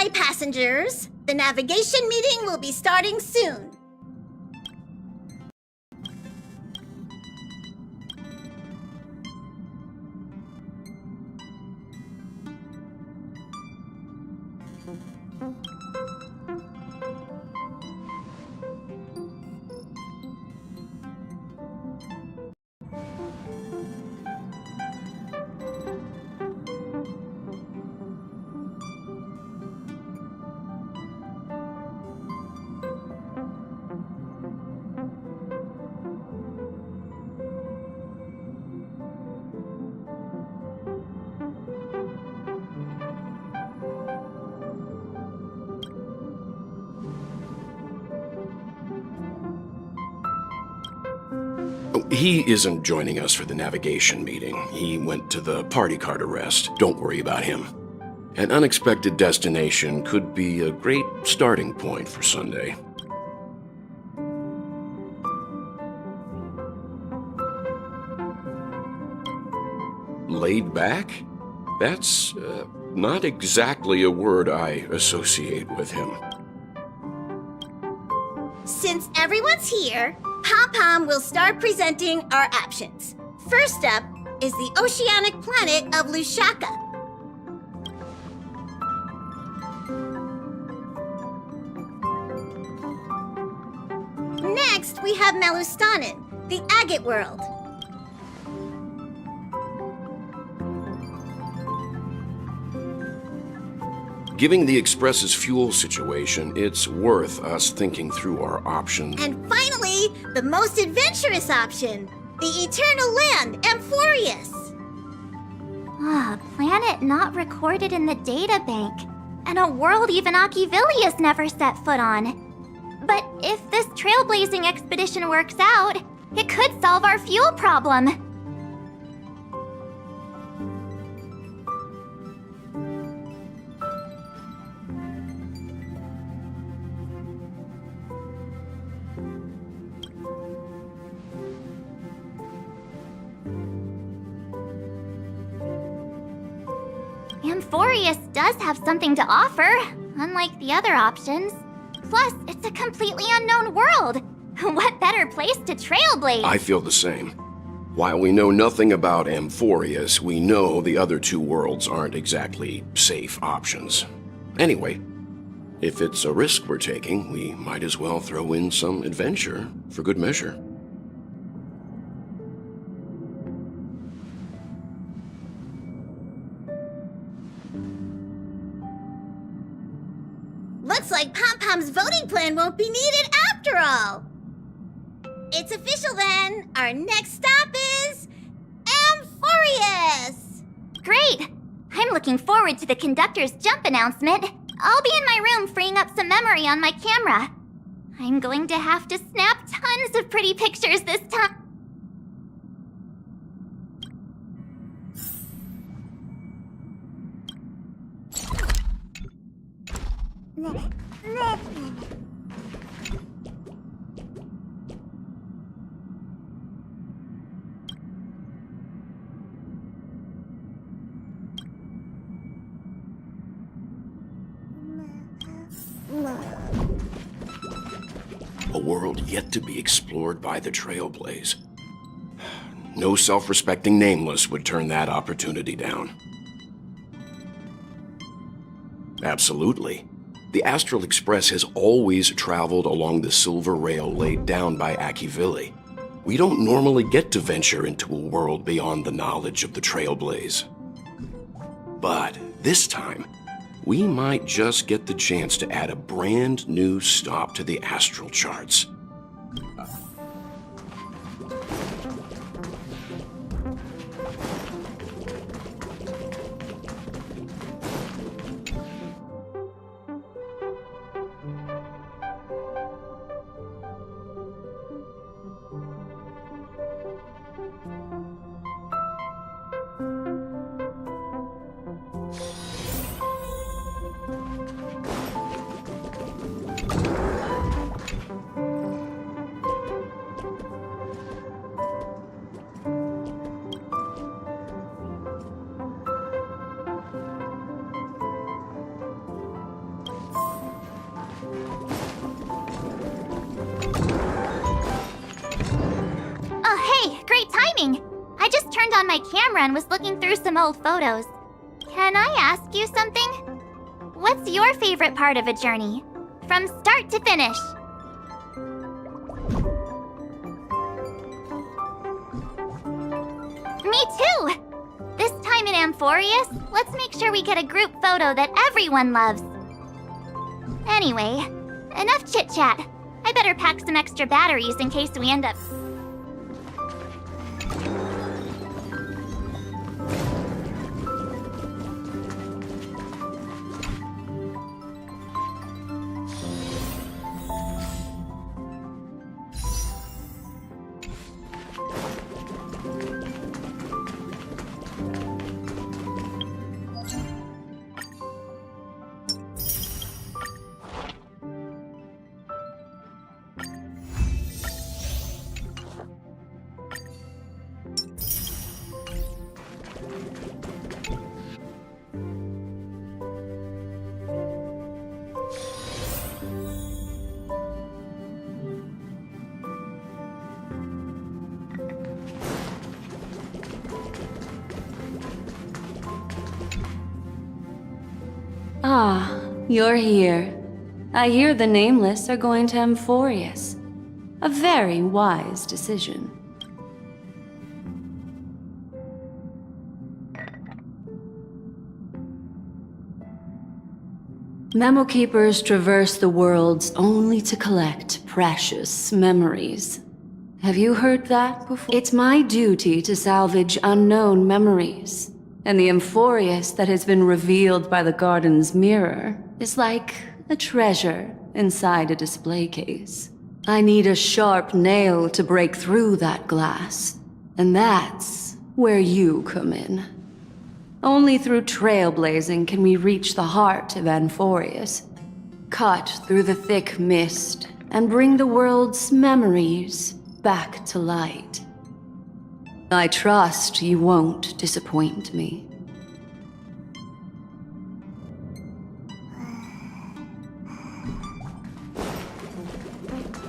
my passengers. The navigation meeting will be starting soon. He isn't joining us for the navigation meeting. He went to the party card arrest. Don't worry about him. An unexpected destination could be a great starting point for Sunday. Laid back? That's not exactly a word I associate with him. Since everyone's here, Pom-Pom will start presenting our options. First up is the oceanic planet of Lushaka. Next, we have Melustanen, the agate world. Given the Express's fuel situation, it's worth us thinking through our options. And finally, the most adventurous option, the eternal land, Amphoreus. Planet not recorded in the data bank, and a world even Achivilius never set foot on. But if this trailblazing expedition works out, it could solve our fuel problem. Amphoreus does have something to offer, unlike the other options. Plus, it's a completely unknown world. What better place to trailblaze? I feel the same. While we know nothing about Amphoreus, we know the other two worlds aren't exactly safe options. Anyway, if it's a risk we're taking, we might as well throw in some adventure for good measure. Looks like Pom-Pom's voting plan won't be needed after all. It's official then. Our next stop is Amphoreus! Great! I'm looking forward to the conductor's jump announcement. I'll be in my room freeing up some memory on my camera. I'm going to have to snap tons of pretty pictures this time. A world yet to be explored by the Trailblaze. No self-respecting nameless would turn that opportunity down. Absolutely. The Astral Express has always traveled along the silver rail laid down by Achivili. We don't normally get to venture into a world beyond the knowledge of the Trailblaze. But this time, we might just get the chance to add a brand new stop to the astral charts. great timing. I just turned on my camera and was looking through some old photos. Can I ask you something? What's your favorite part of a journey? From start to finish. Me too! This time in Amphoreus, let's make sure we get a group photo that everyone loves. Anyway, enough chit-chat. I better pack some extra batteries in case we end up... Ah, you're here. I hear the Nameless are going to Amphoreus. A very wise decision. Memo Keepers traverse the worlds only to collect precious memories. Have you heard that before? It's my duty to salvage unknown memories. And the Amphoreus that has been revealed by the garden's mirror is like a treasure inside a display case. I need a sharp nail to break through that glass. And that's where you come in. Only through trailblazing can we reach the heart of Amphoreus, cut through the thick mist, and bring the world's memories back to light. I trust you won't disappoint me.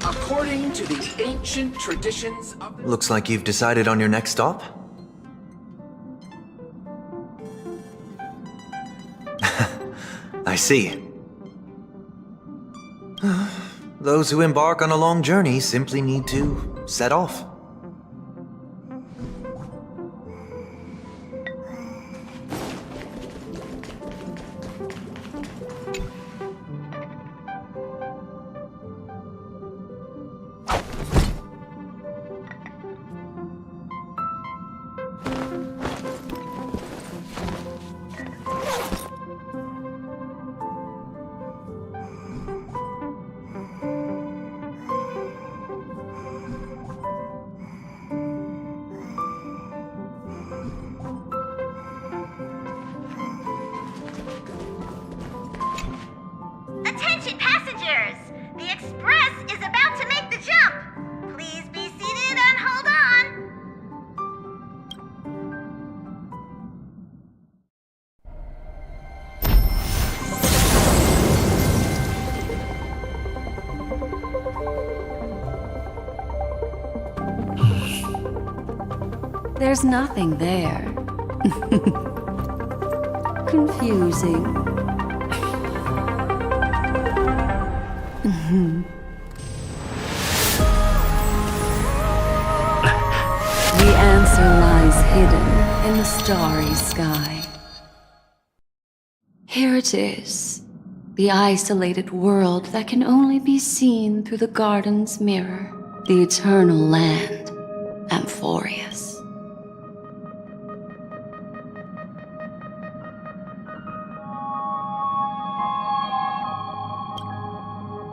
According to the ancient traditions of the... Looks like you've decided on your next stop. I see. Those who embark on a long journey simply need to set off. Attention passengers! The express is about to make the jump! Please be seated and hold on! There's nothing there. Confusing. The answer lies hidden in the starry sky. Here it is, the isolated world that can only be seen through the garden's mirror, the eternal land, Amphoreus.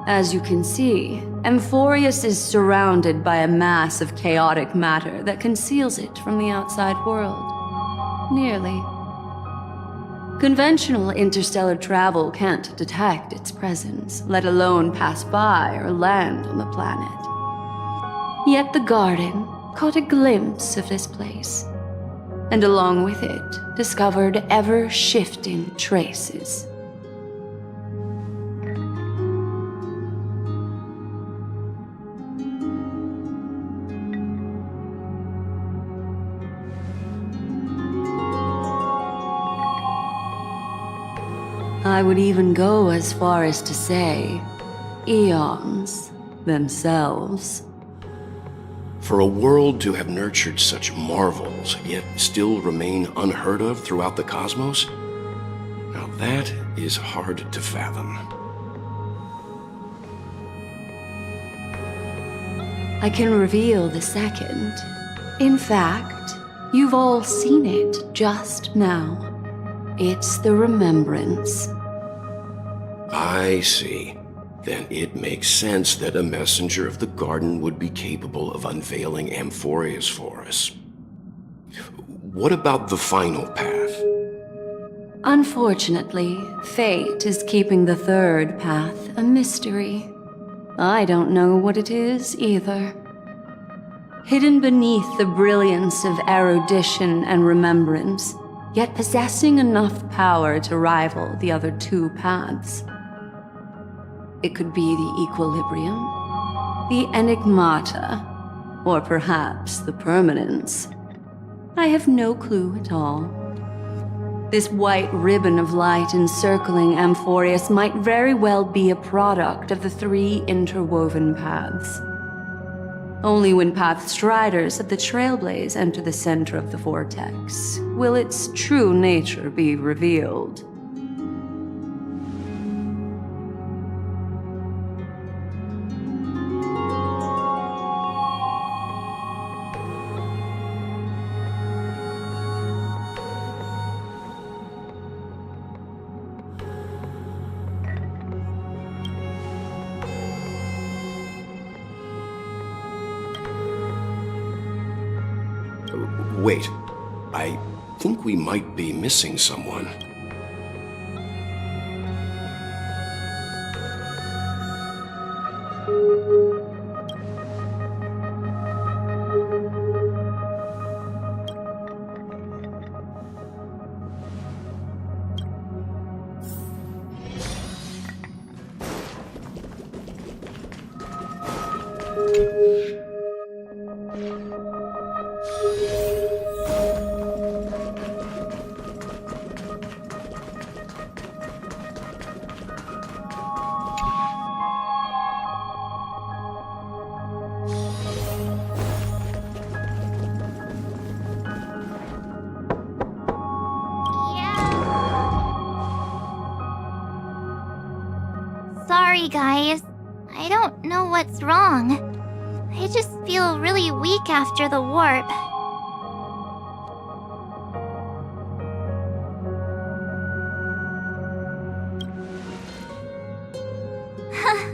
As you can see, Amphoreus is surrounded by a mass of chaotic matter that conceals it from the outside world. Nearly. Conventional interstellar travel can't detect its presence, let alone pass by or land on the planet. Yet the garden caught a glimpse of this place, and along with it, discovered ever-shifting traces. I would even go as far as to say, eons themselves. For a world to have nurtured such marvels, yet still remain unheard of throughout the cosmos? Now that is hard to fathom. I can reveal the second. In fact, you've all seen it just now. It's the remembrance. I see. Then it makes sense that a messenger of the garden would be capable of unveiling Amphoreus for us. What about the final path? Unfortunately, fate is keeping the third path a mystery. I don't know what it is either. Hidden beneath the brilliance of erudition and remembrance, yet possessing enough power to rival the other two paths. It could be the equilibrium, the enigmata, or perhaps the permanence. I have no clue at all. This white ribbon of light encircling Amphoreus might very well be a product of the three interwoven paths. Only when path striders of the Trailblaze enter the center of the vortex will its true nature be revealed. Wait, I think we might be missing someone. Sorry, guys. I don't know what's wrong. I just feel really weak after the warp.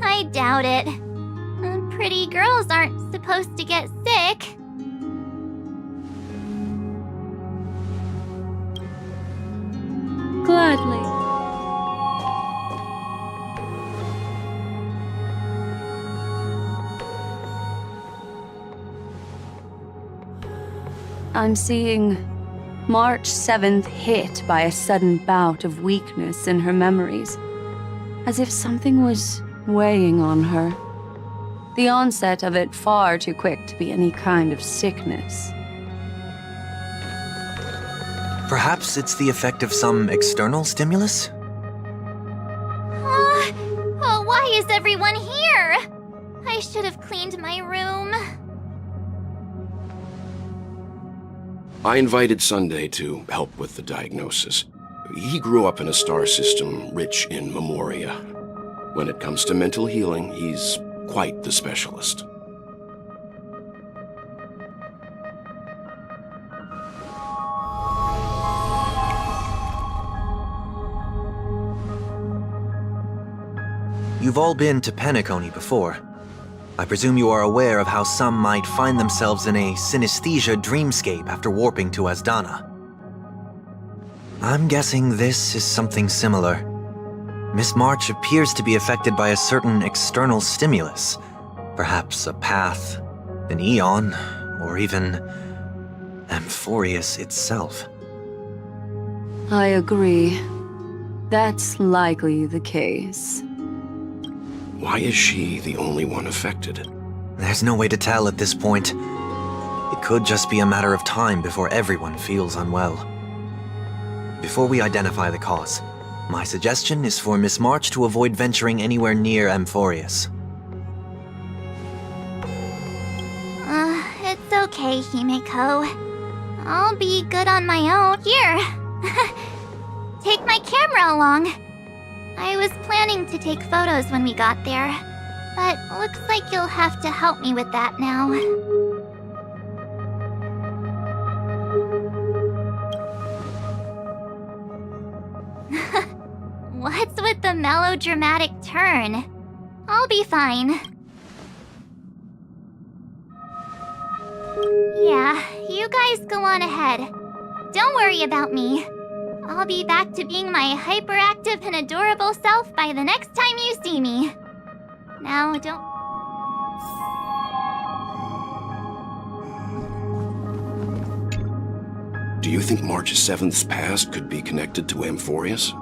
I doubt it. Pretty girls aren't supposed to get sick. Gladly. I'm seeing March 7th hit by a sudden bout of weakness in her memories, as if something was weighing on her. The onset of it far too quick to be any kind of sickness. Perhaps it's the effect of some external stimulus? Oh, why is everyone here? I should have cleaned my room. I invited Sunday to help with the diagnosis. He grew up in a star system rich in memoria. When it comes to mental healing, he's quite the specialist. You've all been to Penacony before. I presume you are aware of how some might find themselves in a synesthesia dreamscape after warping to Asdana. I'm guessing this is something similar. Miss March appears to be affected by a certain external stimulus. Perhaps a path, an eon, or even Amphoreus itself. I agree. That's likely the case. Why is she the only one affected? There's no way to tell at this point. It could just be a matter of time before everyone feels unwell. Before we identify the cause, My suggestion is for Miss March to avoid venturing anywhere near Amphoreus. It's okay, Himeko. I'll be good on my own. Here! Take my camera along. I was planning to take photos when we got there, but looks like you'll have to help me with that now. What's with the melodramatic turn? I'll be fine. Yeah, you guys go on ahead. Don't worry about me. I'll be back to being my hyperactive and adorable self by the next time you see me. Now, don't... Do you think March 7th's past could be connected to Amphoreus?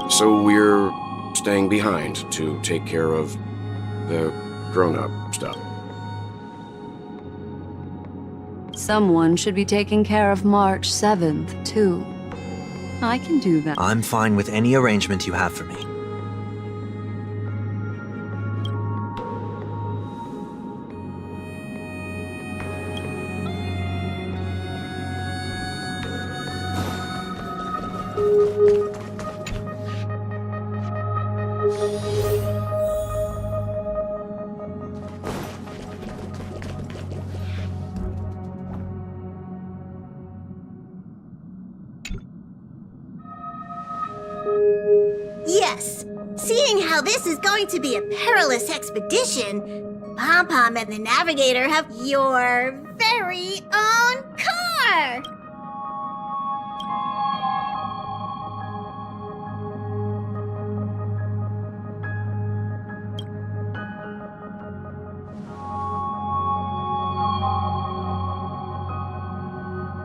So we're staying behind to take care of the grown-up stuff. Someone should be taking care of March 7th, too. I can do that. I'm fine with any arrangement you have for me. Yes, seeing how this is going to be a perilous expedition, Pom-Pom and the Navigator have your very own car!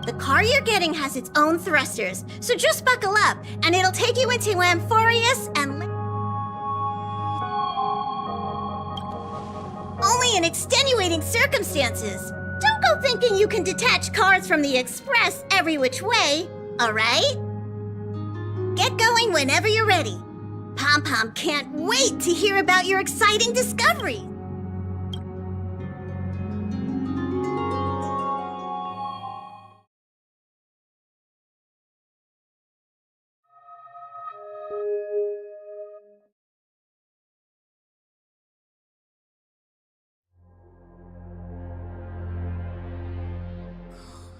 The car you're getting has its own thrusters, so just buckle up, and it'll take you into Amphoreus and... Only in extenuating circumstances. Don't go thinking you can detach cars from the Express every which way, alright? Get going whenever you're ready. Pom-Pom can't wait to hear about your exciting discovery.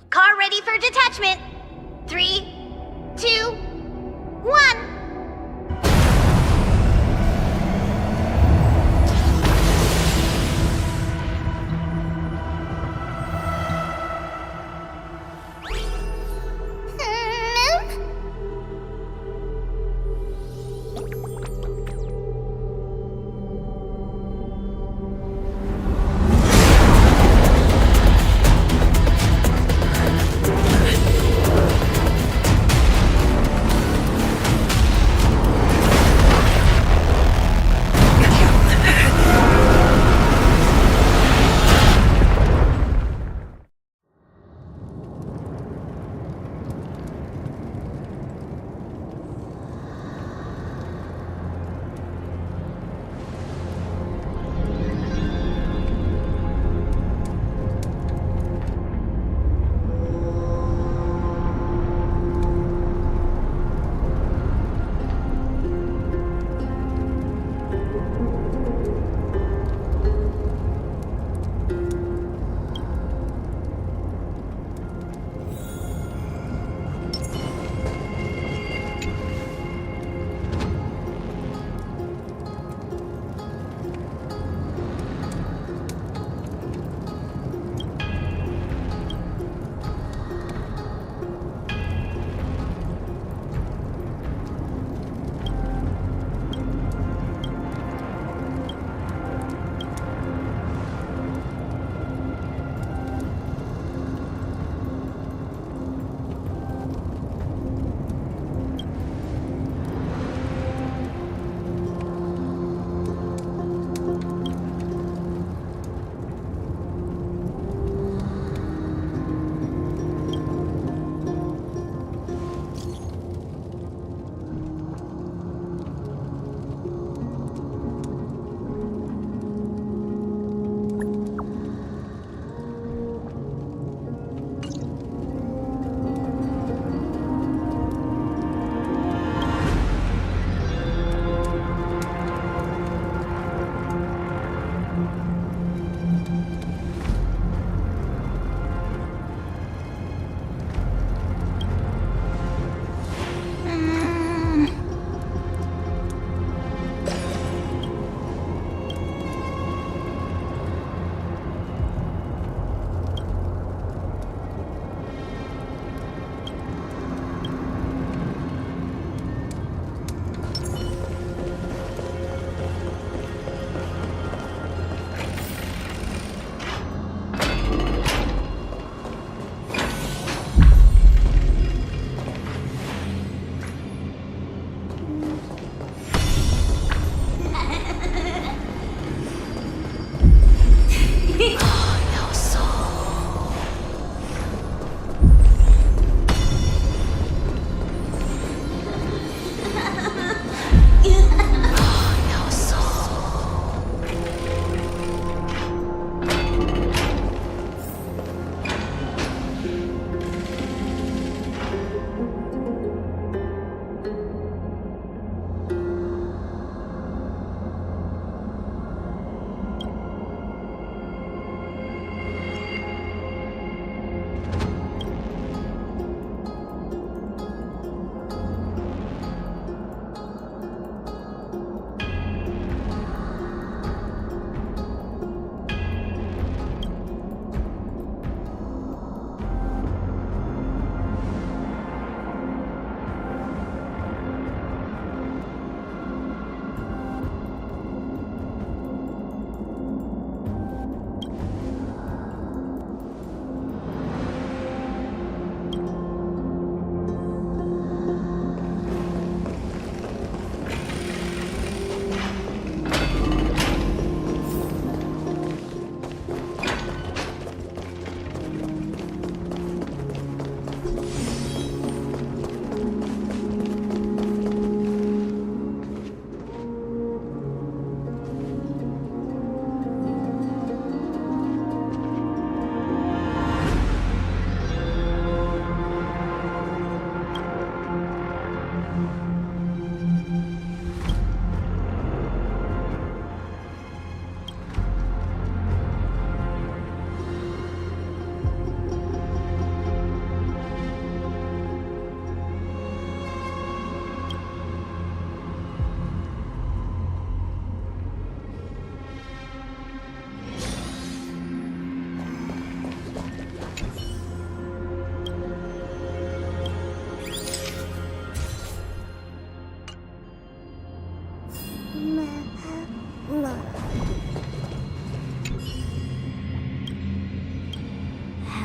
Car ready for detachment. 3, 2, 1.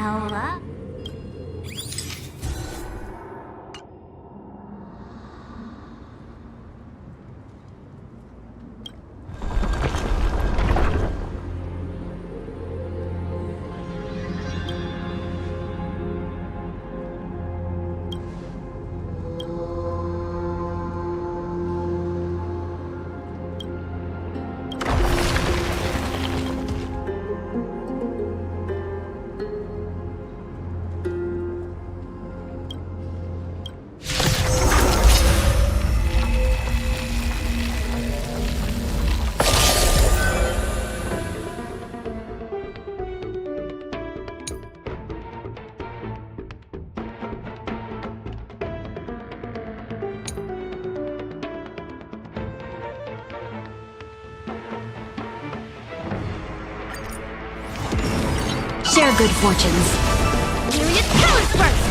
Hello? Share good fortunes. Myriad talents first!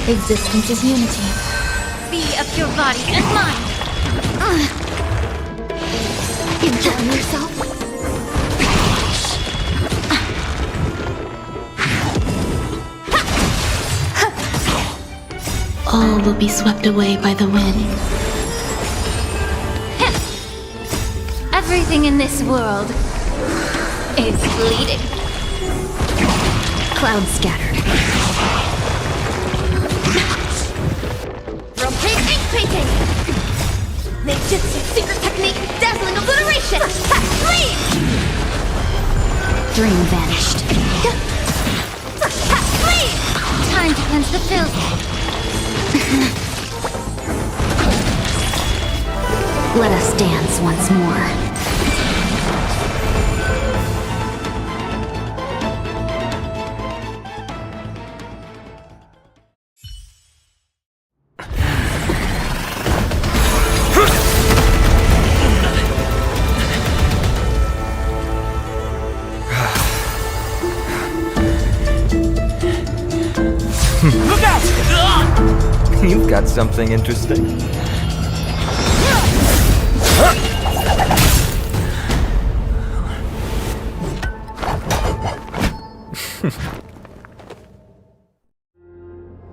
Existence is unity. Be of your body and mind! Enjoy yourself. All will be swept away by the wind. Everything in this world is bleeding. Clouds scattered. Rotate ink painting! Ninjutsu secret technique, dazzling obliteration! Flee! Dream vanished. Flee! Time to cleanse the filth. Let us dance once more. Look out! You've got something interesting.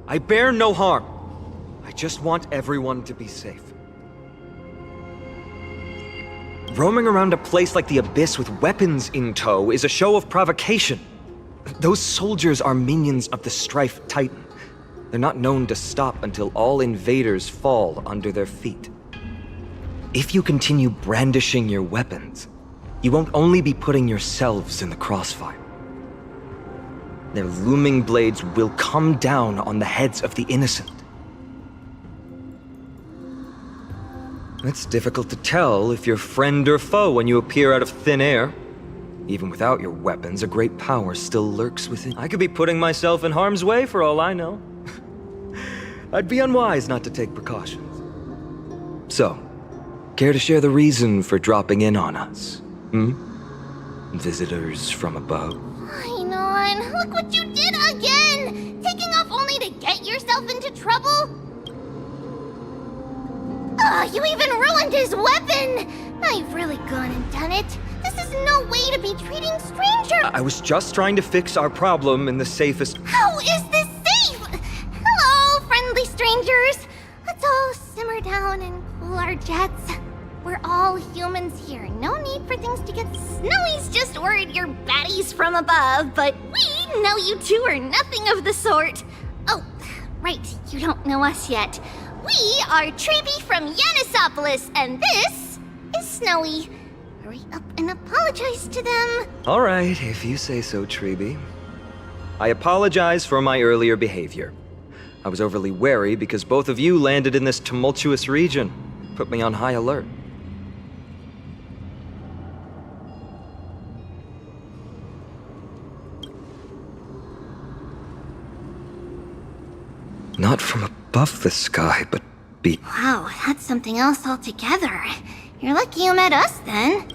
I bear no harm. I just want everyone to be safe. Roaming around a place like the Abyss with weapons in tow is a show of provocation. Those soldiers are minions of the Strife Titan. They're not known to stop until all invaders fall under their feet. If you continue brandishing your weapons, you won't only be putting yourselves in the crossfire. Their looming blades will come down on the heads of the innocent. It's difficult to tell if you're friend or foe when you appear out of thin air. Even without your weapons, a great power still lurks within. I could be putting myself in harm's way for all I know. I'd be unwise not to take precautions. So, care to share the reason for dropping in on us? Visitors from above? Ainon, look what you did again! Taking off only to get yourself into trouble? Oh, you even ruined his weapon! Now you've really gone and done it. This is no way to be treating strangers! I was just trying to fix our problem in the safest... How is this safe? Hello, friendly strangers. Let's all simmer down and cool our jets. We're all humans here. No need for things to get Snowy's just worried you're baddies from above, but we know you two are nothing of the sort. Oh, right, you don't know us yet. We are Treeby from Yanisopolis, and this is Snowy. Hurry up and apologize to them. All right, if you say so, Treeby. I apologize for my earlier behavior. I was overly wary because both of you landed in this tumultuous region. Put me on high alert. Not from above the sky, but Wow, that's something else altogether. You're lucky you met us, then.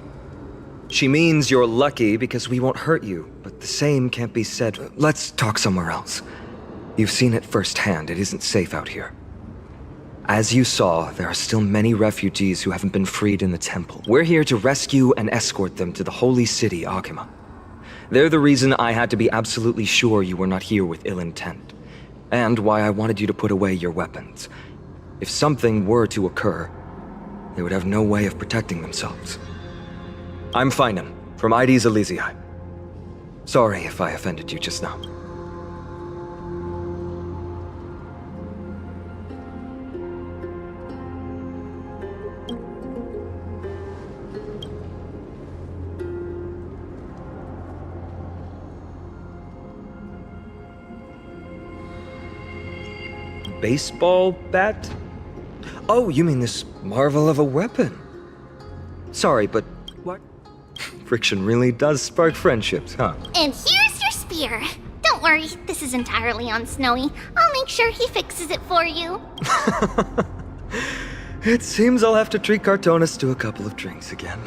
She means you're lucky because we won't hurt you, but the same can't be said. Let's talk somewhere else. You've seen it firsthand. It isn't safe out here. As you saw, there are still many refugees who haven't been freed in the temple. We're here to rescue and escort them to the holy city, Akima. They're the reason I had to be absolutely sure you were not here with ill intent. And why I wanted you to put away your weapons. If something were to occur, they would have no way of protecting themselves. I'm Finan, from Ides Elysiae. Sorry if I offended you just now. Baseball bat? Oh, you mean this marvel of a weapon? Sorry, but what? Friction really does spark friendships, huh? And here's your spear. Don't worry, this is entirely on Snowy. I'll make sure he fixes it for you. It seems I'll have to treat Cartonis to a couple of drinks again.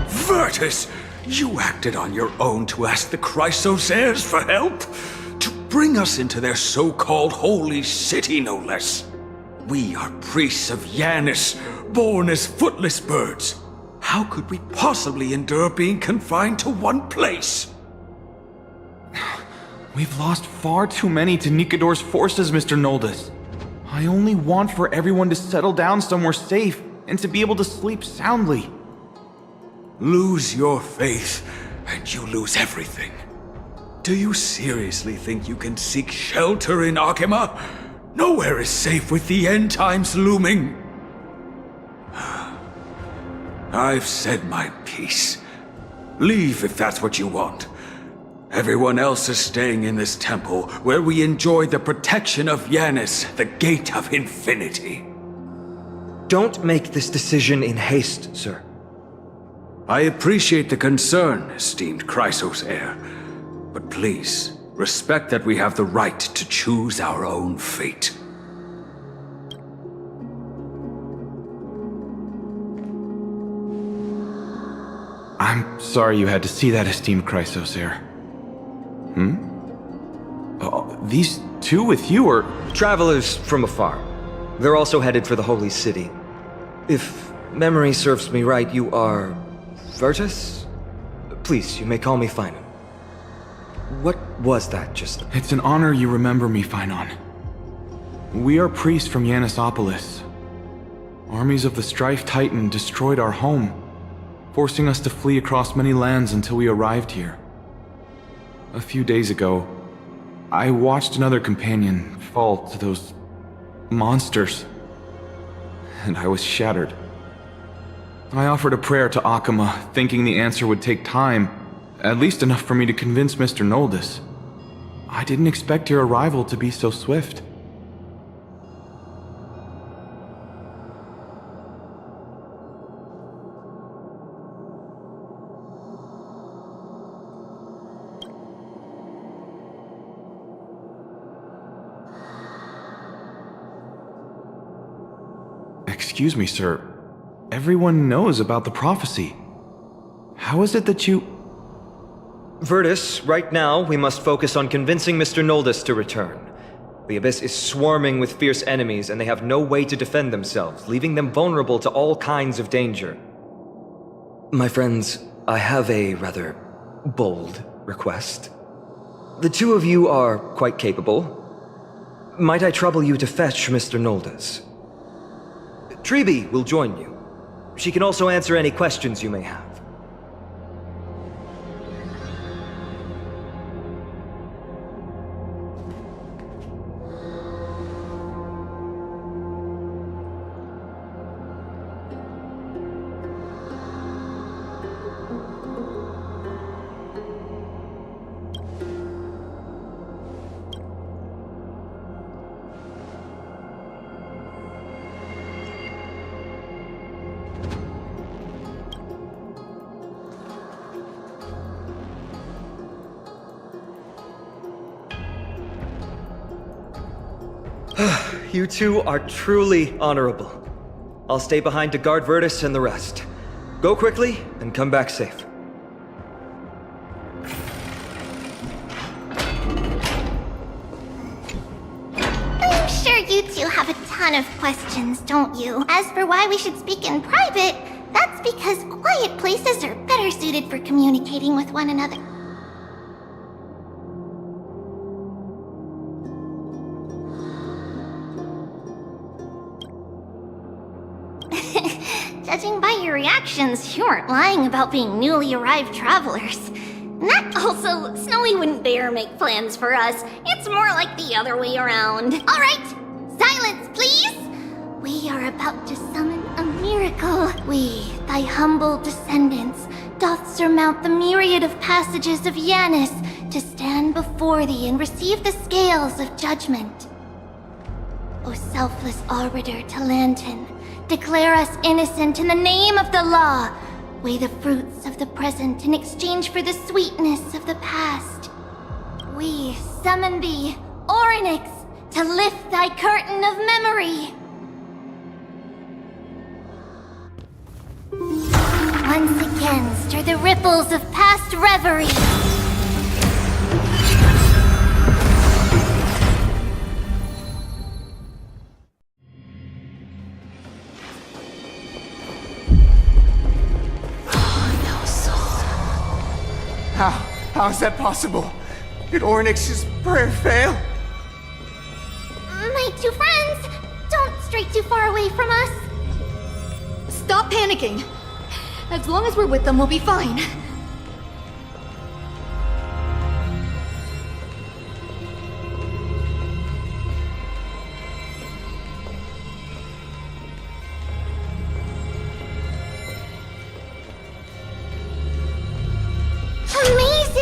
Virtus, you acted on your own to ask the Chrysos heirs for help? To bring us into their so-called holy city, no less. We are priests of Yanis, born as footless birds. How could we possibly endure being confined to one place? We've lost far too many to Nikador's forces, Mr. Noldus. I only want for everyone to settle down somewhere safe and to be able to sleep soundly. Lose your faith, and you lose everything. Do you seriously think you can seek shelter in Akima? Nowhere is safe with the end times looming. I've said my piece. Leave if that's what you want. Everyone else is staying in this temple, where we enjoy the protection of Yanis, the Gate of Infinity. Don't make this decision in haste, sir. I appreciate the concern, esteemed Chrysos heir. But please, respect that we have the right to choose our own fate. I'm sorry you had to see that, esteemed Chrysos heir. These two with you are... Travelers from afar. They're also headed for the Holy City. If memory serves me right, you are... Virtus? Please, you may call me Finan. What was that just... It's an honor you remember me, Finan. We are priests from Yanisopolis. Armies of the Strife Titan destroyed our home, forcing us to flee across many lands until we arrived here. A few days ago, I watched another companion fall to those monsters, and I was shattered. I offered a prayer to Akima, thinking the answer would take time, At least enough for me to convince Mr. Noldus. I didn't expect your arrival to be so swift. Excuse me, sir. Everyone knows about the prophecy. How is it that you... Virtus, right now we must focus on convincing Mr. Noldus to return. The Abyss is swarming with fierce enemies and they have no way to defend themselves, leaving them vulnerable to all kinds of danger. My friends, I have a rather bold request. The two of you are quite capable. Might I trouble you to fetch Mr. Noldus? Treeby will join you. She can also answer any questions you may have. You two are truly honorable. I'll stay behind to guard Virtus and the rest. Go quickly and come back safe. I'm sure you two have a ton of questions, don't you? As for why we should speak in private, that's because quiet places are better suited for communicating with one another. Judging by your reactions, you aren't lying about being newly arrived travelers. And that also, Snowy wouldn't dare make plans for us. It's more like the other way around. All right, silence, please! We are about to summon a miracle. We, thy humble descendants, doth surmount the myriad of passages of Yanis to stand before thee and receive the scales of judgment. O selfless arbiter Talantin, declare us innocent in the name of the law. Weigh the fruits of the present in exchange for the sweetness of the past. We summon thee, Orynyx, to lift thy curtain of memory. Once again, stir the ripples of past reverie. How is that possible? Did Orynyx's prayer fail? My two friends, don't stray too far away from us. Stop panicking. As long as we're with them, we'll be fine.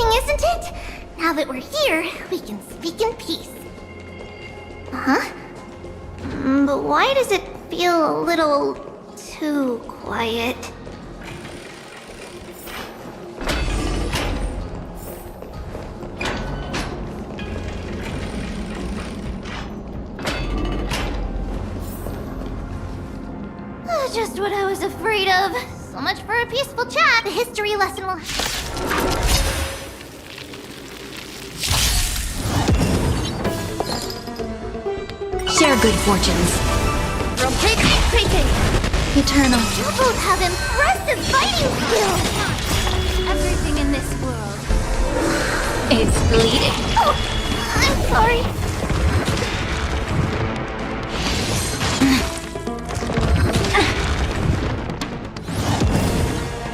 Isn't it? Now that we're here, we can speak in peace. Huh? But why does it feel a little too quiet? Just what I was afraid of. So much for a peaceful chat. The history lesson will... Share good fortunes. From cake, pancake. Eternal. You both have impressive fighting skills! Everything in this world It's bleeding. Oh, I'm sorry.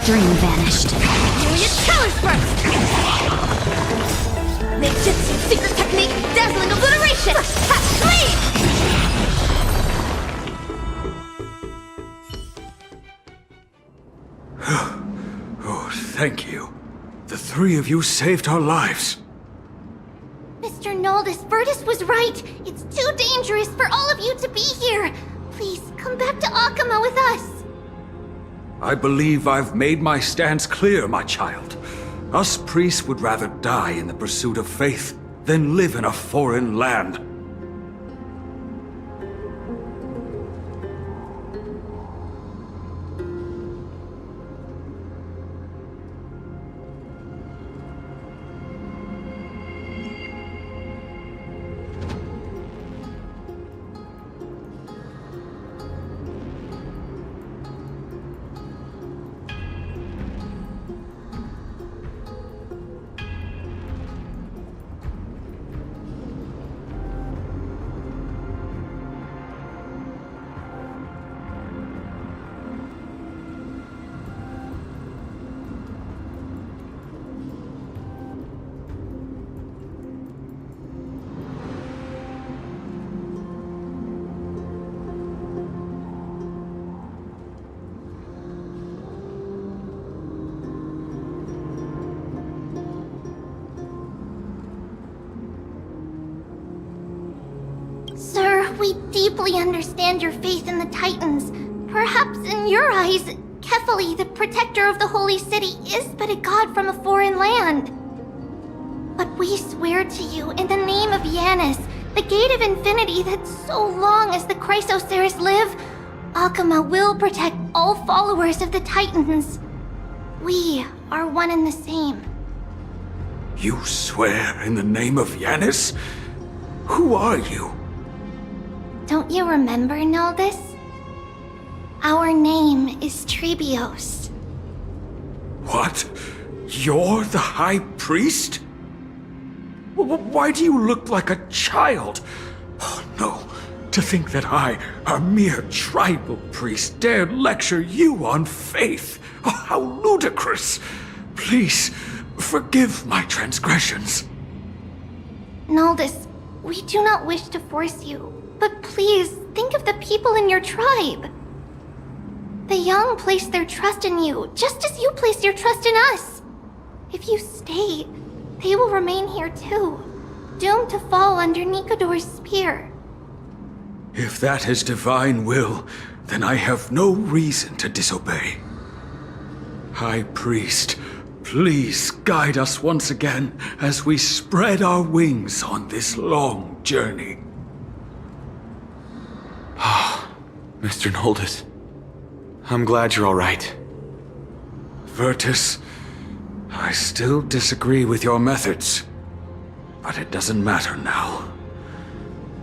Dream vanished. Myriad colors first. Ninjutsu secret technique, dazzling obliteration. Clean. Oh, thank you. The 3 of you saved our lives. Mr. Noldus, Virtus was right. It's too dangerous for all of you to be here. Please, come back to Akama with us. I believe I've made my stance clear, my child. Us priests would rather die in the pursuit of faith than live in a foreign land. Sir, we deeply understand your faith in the Titans. Perhaps in your eyes, Kefali, the protector of the Holy City, is but a god from a foreign land. But we swear to you, in the name of Yanis, the Gate of Infinity, that so long as the Chrysoceres live, Akama will protect all followers of the Titans. We are one and the same. You swear in the name of Yanis? Who are you? Don't you remember, Noldus? Our name is Trebios. What? You're the High Priest? Why do you look like a child? Oh, no. To think that I, a mere tribal priest, dared lecture you on faith. Oh, how ludicrous. Please, forgive my transgressions. Noldus, we do not wish to force you, but please think of the people in your tribe. The young place their trust in you, just as you place your trust in us. If you stay, they will remain here too, doomed to fall under Nikodor's spear. If that is divine will, then I have no reason to disobey. High Priest, please guide us once again as we spread our wings on this long journey. Mr. Noldus, I'm glad you're all right. Virtus, I still disagree with your methods, but it doesn't matter now.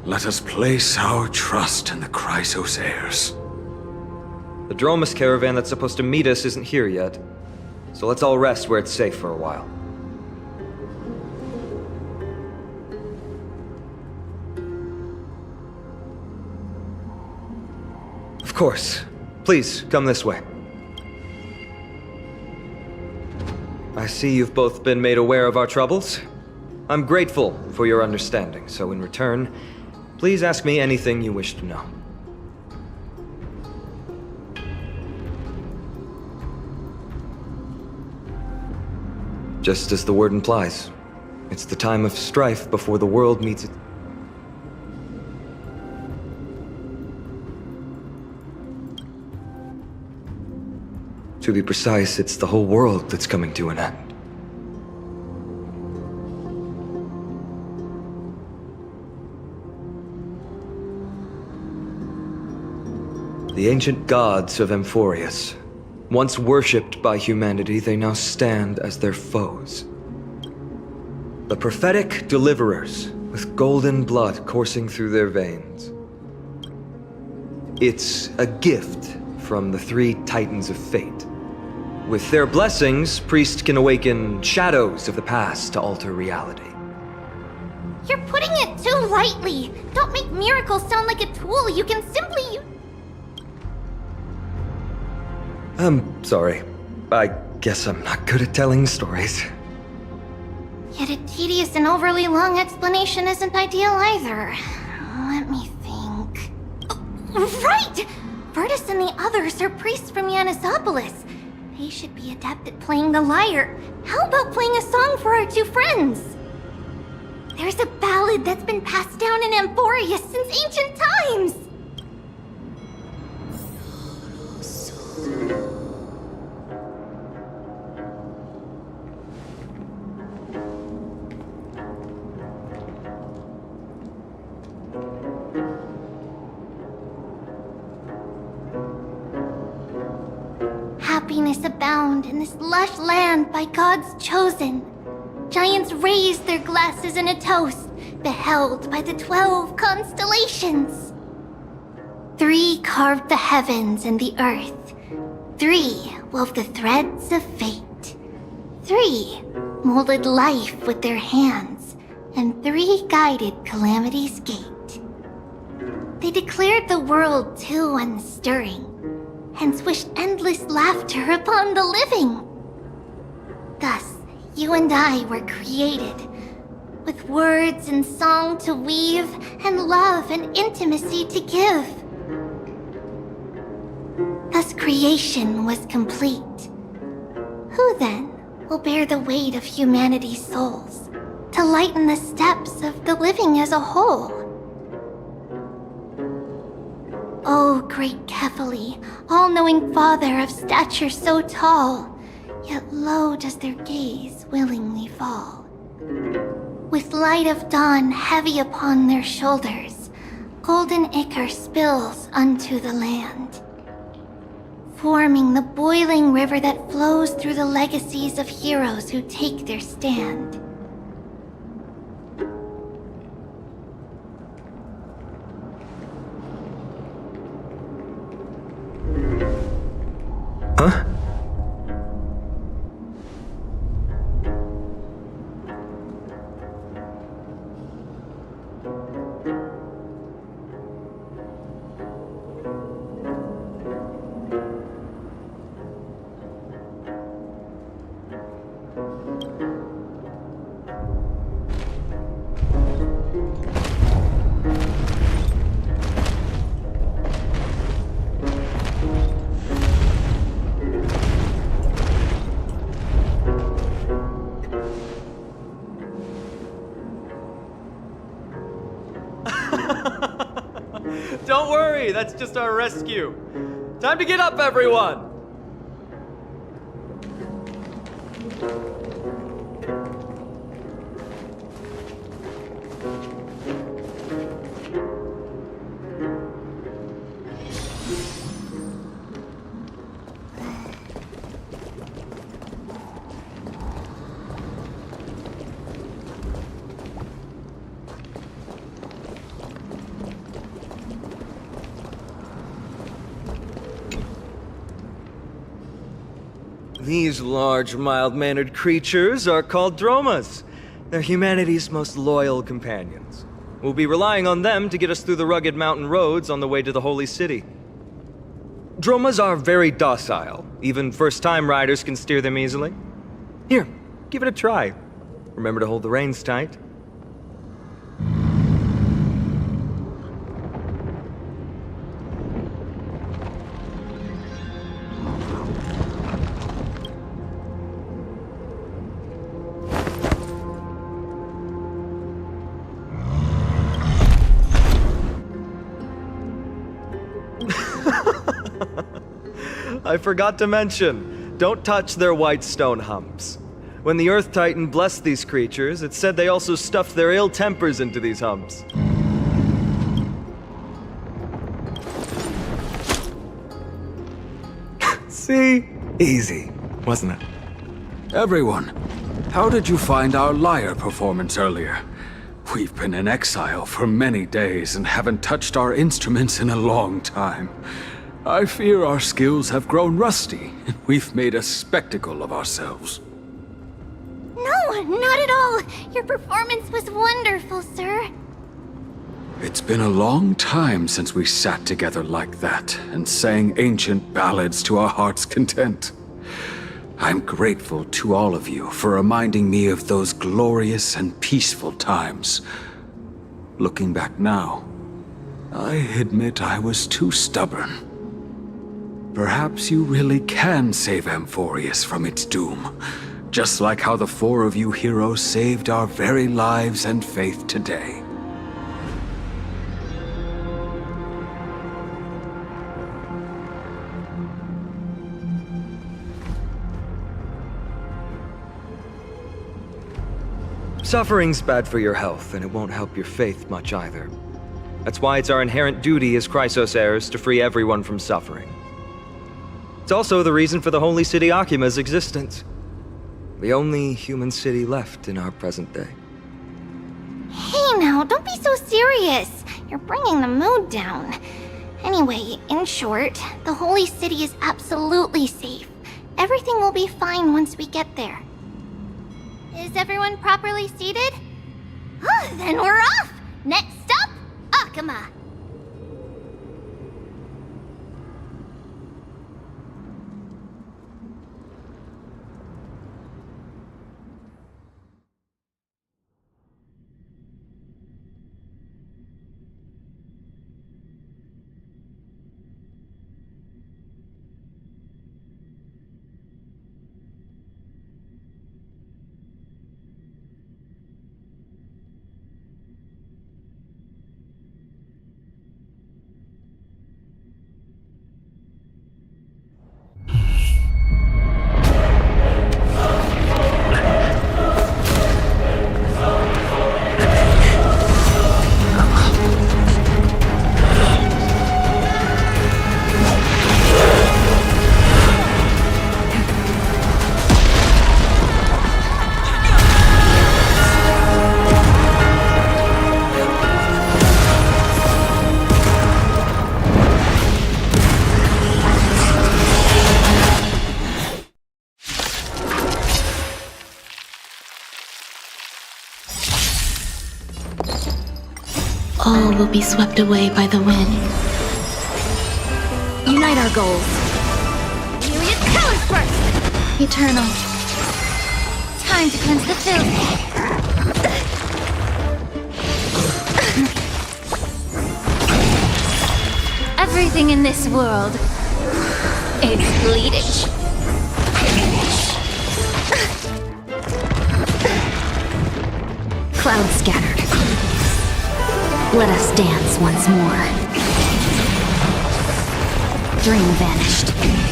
Let us place our trust in the Chrysoceres. The Dromus caravan that's supposed to meet us isn't here yet, so let's all rest where it's safe for a while. Of course. Please, come this way. I see you've both been made aware of our troubles. I'm grateful for your understanding, so in return, please ask me anything you wish to know. Just as the word implies, it's the time of strife before the world meets it. To be precise, it's the whole world that's coming to an end. The ancient gods of Amphoreus. Once worshipped by humanity, they now stand as their foes. The prophetic deliverers, with golden blood coursing through their veins. It's a gift from the 3 Titans of Fate. With their blessings, priests can awaken shadows of the past to alter reality. You're putting it too lightly. Don't make miracles sound like a tool you can simply use. I'm sorry. I guess I'm not good at telling stories. Yet a tedious and overly long explanation isn't ideal either. Let me think. Oh, right! Virtus and the others are priests from Yanisopolis. We should be adept at playing the lyre. How about playing a song for our two friends? There's a ballad that's been passed down in Amphoreus since ancient times! Happiness abound in this lush land by God's chosen. Giants raised their glasses in a toast, beheld by the 12 constellations. 3 carved the heavens and the earth. 3 wove the threads of fate. 3 molded life with their hands, and 3 guided calamity's gate. They declared the world too unstirring, hence wished endless laughter upon the living. Thus, you and I were created, with words and song to weave, and love and intimacy to give. Thus creation was complete. Who then will bear the weight of humanity's souls, to lighten the steps of the living as a whole? O great Kephali, all-knowing Father of stature so tall, yet low does their gaze willingly fall. With light of dawn heavy upon their shoulders, golden ichor spills unto the land, forming the boiling river that flows through the legacies of heroes who take their stand. Huh? Don't worry, that's just our rescue. Time to get up, everyone! These large, mild-mannered creatures are called dromas. They're humanity's most loyal companions. We'll be relying on them to get us through the rugged mountain roads on the way to the Holy City. Dromas are very docile. Even first-time riders can steer them easily. Here, give it a try. Remember to hold the reins tight. I forgot to mention, don't touch their white stone humps. When the Earth Titan blessed these creatures, it said they also stuffed their ill tempers into these humps. See? Easy, wasn't it? Everyone, how did you find our lyre performance earlier? We've been in exile for many days and haven't touched our instruments in a long time. I fear our skills have grown rusty, and we've made a spectacle of ourselves. No, not at all. Your performance was wonderful, sir. It's been a long time since we sat together like that and sang ancient ballads to our heart's content. I'm grateful to all of you for reminding me of those glorious and peaceful times. Looking back now, I admit I was too stubborn. Perhaps you really can save Amphoreus from its doom. Just like how the four of you heroes saved our very lives and faith today. Suffering's bad for your health, and it won't help your faith much either. That's why it's our inherent duty as Chrysos heirs to free everyone from suffering. It's also the reason for the Holy City Akima's existence. The only human city left in our present day. Hey now, don't be so serious. You're bringing the mood down. Anyway, in short, the Holy City is absolutely safe. Everything will be fine once we get there. Is everyone properly seated? Then we're off! Next stop, Akima! All will be swept away by the wind. Unite our goals. Julius colors first! Eternal. Time to cleanse the filth. Everything in this world is bleeding. Clouds scattered. Let us dance once more. Dream vanished.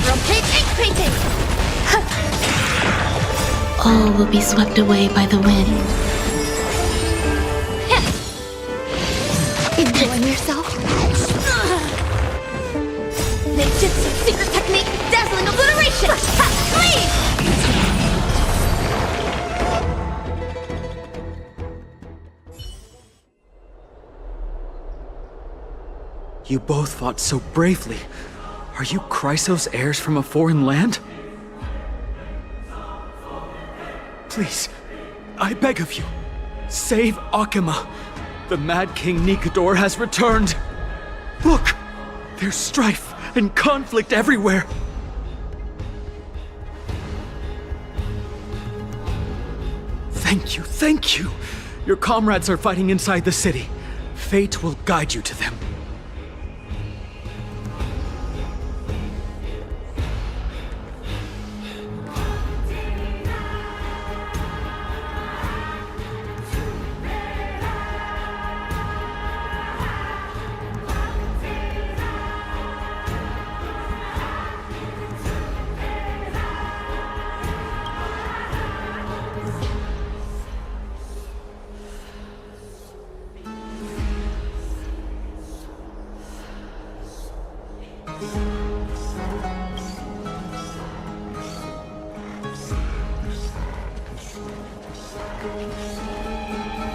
Rotate ink painting! All will be swept away by the wind. Enjoying yourself? Ninjutsu secret technique, dazzling obliteration! Please! You both fought so bravely. Are you Chrysos heirs from a foreign land? Please, I beg of you, save Akima. The Mad King Nikador has returned. Look, there's strife and conflict everywhere. Thank you. Your comrades are fighting inside the city. Fate will guide you to them.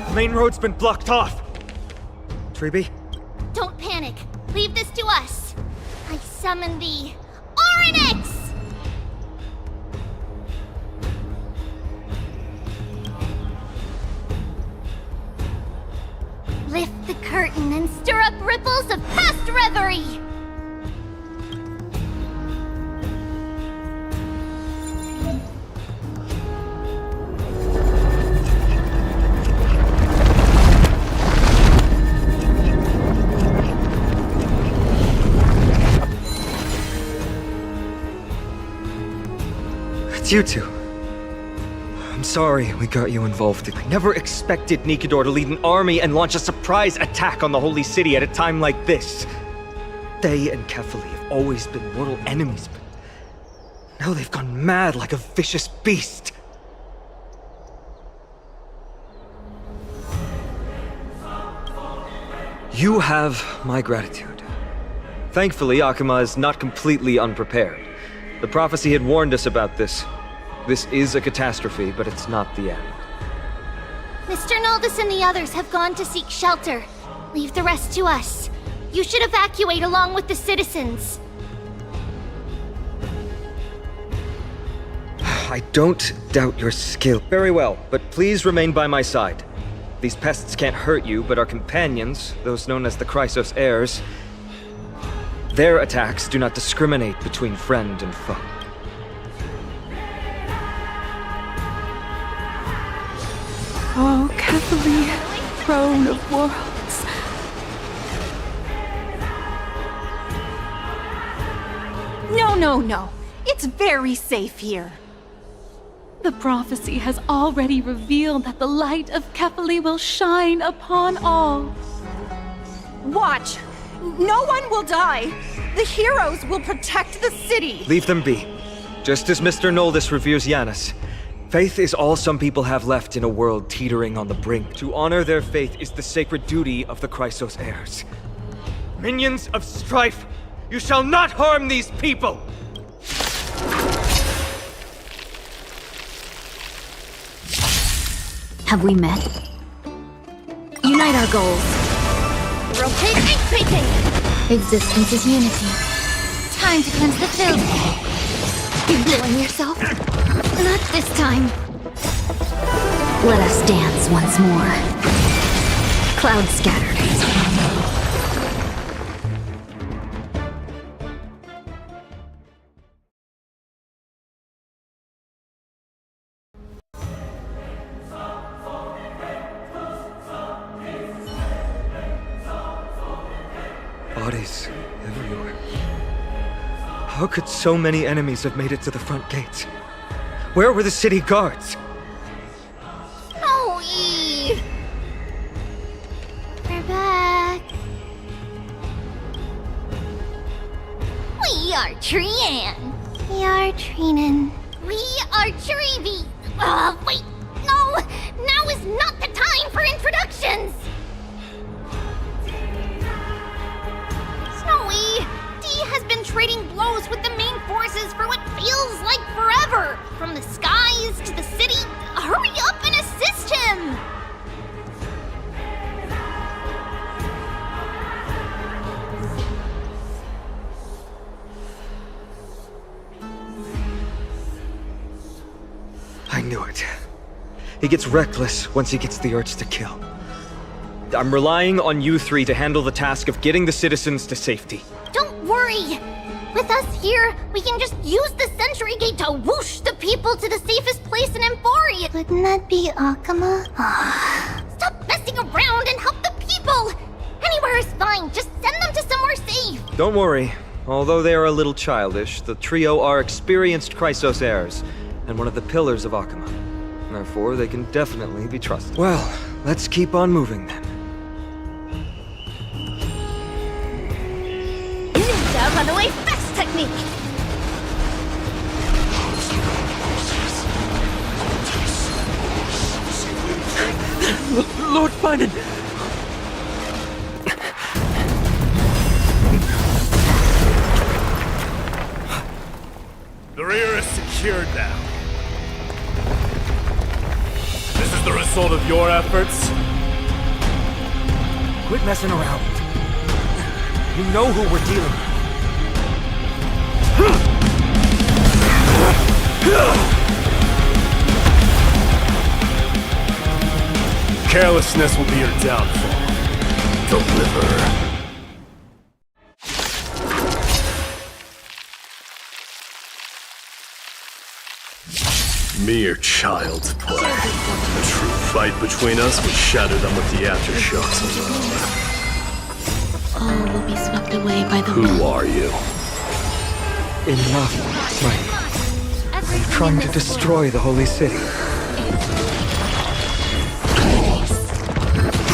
The main road's been blocked off. Treeby? Don't panic. Leave this to us. I summon the Oryx! Lift the curtain and stir up ripples of past reverie! it's you two. I'm sorry we got you involved. I never expected Nikador to lead an army and launch a surprise attack on the Holy City at a time like this. They and Kefali have always been mortal enemies, but now they've gone mad like a vicious beast. You have my gratitude. Thankfully, Akuma is not completely unprepared. The prophecy had warned us about this. This is a catastrophe, but it's not the end. Mr. Naldus and the others have gone to seek shelter. Leave the rest to us. You should evacuate along with the citizens. I don't doubt your skill. Very well, but please remain by my side. These pests can't hurt you, but our companions, those known as the Chrysos heirs, their attacks do not discriminate between friend and foe. Oh, Kefali, throne of worlds. No. It's very safe here. The prophecy has already revealed that the light of Kefali will shine upon all. Watch! No one will die! The heroes will protect the city! Leave them be. Just as Mr. Noldus reveres Janus, faith is all some people have left in a world teetering on the brink. To honor their faith is the sacred duty of the Chrysos heirs. Minions of strife, you shall not harm these people! Have we met? Unite our goals. Rotate painting! Existence is unity. Time to cleanse the filth. You're blowing yourself? Not this time. Let us dance once more. Cloud scattered. Bodies everywhere. How could so many enemies have made it to the front gates? Where were the city guards? Owie! We're back. We are Trian. We are Trinin. We are Treevy. Wait, no! Now is not the time for introductions! Snowy, D has been trading blows with the main forces for what feels like forever. From the skies to the city, hurry up and assist him! I knew it. He gets reckless once he gets the urge to kill. I'm relying on you three to handle the task of getting the citizens to safety. Don't worry! With us here, we can just use the Sentry Gate to whoosh the people to the safest place in Amphoreus. Wouldn't that be Akuma? Stop messing around and help the people! Anywhere is fine, just send them to somewhere safe! Don't worry. Although they are a little childish, the trio are experienced Chrysos heirs, and one of the pillars of Akuma. Therefore, they can definitely be trusted. Well, let's keep on moving then. Ninja runaway fast technique! Lord Finan! The rear is secured now. This is the result of your efforts? Quit messing around. You know who we're dealing with. Carelessness will be your downfall. Deliver. Mere child's play. A true fight between us would shatter them with the aftershocks alone. All will be swept away by the Who are you? Enough, Mike. trying to destroy the holy city.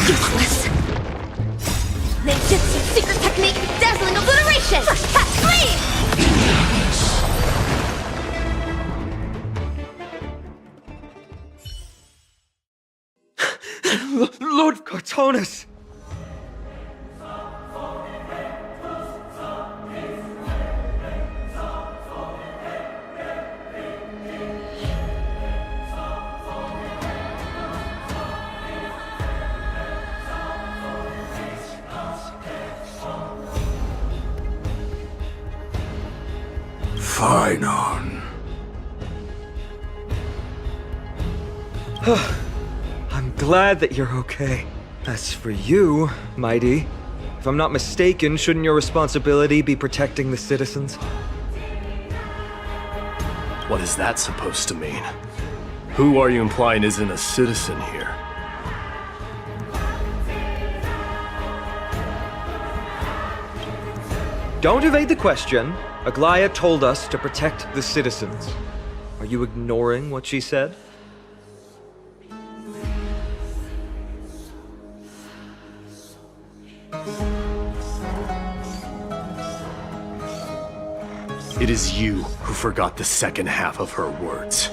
Useless. Ninjutsu secret technique, dazzling obliteration! Flash cat flame! Lord Cartonus! Fine on. I'm glad that you're okay. As for you, Mighty, if I'm not mistaken, shouldn't your responsibility be protecting the citizens? What is that supposed to mean? Who are you implying isn't a citizen here? Don't evade the question. Aglaya told us to protect the citizens. Are you ignoring what she said? It is you who forgot the second half of her words.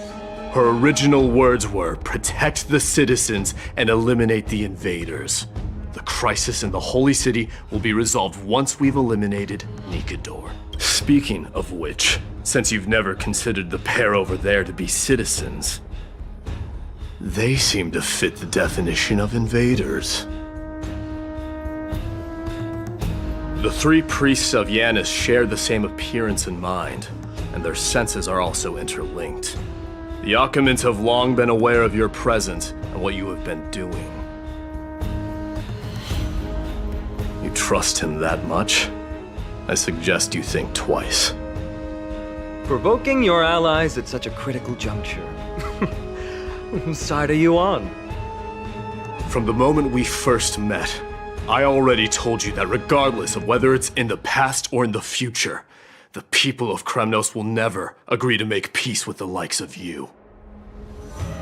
Her original words were, protect the citizens and eliminate the invaders. The crisis in the Holy City will be resolved once we've eliminated Nikador. Speaking of which, since you've never considered the pair over there to be citizens, they seem to fit the definition of invaders. The three priests of Yanis share the same appearance and mind, and their senses are also interlinked. The Akamans have long been aware of your presence and what you have been doing. You trust him that much? I suggest you think twice. Provoking your allies at such a critical juncture. Whose side are you on? From the moment we first met, I already told you that regardless of whether it's in the past or in the future, the people of Kremnos will never agree to make peace with the likes of you.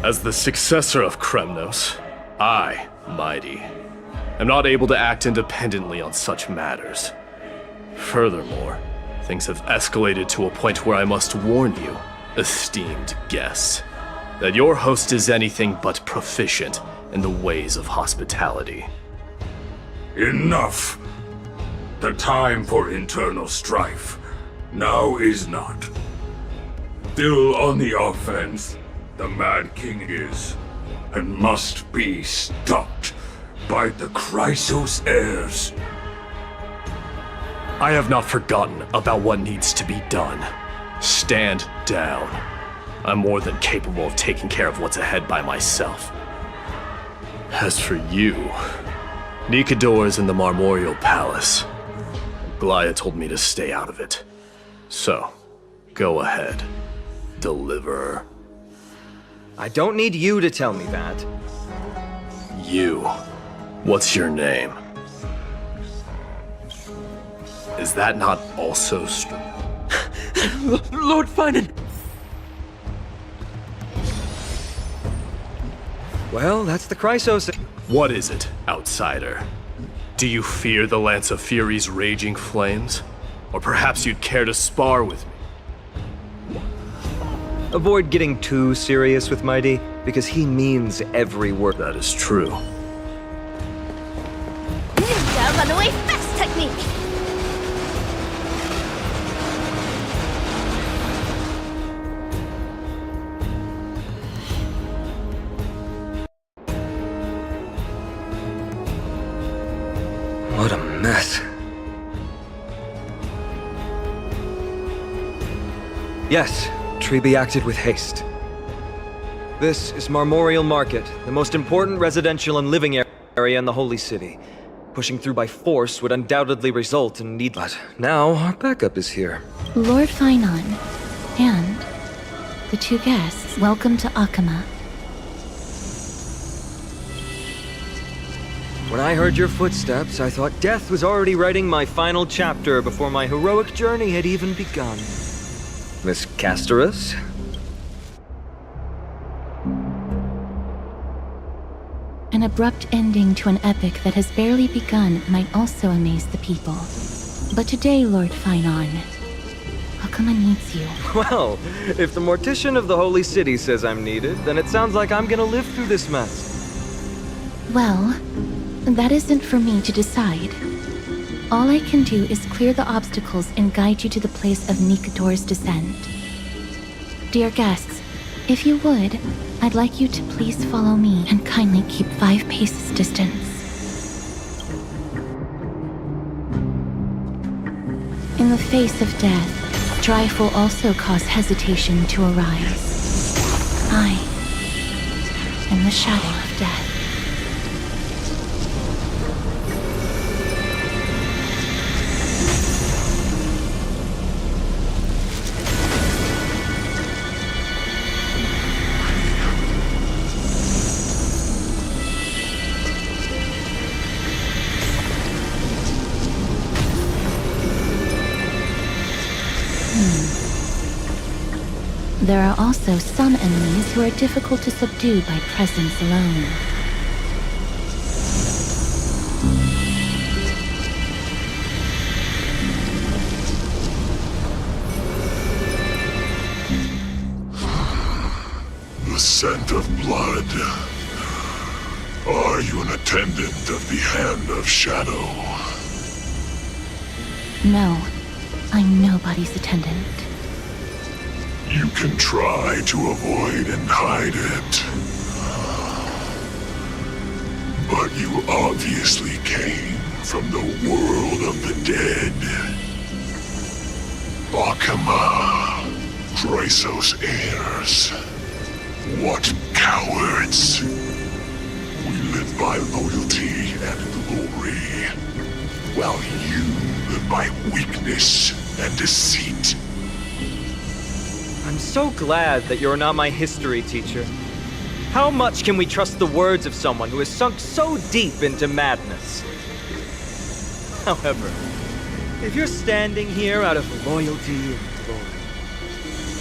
As the successor of Kremnos, I, Mighty, am not able to act independently on such matters. Furthermore, things have escalated to a point where I must warn you, esteemed guests, that your host is anything but proficient in the ways of hospitality. Enough! The time for internal strife now is not. Still on the offense, the Mad King is, and must be stopped by the Chrysos heirs. I have not forgotten about what needs to be done. Stand down. I'm more than capable of taking care of what's ahead by myself. As for you, Nikador is in the Marmorial Palace. Glaya told me to stay out of it. So, go ahead. Deliver. I don't need you to tell me that. You. What's your name? Is that not also Lord Finan! Well, that's the Chrysos. What is it, outsider? Do you fear the Lance of Fury's raging flames? Or perhaps you'd care to spar with me? Avoid getting too serious with Mighty, because he means every word. That is true. Ninja runaway fast technique! What a mess. Yes, Treby acted with haste. This is Marmorial Market, the most important residential and living area in the Holy City. Pushing through by force would undoubtedly result in need. But now our backup is here. Lord Finan and the two guests, welcome to Akama. When I heard your footsteps, I thought death was already writing my final chapter before my heroic journey had even begun. Miss Castorus? abrupt ending to an epic that has barely begun might also amaze the people. But today, Lord Finon, Akuma needs you. Well, if the Mortician of the Holy City says I'm needed, then it sounds like I'm gonna live through this mess. Well, that isn't for me to decide. All I can do is clear the obstacles and guide you to the place of Nikador's descent. Dear guests, if you would, I'd like you to please follow me and kindly keep 5 paces distance. In the face of death, strife will also cause hesitation to arise. I am the shadow of death. There are also some enemies who are difficult to subdue by presence alone. The scent of blood. Are you an attendant of the Hand of Shadow? No, I'm nobody's attendant. You can try to avoid and hide it. But you obviously came from the world of the dead. Akuma, Chrysos heirs. What cowards! We live by loyalty and glory, while you live by weakness and deceit. I'm so glad that you're not my history teacher. How much can we trust the words of someone who has sunk so deep into madness? However, if you're standing here out of loyalty and glory,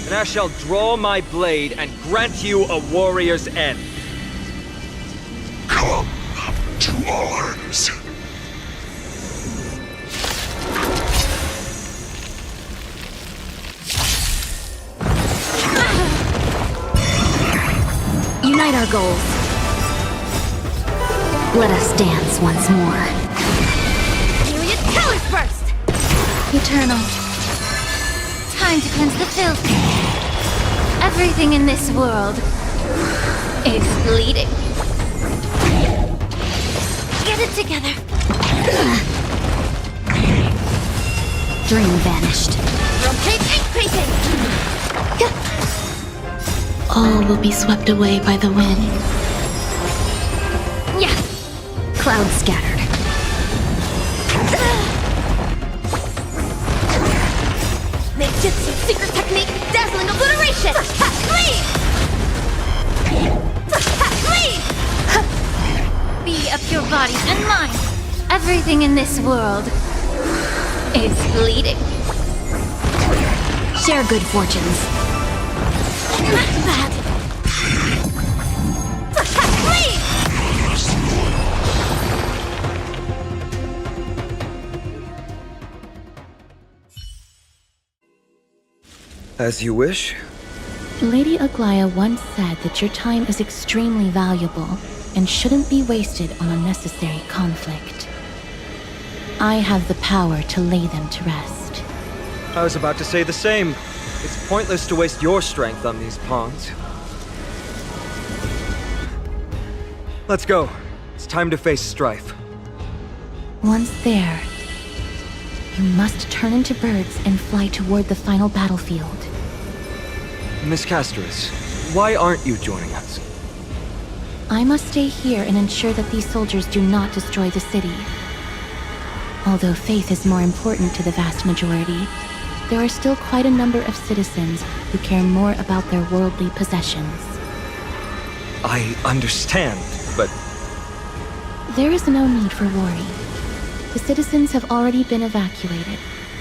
then I shall draw my blade and grant you a warrior's end. Come to arms. Unite our goals. Let us dance once more. Myriad colors burst! Eternal. Time to cleanse the filth. Everything in this world is bleeding. Get it together. Dream vanished. Rotate increasing! All will be swept away by the wind. Yeah. Clouds scattered. Ninjutsu secret technique, dazzling obliteration! Leave! Be of your body and mind. Everything in this world is bleeding. Share good fortunes. That. As you wish. Lady Aglaya once said that your time is extremely valuable and shouldn't be wasted on unnecessary conflict. I have the power to lay them to rest. I was about to say the same. It's pointless to waste your strength on these pawns. Let's go. It's time to face strife. Once there, you must turn into birds and fly toward the final battlefield. Miss Castris, why aren't you joining us? I must stay here and ensure that these soldiers do not destroy the city. Although faith is more important to the vast majority, there are still quite a number of citizens who care more about their worldly possessions. I understand, but... There is no need for worry. The citizens have already been evacuated,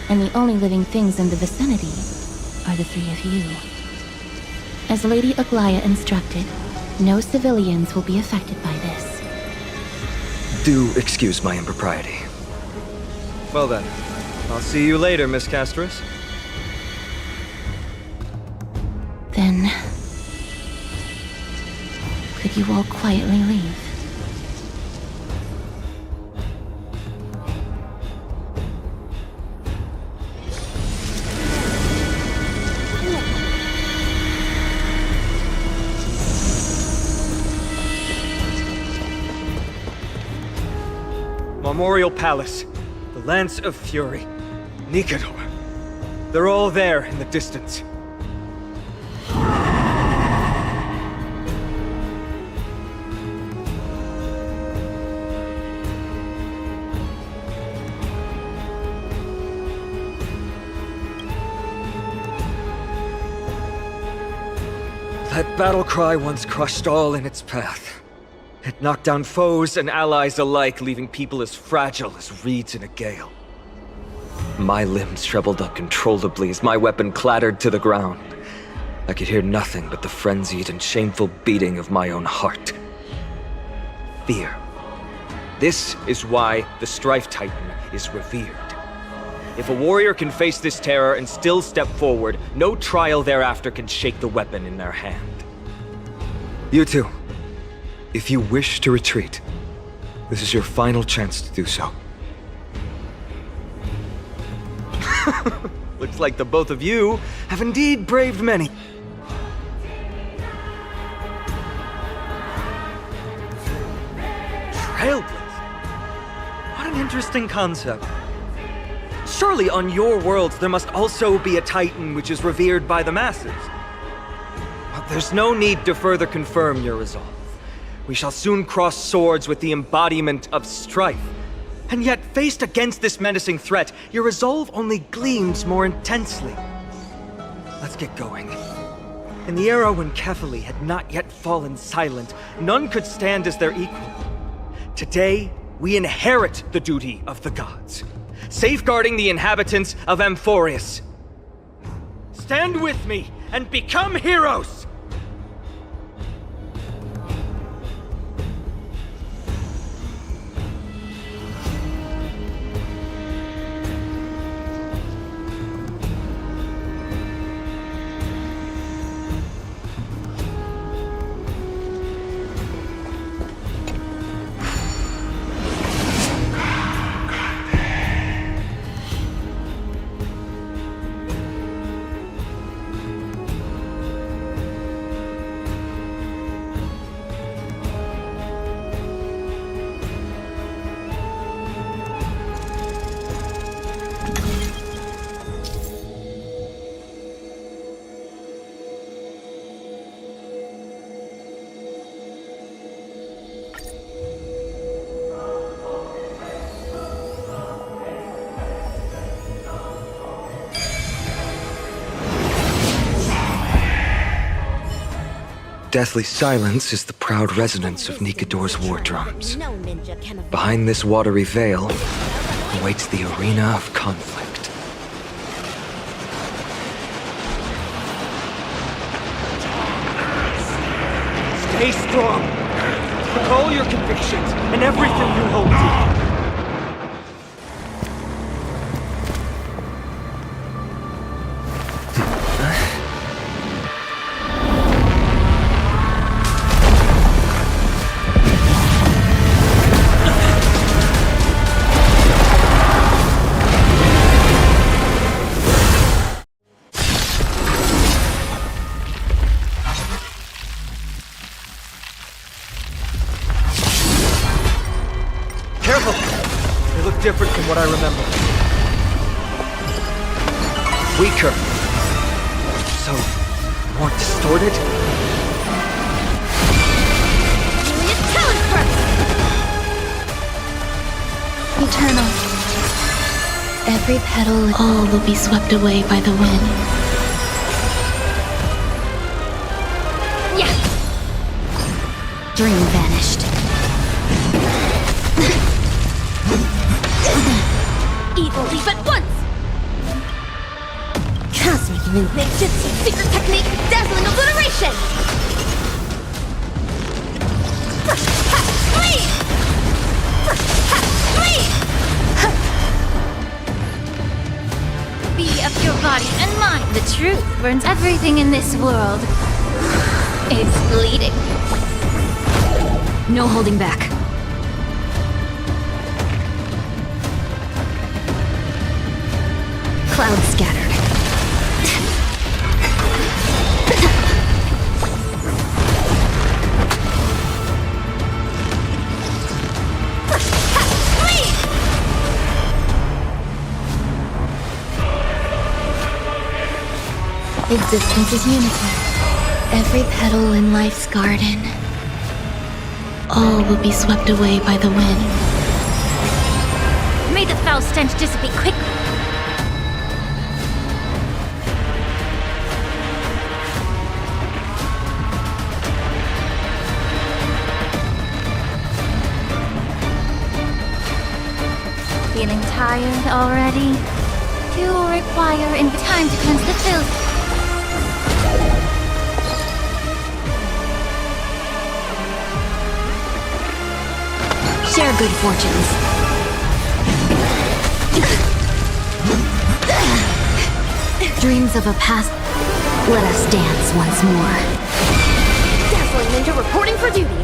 and the only living things in the vicinity are the 3 of you. As Lady Aglaya instructed, no civilians will be affected by this. Do excuse my impropriety. Well then, I'll see you later, Miss Castris. Then... could you all quietly leave? Memorial Palace, the Lance of Fury, Nikador. They're all there in the distance. That battle cry once crushed all in its path. It knocked down foes and allies alike, leaving people as fragile as reeds in a gale. My limbs trembled uncontrollably as my weapon clattered to the ground. I could hear nothing but the frenzied and shameful beating of my own heart. Fear. This is why the Strife Titan is revered. If a warrior can face this terror and still step forward, no trial thereafter can shake the weapon in their hand. You two, if you wish to retreat, this is your final chance to do so. Looks like the both of you have indeed braved many. Trailblazer? What an interesting concept. Surely on your worlds there must also be a Titan which is revered by the masses. But there's no need to further confirm your resolve. We shall soon cross swords with the embodiment of strife. And yet, faced against this menacing threat, your resolve only gleams more intensely. Let's get going. In the era when Kefali had not yet fallen silent, none could stand as their equal. Today, we inherit the duty of the gods, safeguarding the inhabitants of Amphoreus. Stand with me and become heroes! Deathly silence is the proud resonance of Nikador's war drums. Behind this watery veil awaits the arena of conflict. Stay strong! Recall your convictions and everything you hold dear. Different from what I remember. Weaker. So, more distorted? Eternal. Every petal, all will be swept away by the wind. Yeah. Dream vanished. Evil leave at once! Cosmic movement, Gypsy secret technique, dazzling obliteration! Bleed! The truth burns everything in this world. It's bleeding. No holding back. Cloud scattered. Existence is unity. Every petal in life's garden. All will be swept away by the wind. May the foul stench dissipate quickly. Feeling tired already? You will require in time to cleanse the filth. Share good fortunes. Dreams of a past. Let us dance once more. Dazzling Ninja reporting for duty.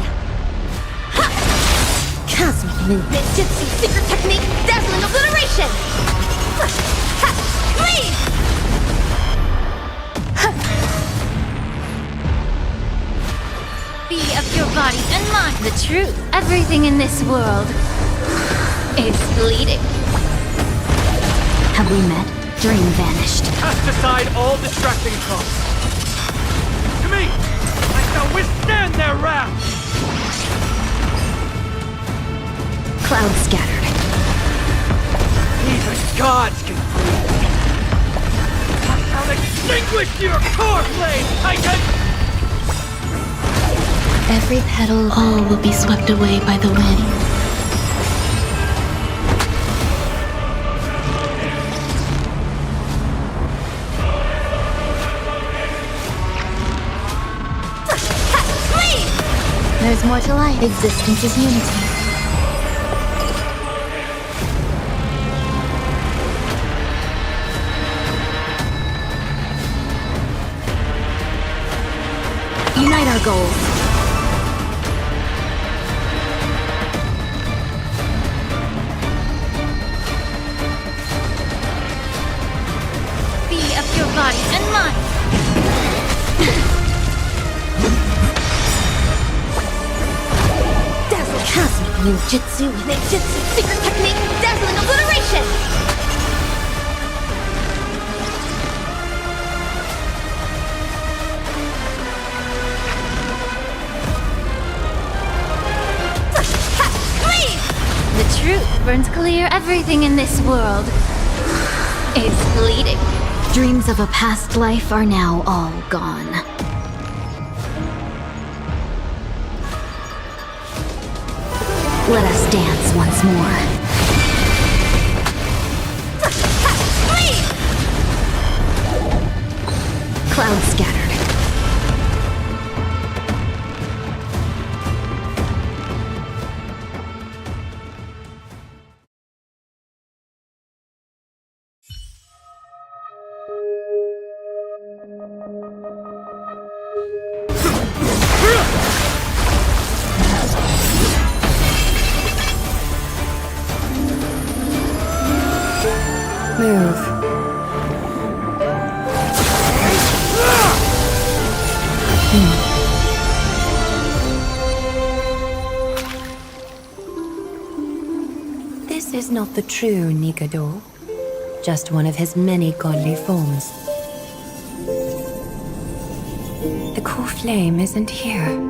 Cosmic Ninjutsu secret technique, dazzling obliteration! Leave! Be of your body and mind. The truth, everything in this world is bleeding. Have we met? Dream vanished. Cast aside all distracting thoughts. To me, I shall withstand their wrath. Cloud scattered. Even gods can bleed. I shall extinguish your core flame, Titan! Every petal, all will be swept away by the wind. There's more to life. Existence is unity. Unite our goals. Be of your body and mind. Dazzling cosmic ninjutsu secret technique, dazzling obliteration! The truth burns clear everything in this world. It's bleeding. Dreams of a past life are now all gone. Let us dance once more. Cloud scattered. Move. This is not the true Nikador, just one of his many godly forms. The core flame isn't here.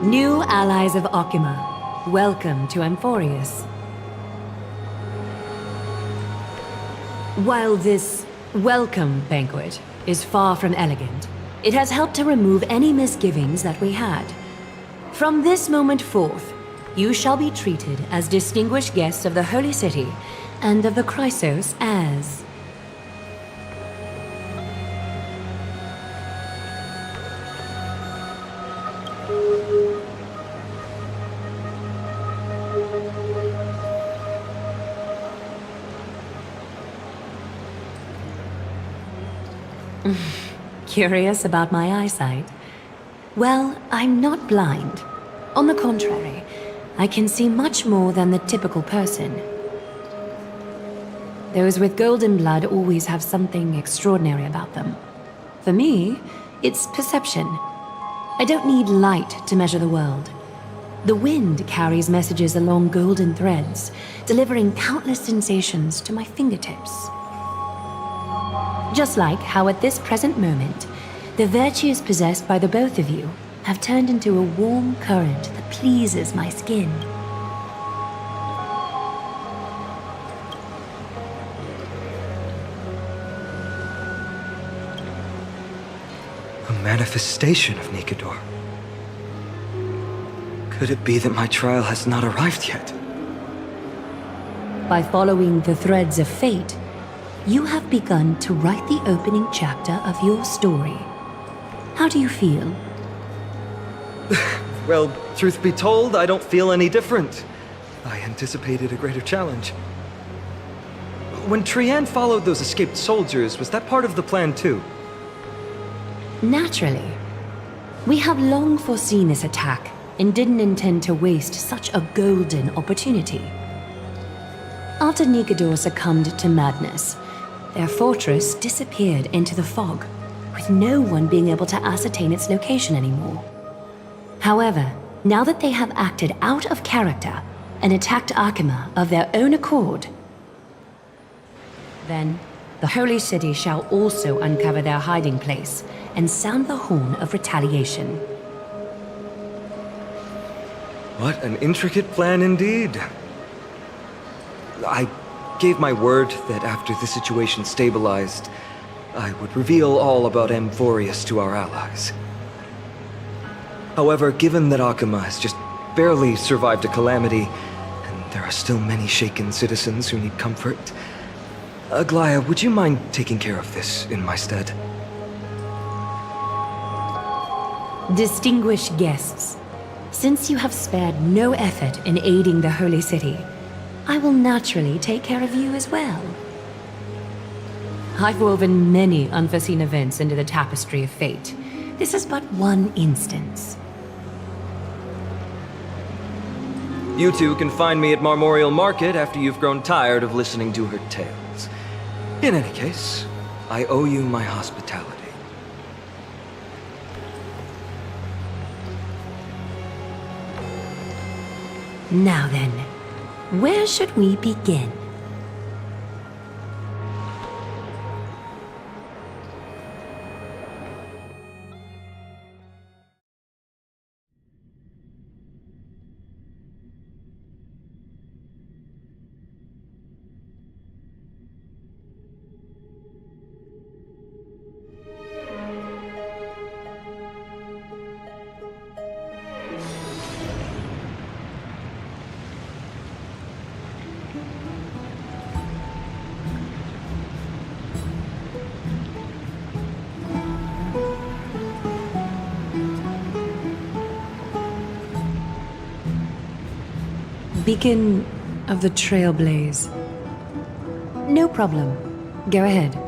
New allies of Okima, welcome to Amphoreus. While this welcome banquet is far from elegant, it has helped to remove any misgivings that we had. From this moment forth, you shall be treated as distinguished guests of the Holy City and of the Chrysos as Curious about my eyesight? Well, I'm not blind. On the contrary, I can see much more than the typical person. Those with golden blood always have something extraordinary about them. For me, it's perception. I don't need light to measure the world. The wind carries messages along golden threads, delivering countless sensations to my fingertips. Just like how at this present moment, the virtues possessed by the both of you have turned into a warm current that pleases my skin. A manifestation of Nikador. Could it be that my trial has not arrived yet? By following the threads of fate, you have begun to write the opening chapter of your story. How do you feel? Well, truth be told, I don't feel any different. I anticipated a greater challenge. When Trianne followed those escaped soldiers, was that part of the plan too? Naturally. We have long foreseen this attack and didn't intend to waste such a golden opportunity. After Nikador succumbed to madness, their fortress disappeared into the fog, with no one being able to ascertain its location anymore. However, now that they have acted out of character and attacked Akima of their own accord, then the Holy City shall also uncover their hiding place and sound the horn of retaliation. What an intricate plan indeed. I gave my word that after the situation stabilized, I would reveal all about Amphoreus to our allies. However, given that Akima has just barely survived a calamity, and there are still many shaken citizens who need comfort, Aglaya, would you mind taking care of this in my stead? Distinguished guests, since you have spared no effort in aiding the Holy City, I will naturally take care of you as well. I've woven many unforeseen events into the tapestry of fate. This is but one instance. You two can find me at Marmorial Market after you've grown tired of listening to her tales. In any case, I owe you my hospitality. Now then, where should we begin? Beacon of the Trailblaze. No problem. Go ahead.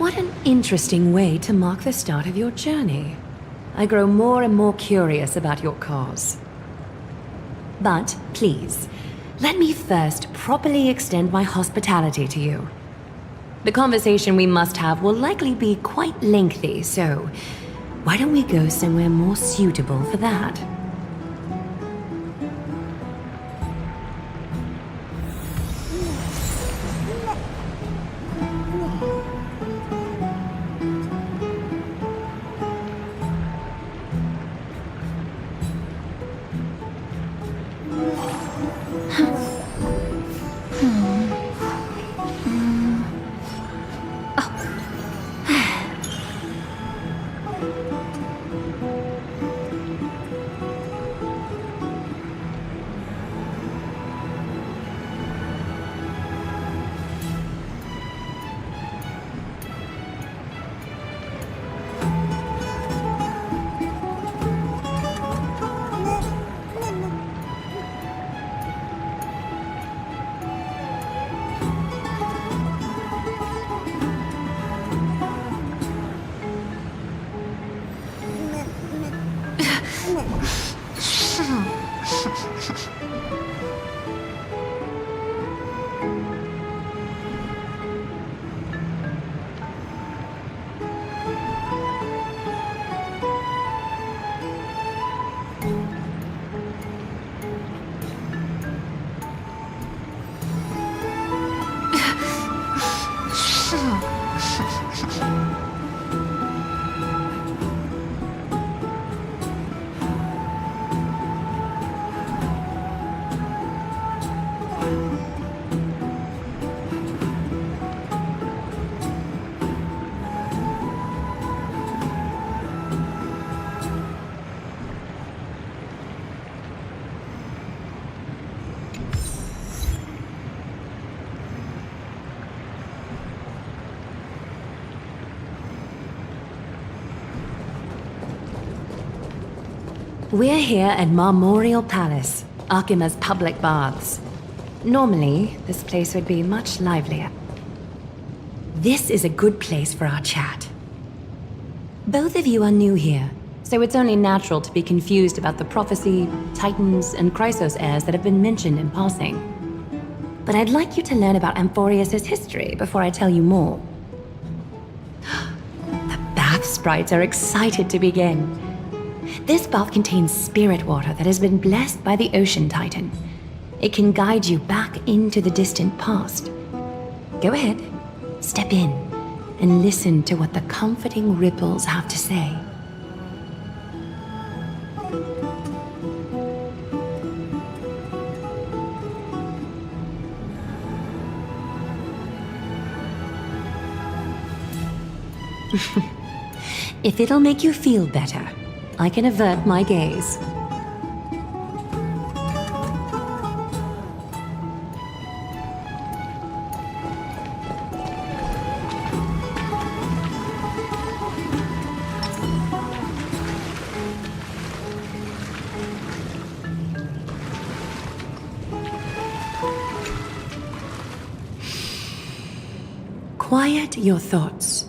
What an interesting way to mark the start of your journey. I grow more and more curious about your cause. But, please, let me first properly extend my hospitality to you. The conversation we must have will likely be quite lengthy, so why don't we go somewhere more suitable for that? We're here at Marmorial Palace, Arkima's public baths. Normally, this place would be much livelier. This is a good place for our chat. Both of you are new here, so it's only natural to be confused about the prophecy, titans, and Chrysos heirs that have been mentioned in passing. But I'd like you to learn about Amphoreus' history before I tell you more. The bath sprites are excited to begin. This bath contains spirit water that has been blessed by the Ocean Titan. It can guide you back into the distant past. Go ahead, step in, and listen to what the comforting ripples have to say. If it'll make you feel better, I can avert my gaze. Quiet your thoughts.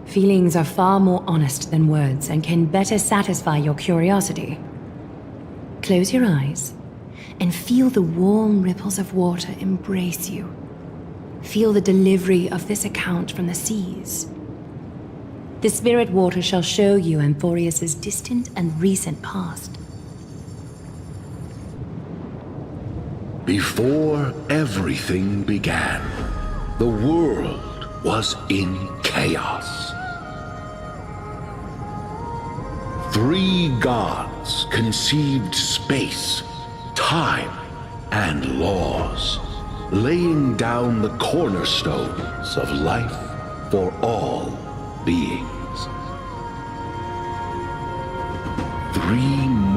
Feelings are far more honest than words and can better satisfy your curiosity. Close your eyes and feel the warm ripples of water embrace you. Feel the delivery of this account from the seas. The spirit water shall show you Amphoreus' distant and recent past. Before everything began, the world was in chaos. 3 gods conceived space, time, and laws, laying down the cornerstones of life for all beings. 3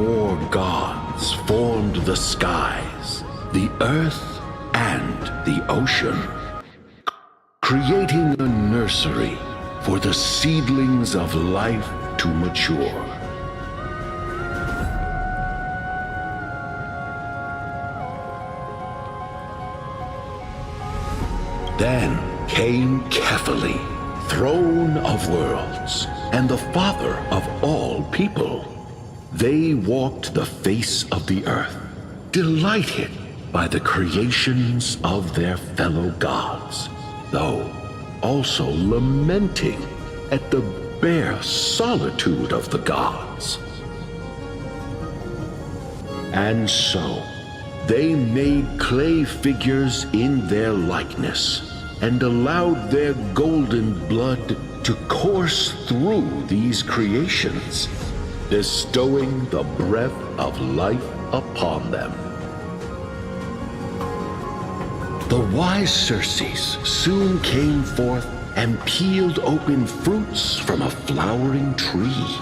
more gods formed the skies, the earth, and the ocean, creating a nursery for the seedlings of life to mature. Then came Kephaly, throne of worlds, and the father of all people. They walked the face of the earth, delighted by the creations of their fellow gods, though also lamenting at the bare solitude of the gods. And so, they made clay figures in their likeness, and allowed their golden blood to course through these creations, bestowing the breath of life upon them. The wise Circes soon came forth and peeled open fruits from a flowering tree,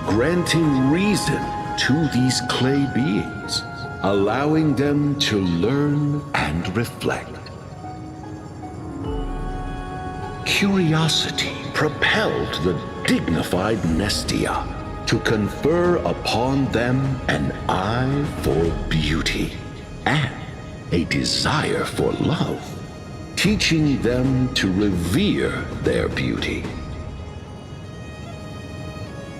granting reason to these clay beings, allowing them to learn and reflect. Curiosity propelled the dignified Nestia to confer upon them an eye for beauty and a desire for love, teaching them to revere their beauty.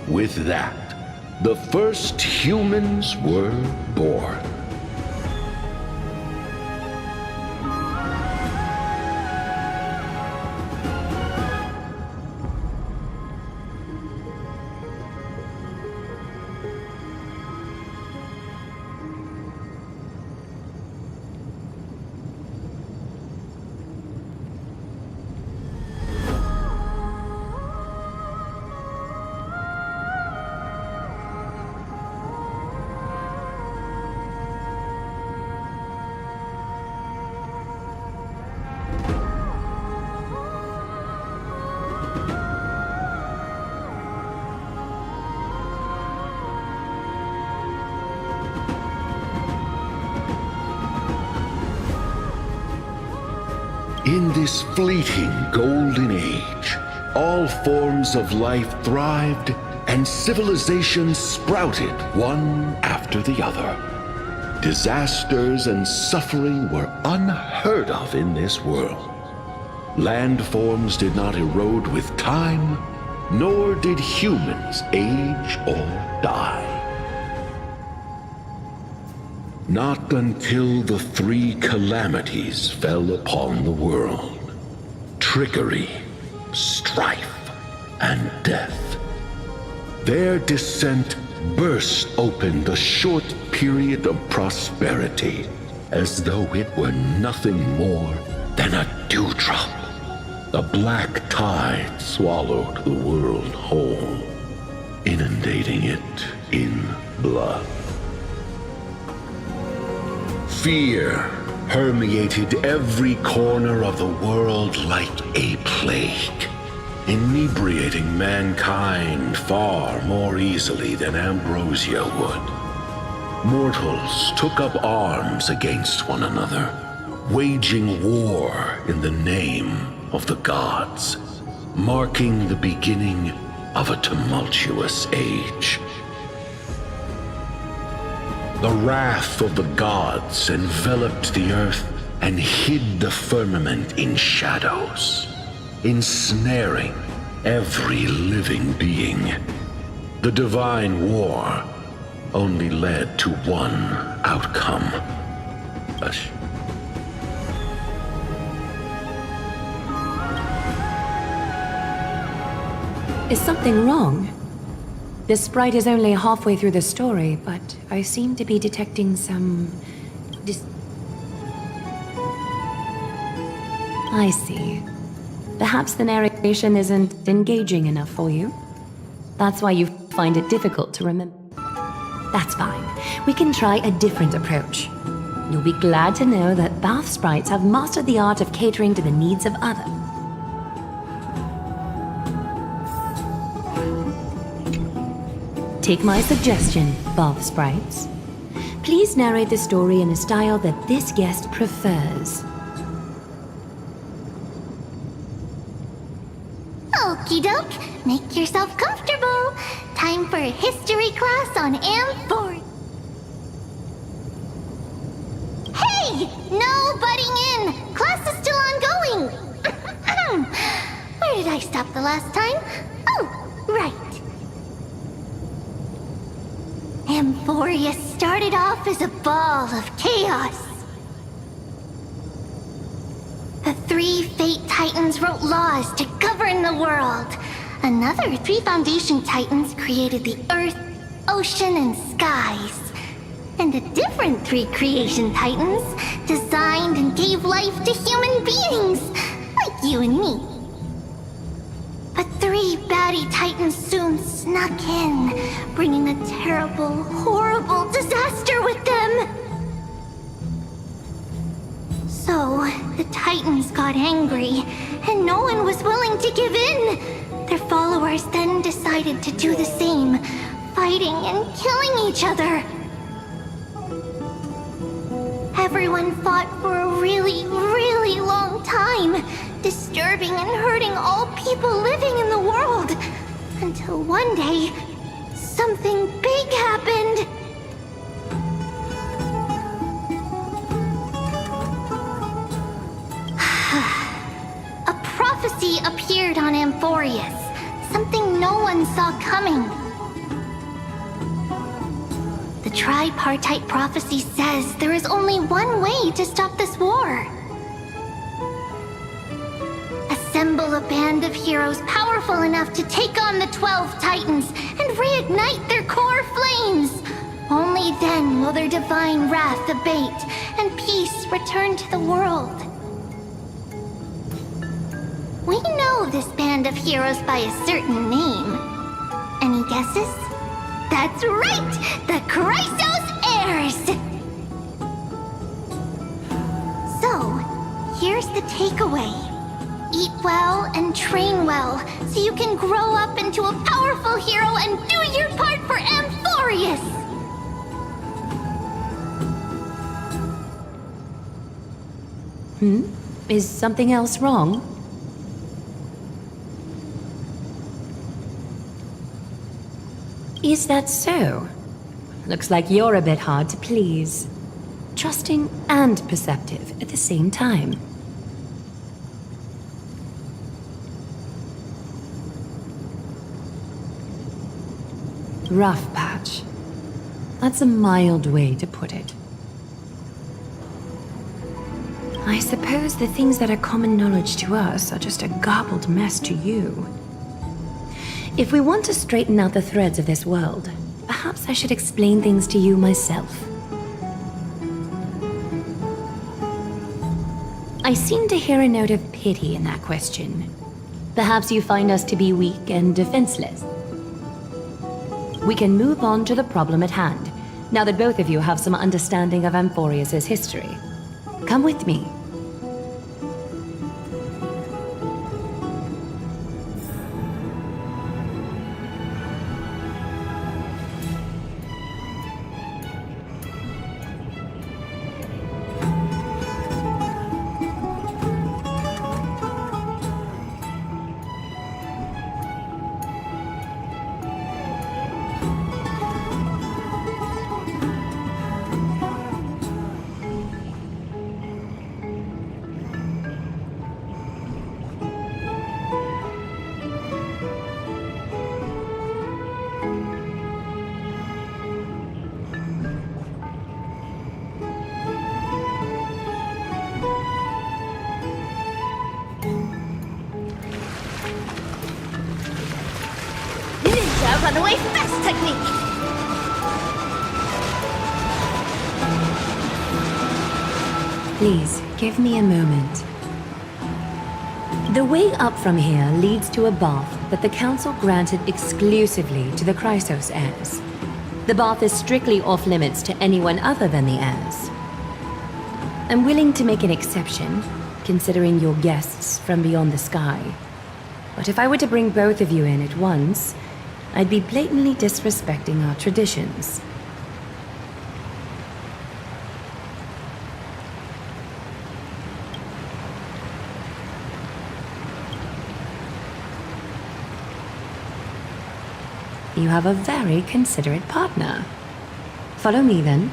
With that, the first humans were born. In this fleeting golden age, all forms of life thrived and civilizations sprouted one after the other. Disasters and suffering were unheard of in this world. Landforms did not erode with time, nor did humans age or die. Not until the three calamities fell upon the world: trickery, strife, and death. Their descent burst open the short period of prosperity, as though it were nothing more than a dewdrop. The black tide swallowed the world whole, inundating it in blood. Fear permeated every corner of the world like a plague, inebriating mankind far more easily than ambrosia would. Mortals took up arms against one another, waging war in the name of the gods, marking the beginning of a tumultuous age. The wrath of the gods enveloped the earth and hid the firmament in shadows, ensnaring every living being. The divine war only led to one outcome. Is something wrong? The sprite is only halfway through the story, but I seem to be detecting some... I see. Perhaps the narration isn't engaging enough for you. That's why you find it difficult to remember. That's fine. We can try a different approach. You'll be glad to know that bath sprites have mastered the art of catering to the needs of others. Take my suggestion, bath sprites. Please narrate the story in a style that this guest prefers. Okie doke, make yourself comfortable. Time for a history class on Amphoreus. Hey! No butting in! Class is still ongoing! Where did I stop the last time? Oh, right. Amphoreus started off as a ball of chaos. The 3 Fate Titans wrote laws to govern the world. Another 3 Foundation Titans created the earth, ocean, and skies. And a different 3 Creation Titans designed and gave life to human beings, like you and me. But 3 baddie Titans soon snuck in, bringing a terrible, horrible disaster with them. So, the Titans got angry, and no one was willing to give in. Their followers then decided to do the same, fighting and killing each other. Everyone fought for a really, really long time, disturbing and hurting all people living in the world. Until one day, something big happened. A prophecy appeared on Amphoreus, something no one saw coming. The tripartite prophecy says there is only one way to stop this war. Assemble a band of heroes powerful enough to take on the 12 Titans and reignite their core flames. Only then will their divine wrath abate and peace return to the world. We know this band of heroes by a certain name. Any guesses? That's right! The Chrysos Heirs! So, here's the takeaway. Eat well and train well, so you can grow up into a powerful hero and do your part for Amphoreus! Is something else wrong? Is that so? Looks like you're a bit hard to please. Trusting and perceptive at the same time. Rough patch. That's a mild way to put it. I suppose the things that are common knowledge to us are just a garbled mess to you. If we want to straighten out the threads of this world, perhaps I should explain things to you myself. I seem to hear a note of pity in that question. Perhaps you find us to be weak and defenseless. We can move on to the problem at hand, now that both of you have some understanding of Amphoreus' history. Come with me. Ninja runaway fast technique! Please, give me a moment. The way up from here leads to a bath that the Council granted exclusively to the Chrysos heirs. The bath is strictly off-limits to anyone other than the heirs. I'm willing to make an exception, considering you're guests from beyond the sky. But if I were to bring both of you in at once, I'd be blatantly disrespecting our traditions. You have a very considerate partner. Follow me, then.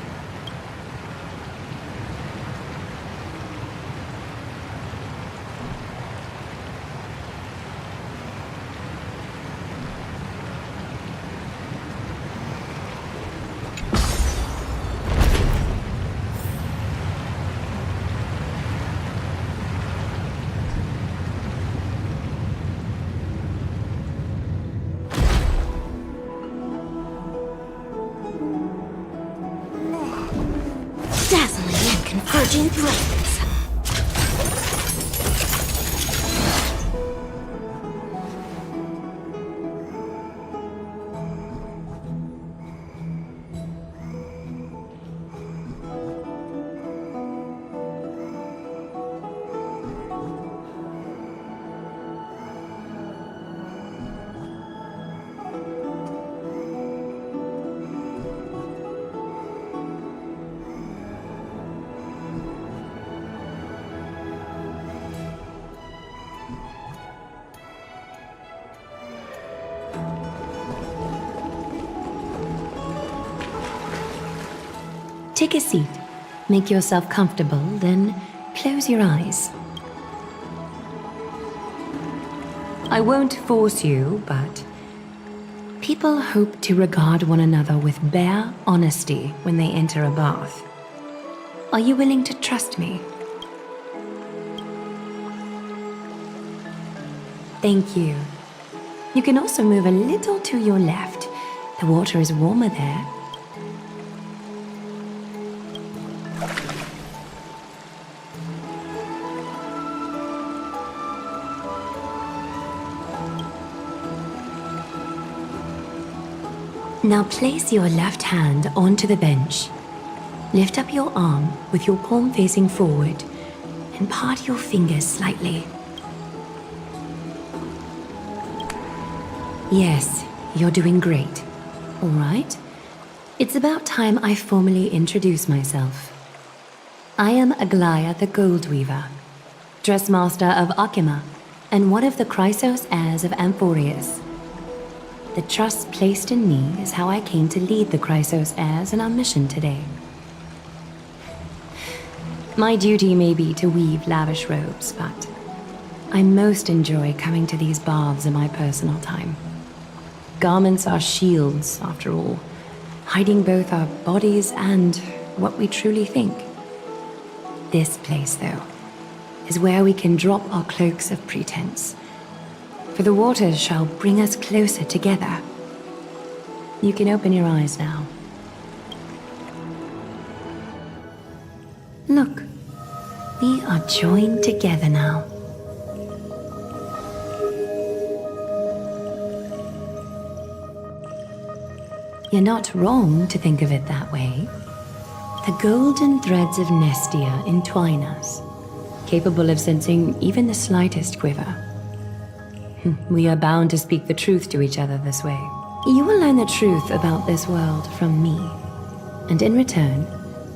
bristling and converging threads. Take a seat, make yourself comfortable, then close your eyes. I won't force you, but people hope to regard one another with bare honesty when they enter a bath. Are you willing to trust me? Thank you. You can also move a little to your left. The water is warmer there. Now place your left hand onto the bench. Lift up your arm with your palm facing forward and part your fingers slightly. Yes, you're doing great. All right. It's about time I formally introduce myself. I am Aglaya the Gold Weaver, dressmaster of Akima, and one of the Chrysos heirs of Amphoreus. The trust placed in me is how I came to lead the Chrysos heirs in our mission today. My duty may be to weave lavish robes, but I most enjoy coming to these baths in my personal time. Garments are shields, after all, hiding both our bodies and what we truly think. This place, though, is where we can drop our cloaks of pretense, for the waters shall bring us closer together. You can open your eyes now. Look, we are joined together now. You're not wrong to think of it that way. The golden threads of Nestia entwine us, capable of sensing even the slightest quiver. We are bound to speak the truth to each other this way. You will learn the truth about this world from me. And in return,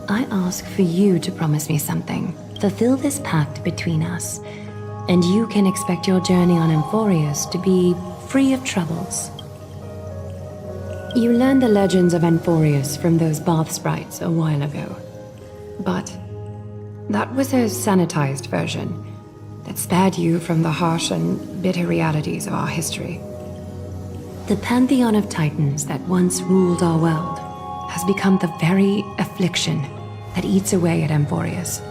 I ask for you to promise me something. Fulfill this pact between us, and you can expect your journey on Amphoreus to be free of troubles. You learned the legends of Amphoreus from those bath sprites a while ago. But that was a sanitized version that spared you from the harsh and bitter realities of our history. The pantheon of titans that once ruled our world has become the very affliction that eats away at Amphoreus.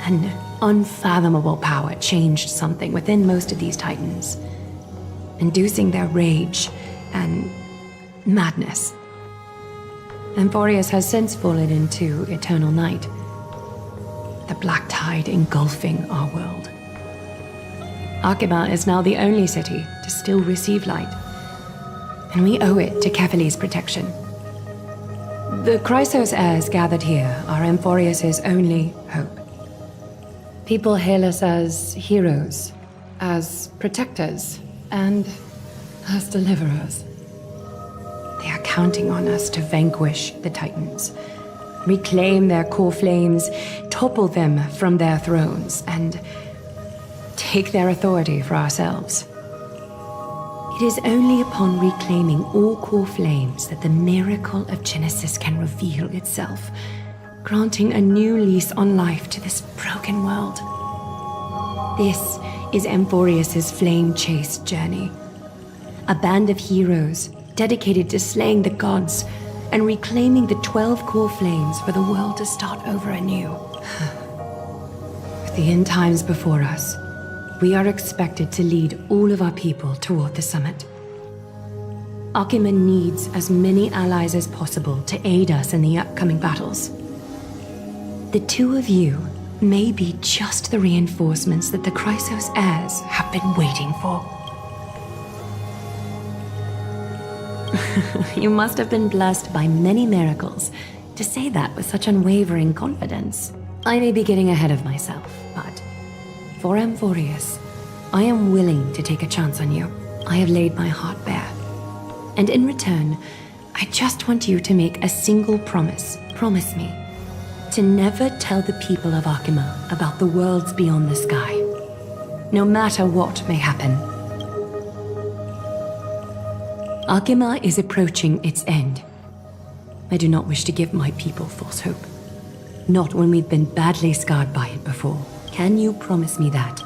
An unfathomable power changed something within most of these titans, inducing their rage and madness. Amphoreus has since fallen into eternal night, the black tide engulfing our world. Akima is now the only city to still receive light, and we owe it to Kefali's protection. The Chrysos heirs gathered here are Amphoreus' only hope. People hail us as heroes, as protectors, and as deliverers. They are counting on us to vanquish the Titans, reclaim their core flames, topple them from their thrones, and take their authority for ourselves. It is only upon reclaiming all core flames that the miracle of Genesis can reveal itself, granting a new lease on life to this broken world. This is Amphoreus' flame-chased journey. A band of heroes dedicated to slaying the gods and reclaiming the 12 core flames for the world to start over anew. With the end times before us, we are expected to lead all of our people toward the summit. Akima needs as many allies as possible to aid us in the upcoming battles. The two of you may be just the reinforcements that the Chrysos heirs have been waiting for. You must have been blessed by many miracles to say that with such unwavering confidence. I may be getting ahead of myself, but for Amphoreus, I am willing to take a chance on you. I have laid my heart bare. And in return, I just want you to make a single promise. Promise me to never tell the people of Arkema about the worlds beyond the sky, no matter what may happen. Arkema is approaching its end. I do not wish to give my people false hope. Not when we've been badly scarred by it before. Can you promise me that?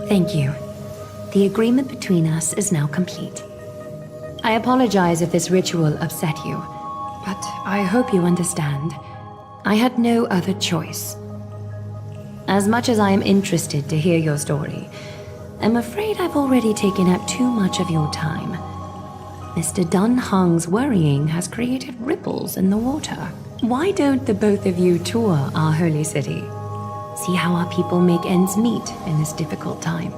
Thank you. The agreement between us is now complete. I apologize if this ritual upset you, but I hope you understand. I had no other choice. As much as I am interested to hear your story, I'm afraid I've already taken up too much of your time. Mr. Dun Hong's worrying has created ripples in the water. Why don't the both of you tour our holy city? See how our people make ends meet in this difficult time.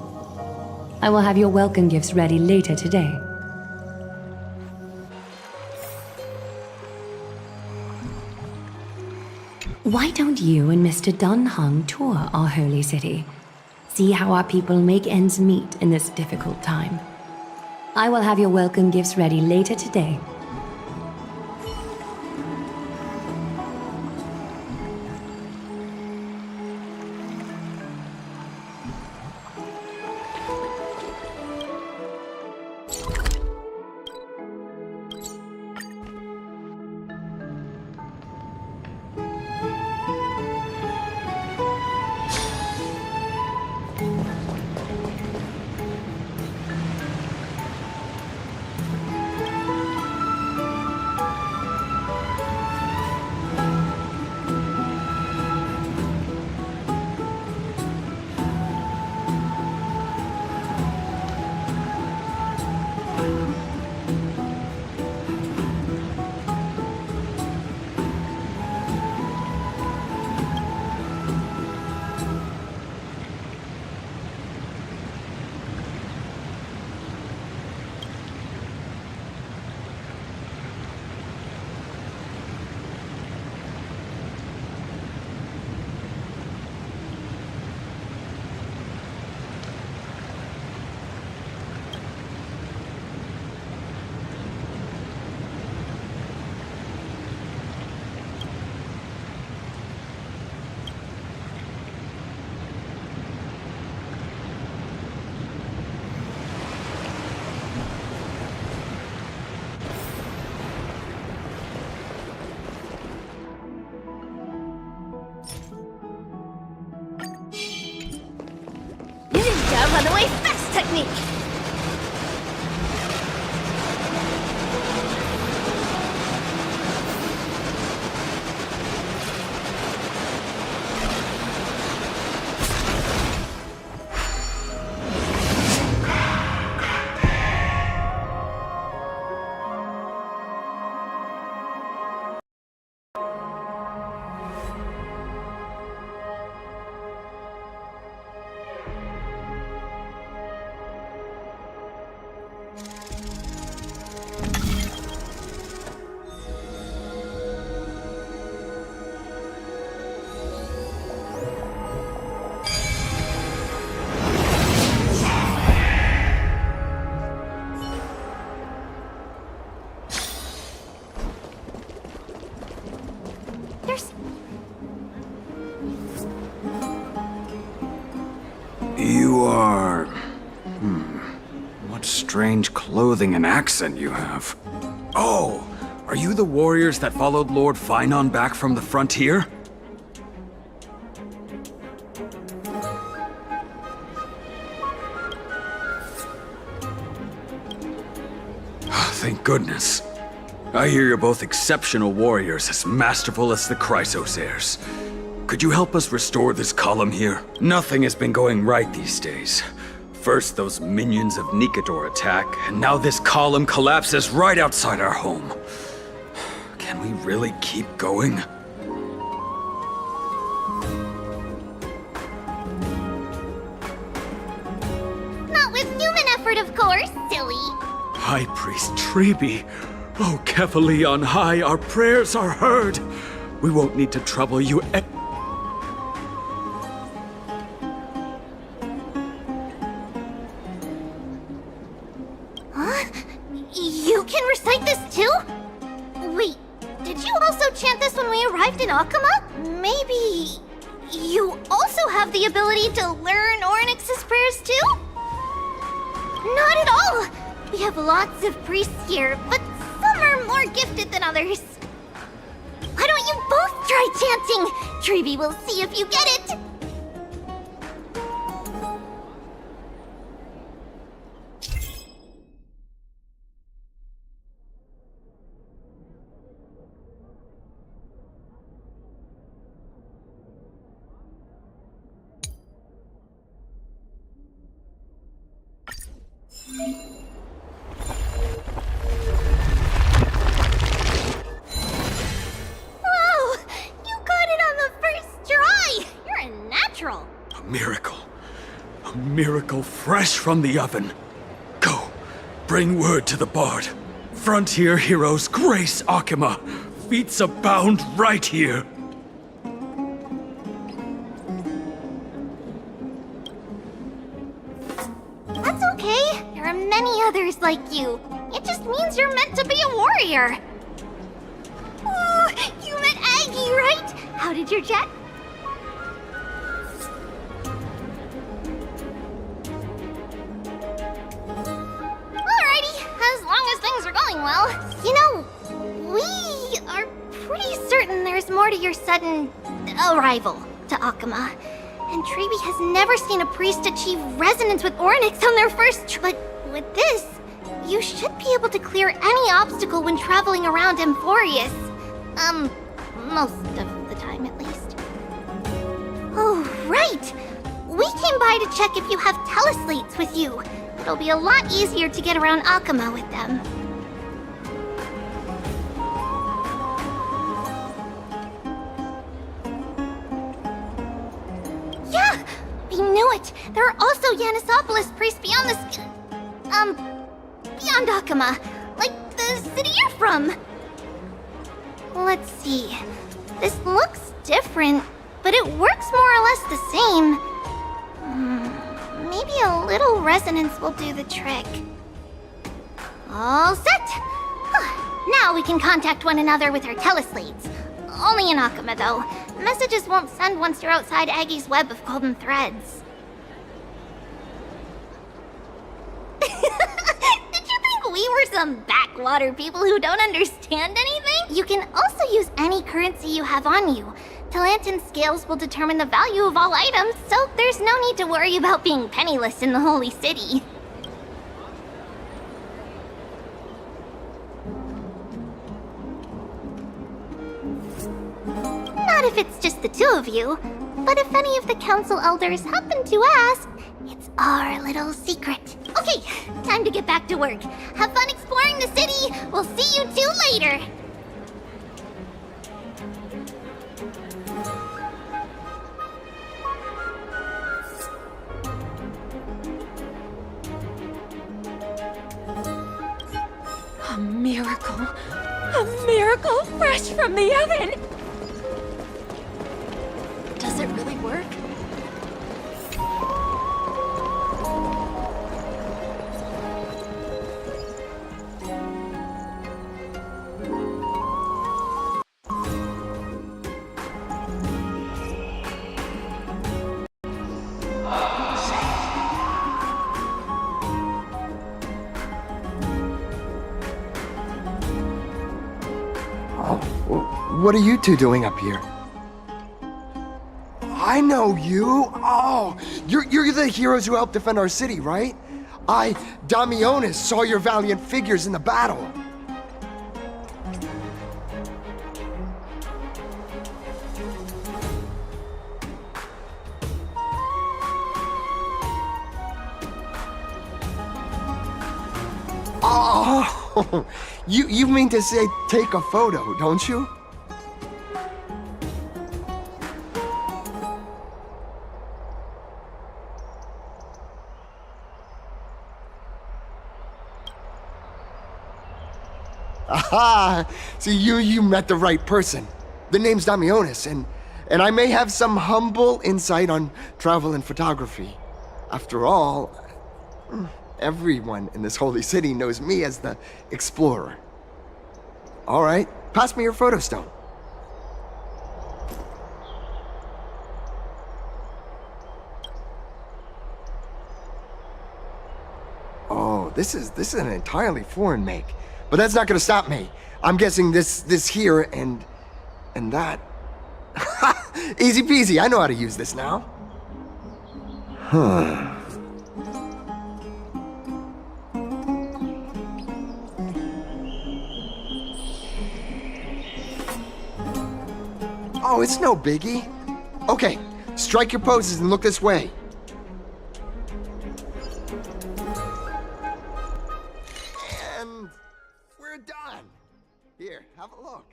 I will have your welcome gifts ready later today. Why don't you and Mr. Dun Hong tour our holy city? See how our people make ends meet in this difficult time. I will have your welcome gifts ready later today. Runaway fast technique! You are... What strange clothing and accent you have. Oh, are you the warriors that followed Lord Finon back from the frontier? Thank goodness. I hear you're both exceptional warriors, as masterful as the Chrysos heirs. Could you help us restore this column here? Nothing has been going right these days. First those minions of Nikador attack, and now this column collapses right outside our home. Can we really keep going? Not with human effort, of course, silly. High Priest Treeby, oh, Kefali on high, our prayers are heard. We won't need to trouble you. Huh? You can recite this too? Wait, did you also chant this when we arrived in Akama? Maybe you also have the ability to learn Ornyx's prayers too? Not at all! We have lots of priests here, but some are more gifted than others. Why don't you both try chanting? Treeby will see if you get it! A miracle fresh from the oven. Go, bring word to the Bard. Frontier heroes grace Akama. Feats abound right here. That's okay. There are many others like you. It just means you're meant to be a warrior. Oh, you met Aggie, right? How did your jet? As long as things are going well. You know, we are pretty certain there's more to your sudden arrival to Akama. And Treeby has never seen a priest achieve resonance with Ornyx on their first But with this, you should be able to clear any obstacle when traveling around Amphoreus. Most of the time at least. Oh, right! We came by to check if you have teleslates with you. It'll be a lot easier to get around Akama with them. Yeah! We knew it! There are also Yanisopolis priests beyond the beyond Akama. Like the city you're from. Let's see. This looks different, but it works more or less the same. Maybe a little resonance will do the trick. All set! Now we can contact one another with our teleslates. Only in Akama, though. Messages won't send once you're outside Aggie's web of golden threads. Did you think we were some backwater people who don't understand anything? You can also use any currency you have on you. Talantan scales will determine the value of all items, so there's no need to worry about being penniless in the Holy City. Not if it's just the two of you, but if any of the council elders happen to ask, it's our little secret. Okay, time to get back to work. Have fun exploring the city. We'll see you two later. A miracle! A miracle fresh from the oven! Does it really work? What are you two doing up here? I know you! Oh, you're the heroes who helped defend our city, right? I, Damionis, saw your valiant figures in the battle. You mean to say take a photo, don't you? Aha! So you met the right person. The name's Damionis, and I may have some humble insight on travel and photography. After all, everyone in this holy city knows me as the explorer. All right, pass me your photo stone. Oh, this is an entirely foreign make. But that's not gonna stop me. I'm guessing this here and that. Easy peasy, I know how to use this now. Huh. Oh, it's no biggie. Okay, strike your poses and look this way. And we're done. Here, have a look.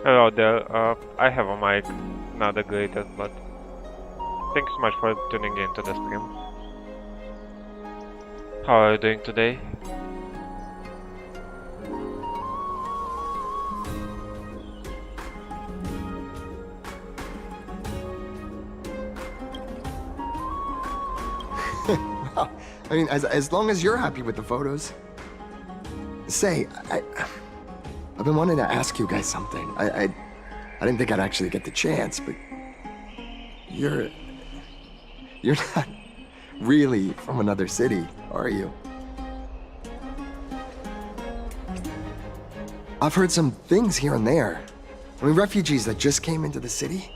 Hello there, I have a mic, not the greatest, but thanks so much for tuning in to the stream. How are you doing today? Well, I mean, as long as you're happy with the photos. Say, I've been wanting to ask you guys something. I didn't think I'd actually get the chance, but you're not really from another city, are you? I've heard some things here and there. I mean, refugees that just came into the city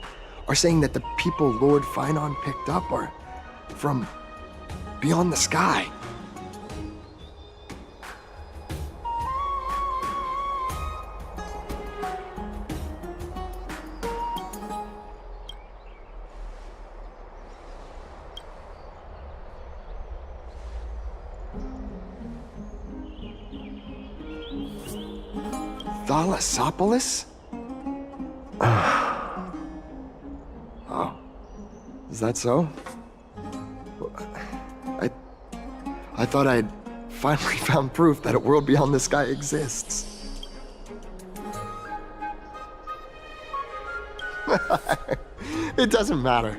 are saying that the people Lord Finon picked up are from beyond the sky. Thalassopolis? Oh, is that so? I thought I'd finally found proof that a world beyond the sky exists. It doesn't matter.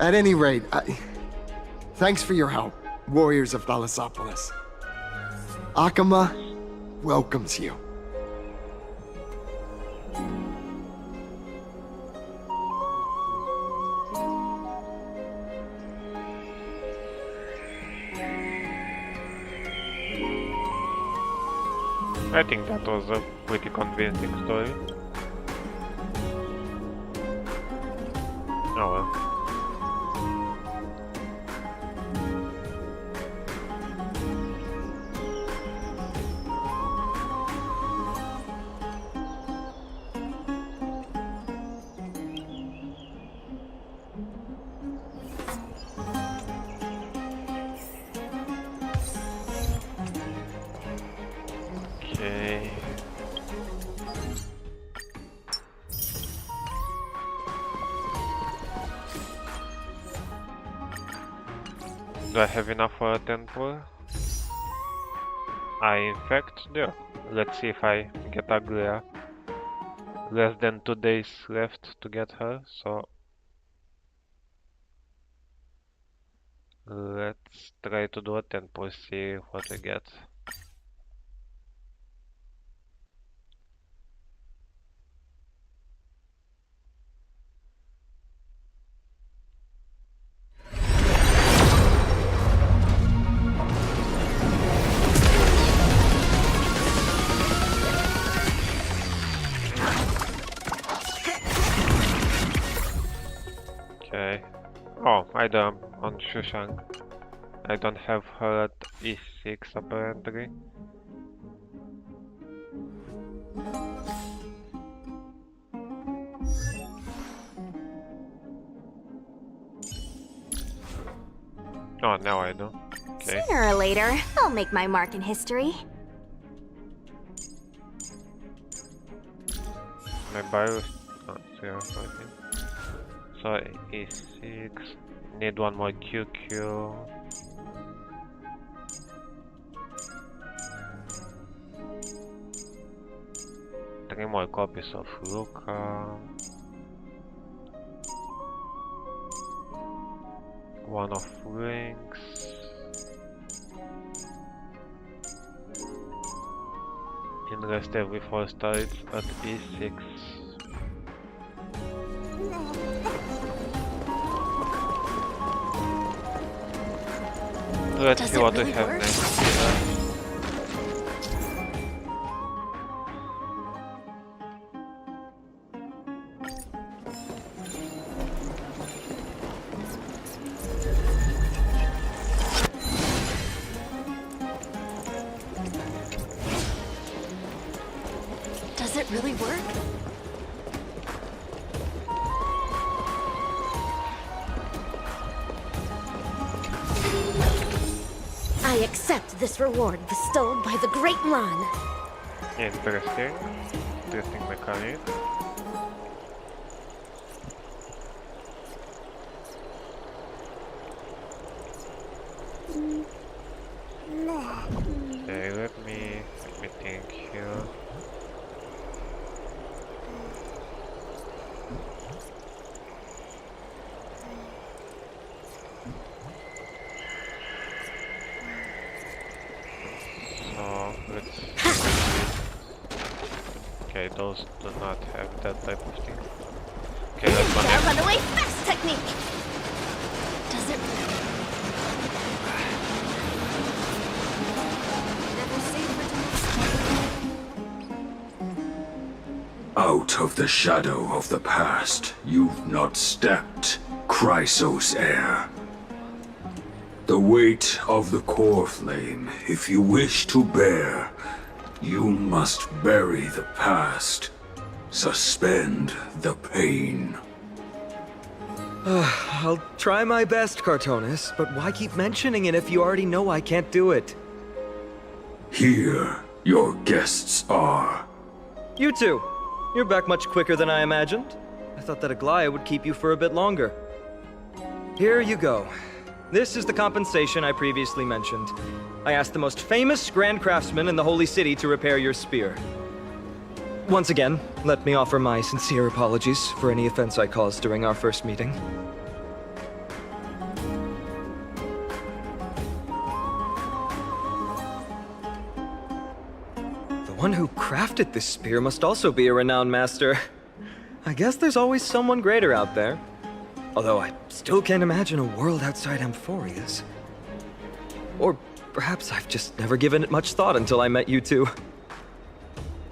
At any rate, thanks for your help, warriors of Thalassopolis. Akama welcomes you. I think that was a pretty convincing story. Oh well. Okay. Do I have enough for a temple? I in fact do. Let's see if I get Agria. Less than 2 days left to get her, so let's try to do a temple, see what we get. Okay. Oh, I don't on Shushan. I don't have her at E6 apparently. Oh, now I do. Okay. Sooner or later, I'll make my mark in history. My bio is not 0, I think. So E6. Need one more QQ. Three more copies of Luca. One of Rings. Invest every 4 stars at E6. Let's see what we have next here. Does it really work? I accept this reward bestowed by the Great Lan. Interesting. Interesting mechanic. Okay, let me think here. So let's. Okay, those do not have that type of thing. Okay, let's run it. Run away fast technique. Does it really? Never safer to Out of the shadow of the past, you've not stepped, Chrysos heir. The weight of the core flame, if you wish to bear, you must bury the past. Suspend the pain. I'll try my best, Cartonis, but why keep mentioning it if you already know I can't do it? Here, your guests are. You two. You're back much quicker than I imagined. I thought that Aglaya would keep you for a bit longer. Here you go. This is the compensation I previously mentioned. I asked the most famous Grand Craftsman in the Holy City to repair your spear. Once again, let me offer my sincere apologies for any offense I caused during our first meeting. The one who crafted this spear must also be a renowned master. I guess there's always someone greater out there. Although I still can't imagine a world outside Amphoreus. Or perhaps I've just never given it much thought until I met you two.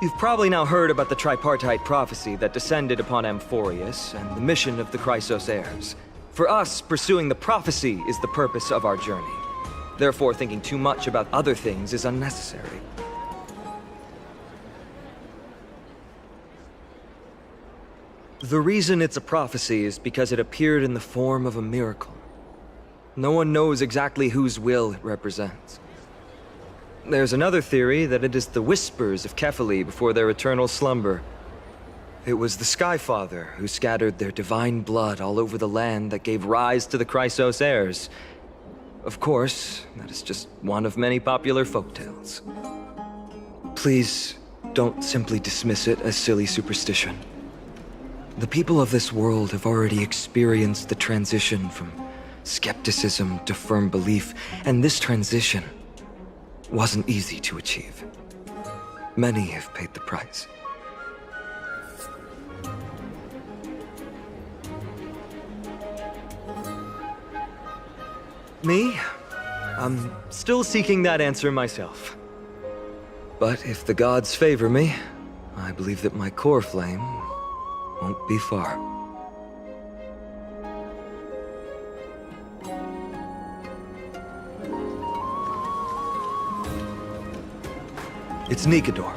You've probably now heard about the tripartite prophecy that descended upon Amphoreus and the mission of the Chrysos heirs. For us, pursuing the prophecy is the purpose of our journey. Therefore, thinking too much about other things is unnecessary. The reason it's a prophecy is because it appeared in the form of a miracle. No one knows exactly whose will it represents. There's another theory that it is the whispers of Kefali before their eternal slumber. It was the Skyfather who scattered their divine blood all over the land that gave rise to the Chrysos heirs. Of course, that is just one of many popular folktales. Please, don't simply dismiss it as silly superstition. The people of this world have already experienced the transition from skepticism to firm belief, and this transition wasn't easy to achieve. Many have paid the price. Me? I'm still seeking that answer myself. But if the gods favor me, I believe that my core flame won't be far. It's Nikador.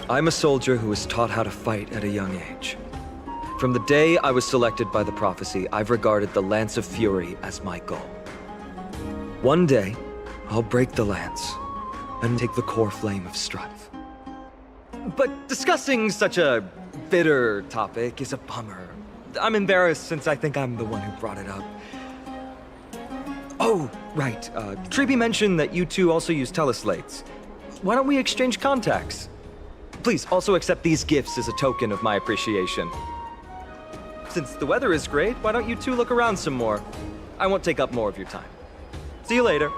I'm a soldier who was taught how to fight at a young age. From the day I was selected by the prophecy, I've regarded the Lance of Fury as my goal. One day, I'll break the lance and take the core flame of strife. But discussing such a bitter topic is a bummer. I'm embarrassed since I think I'm the one who brought it up. Oh, right. Treeby mentioned that you two also use teleslates. Why don't we exchange contacts? Please also accept these gifts as a token of my appreciation. Since the weather is great, why don't you two look around some more? I won't take up more of your time. See you later.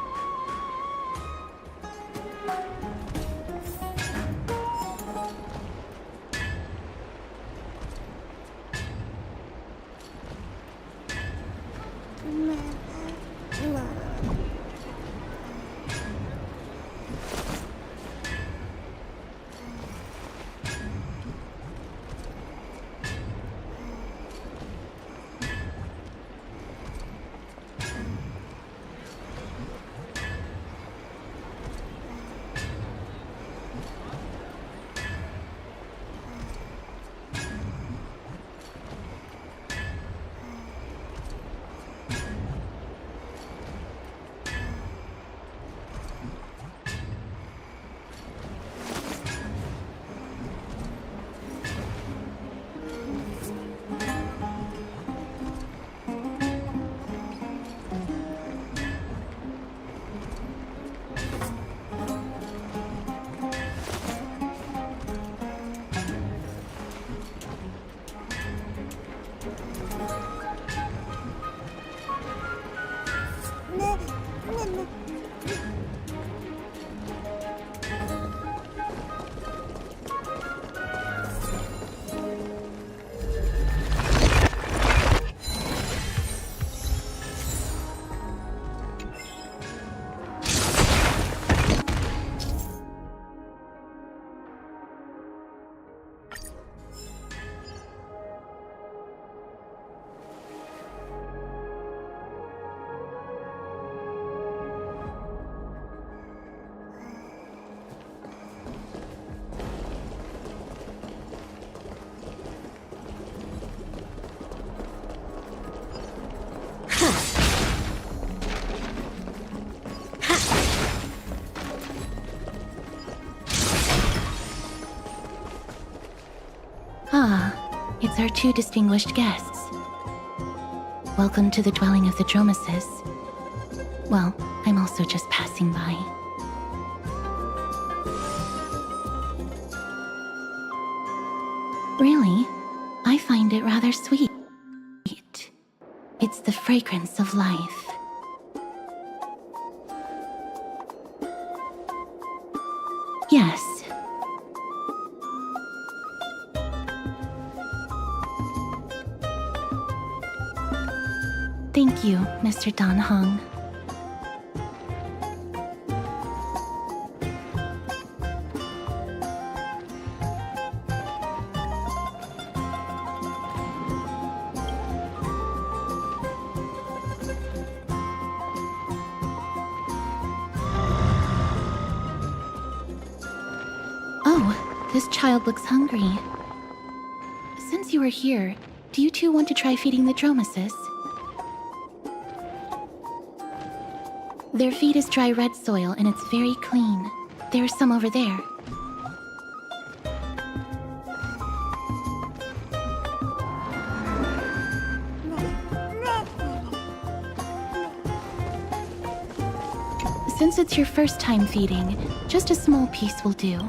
Ah, it's our two distinguished guests. Welcome to the dwelling of the Dromeses. Well, I'm also just passing by. Really? I find it rather sweet. It's the fragrance of life. Yes. Thank you, Mr. Dan Hong. Oh, this child looks hungry. Since you are here, do you two want to try feeding the Dromeses? Their feed is dry red soil and it's very clean. There's some over there. Since it's your first time feeding, just a small piece will do.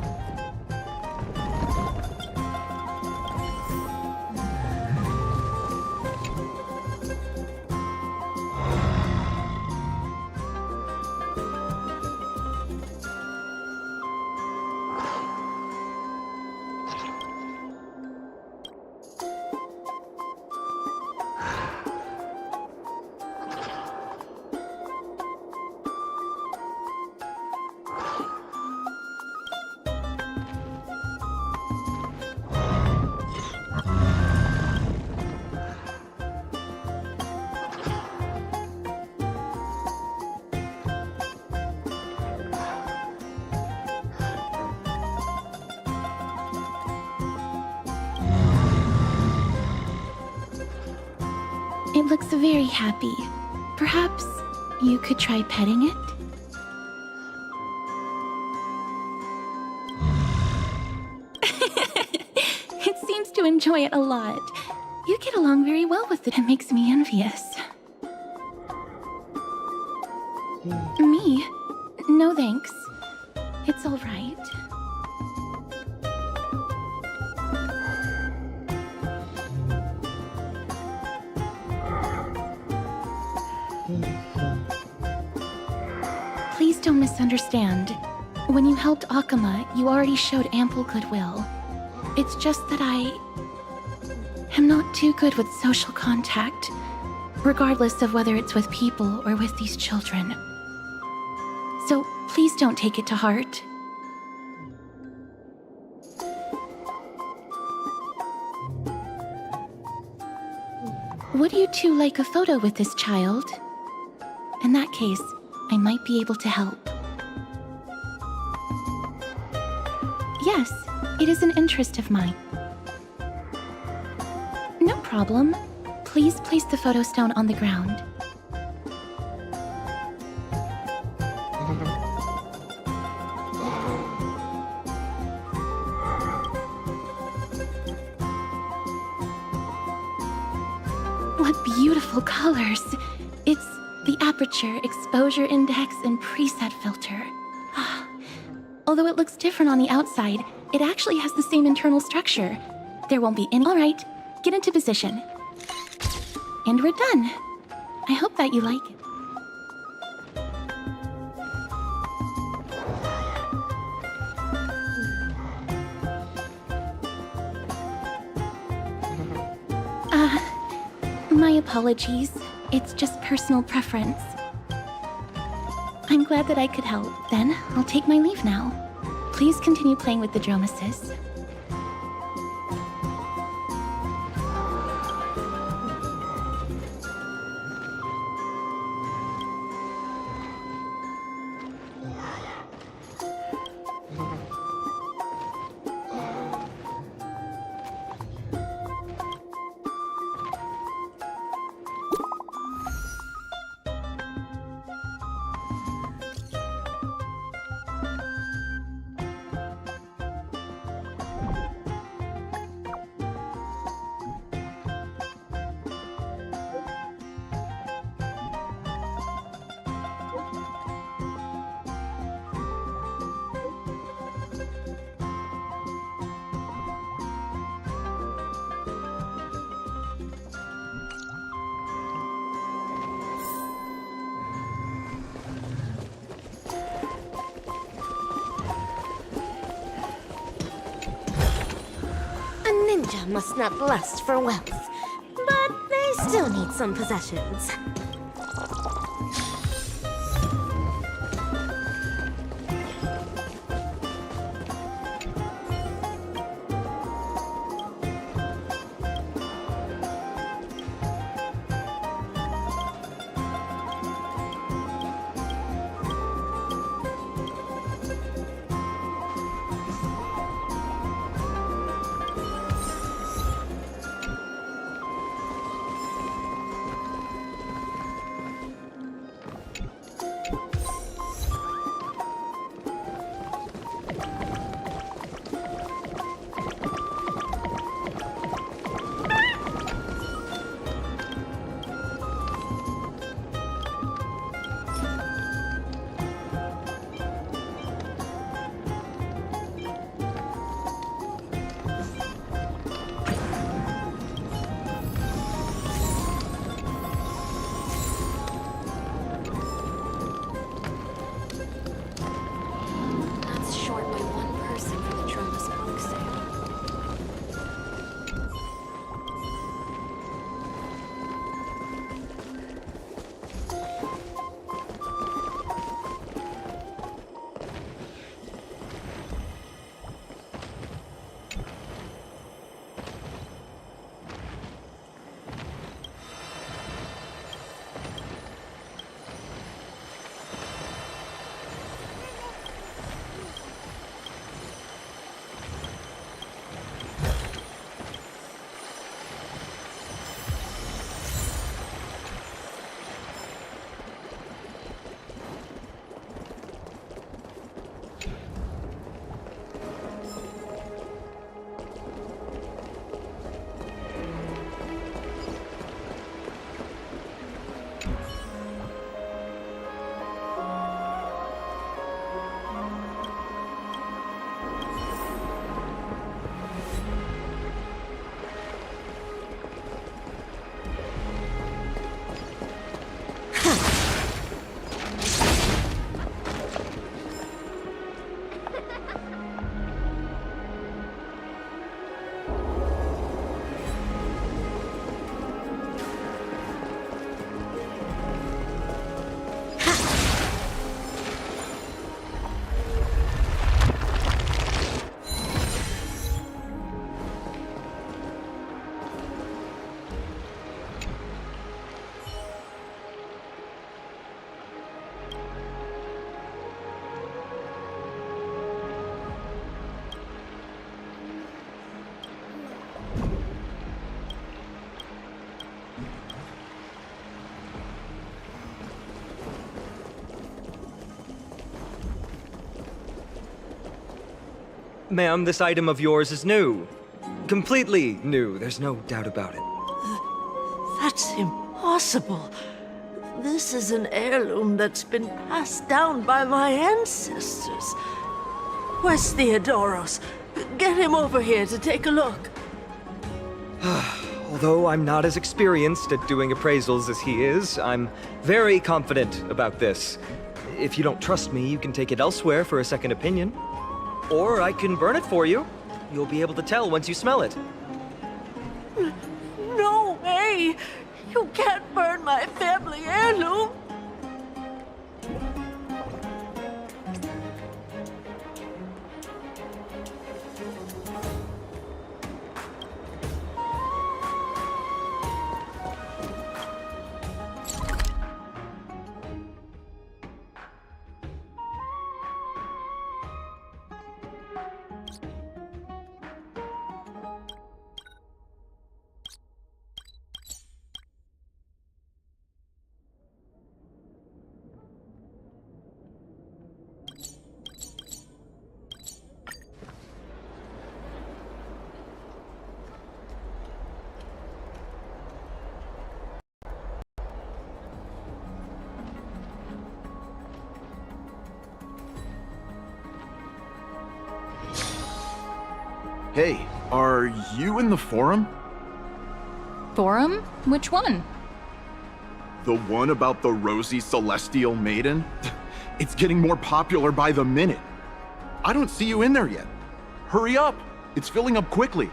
It looks very happy. Perhaps You could try petting it? It seems to enjoy it a lot. You get along very well with it. It makes me envious. Me? No thanks. It's all right. Please don't misunderstand. When you helped Akama, you already showed ample goodwill. It's just that I am not too good with social contact, regardless of whether it's with people or with these children. So please don't take it to heart. Would you two like a photo with this child? In that case, I might be able to help. Yes, it is an interest of mine. No problem. Please place the photo stone on the ground. What beautiful colors! It's the aperture, exposure index, and preset filter. Although it looks different on the outside, it actually has the same internal structure. There won't be any— Alright, get into position. And we're done. I hope that you like it. My apologies. It's just personal preference. I'm glad that I could help. Then, I'll take my leave now. Please continue playing with the Dromasis. Ninja must not lust for wealth, but they still need some possessions. Ma'am, this item of yours is new. Completely new, there's no doubt about it. That's impossible. This is an heirloom that's been passed down by my ancestors. Where's Theodoros? Get him over here to take a look. Although I'm not as experienced at doing appraisals as he is, I'm very confident about this. If you don't trust me, you can take it elsewhere for a second opinion. Or I can burn it for you. You'll be able to tell once you smell it. No way! You can't burn my family heirloom! Hey, are you in the forum? Forum? Which one? The one about the rosy celestial maiden? It's getting more popular by the minute. I don't see you in there yet. Hurry up! It's filling up quickly.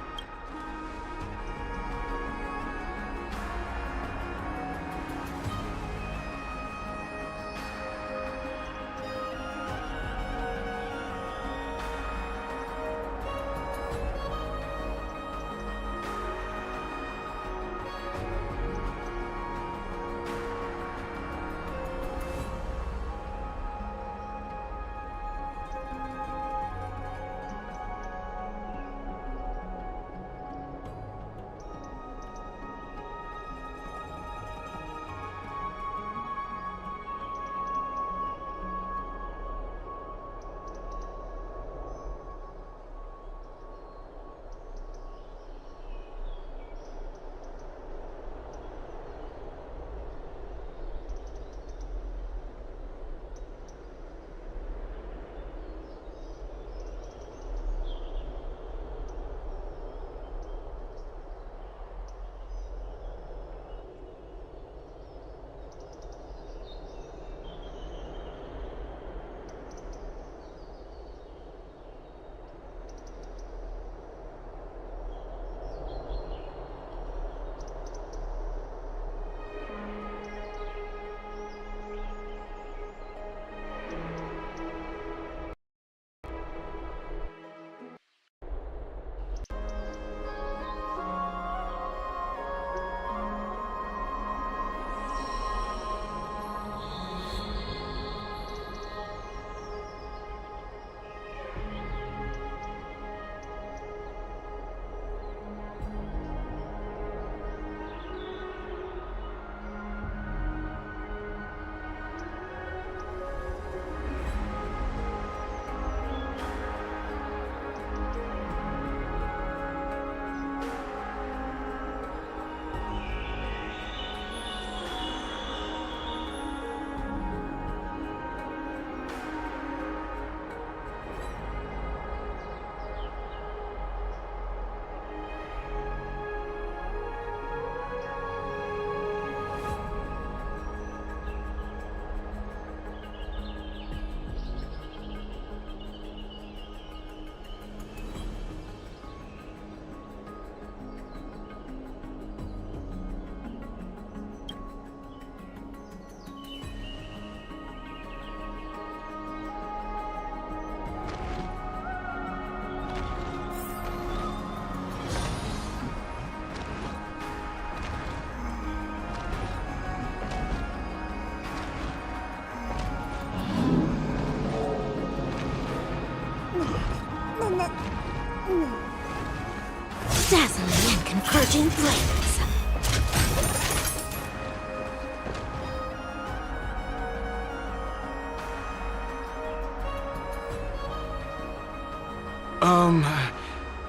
Dazzling and converging flames.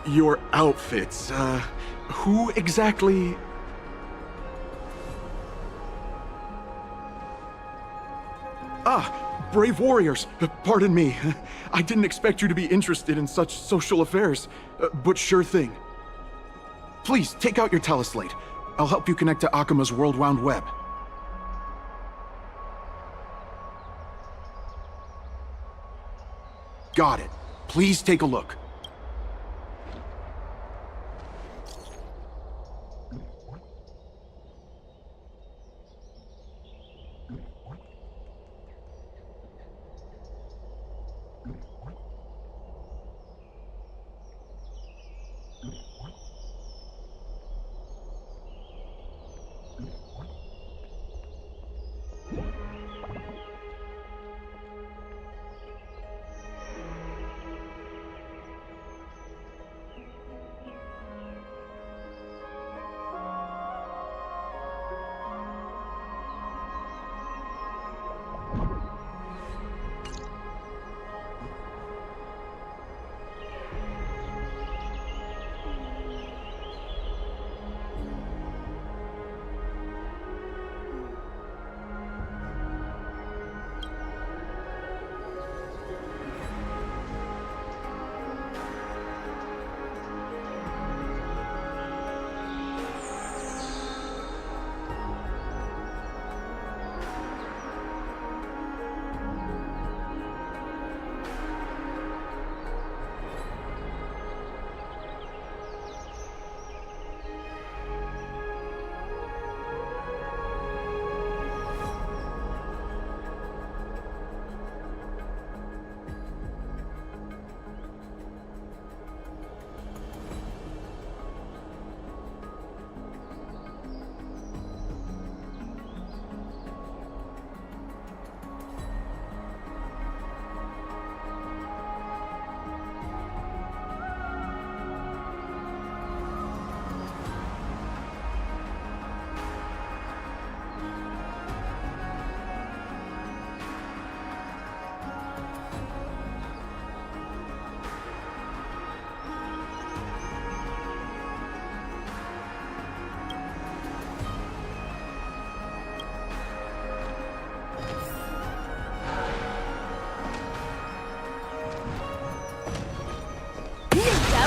Your outfits, who exactly... Ah, brave warriors. Pardon me. I didn't expect you to be interested in such social affairs, but sure thing. Please, take out your teleslate. I'll help you connect to Akima's World Wound Web. Got it. Please take a look.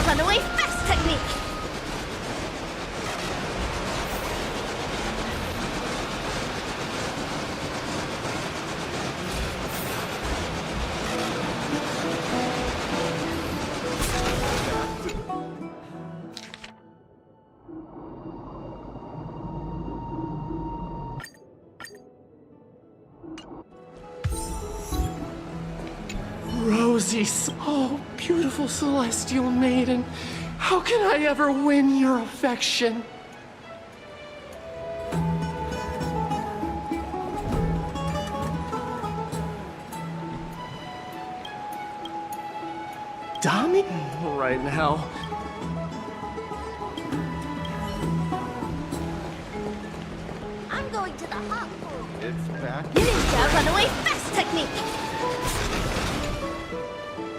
Runaway fast technique! Rosie, oh, beautiful celestial maiden. How can I ever win your affection? Dami? Right now. I'm going to the hot pool. It's back. Ninja runaway fast technique!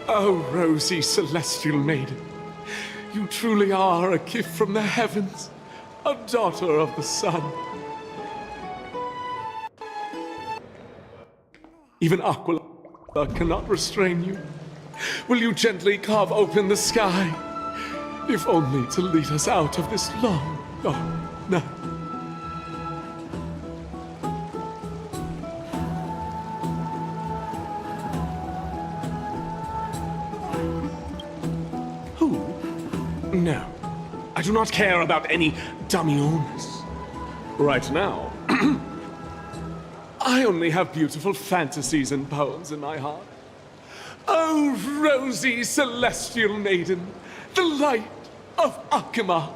Oh, Rosie, celestial maiden. You truly are a gift from the heavens, a daughter of the sun. Even Aquila cannot restrain you. Will you gently carve open the sky, if only to lead us out of this long, dark night? No, I do not care about any Damiones. Right now, I only have beautiful fantasies and poems in my heart. Oh, rosy celestial maiden, the light of Akima.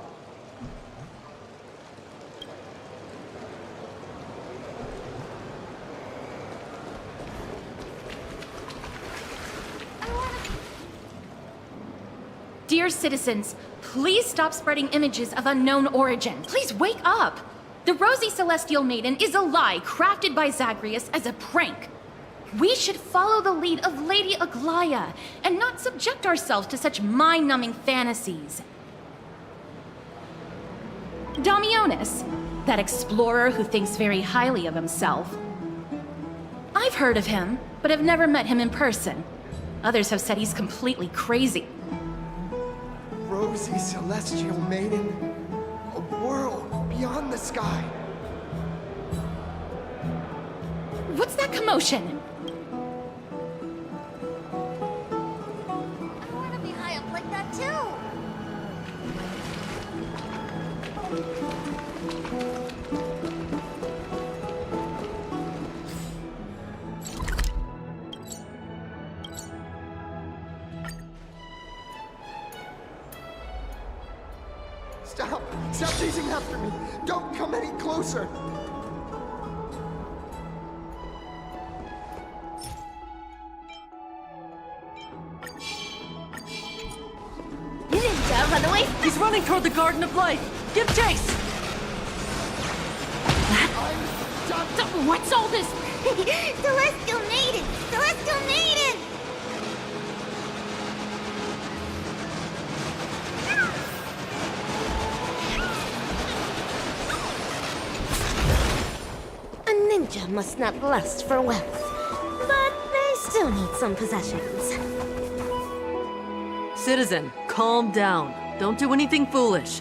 Dear citizens, please stop spreading images of unknown origin. Please wake up! The Rosy Celestial Maiden is a lie crafted by Zagreus as a prank. We should follow the lead of Lady Aglaya and not subject ourselves to such mind-numbing fantasies. Damionis, that explorer who thinks very highly of himself. I've heard of him, but have never met him in person. Others have said he's completely crazy. Rosy celestial maiden, a world beyond the sky. What's that commotion? I want to be high up like that too. Stop! Stop chasing after me! Don't come any closer! Ninja, run away! He's running toward the Garden of Life! Give chase! What's all this? Celestial maiden! Celestial maiden! A ninja must not lust for wealth, but they still need some possessions. Citizen, calm down. Don't do anything foolish.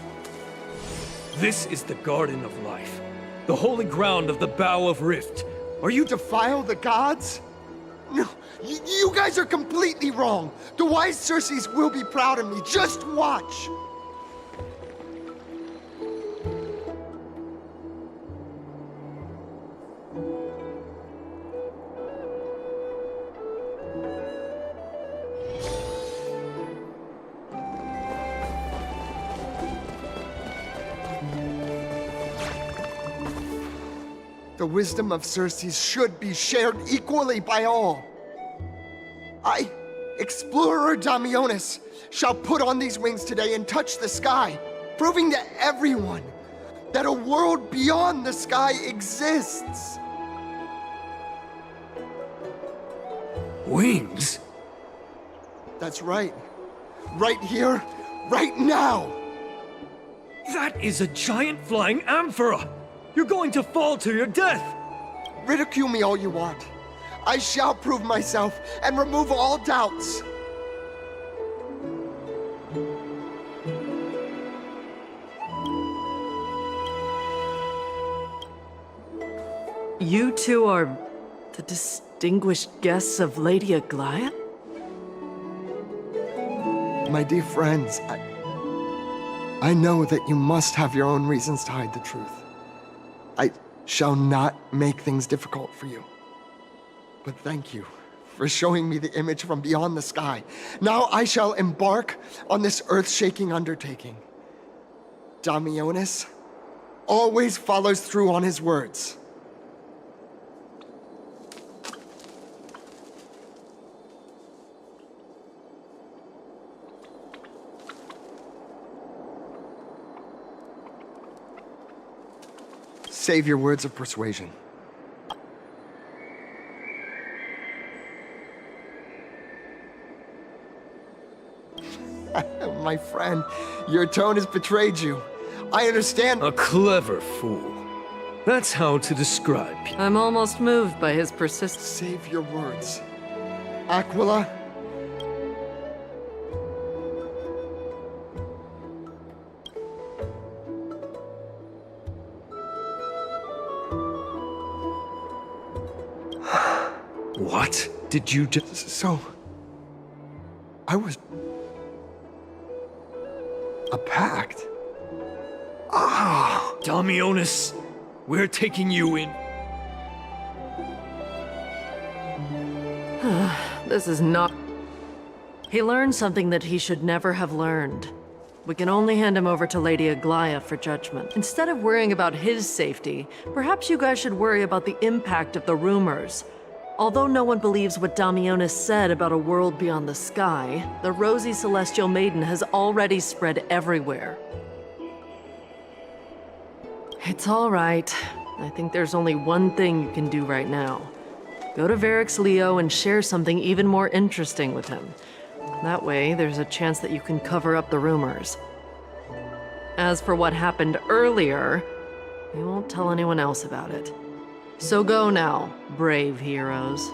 This is the Garden of Life, the holy ground of the Bow of Rift. Are you defile the gods? No, you guys are completely wrong. The wise Circes will be proud of me. Just watch. The wisdom of Circes should be shared equally by all. I, Explorer Damionis, shall put on these wings today and touch the sky, proving to everyone that a world beyond the sky exists. Wings? That's right. Right here, right now. That is a giant flying amphora! You're going to fall to your death! Ridicule me all you want. I shall prove myself and remove all doubts. You two are the distinguished guests of Lady Aglaya? My dear friends, I know that you must have your own reasons to hide the truth. I shall not make things difficult for you. But thank you for showing me the image from beyond the sky. Now I shall embark on this earth-shaking undertaking. Damionis always follows through on his words. Save your words of persuasion. My friend, your tone has betrayed you. I understand. A clever fool. That's how to describe you. I'm almost moved by his persistence. Save your words. Aquila. What did you just... So... I was... a pact? Ah! Damionis, we're taking you in. This is not... He learned something that he should never have learned. We can only hand him over to Lady Aglaya for judgment. Instead of worrying about his safety, perhaps you guys should worry about the impact of the rumors. Although no one believes what Damionis said about a world beyond the sky, the rosy celestial maiden has already spread everywhere. It's all right. I think there's only one thing you can do right now. Go to Varix Leo and share something even more interesting with him. That way, there's a chance that you can cover up the rumors. As for what happened earlier, we won't tell anyone else about it. So go now, brave heroes.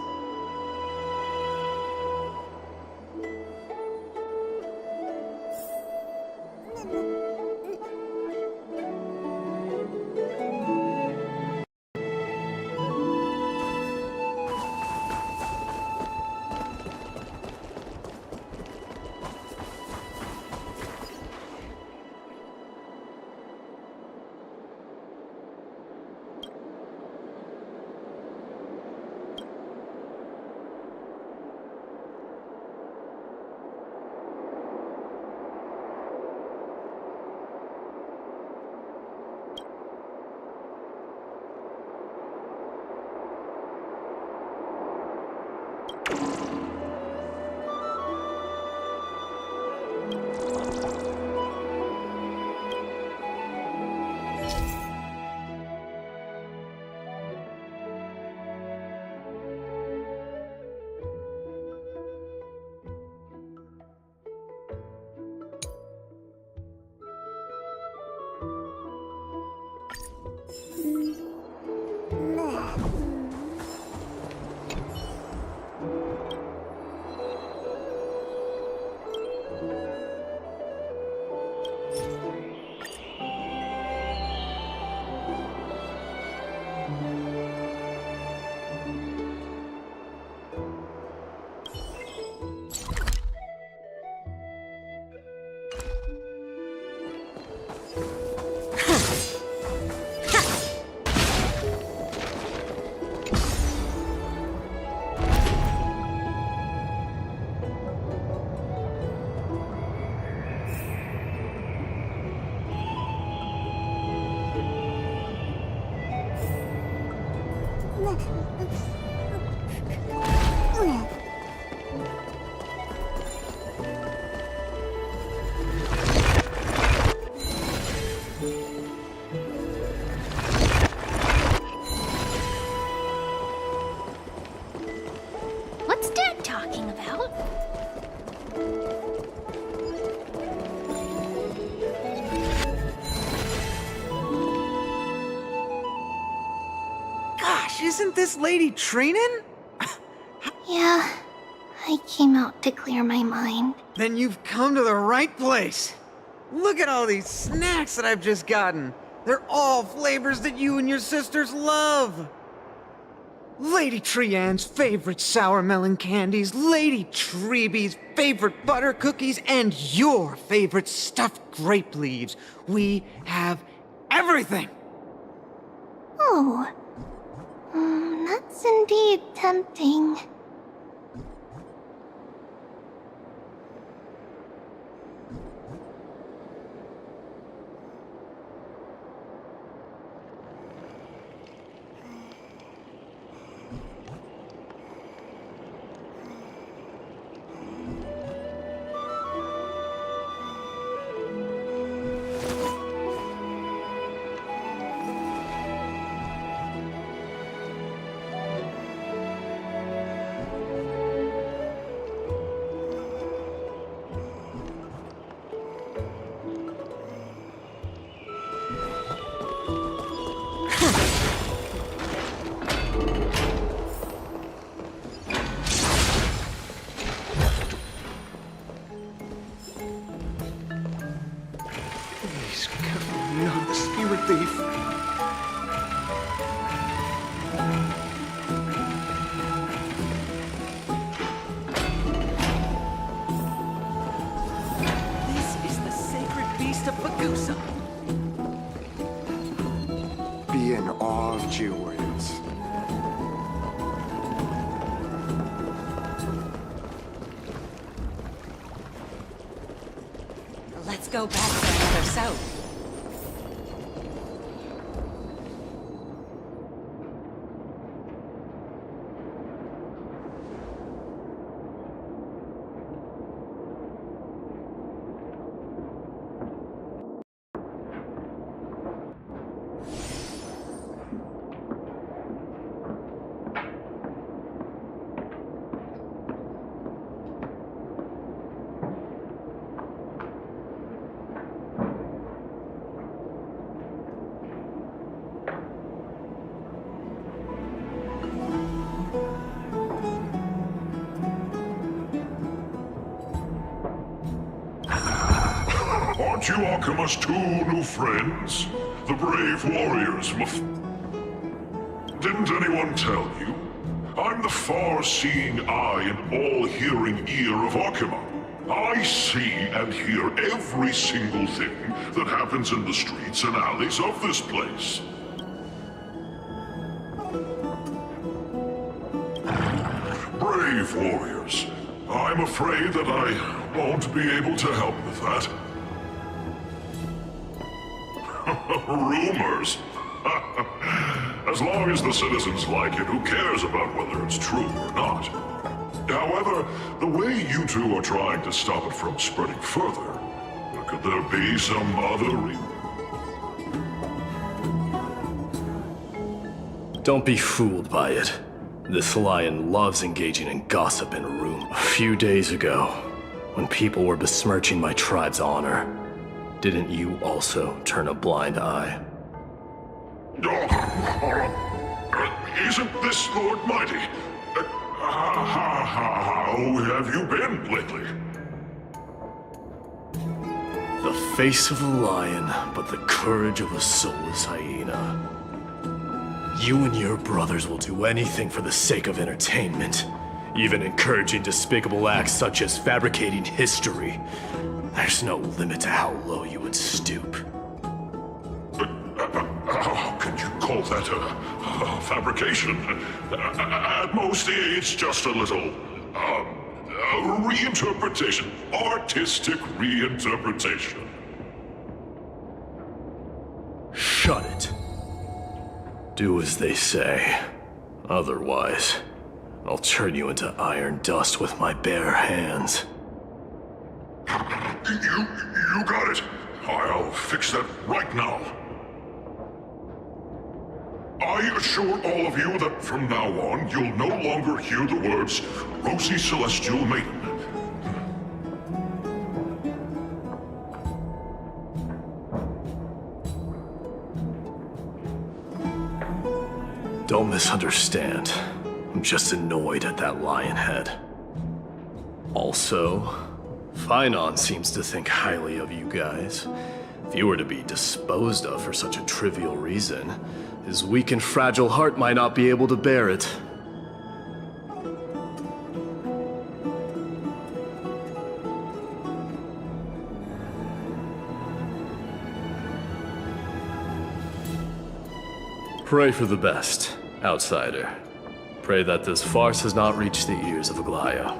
What's Dad talking about? Gosh, isn't this lady Trinin? Yeah, I came out to clear my mind. Then you've come to the right place. Look at all these snacks that I've just gotten. They're all flavors that you and your sisters love. Lady Trianne's favorite sour melon candies, Lady Treebee's favorite butter cookies, and your favorite stuffed grape leaves. We have everything. Oh, that's indeed tempting. Please, God, not the spirit thief. This is the sacred beast of Bagusa. Be in awe of Geowarriors. Let's go back for another soap. brought you Akima's 2 new friends, the brave warriors. Didn't anyone tell you? I'm the far-seeing eye and all-hearing ear of Akima. I see and hear every single thing that happens in the streets and alleys of this place. Brave warriors, I'm afraid that I won't be able to help with that. Rumors? As long as the citizens like it, who cares about whether it's true or not? However, the way you two are trying to stop it from spreading further, could there be some other reason? Don't be fooled by it. This lion loves engaging in gossip in a room. A few days ago, when people were besmirching my tribe's honor, didn't you also turn a blind eye? Isn't this Lord Mighty? How have you been lately? The face of a lion, but the courage of a soulless hyena. You and your brothers will do anything for the sake of entertainment, even encouraging despicable acts such as fabricating history. There's no limit to how low you would stoop. How can you call that a fabrication? At most, it's just a little, reinterpretation. Artistic reinterpretation. Shut it. Do as they say. Otherwise, I'll turn you into iron dust with my bare hands. You got it. I'll fix that right now. I assure all of you that from now on, you'll no longer hear the words, Rosy Celestial Maiden. Don't misunderstand. I'm just annoyed at that lion head. Also, Finon seems to think highly of you guys. If you were to be disposed of for such a trivial reason, his weak and fragile heart might not be able to bear it. Pray for the best, outsider. Pray that this farce has not reached the ears of Aglaya.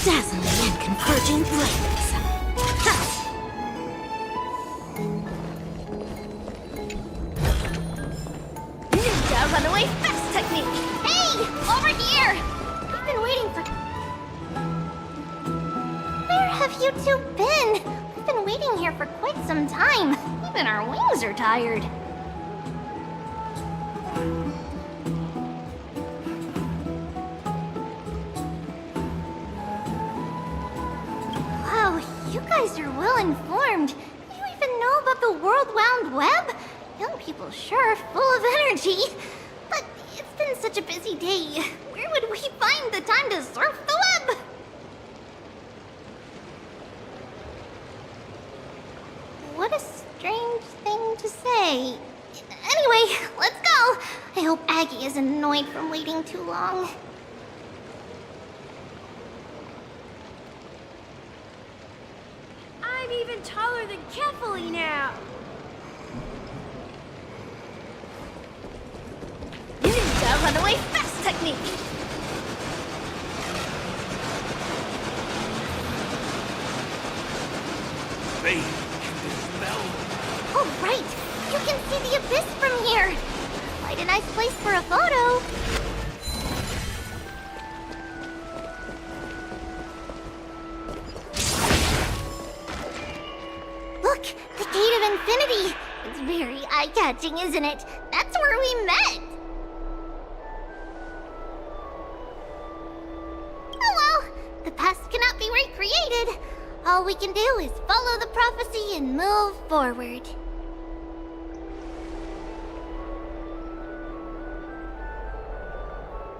Dazzling and converging flames. Ninja runaway fast technique! Hey! Over here! I've been waiting for... Where have you two been? We've been waiting here for quite some time. Even our wings are tired. Wow, you guys are well informed. You even know about the World Wound Web? Young people sure are full of energy. But it's been such a busy day. Where would we find the time to surf the web? What a strange thing to say. Anyway, let's go. I hope Aggie isn't annoyed from waiting too long. I'm even taller than Kefali now! Ninja runaway fast technique! They can dispel. Oh, right! You can see the abyss from here! Quite a nice place for a photo! Look! The Gate of Infinity! It's very eye-catching, isn't it? That's where where we met! Oh well, the past cannot be recreated. All we can do is follow the prophecy and move forward.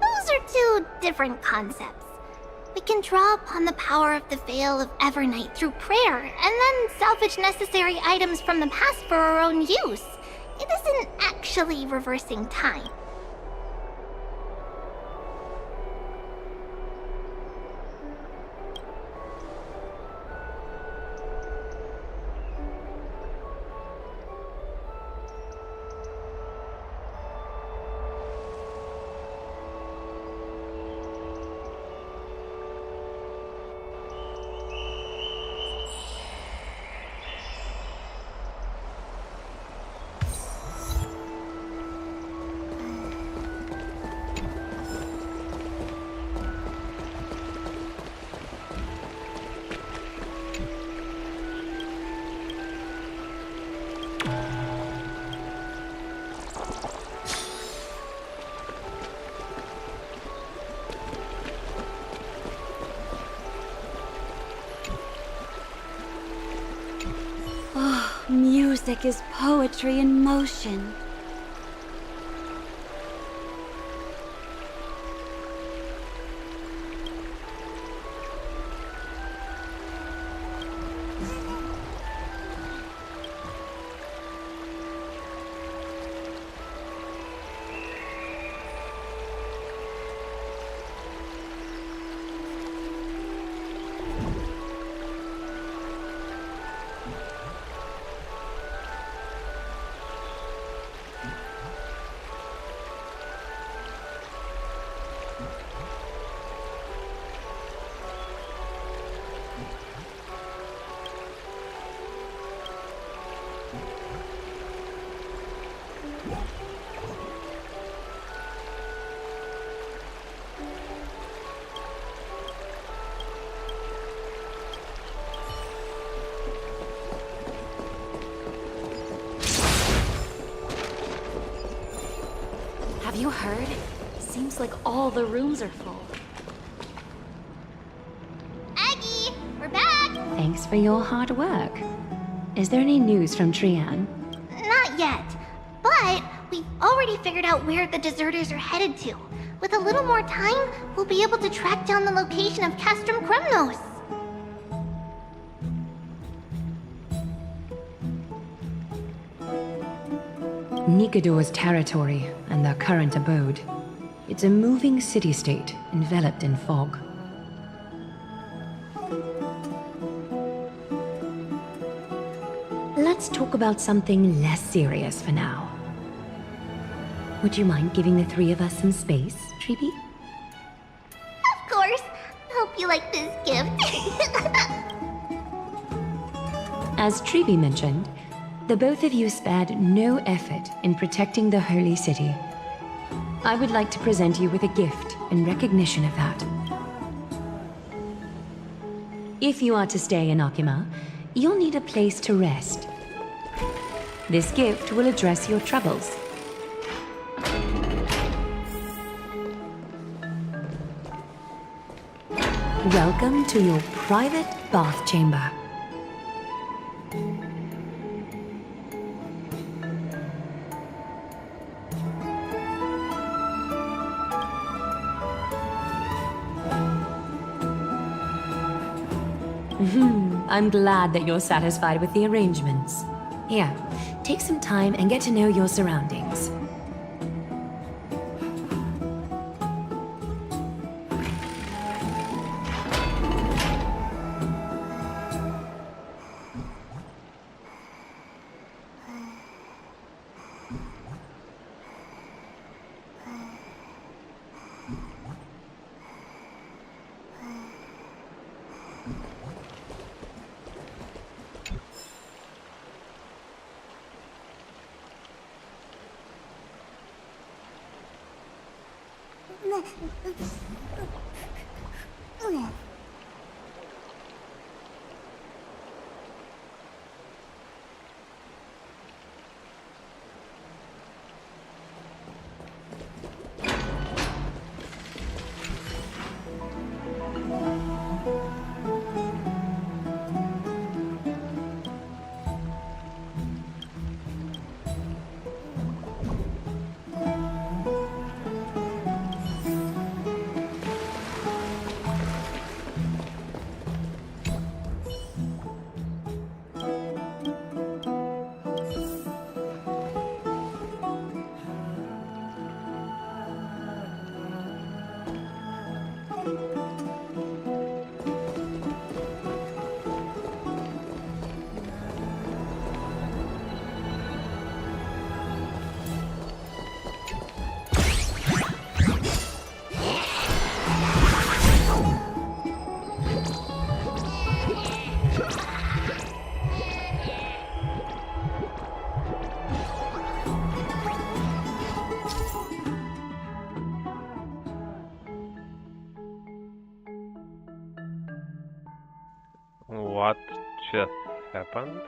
Those are two different concepts. We can draw upon the power of the Veil of Evernight through prayer, and then salvage necessary items from the past for our own use. It isn't actually reversing time. Music is poetry in motion. Have you heard? Seems like all the rooms are full. Aggie, we're back! Thanks for your hard work. Is there any news from Trian? Not yet, but we've already figured out where the deserters are headed to. With a little more time, we'll be able to track down the location of Castrum Kremnos. Nikador's territory and their current abode. It's a moving city-state enveloped in fog. Let's talk about something less serious for now. Would you mind giving the three of us some space, Treeby? Of course. Hope you like this gift. As Treeby mentioned, the both of you spared no effort in protecting the Holy City. I would like to present you with a gift in recognition of that. If you are to stay in Akima, you'll need a place to rest. This gift will address your troubles. Welcome to your private bath chamber. I'm glad that you're satisfied with the arrangements. Here, take some time and get to know your surroundings. just happened.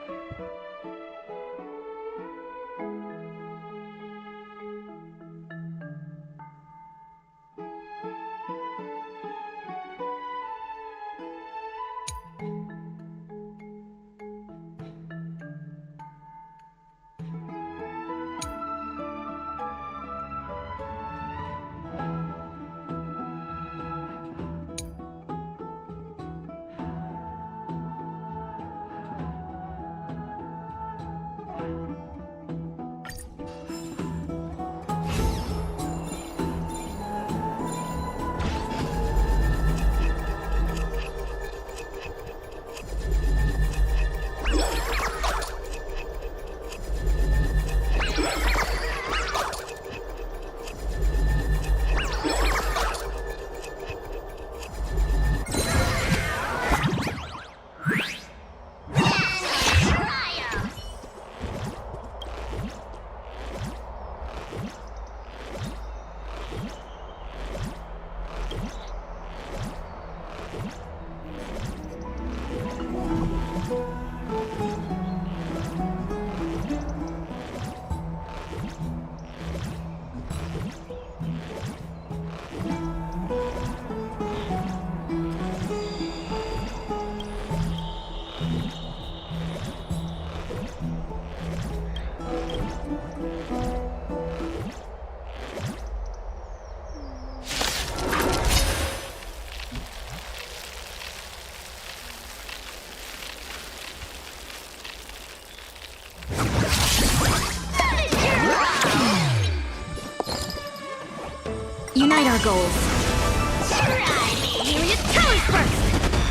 Unite our goals.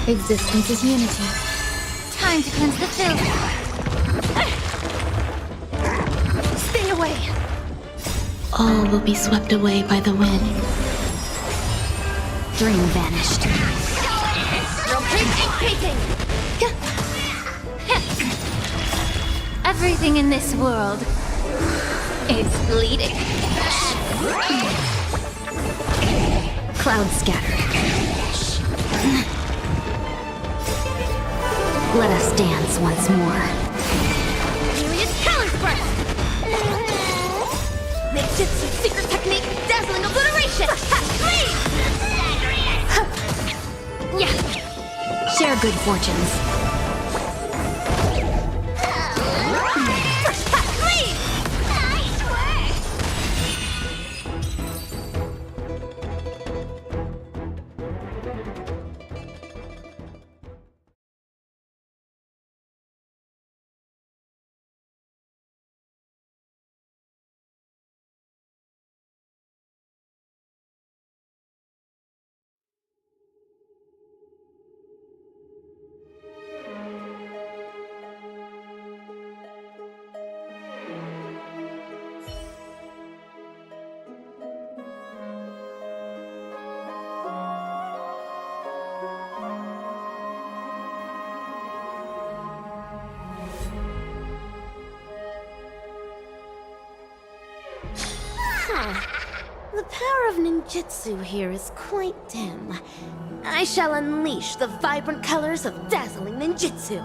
Existence is unity. Time to cleanse the filth. Stay away! All will be swept away by the wind. Dream vanished. Everything in this world is bleeding. Clouds scattered. Let us dance once more. Myriad color burst! Ninjutsu secret technique, dazzling obliteration! Yeah. Share good fortunes. The power of ninjutsu here is quite dim. I shall unleash the vibrant colors of dazzling ninjutsu.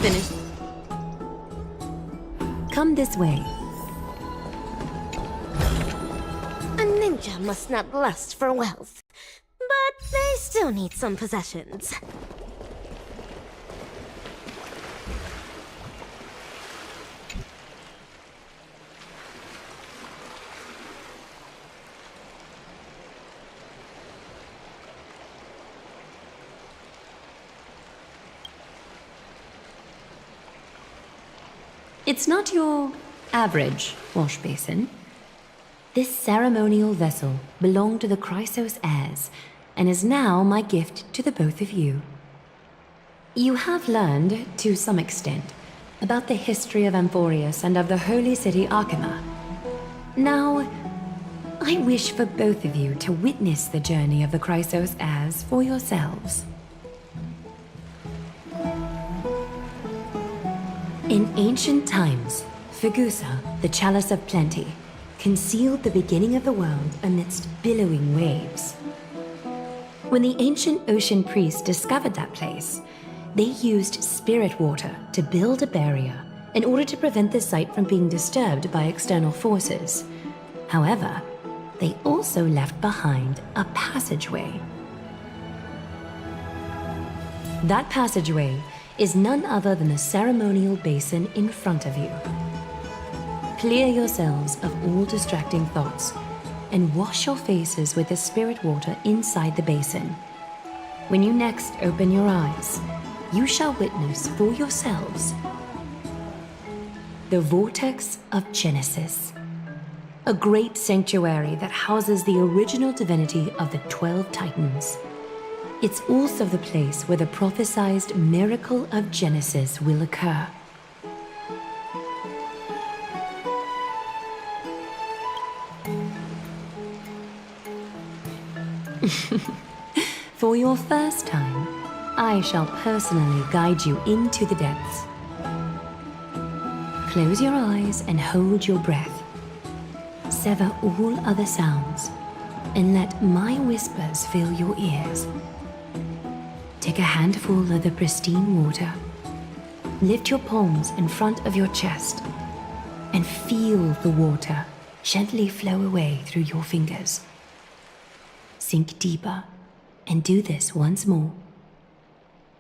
Finished. Come this way. ninja must not lust for wealth. But they still need some possessions. It's not your average wash basin. This ceremonial vessel belonged to the Chrysos heirs, and is now my gift to the both of you. You have learned, to some extent, about the history of Amphoreus and of the holy city Arkema. Now, I wish for both of you to witness the journey of the Chrysos heirs for yourselves. In ancient times, Fegusa, the Chalice of Plenty, concealed the beginning of the world amidst billowing waves. When the ancient ocean priests discovered that place, they used spirit water to build a barrier in order to prevent the site from being disturbed by external forces. However, they also left behind a passageway. That passageway is none other than the ceremonial basin in front of you. Clear yourselves of all distracting thoughts and wash your faces with the spirit water inside the basin. When you next open your eyes, you shall witness for yourselves the Vortex of Genesis, a great sanctuary that houses the original divinity of the 12 Titans. It's also the place where the prophesied miracle of Genesis will occur. For your first time, I shall personally guide you into the depths. Close your eyes and hold your breath. Sever all other sounds and let my whispers fill your ears. Take a handful of the pristine water. Lift your palms in front of your chest and feel the water gently flow away through your fingers. Sink deeper and do this once more.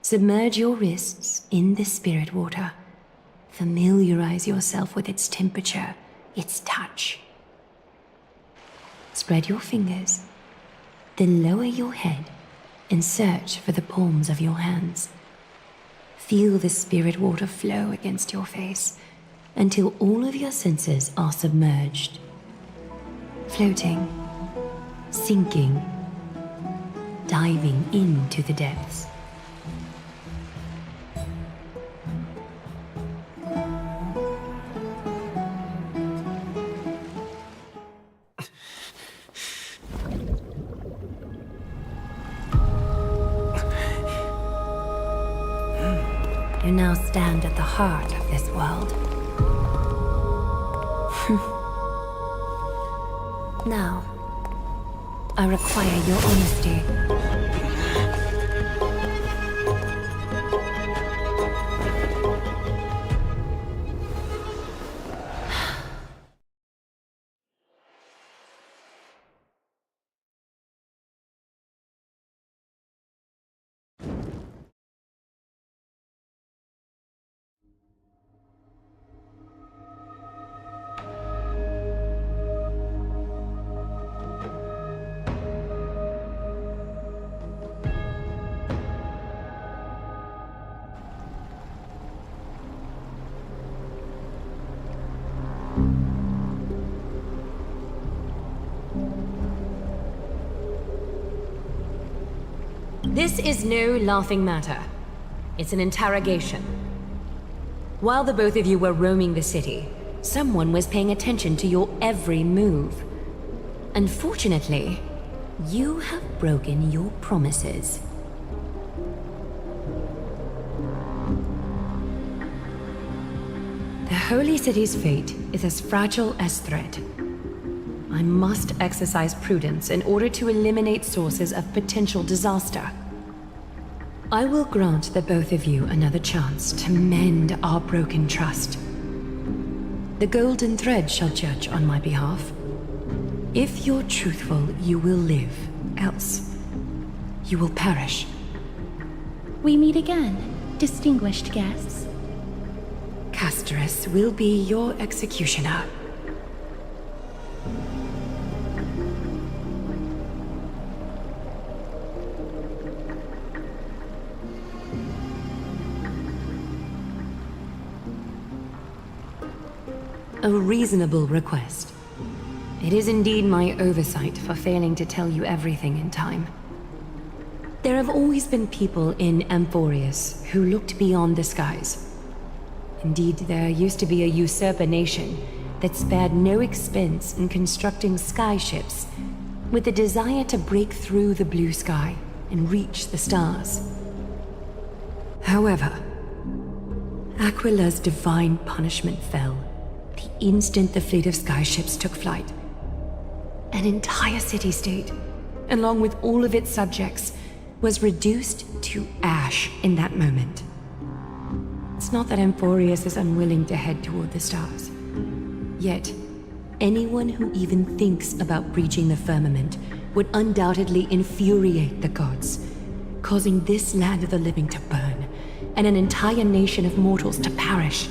Submerge your wrists in the spirit water. Familiarize yourself with its temperature, its touch. Spread your fingers, then lower your head and search for the palms of your hands. Feel the spirit water flow against your face until all of your senses are submerged. Floating, sinking, diving into the depths. You now stand at the heart of this world. Now, I require your honesty. This is no laughing matter. It's an interrogation. While the both of you were roaming the city, someone was paying attention to your every move. Unfortunately, you have broken your promises. The Holy City's fate is as fragile as thread. I must exercise prudence in order to eliminate sources of potential disaster. I will grant the both of you another chance to mend our broken trust. The golden thread shall judge on my behalf. If you're truthful, you will live. Else, you will perish. We meet again, distinguished guests. Casterus will be your executioner. A reasonable request. It is indeed my oversight for failing to tell you everything in time. There have always been people in Amphoreus who looked beyond the skies. Indeed, there used to be a usurper nation that spared no expense in constructing skyships with the desire to break through the blue sky and reach the stars. However, Aquila's divine punishment fell the instant the fleet of skyships took flight. An entire city-state, along with all of its subjects, was reduced to ash in that moment. It's not that Amphoreus is unwilling to head toward the stars. Yet, anyone who even thinks about breaching the firmament would undoubtedly infuriate the gods, causing this land of the living to burn, and an entire nation of mortals to perish.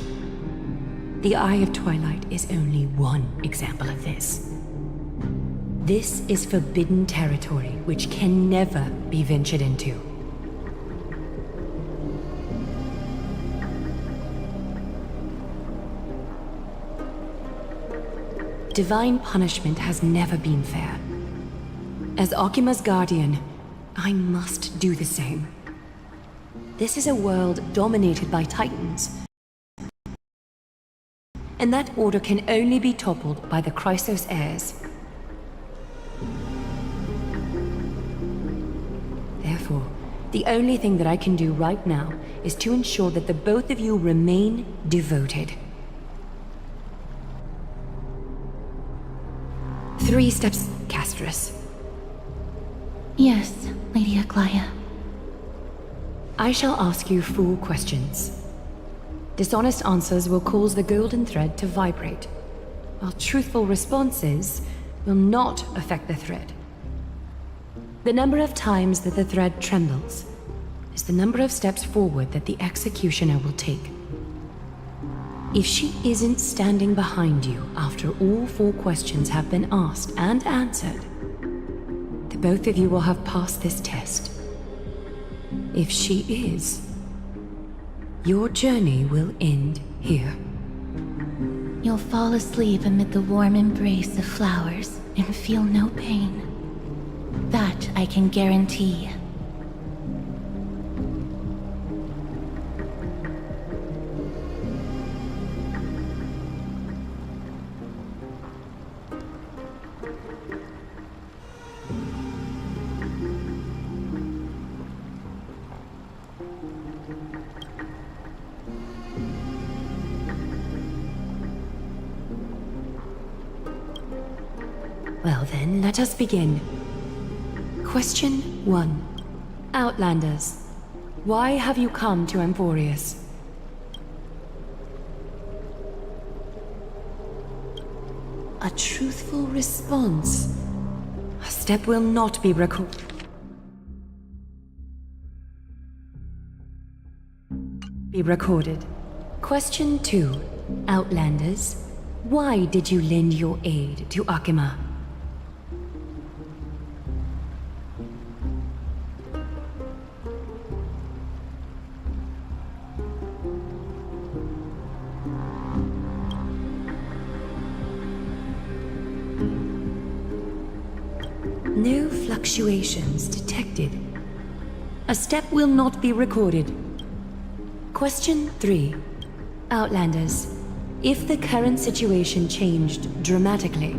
The Eye of Twilight is only one example of this. This is forbidden territory which can never be ventured into. Divine punishment has never been fair. As Okima's guardian, I must do the same. This is a world dominated by Titans, and that order can only be toppled by the Chrysos heirs. Therefore, the only thing that I can do right now is to ensure that the both of you remain devoted. 3 steps, Casterus. Yes, Lady Aglaia. I shall ask you 4 questions. Dishonest answers will cause the golden thread to vibrate, while truthful responses will not affect the thread. The number of times that the thread trembles is the number of steps forward that the executioner will take. If she isn't standing behind you after all 4 questions have been asked and answered, the both of you will have passed this test. If she is, your journey will end here. You'll fall asleep amid the warm embrace of flowers and feel no pain. That I can guarantee. Well then, let us begin. Question 1. Outlanders, why have you come to Amphoreus? A truthful response. A step will not be recorded. Question 2. Outlanders, why did you lend your aid to Akima? No fluctuations detected. A step will not be recorded. Question 3. Outlanders, if the current situation changed dramatically,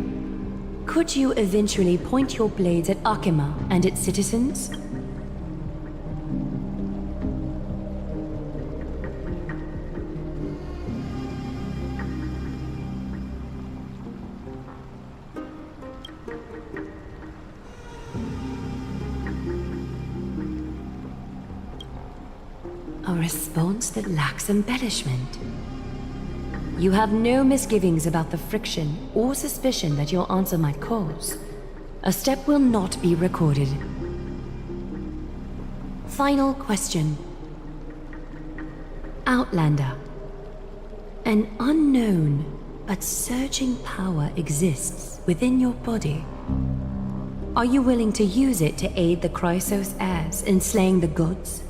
could you eventually point your blades at Akima and its citizens? A response that lacks embellishment. You have no misgivings about the friction or suspicion that your answer might cause. A step will not be recorded. Final question. Outlander. An unknown but surging power exists within your body. Are you willing to use it to aid the Chrysos heirs in slaying the gods?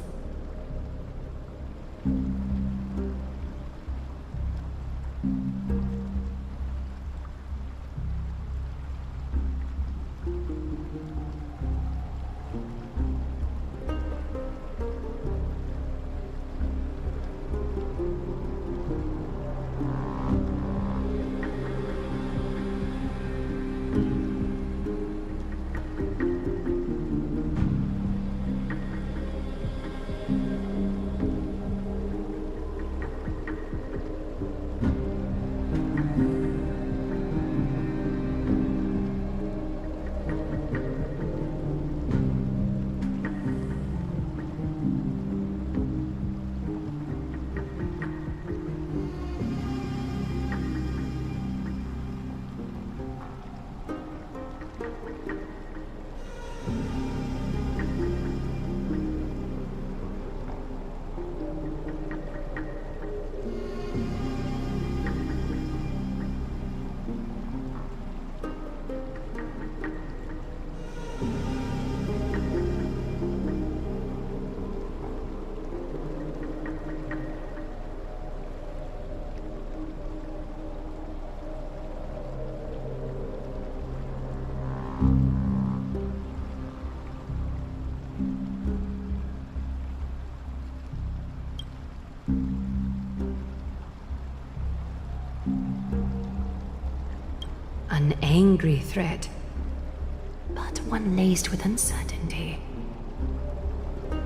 An angry threat, but one laced with uncertainty.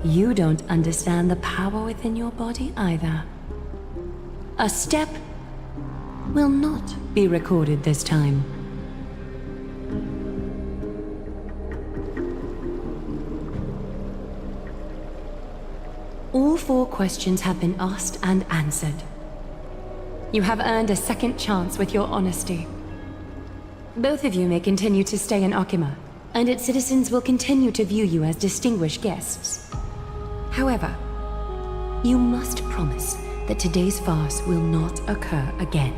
You don't understand the power within your body either. A step will not be recorded this time. All 4 questions have been asked and answered. You have earned a second chance with your honesty. Both of you may continue to stay in Akima, and its citizens will continue to view you as distinguished guests. However, you must promise that today's farce will not occur again.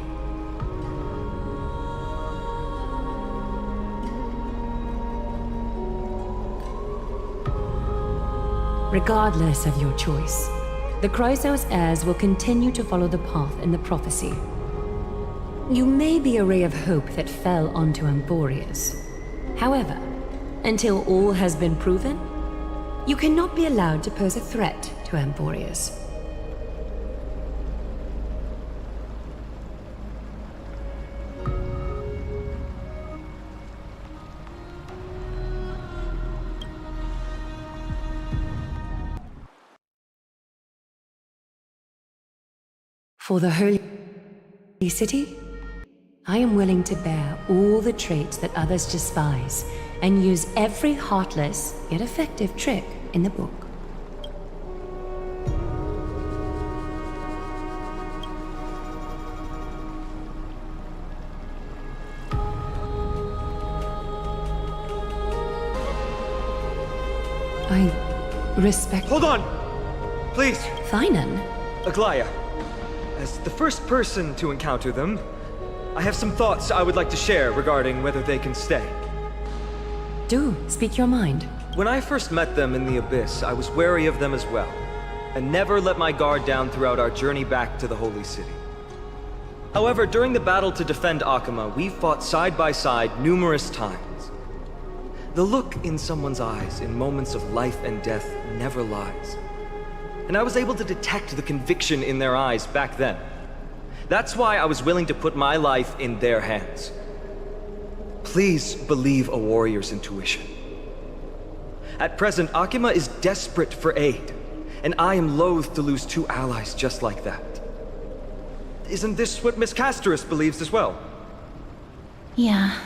Regardless of your choice, the Chrysos heirs will continue to follow the path in the prophecy. You may be a ray of hope that fell onto Amphoreus. However, until all has been proven, you cannot be allowed to pose a threat to Amphoreus. For the Holy City, I am willing to bear all the traits that others despise and use every heartless yet effective trick in the book. I respect... Hold on! Please! Finan? Aglaya, as the first person to encounter them, I have some thoughts I would like to share regarding whether they can stay. Do speak your mind. When I first met them in the Abyss, I was wary of them as well, and never let my guard down throughout our journey back to the Holy City. However, during the battle to defend Akima, we fought side by side numerous times. The look in someone's eyes in moments of life and death never lies. And I was able to detect the conviction in their eyes back then. That's why I was willing to put my life in their hands. Please believe a warrior's intuition. At present, Akima is desperate for aid, and I am loath to lose 2 allies just like that. Isn't this what Miss Casterus believes as well? Yeah.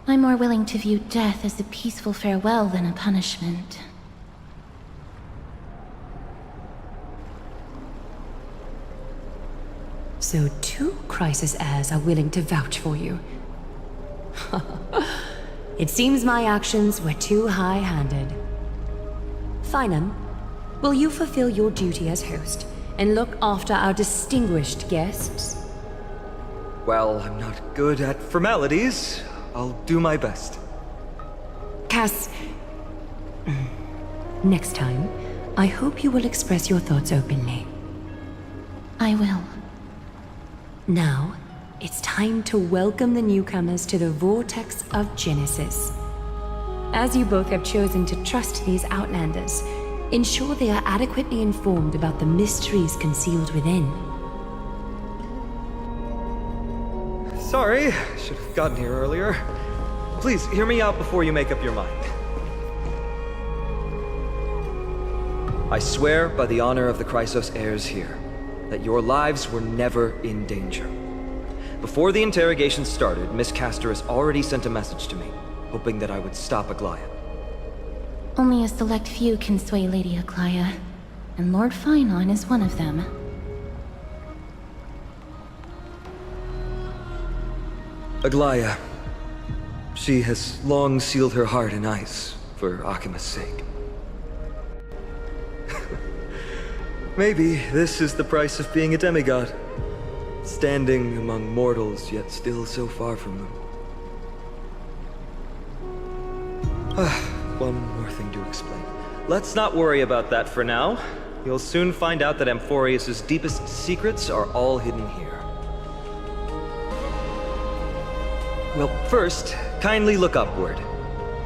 I'm more willing to view death as a peaceful farewell than a punishment. So 2 crisis heirs are willing to vouch for you. It seems my actions were too high-handed. Finum, will you fulfill your duty as host and look after our distinguished guests? Well, I'm not good at formalities. I'll do my best. Cass, next time, I hope you will express your thoughts openly. I will. Now, it's time to welcome the newcomers to the Vortex of Genesis. As you both have chosen to trust these Outlanders, ensure they are adequately informed about the mysteries concealed within. Sorry, should have gotten here earlier. Please, hear me out before you make up your mind. I swear by the honor of the Chrysos heirs here, that your lives were never in danger. Before the interrogation started, Miss Castorus already sent a message to me, hoping that I would stop Aglaia. Only a select few can sway Lady Aglaia, and Lord Finon is one of them. Aglaia. She has long sealed her heart in ice for Akima's sake. Maybe this is the price of being a demigod. Standing among mortals, yet still so far from them. One more thing to explain. Let's not worry about that for now. You'll soon find out that Amphoreus' deepest secrets are all hidden here. Well, first, kindly look upward.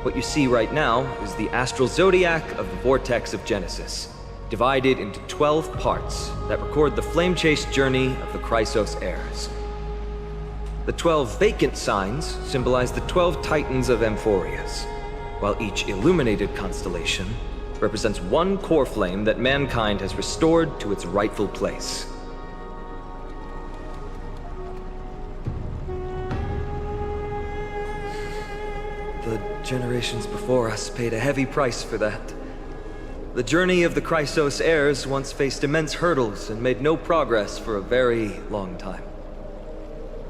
What you see right now is the astral zodiac of the Vortex of Genesis, divided into 12 parts that record the flame-chased journey of the Chrysos heirs. The 12 vacant signs symbolize the 12 titans of Amphoreus, while each illuminated constellation represents one core flame that mankind has restored to its rightful place. The generations before us paid a heavy price for that. The journey of the Chrysos heirs once faced immense hurdles and made no progress for a very long time.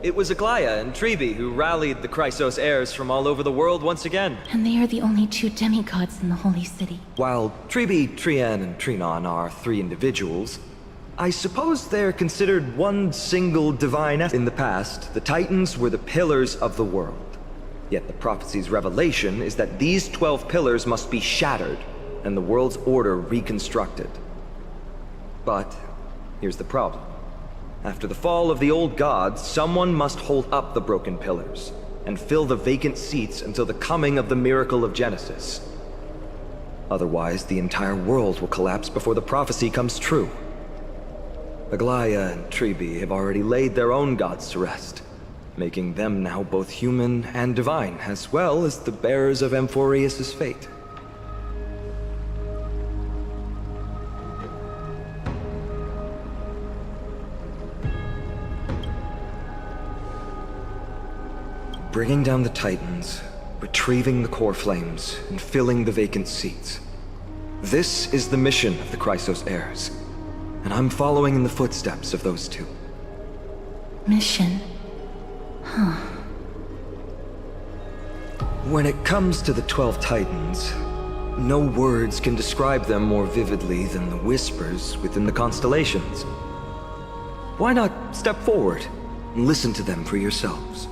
It was Aglaia and Tribi who rallied the Chrysos heirs from all over the world once again. And they are the only 2 demigods in the Holy City. While Tribi, Trian, and Trinon are 3 individuals, I suppose they're considered one single divine essence. In the past, the Titans were the pillars of the world. Yet the prophecy's revelation is that these 12 pillars must be shattered and the world's order reconstructed. But here's the problem. After the fall of the old gods, someone must hold up the broken pillars and fill the vacant seats until the coming of the miracle of Genesis. Otherwise, the entire world will collapse before the prophecy comes true. Aglaia and Tribi have already laid their own gods to rest, making them now both human and divine, as well as the bearers of Amphoreus' fate. Bringing down the Titans, retrieving the core flames, and filling the vacant seats. This is the mission of the Chrysos heirs, and I'm following in the footsteps of those 2. Mission? Huh. When it comes to the 12 Titans, no words can describe them more vividly than the whispers within the constellations. Why not step forward and listen to them for yourselves?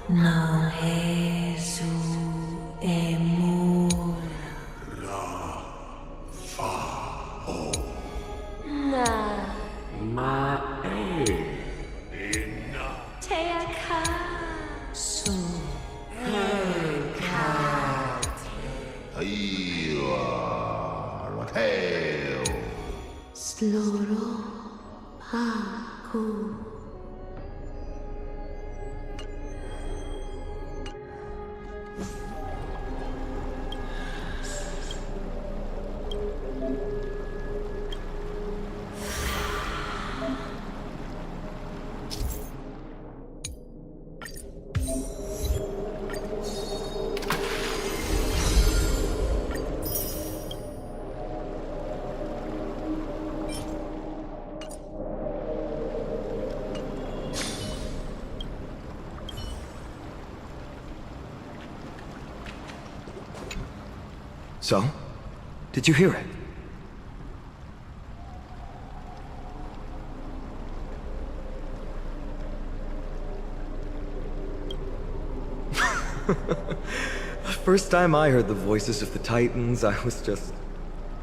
Na Jesu emur. Na. Ma Teaka. Su. Sloro. Paku. So? Did you hear it? The first time I heard the voices of the Titans, I was just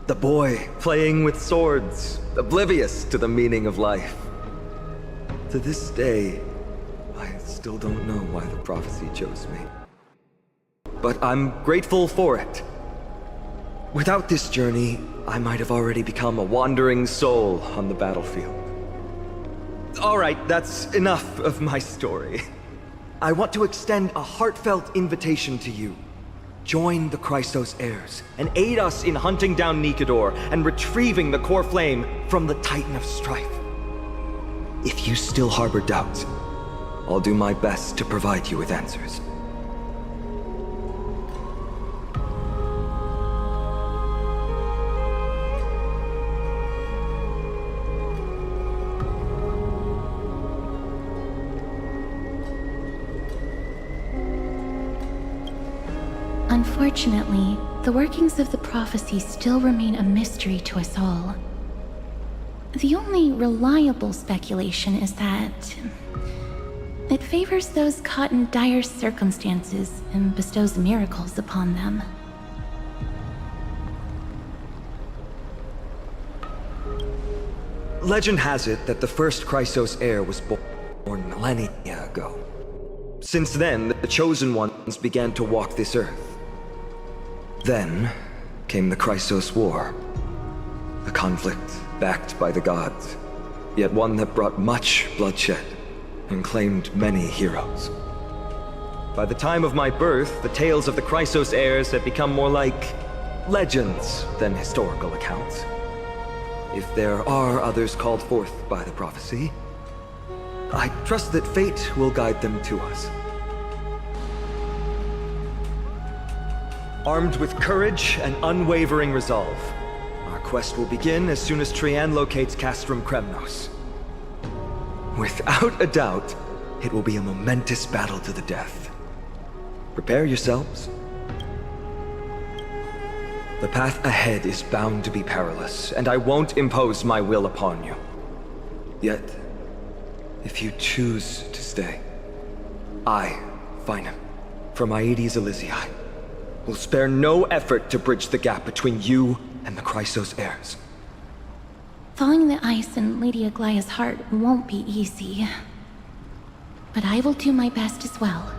the boy playing with swords, oblivious to the meaning of life. To this day, I still don't know why the prophecy chose me. But I'm grateful for it. Without this journey, I might have already become a wandering soul on the battlefield. All right, that's enough of my story. I want to extend a heartfelt invitation to you. Join the Chrysos heirs and aid us in hunting down Nikador and retrieving the core flame from the Titan of Strife. If you still harbor doubts, I'll do my best to provide you with answers. Unfortunately, the workings of the prophecy still remain a mystery to us all. The only reliable speculation is that it favors those caught in dire circumstances and bestows miracles upon them. Legend has it that the first Chrysos heir was born millennia ago. Since then, the Chosen Ones began to walk this earth. Then came the Chrysos War. A conflict backed by the gods, yet one that brought much bloodshed and claimed many heroes. By the time of my birth, the tales of the Chrysos heirs had become more like legends than historical accounts. If there are others called forth by the prophecy, I trust that fate will guide them to us. Armed with courage and unwavering resolve, our quest will begin as soon as Trian locates Castrum Kremnos. Without a doubt, it will be a momentous battle to the death. Prepare yourselves. The path ahead is bound to be perilous, and I won't impose my will upon you. Yet, if you choose to stay, I, Finam, from Aedes Elysiae, will spare no effort to bridge the gap between you and the Chrysos heirs. Thawing the ice in Lady Aglaya's heart won't be easy. But I will do my best as well.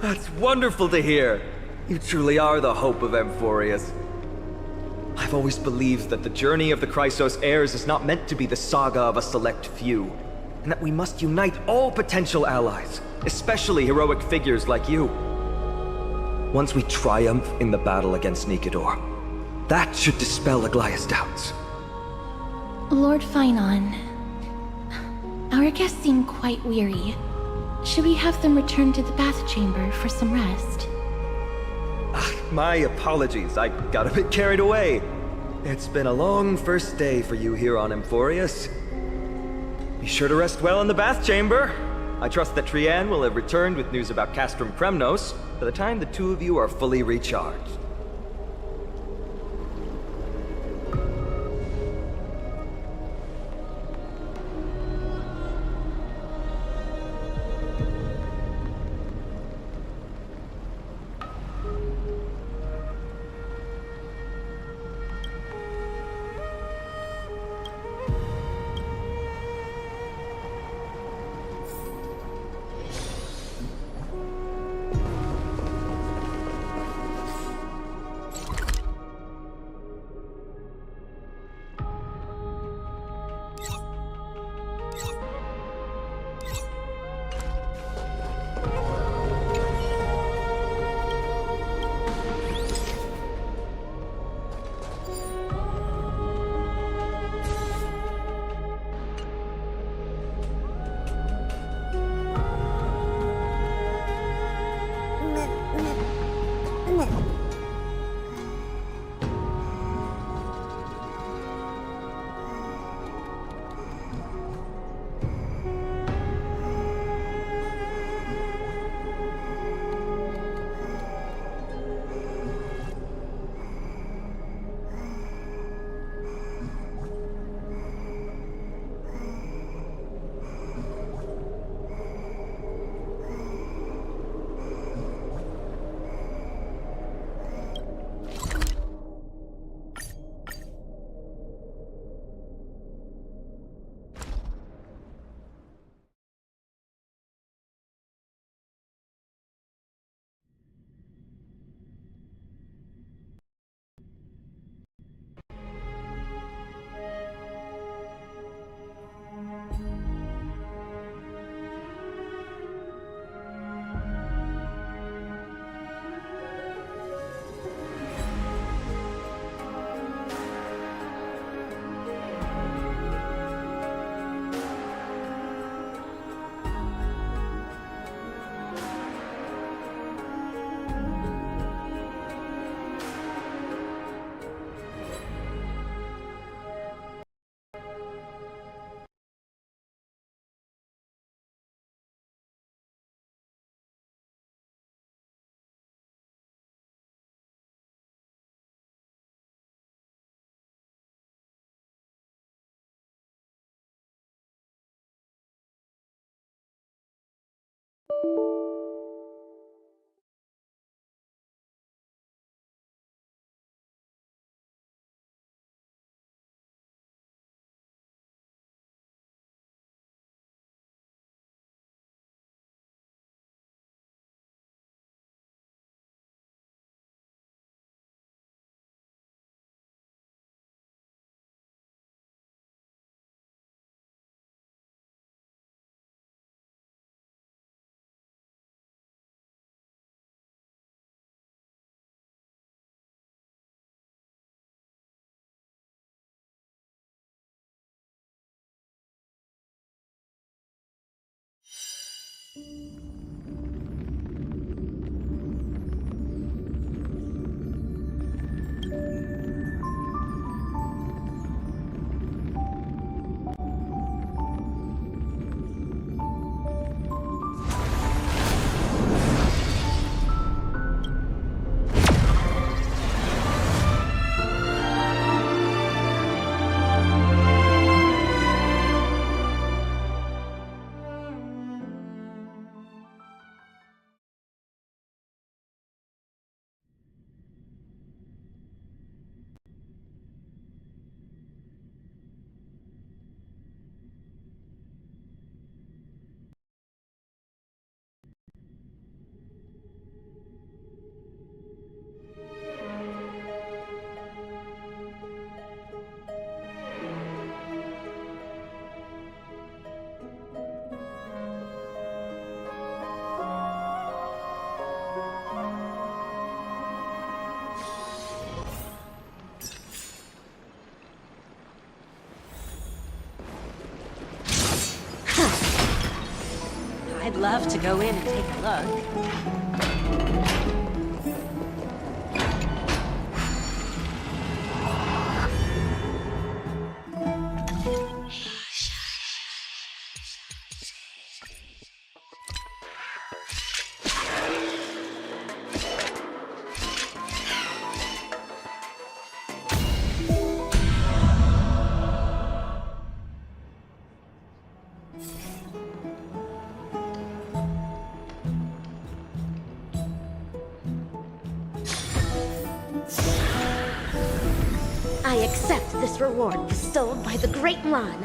That's wonderful to hear. You truly are the hope of Amphoreus. I've always believed that the journey of the Chrysos heirs is not meant to be the saga of a select few, and that we must unite all potential allies, especially heroic figures like you. Once we triumph in the battle against Nikador, that should dispel Aglaya's doubts. Lord Finon, our guests seem quite weary. Should we have them return to the bath chamber for some rest? My apologies, I got a bit carried away. It's been a long first day for you here on Amphoreus. Be sure to rest well in the bath chamber. I trust that Trianne will have returned with news about Castrum Kremnos by the time the two of you are fully recharged. I'd love to go in and take a look. I accept this reward bestowed by the Great Lan.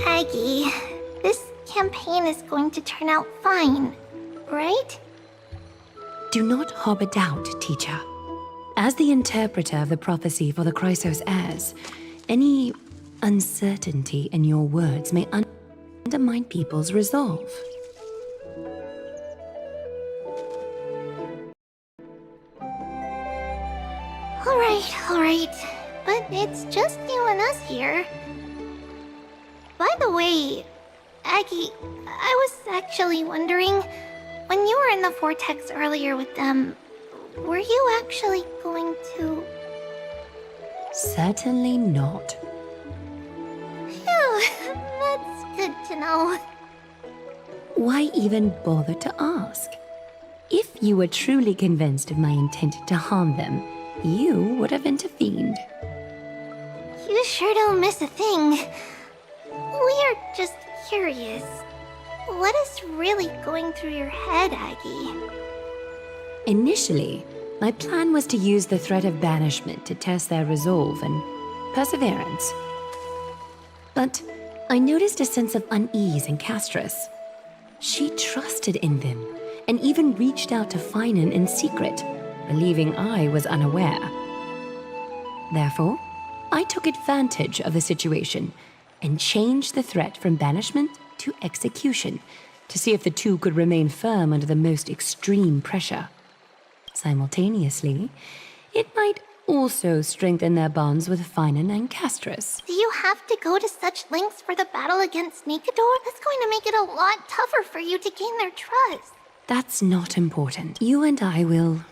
Aggie, this campaign is going to turn out fine, right? Do not harbor doubt, teacher. As the interpreter of the prophecy for the Chrysos heirs, any uncertainty in your words may undermine people's resolve. Alright. But it's just you and us here. By the way, Aggie, I was actually wondering, when you were in the vortex earlier with them, were you actually going to... Certainly not. Phew, that's good to know. Why even bother to ask? If you were truly convinced of my intent to harm them, you would have intervened. You sure don't miss a thing. We are just curious. What is really going through your head, Aggie? Initially, my plan was to use the threat of banishment to test their resolve and perseverance. But I noticed a sense of unease in Castris. She trusted in them and even reached out to Finan in secret, believing I was unaware. Therefore, I took advantage of the situation and changed the threat from banishment to execution to see if the two could remain firm under the most extreme pressure. Simultaneously, it might also strengthen their bonds with Finan and Castris. Do you have to go to such lengths for the battle against Nikador? That's going to make it a lot tougher for you to gain their trust. That's not important. You and I will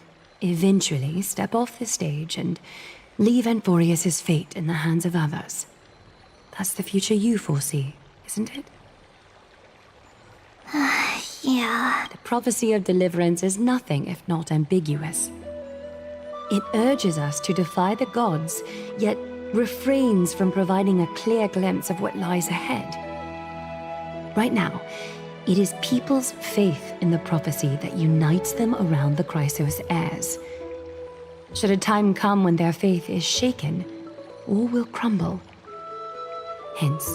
eventually step off the stage and leave Amphoreus' fate in the hands of others. That's the future you foresee, isn't it? Yeah. The prophecy of deliverance is nothing if not ambiguous. It urges us to defy the gods, yet refrains from providing a clear glimpse of what lies ahead. Right now, it is people's faith in the prophecy that unites them around the Chrysos heirs. Should a time come when their faith is shaken, all will crumble. Hence,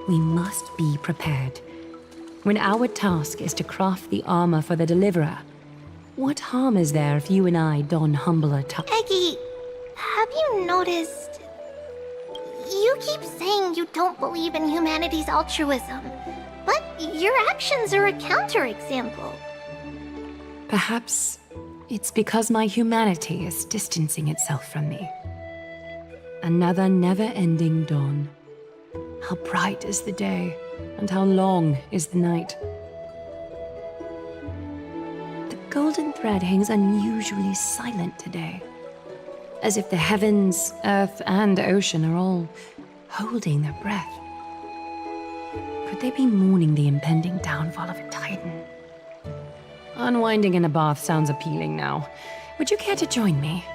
we must be prepared. When our task is to craft the armor for the Deliverer, what harm is there if you and I don humble attire? Eggy, have you noticed? You keep saying you don't believe in humanity's altruism, but your actions are a counterexample. Perhaps it's because my humanity is distancing itself from me. Another never-ending dawn. How bright is the day, and how long is the night. The golden thread hangs unusually silent today, as if the heavens, earth, and ocean are all holding their breath. Could they be mourning the impending downfall of a titan? Unwinding in a bath sounds appealing now. Would you care to join me?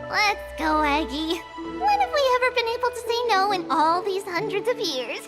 Let's go, Eggy. When have we ever been able to say no in all these hundreds of years?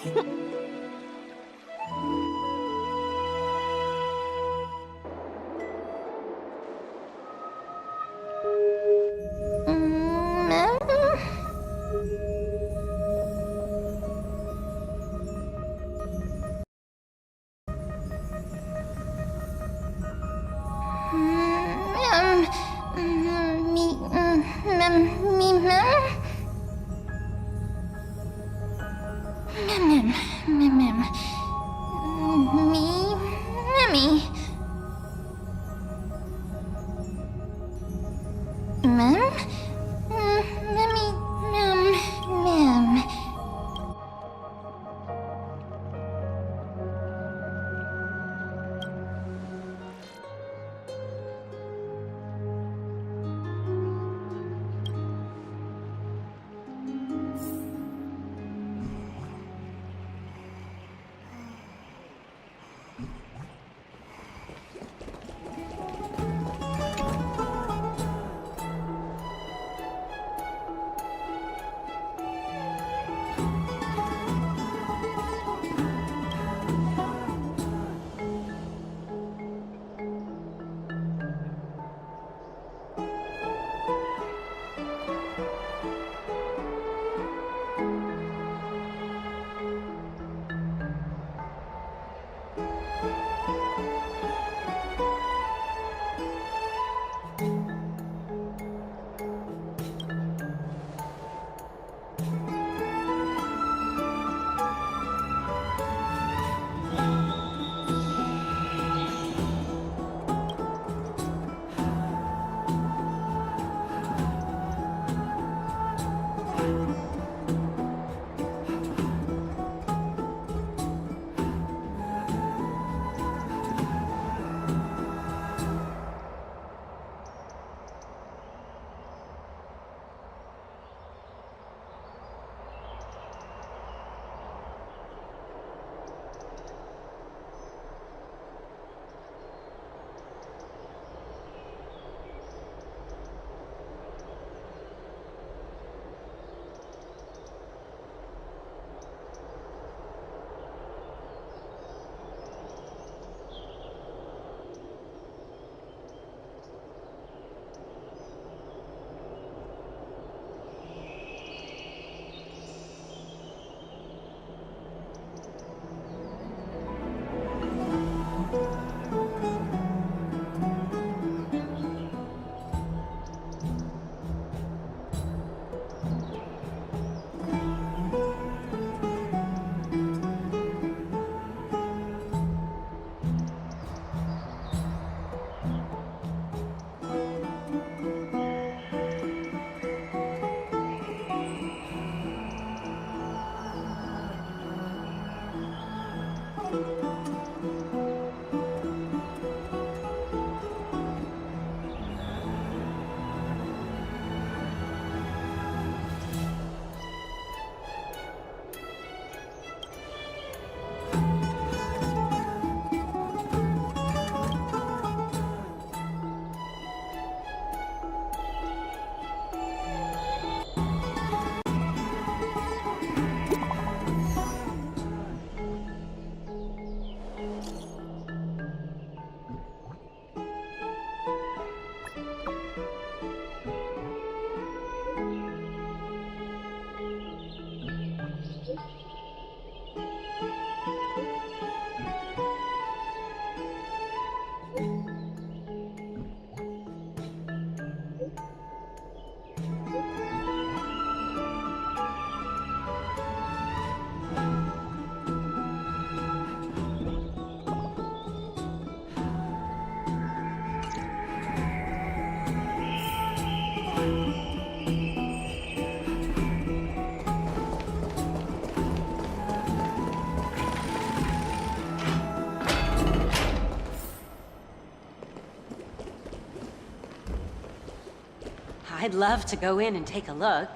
I'd love to go in and take a look.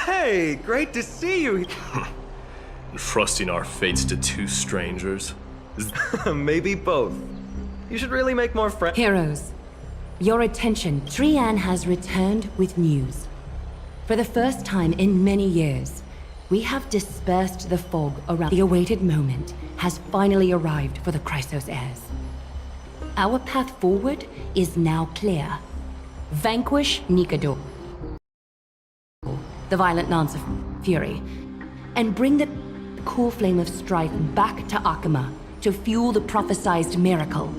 Hey, great to see you. Entrusting our fates to two strangers? Maybe both. You should really make more friends. Heroes, your attention. Trian has returned with news. For the first time in many years, we have dispersed the fog around. The awaited moment has finally arrived for the Chrysos heirs. Our path forward is now clear. Vanquish Nikador, the violent lance of fury, and bring the cool flame of strife back to Akama to fuel the prophesized miracle.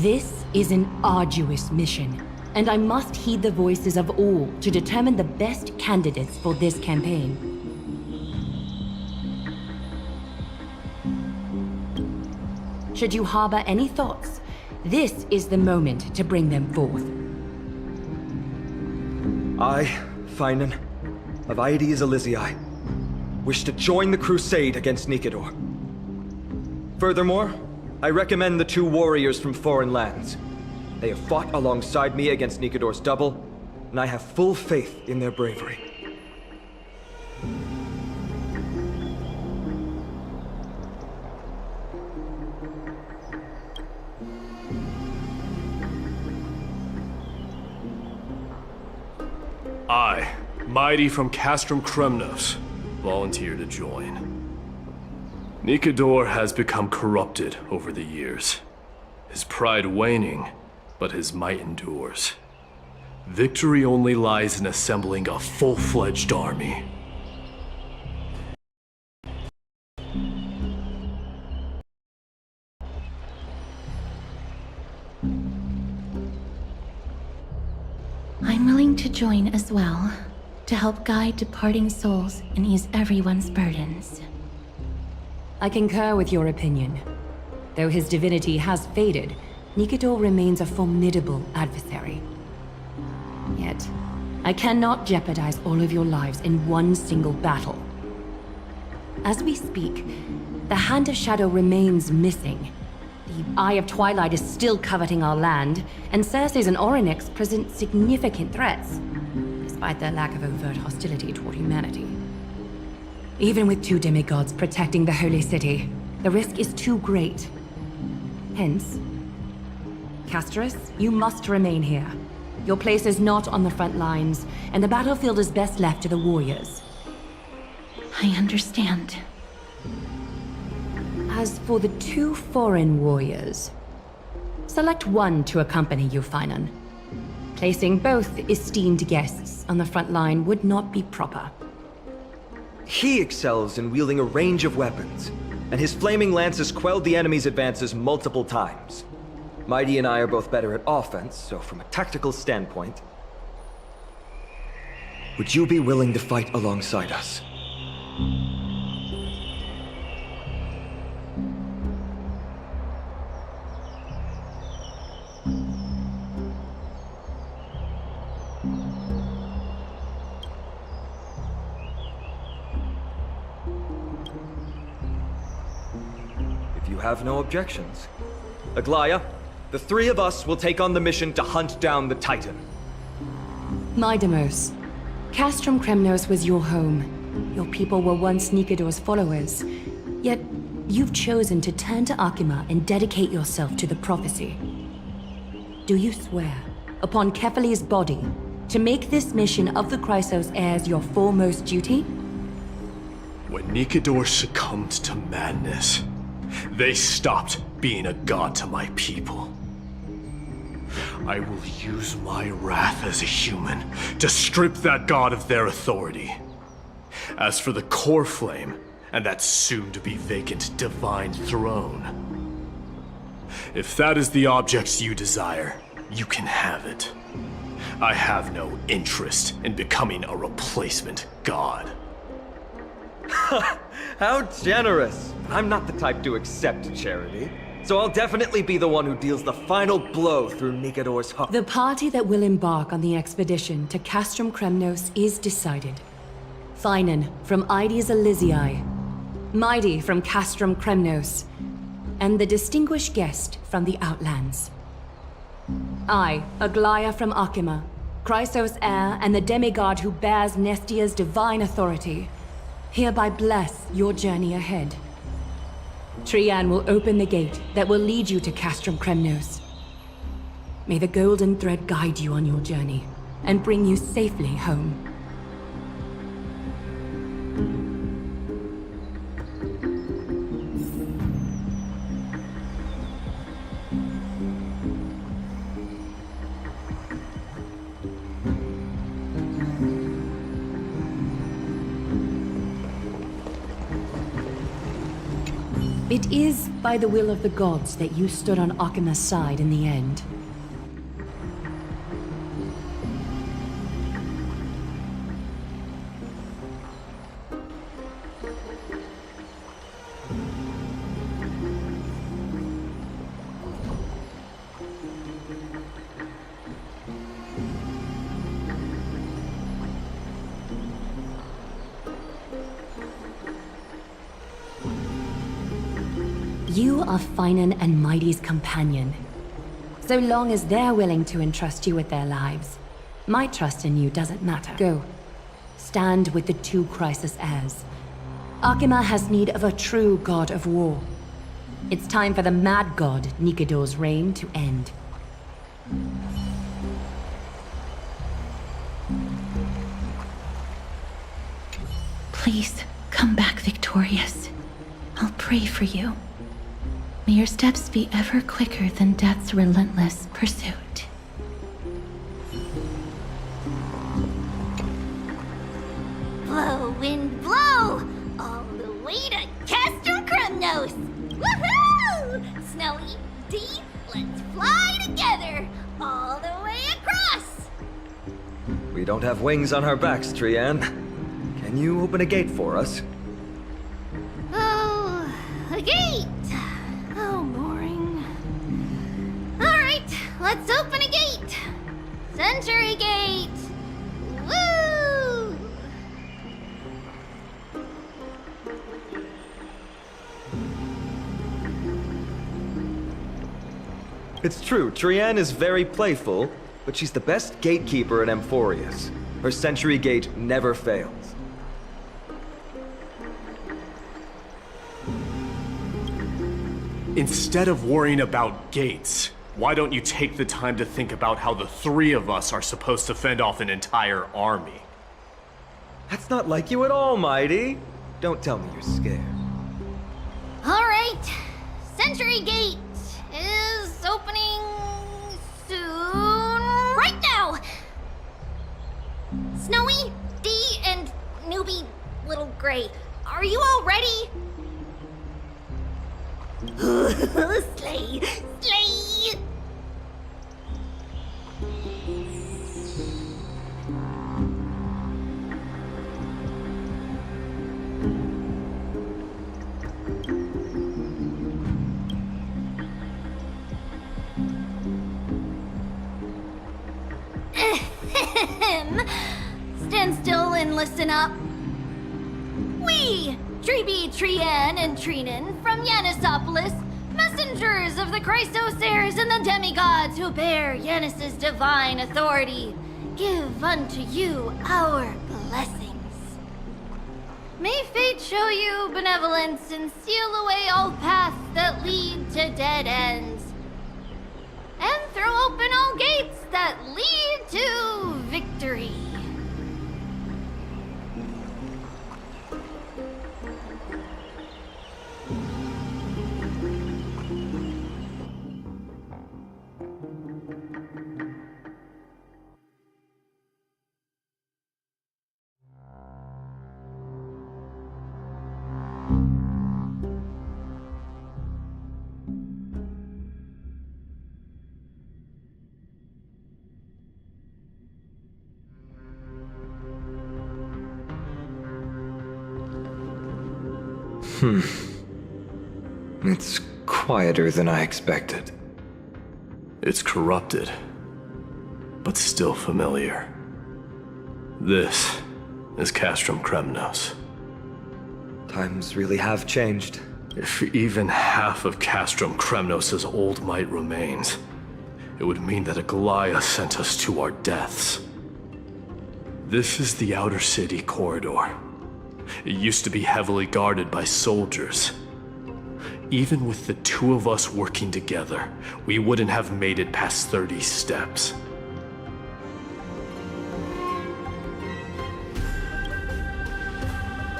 This is an arduous mission. and I must heed the voices of all to determine the best candidates for this campaign. Should you harbor any thoughts, this is the moment to bring them forth. I, Finan, of Aedes Elysiae, wish to join the crusade against Nikador. Furthermore, I recommend the 2 warriors from foreign lands. They have fought alongside me against Nikador's double, and I have full faith in their bravery. I, Mighty from Castrum Kremnos, volunteer to join. Nikador has become corrupted over the years. His pride waning, but his might endures. Victory only lies in assembling a full-fledged army. I'm willing to join as well, to help guide departing souls and ease everyone's burdens. I concur with your opinion. Though his divinity has faded, Nikador remains a formidable adversary. Yet, I cannot jeopardize all of your lives in one single battle. As we speak, the Hand of Shadow remains missing. The Eye of Twilight is still coveting our land, and Circes and Orynyx present significant threats, despite their lack of overt hostility toward humanity. Even with 2 demigods protecting the Holy City, the risk is too great. Hence, Casterus, you must remain here. Your place is not on the front lines, and the battlefield is best left to the warriors. I understand. As for the 2 foreign warriors, select one to accompany you, Finan. Placing both esteemed guests on the front line would not be proper. He excels in wielding a range of weapons, and his flaming lances quelled the enemy's advances multiple times. Mighty and I are both better at offense, so from a tactical standpoint, would you be willing to fight alongside us? If you have no objections. Aglaya, the 3 of us will take on the mission to hunt down the Titan. Mydamos, Castrum Kremnos was your home. Your people were once Nikador's followers. Yet, you've chosen to turn to Akima and dedicate yourself to the prophecy. Do you swear, upon Kefali's body, to make this mission of the Chrysos heirs your foremost duty? When Nikador succumbed to madness, they stopped being a god to my people. I will use my wrath as a human to strip that god of their authority. As for the core flame, and that soon-to-be vacant divine throne, if that is the object you desire, you can have it. I have no interest in becoming a replacement god. How generous! I'm not the type to accept charity, so I'll definitely be the one who deals the final blow through Nikador's heart. The party that will embark on the expedition to Castrum Kremnos is decided. Finan from Aedes Elysiae, Mighty from Castrum Kremnos, and the distinguished guest from the Outlands. I, Aglaya from Akima, Chrysos heir and the demigod who bears Nestia's divine authority, hereby bless your journey ahead. Trian will open the gate that will lead you to Castrum Kremnos. May the golden thread guide you on your journey and bring you safely home. It is by the will of the gods that you stood on Akima's side in the end. You are Finan and Mighty's companion. So long as they're willing to entrust you with their lives, my trust in you doesn't matter. Go. Stand with the two Crisis heirs. Akima has need of a true god of war. It's time for the mad god Nikador's reign to end. Please, come back victorious. I'll pray for you. May your steps be ever quicker than death's relentless pursuit. Blow, wind, blow! All the way to Castro Kremnos! Woohoo! Snowy, Dee, let's fly together! All the way across! We don't have wings on our backs, Trian. Can you open a gate for us? Oh, a gate! Oh, boring. Alright, let's open a gate! Century Gate! Woo! It's true, Trian is very playful, but she's the best gatekeeper in Amphoreus. Her Century Gate never fails. Instead of worrying about gates, why don't you take the time to think about how the three of us are supposed to fend off an entire army? That's not like you at all, Mighty. Don't tell me you're scared. Alright, Century Gate is opening soon. Right now! Snowy, Dee, and newbie Little Gray, are you all ready? Slay! Slay! Stand still and listen up. We, Treeby, Trian, and Trinan from Yanisopolis, messengers of the Chrysosaurs and the demigods who bear Yanis's divine authority, give unto you our blessings. May fate show you benevolence and seal away all paths that lead to dead ends, and throw open all gates that lead to victory. It's quieter than I expected. It's corrupted, but still familiar. This is Castrum Kremnos. Times really have changed. If even half of Castrum Kremnos' old might remains, it would mean that Aglaya sent us to our deaths. This is the outer city corridor. It used to be heavily guarded by soldiers. Even with the two of us working together, we wouldn't have made it past 30 steps.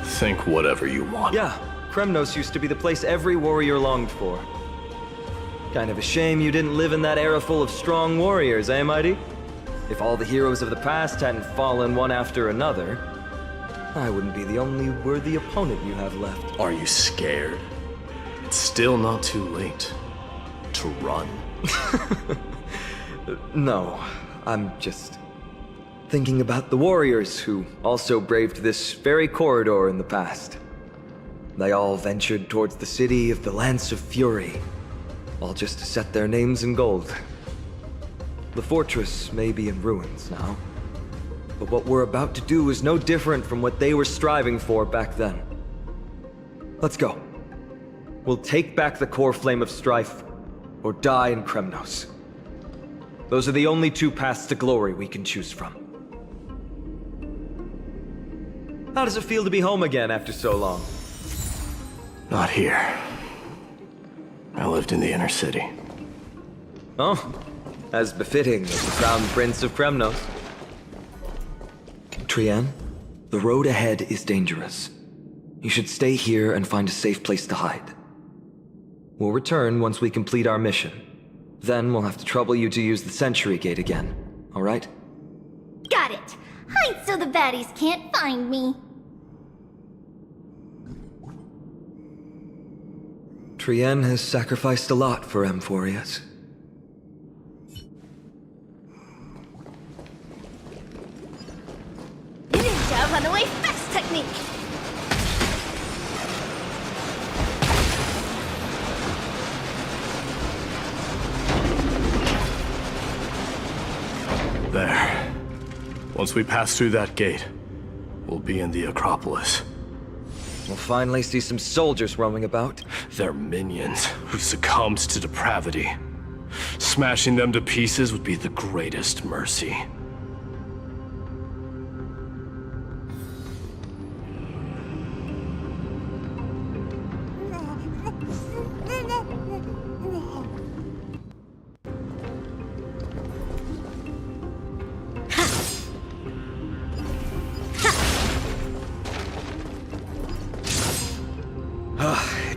Think whatever you want. Yeah, Kremnos used to be the place every warrior longed for. Kind of a shame you didn't live in that era full of strong warriors, eh, Mighty? If all the heroes of the past hadn't fallen one after another, I wouldn't be the only worthy opponent you have left. Are you scared? It's still not too late to run. No, I'm just thinking about the warriors who also braved this very corridor in the past. They all ventured towards the city of the Lance of Fury, all just to set their names in gold. The fortress may be in ruins now, but what we're about to do is no different from what they were striving for back then. Let's go. We'll take back the core flame of strife, or die in Kremnos. Those are the only two paths to glory we can choose from. How does it feel to be home again after so long? Not here. I lived in the inner city. Oh, as befitting as the crown prince of Kremnos. Trienne, the road ahead is dangerous. You should stay here and find a safe place to hide. We'll return once we complete our mission. Then we'll have to trouble you to use the Century Gate again, alright? Got it! Hide so the baddies can't find me. Trienne has sacrificed a lot for Amphoreus. Ninja runaway fast technique! There. Once we pass through that gate, we'll be in the Acropolis. We'll finally see some soldiers roaming about. They're minions who succumbed to depravity. Smashing them to pieces would be the greatest mercy.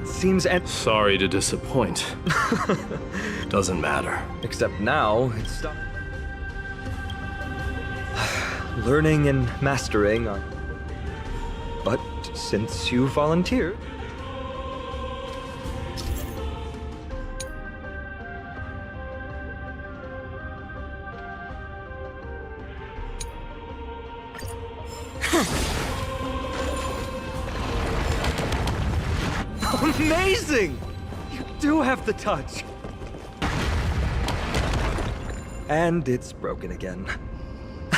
Seems sorry to disappoint. Doesn't matter. Except now, it's learning and mastering are... But since you volunteered... Amazing! You do have the touch. And it's broken again.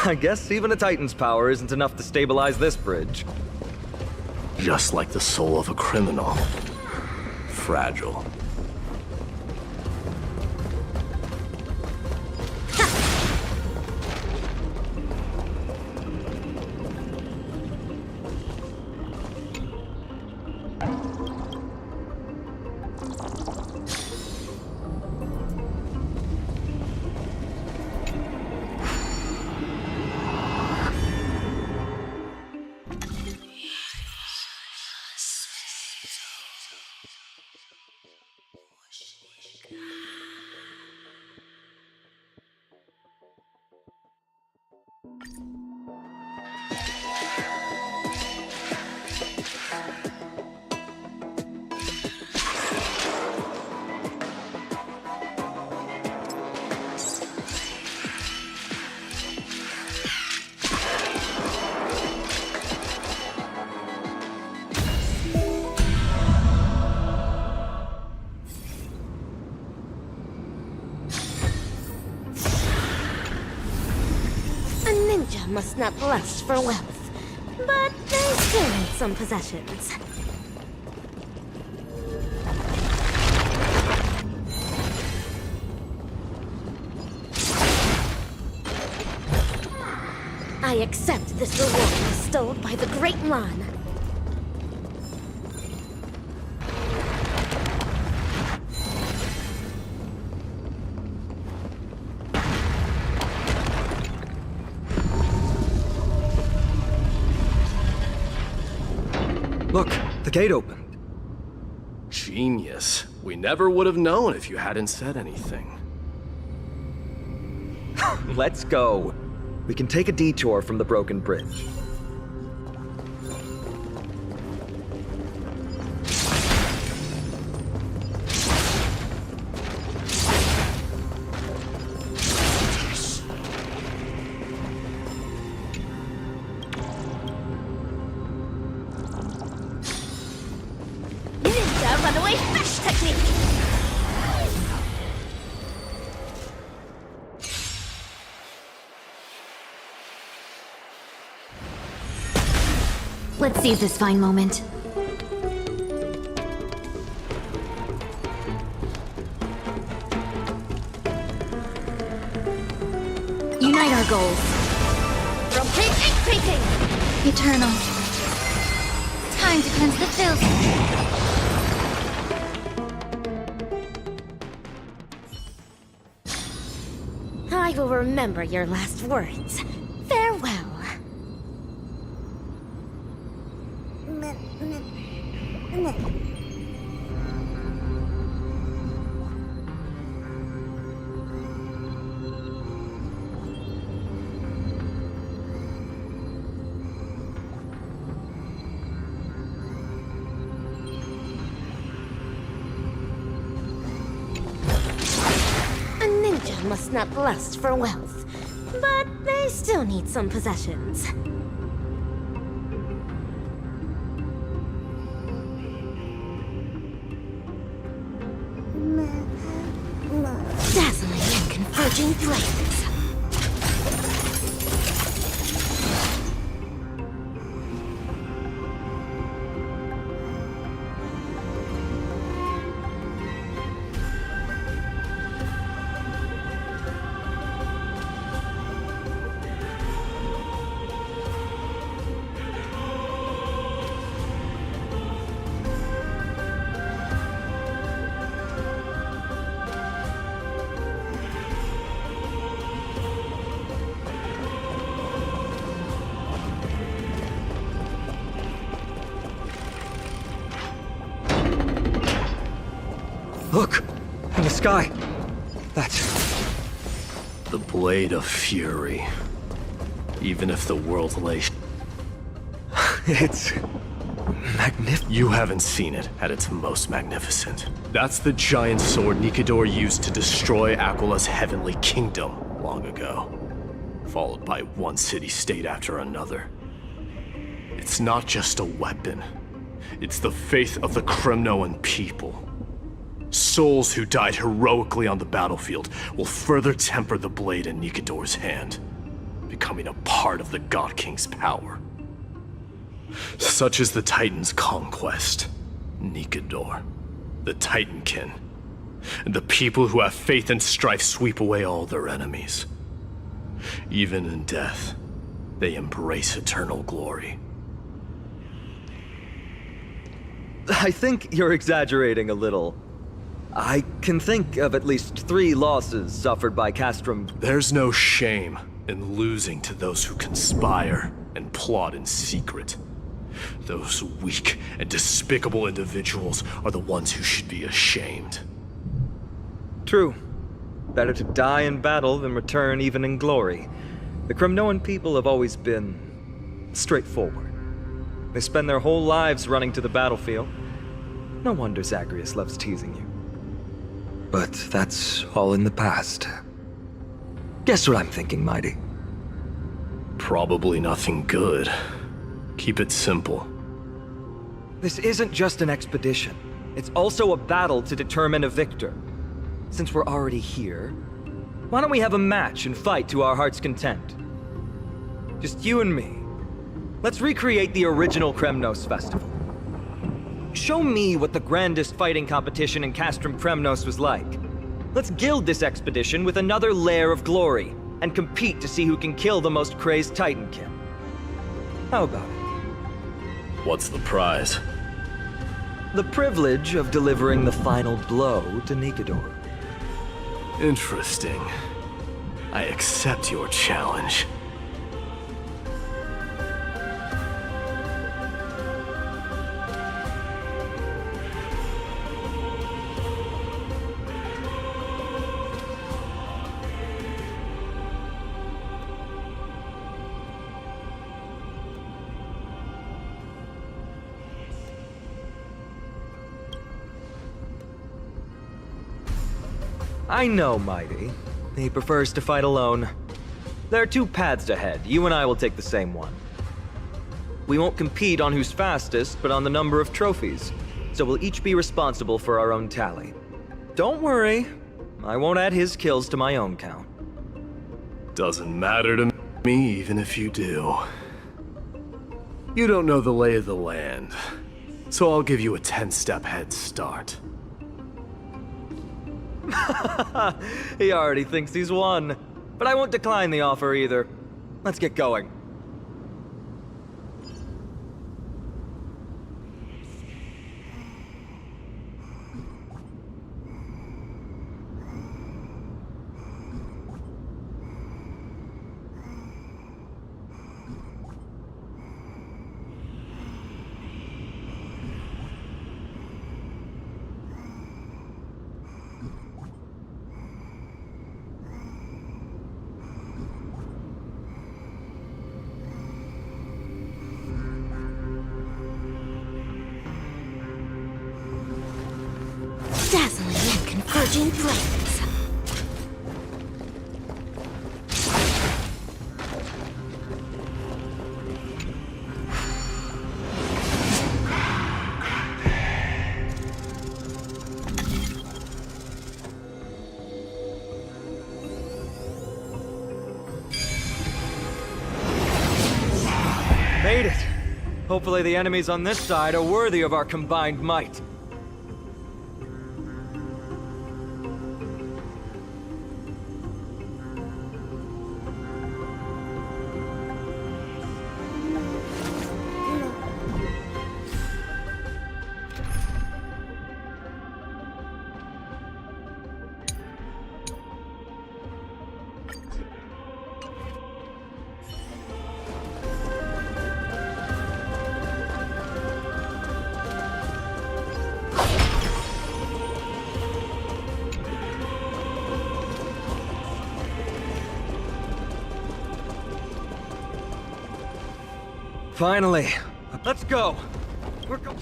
I guess even a Titan's power isn't enough to stabilize this bridge. Just like the soul of a criminal. Fragile. Must not lust for wealth, but they still need some possessions. I accept this reward bestowed by the Great Lan. Look, the gate opened. Genius. We never would have known if you hadn't said anything. Let's go. We can take a detour from the broken bridge. Runaway flash technique! Let's seize this fine moment. goals. From ink painting! Eternal. Time to cleanse the filth. I will remember your last words. Farewell. A ninja must not lust for wealth, but they still need some possessions. Dazzling and converging blades. Look! In the sky! That's... The Blade of Fury. Even if the world lay... It's... magnificent. You haven't seen it at its most magnificent. That's the giant sword Nikador used to destroy Aquala's heavenly kingdom long ago. Followed by one city-state after another. It's not just a weapon. It's the faith of the Kremnoan people. Souls who died heroically on the battlefield will further temper the blade in Nikador's hand, becoming a part of the God King's power. Such is the Titan's conquest. Nikador, the Titankin, and the people who have faith and strife sweep away all their enemies. Even in death, they embrace eternal glory. I think you're exaggerating a little. I can think of at least 3 losses suffered by Castrum. There's no shame in losing to those who conspire and plot in secret. Those weak and despicable individuals are the ones who should be ashamed. True. Better to die in battle than return even in glory. The Kremnoan people have always been straightforward. They spend their whole lives running to the battlefield. No wonder Zagreus loves teasing you. But that's all in the past. Guess what I'm thinking, Mighty? Probably nothing good. Keep it simple. This isn't just an expedition. It's also a battle to determine a victor. Since we're already here, why don't we have a match and fight to our heart's content? Just you and me. Let's recreate the original Kremnos festival. Show me what the grandest fighting competition in Castrum Kremnos was like. Let's gild this expedition with another layer of glory, and compete to see who can kill the most crazed Titankin. How about it? What's the prize? The privilege of delivering the final blow to Nikador. Interesting. I accept your challenge. I know, Mighty. He prefers to fight alone. There are 2 paths ahead. You and I will take the same one. We won't compete on who's fastest, but on the number of trophies. So we'll each be responsible for our own tally. Don't worry. I won't add his kills to my own count. Doesn't matter to me, even if you do. You don't know the lay of the land, so I'll give you a 10-step head start. He already thinks he's won. but I won't decline the offer either. Let's get going. Dazzling and converging flames. Made it! Hopefully the enemies on this side are worthy of our combined might. Finally. Let's go. We're go-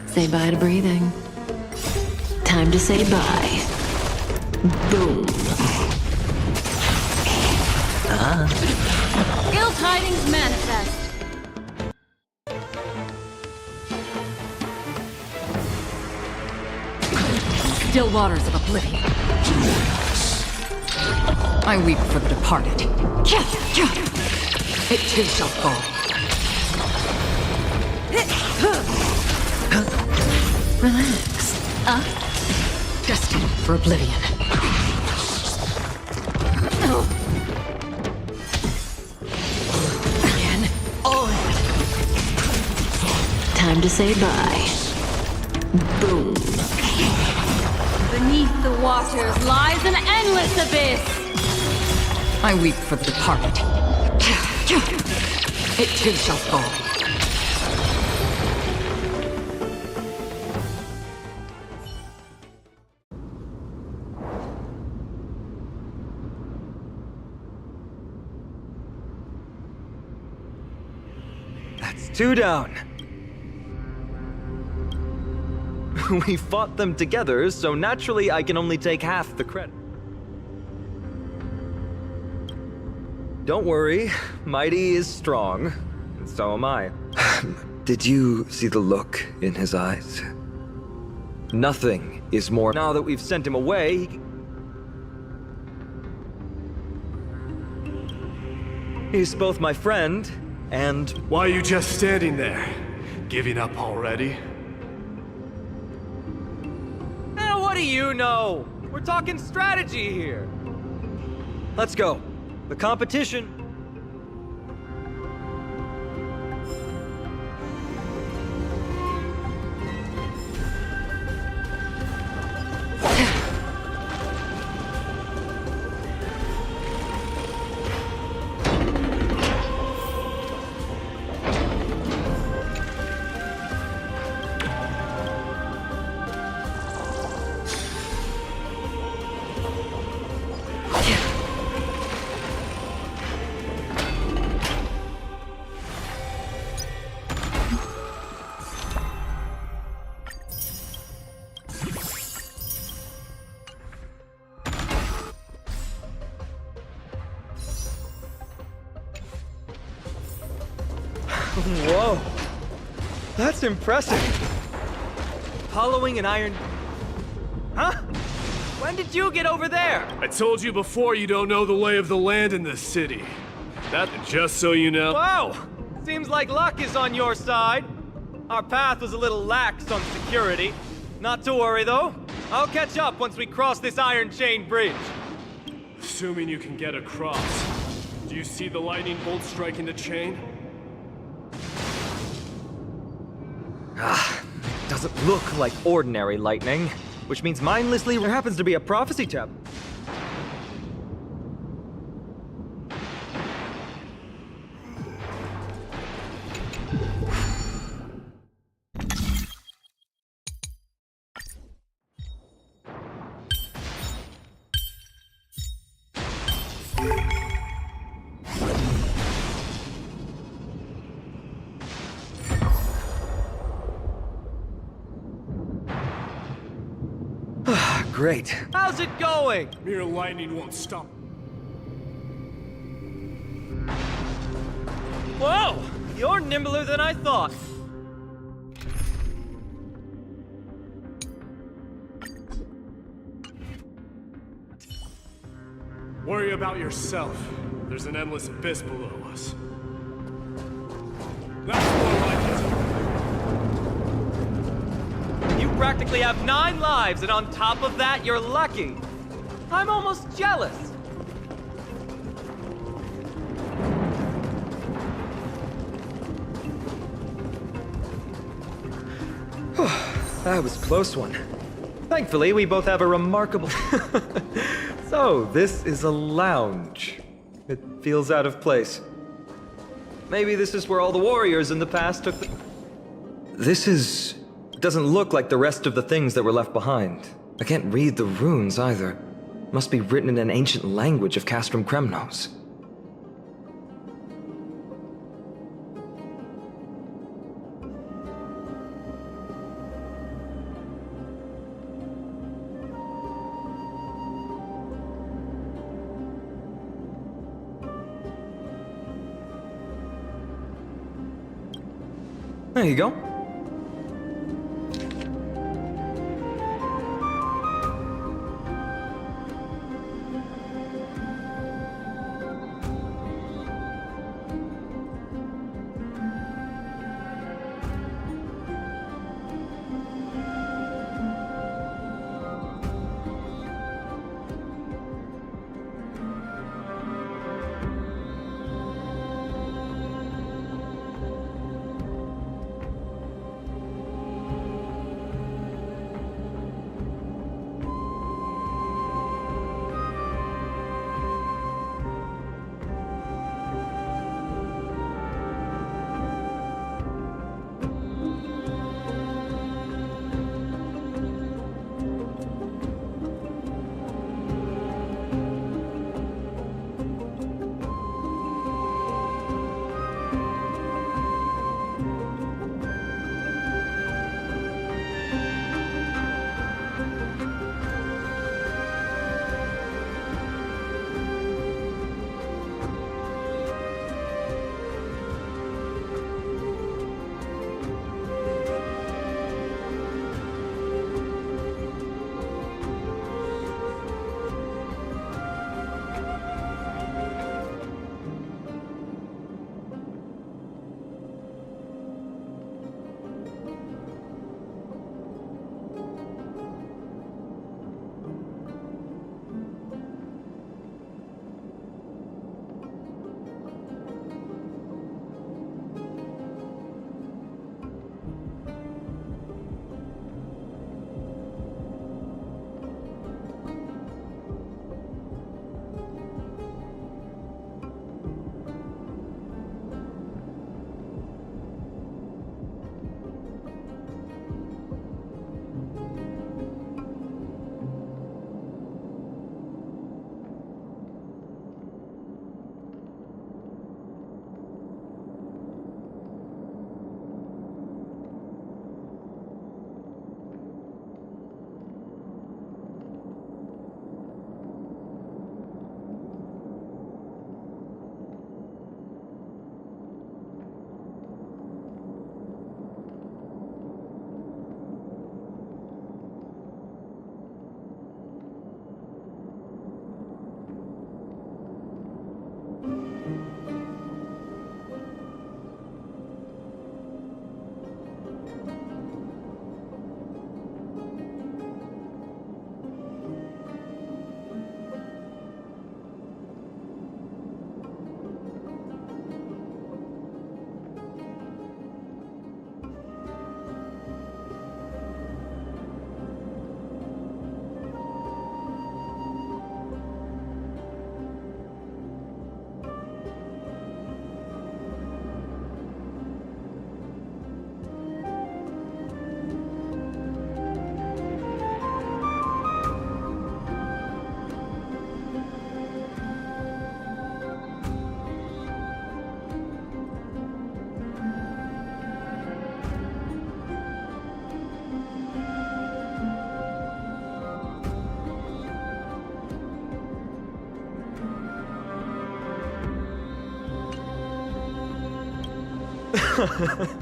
Say bye to breathing. Time to say bye. Boom. Guild tidings manifest. Still waters of oblivion. I weep for the departed. It too shall fall. Relax. Destined for oblivion. Again. Oh. Time to say bye. Boom. Beneath the waters lies an endless abyss. I weep for the departed. It too shall fall. That's 2 down. We fought them together, so naturally I can only take half the credit. Don't worry, Mighty is strong, and so am I. Did you see the look in his eyes? Nothing is more. Now that we've sent him away, he's both my friend and... Why are you just standing there? Giving up already? What do you know? We're talking strategy here. Let's go. The competition... Whoa. That's impressive. Hollowing an iron... Huh? When did you get over there? I told you before you don't know the lay of the land in this city. That just so you know. Wow! Seems like luck is on your side. Our path was a little lax on security. Not to worry, though. I'll catch up once we cross this iron chain bridge. Assuming you can get across. Do you see the lightning bolt striking the chain? It doesn't look like ordinary lightning, which means mindlessly there happens to be a prophecy tab. Great. How's it going? Mere lightning won't stop. Whoa! You're nimbler than I thought. Worry about yourself. There's an endless abyss below us. That's more like it. You practically have 9 lives, and on top of that, you're lucky. I'm almost jealous. That was a close one. Thankfully, we both have a remarkable... So, this is a lounge. It feels out of place. Maybe this is where all the warriors in the past took the... This doesn't look like the rest of the things that were left behind. I can't read the runes either. Must be written in an ancient language of Castrum Kremnos. There you go.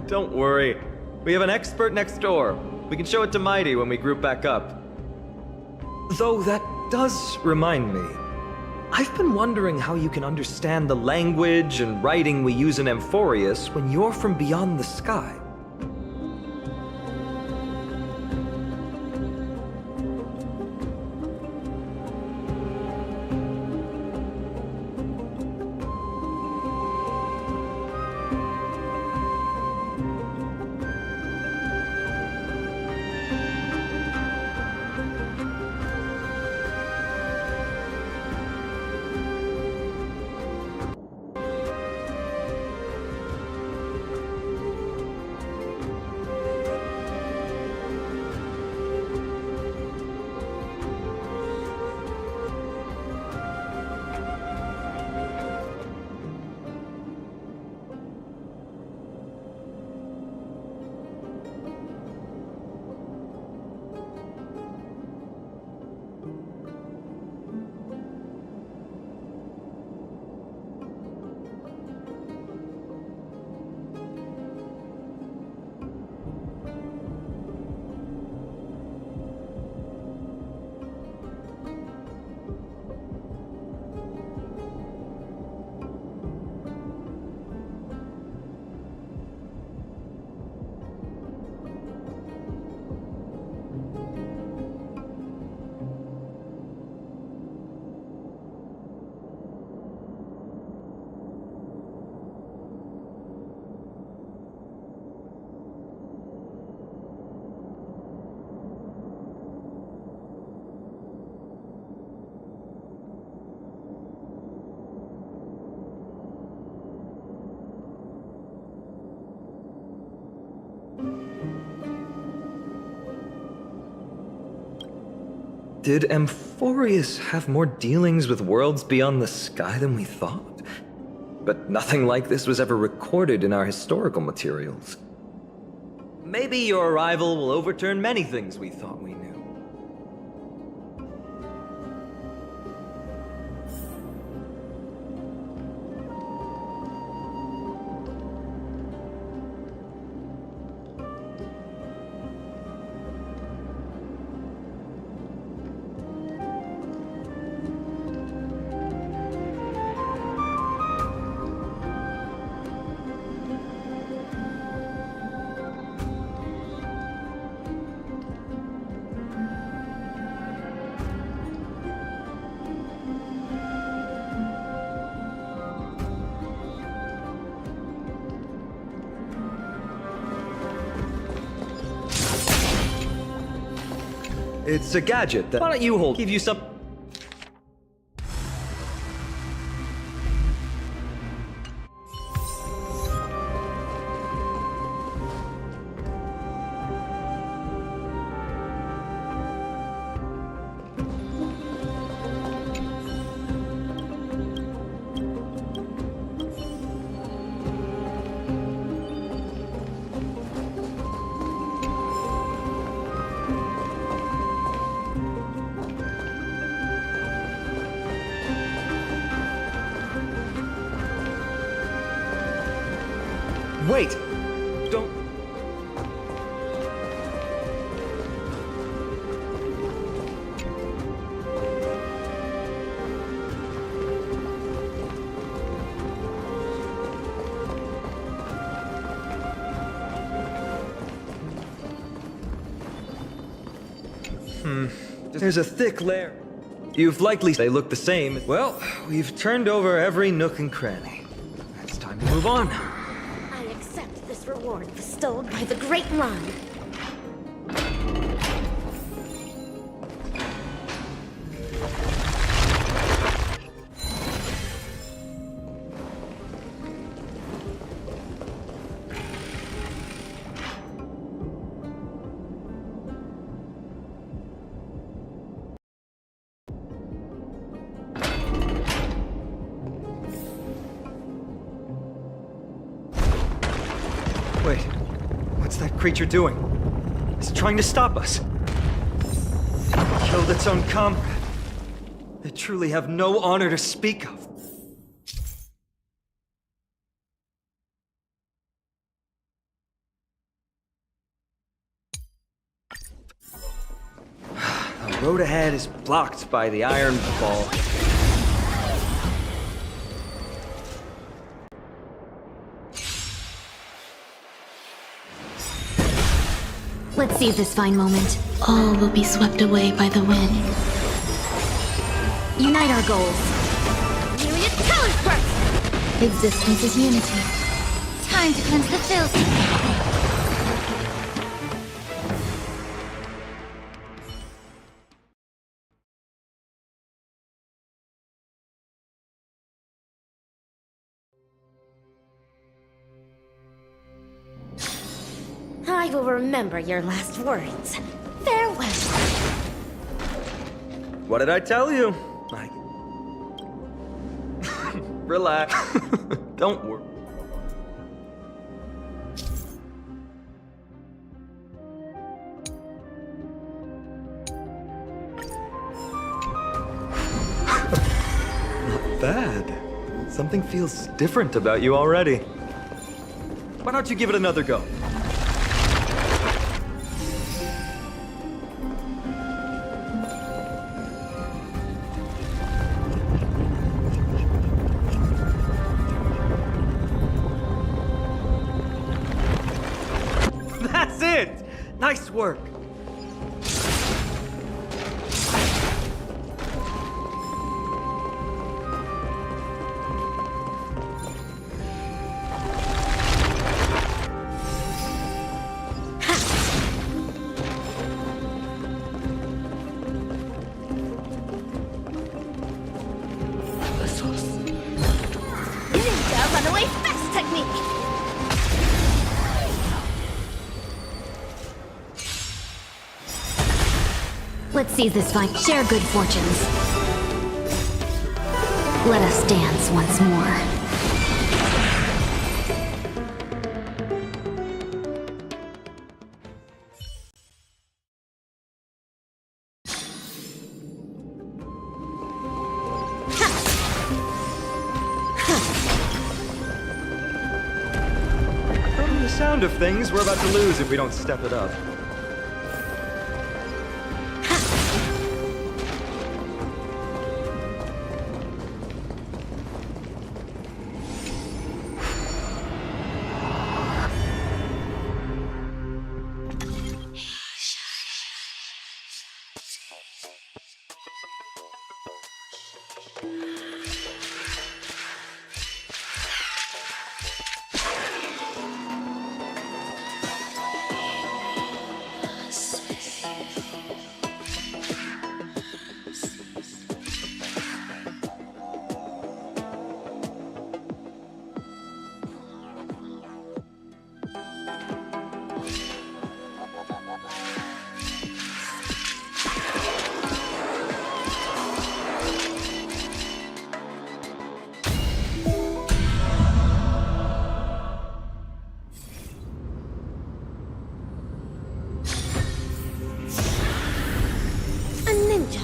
Don't worry. We have an expert next door. We can show it to Mighty when we group back up. Though that does remind me. I've been wondering how you can understand the language and writing we use in Amphoreus when you're from beyond the sky. Did Amphoreus have more dealings with worlds beyond the sky than we thought? But nothing like this was ever recorded in our historical materials. Maybe your arrival will overturn many things we thought we knew. It's a gadget that... Why don't you hold? Give you some... Wait! Don't... There's a thick layer. You've likely... They look the same. Well, we've turned over every nook and cranny. It's time to move on. Reward bestowed by the Great Run. Wait, what's that creature doing? It's trying to stop us. It killed its own comrade. They truly have no honor to speak of. is blocked by the iron ball. Let's seize this fine moment. All will be swept away by the wind. Unite our goals. Myriad color sparks! Existence is unity. Time to cleanse the filth. I will remember your last words. Farewell. What did I tell you? Relax. Don't worry. Not bad. Something feels different about you already. Why don't you give it another go? That's it! Nice work! Ninja runaway fast technique! Let's seize this fight. Share good fortunes. Let us dance once more. From the sound of things, we're about to lose if we don't step it up.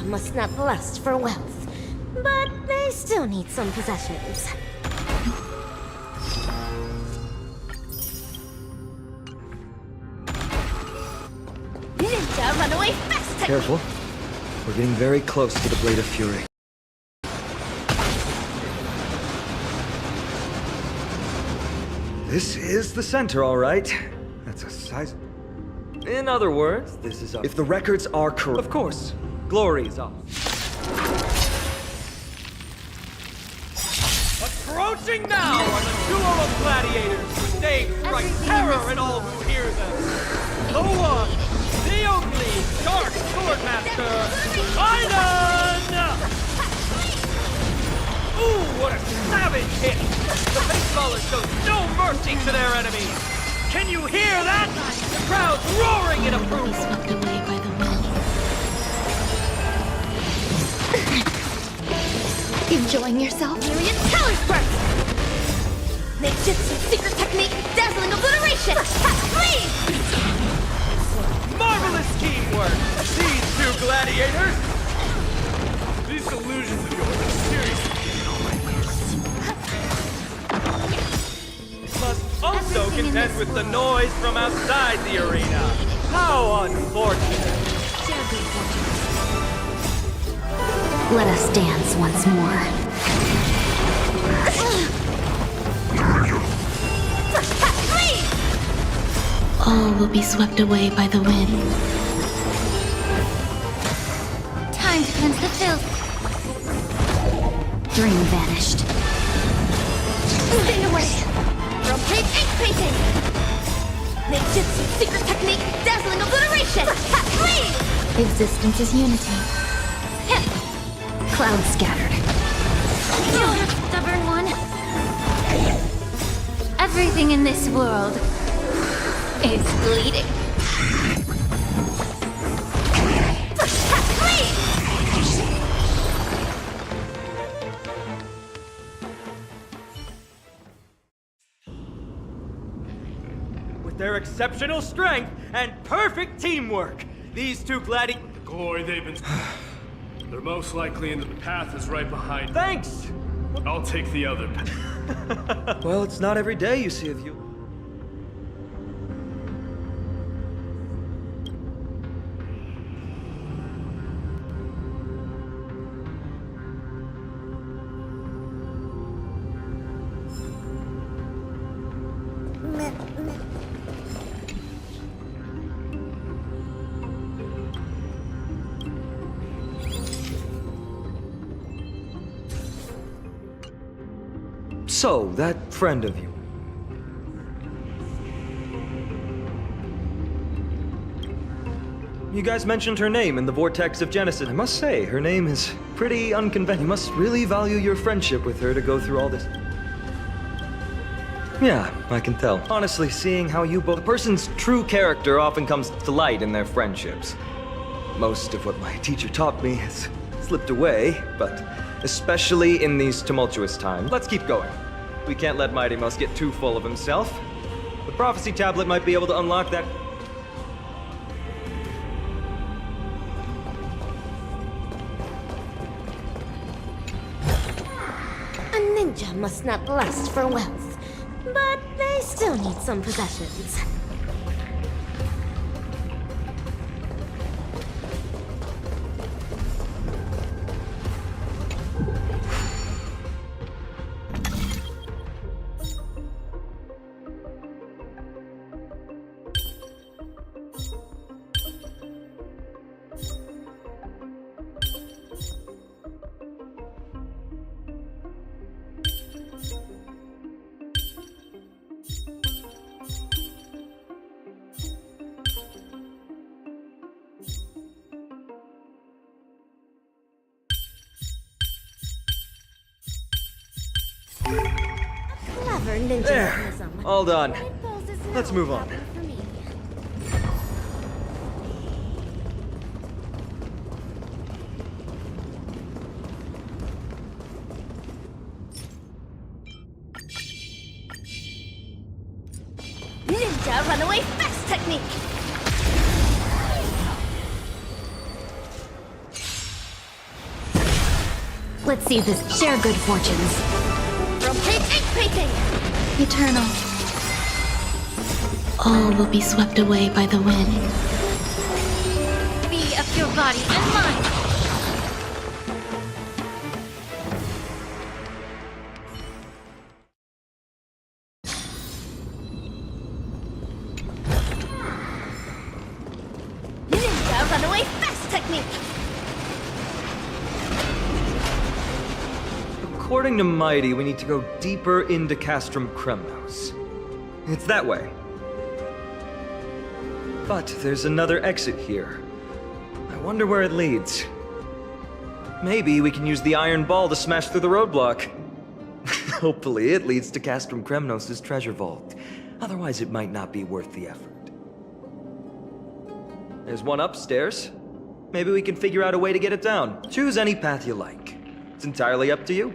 Must not lust for wealth, but they still need some possessions. Ninja runaway fast technique! Careful. We're getting very close to the Blade of Fury. This is the center, all right. That's a size... In other words, this is... If the records are correct... Of course. Glory is off. Approaching now are the duo of gladiators whose names strike terror in all who hear them. The one, the only Dark Swordmaster, Iden! Ooh, what a savage hit! The baseballers show no mercy to their enemies. Can you hear that? The crowd's roaring in approval. Swept away by the wind. Enjoying yourself? Myriad color sparks! Ninjutsu secret technique, dazzling obliteration! Please! Marvelous teamwork! These two gladiators! These illusions of yours are seriously getting on my nerves. Must also contend with the noise from outside the arena. How unfortunate! Share good fortunes. Let us dance once more. All will be swept away by the wind. Time to cleanse the filth. Dream vanished. Stay away! Rotate ink painting! Ninjutsu secret technique, dazzling obliteration! Flee! Existence is unity. Cloud scattered. Stubborn one. Everything in this world is bleeding. With their exceptional strength and perfect teamwork, these two The glory they've been... They're most likely in the path is right behind. Thanks! I'll take the other path. Well, it's not every day you see a view. So, that friend of you. You guys mentioned her name in the Vortex of Genesis. I must say, her name is pretty unconventional. You must really value your friendship with her to go through all this. Yeah, I can tell. Honestly, seeing how you both... A person's true character often comes to light in their friendships. Most of what my teacher taught me has slipped away, but especially in these tumultuous times. Let's keep going. We can't let Mighty Mouse get too full of himself. The prophecy tablet might be able to unlock that. A ninja must not lust for wealth, but they still need some possessions. Clever ninja There. mechanism. All done. It poses no Let's move on. problem for me. Ninja runaway fast technique! Let's see this. Share good fortunes. Rotate ink painting! Eternal. All will be swept away by the wind. Be of your body and mind. Ninja runaway fast technique! According to Mighty, we need to go deeper into Castrum Kremnos. It's that way. But there's another exit here. I wonder where it leads. Maybe we can use the iron ball to smash through the roadblock. Hopefully it leads to Castrum Kremnos' treasure vault. Otherwise it might not be worth the effort. There's one upstairs. Maybe we can figure out a way to get it down. Choose any path you like. It's entirely up to you.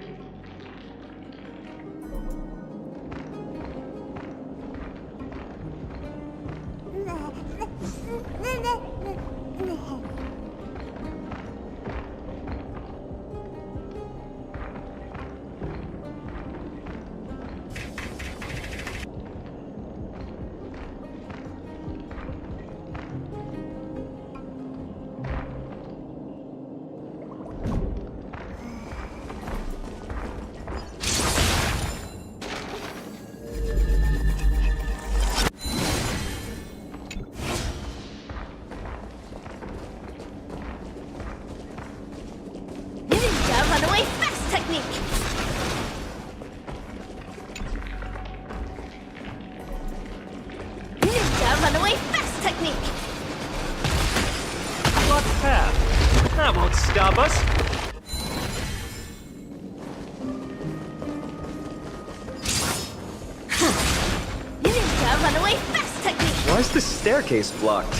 Why's the staircase blocked?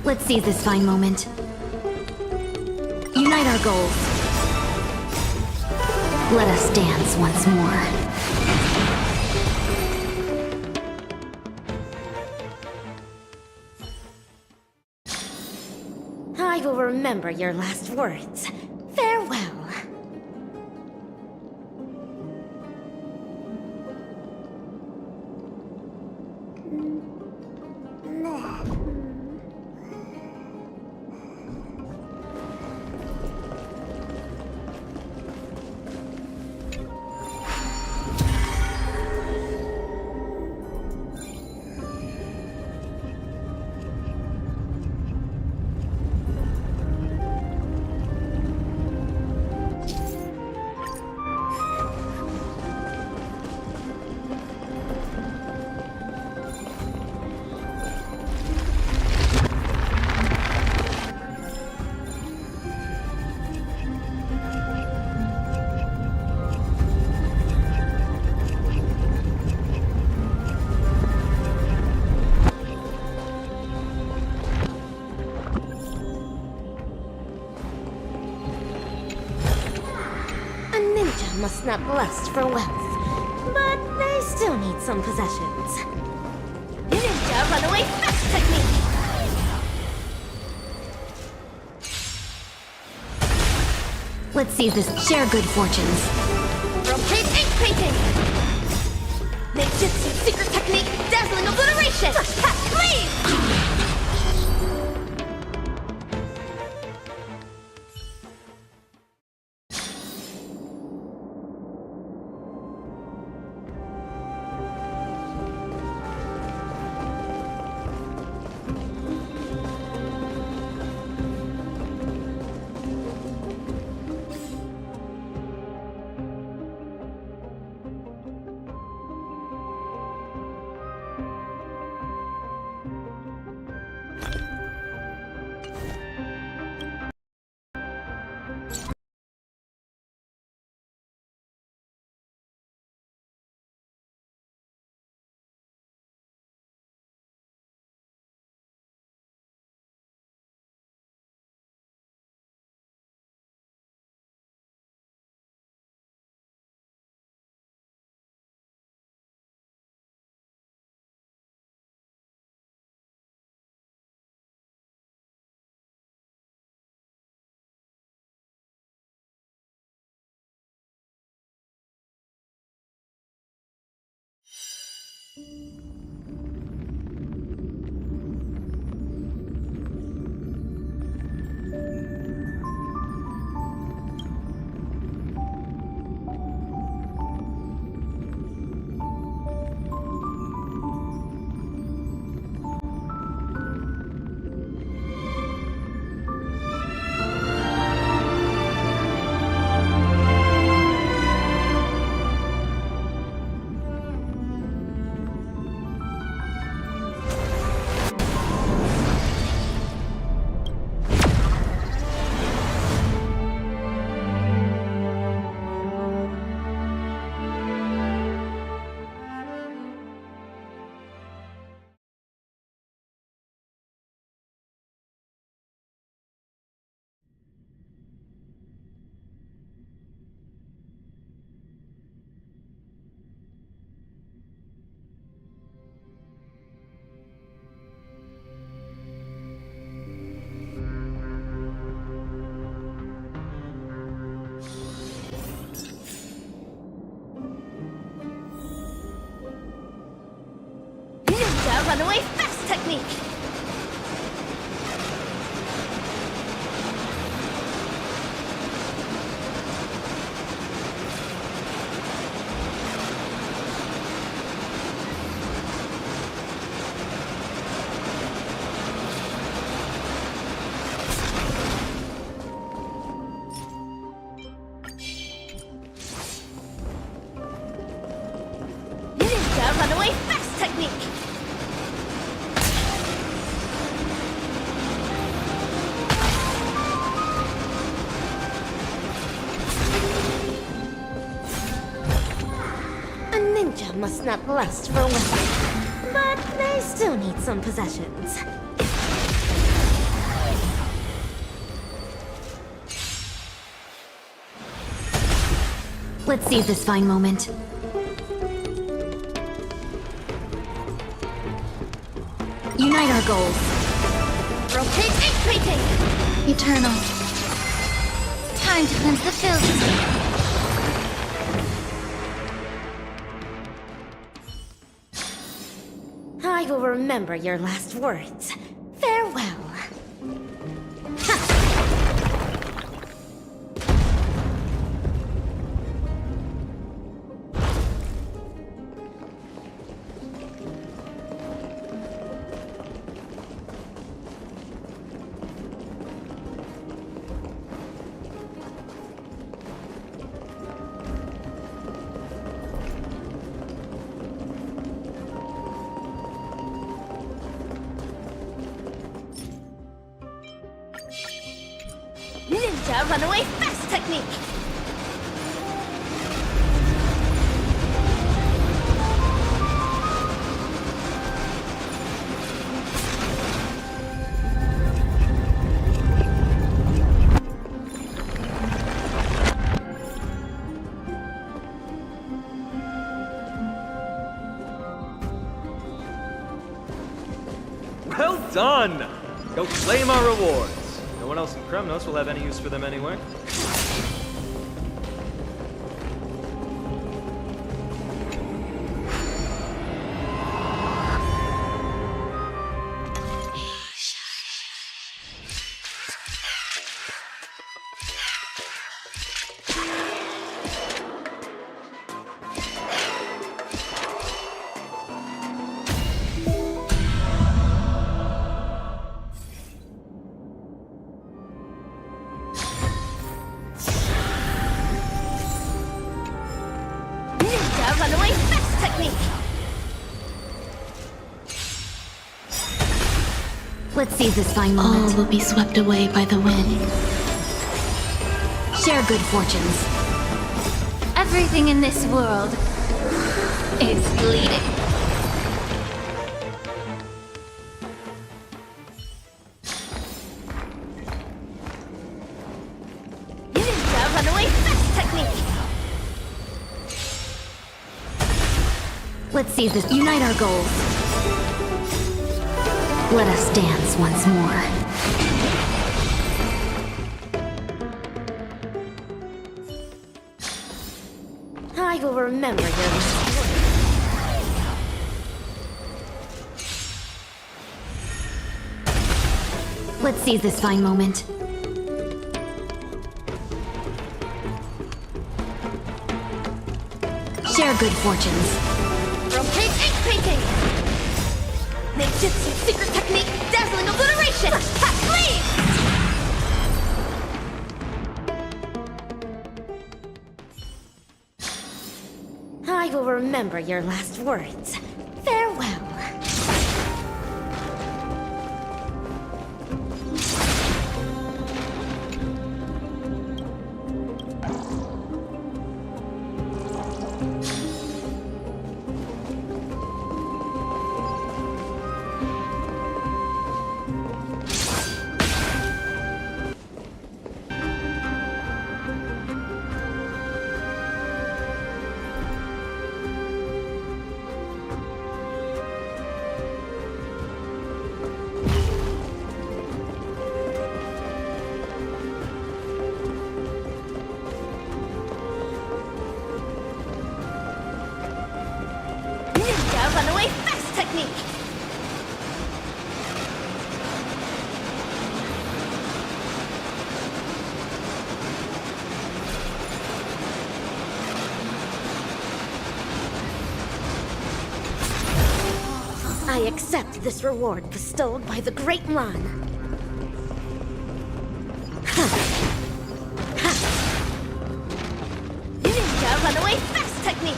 Let's seize this fine moment. Unite our goals. Let us dance once more. I will remember your last words. Farewell. Must not lust for wealth, but they still need some possessions. Ninja runaway fast technique! Let's seize this. Share good fortunes. Rotate ink painting! Ninjutsu secret technique, dazzling obliteration! Cleave! Runaway fast technique! Ninja runaway fast technique! must not lust for women. But they still need some possessions. Let's seize this fine moment. Unite our goals. Rotate increasing! Eternal. Time to cleanse the filth. I will remember your last words. Farewell. Ninja runaway fast technique! Well done! Go claim our rewards. No one else in Kremnos will have any use for them anyway. Runaway fast technique! Let's seize this fine moment. All will be swept away by the wind. Share good fortunes. Everything in this world is bleeding. Ninja runaway fast technique! Let's seize this. Unite our goals. Let us dance once more. I will remember your last words. Let's seize this fine moment. Share good fortunes. Rotate increasing! Ninjutsu secret technique, dazzling obliteration! Leave! I will remember your last words. Farewell. Ninja runaway fast technique! I accept this reward bestowed by the Great Lan. Ninja runaway fast technique!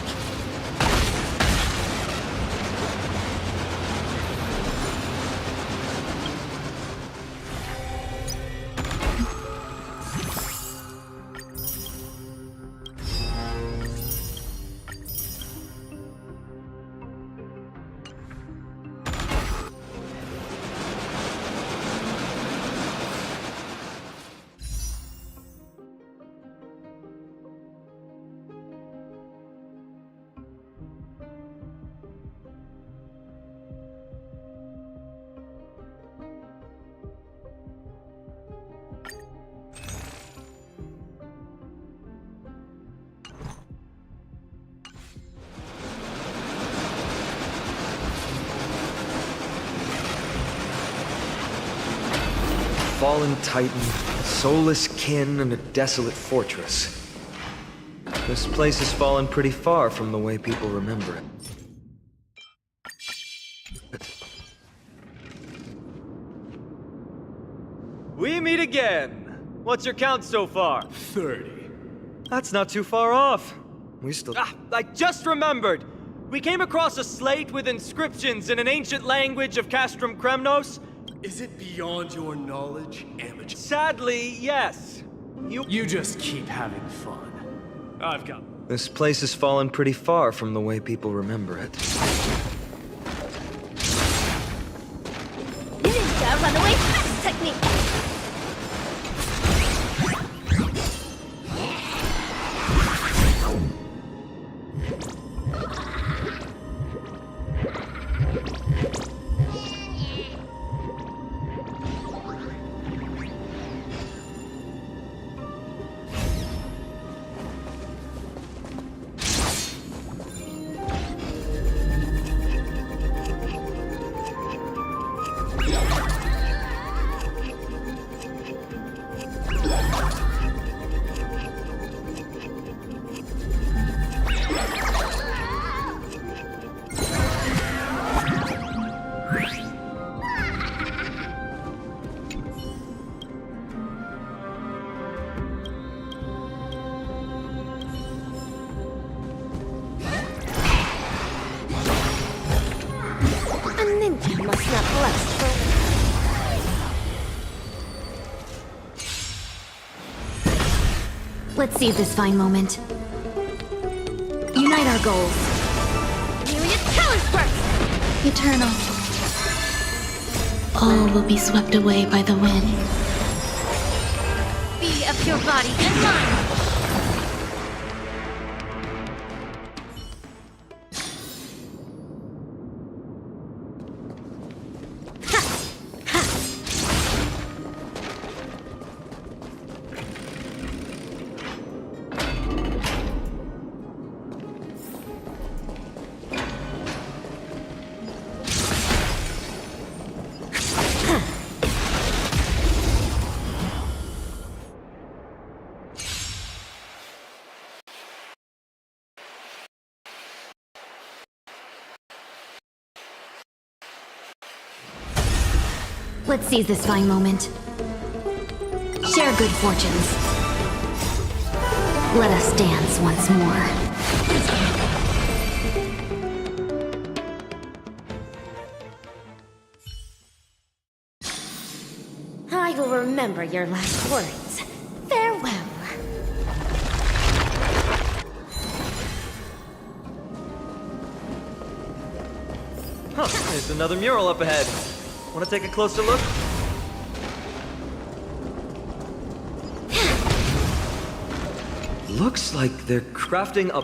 fallen titan, a soulless kin, and a desolate fortress. This place has fallen pretty far from the way people remember it. We meet again. What's your count so far? 30. That's not too far off. We still... I just remembered. We came across a slate with inscriptions in an ancient language of Castrum Kremnos. Is it beyond your knowledge, amateur? Sadly, yes. You just keep having fun. I've got... This place has fallen pretty far from the way people remember it. Ninja runaway fast technique! Must not last forever. Let's seize this fine moment. Unite our goals. Myriad colors burst! Eternal. All will be swept away by the wind. Be of your body and mind! Let's seize this fine moment. Share good fortunes. Let us dance once more. I will remember your last words. Farewell. Huh, there's another mural up ahead. Want to take a closer look? Looks like they're Crafting a...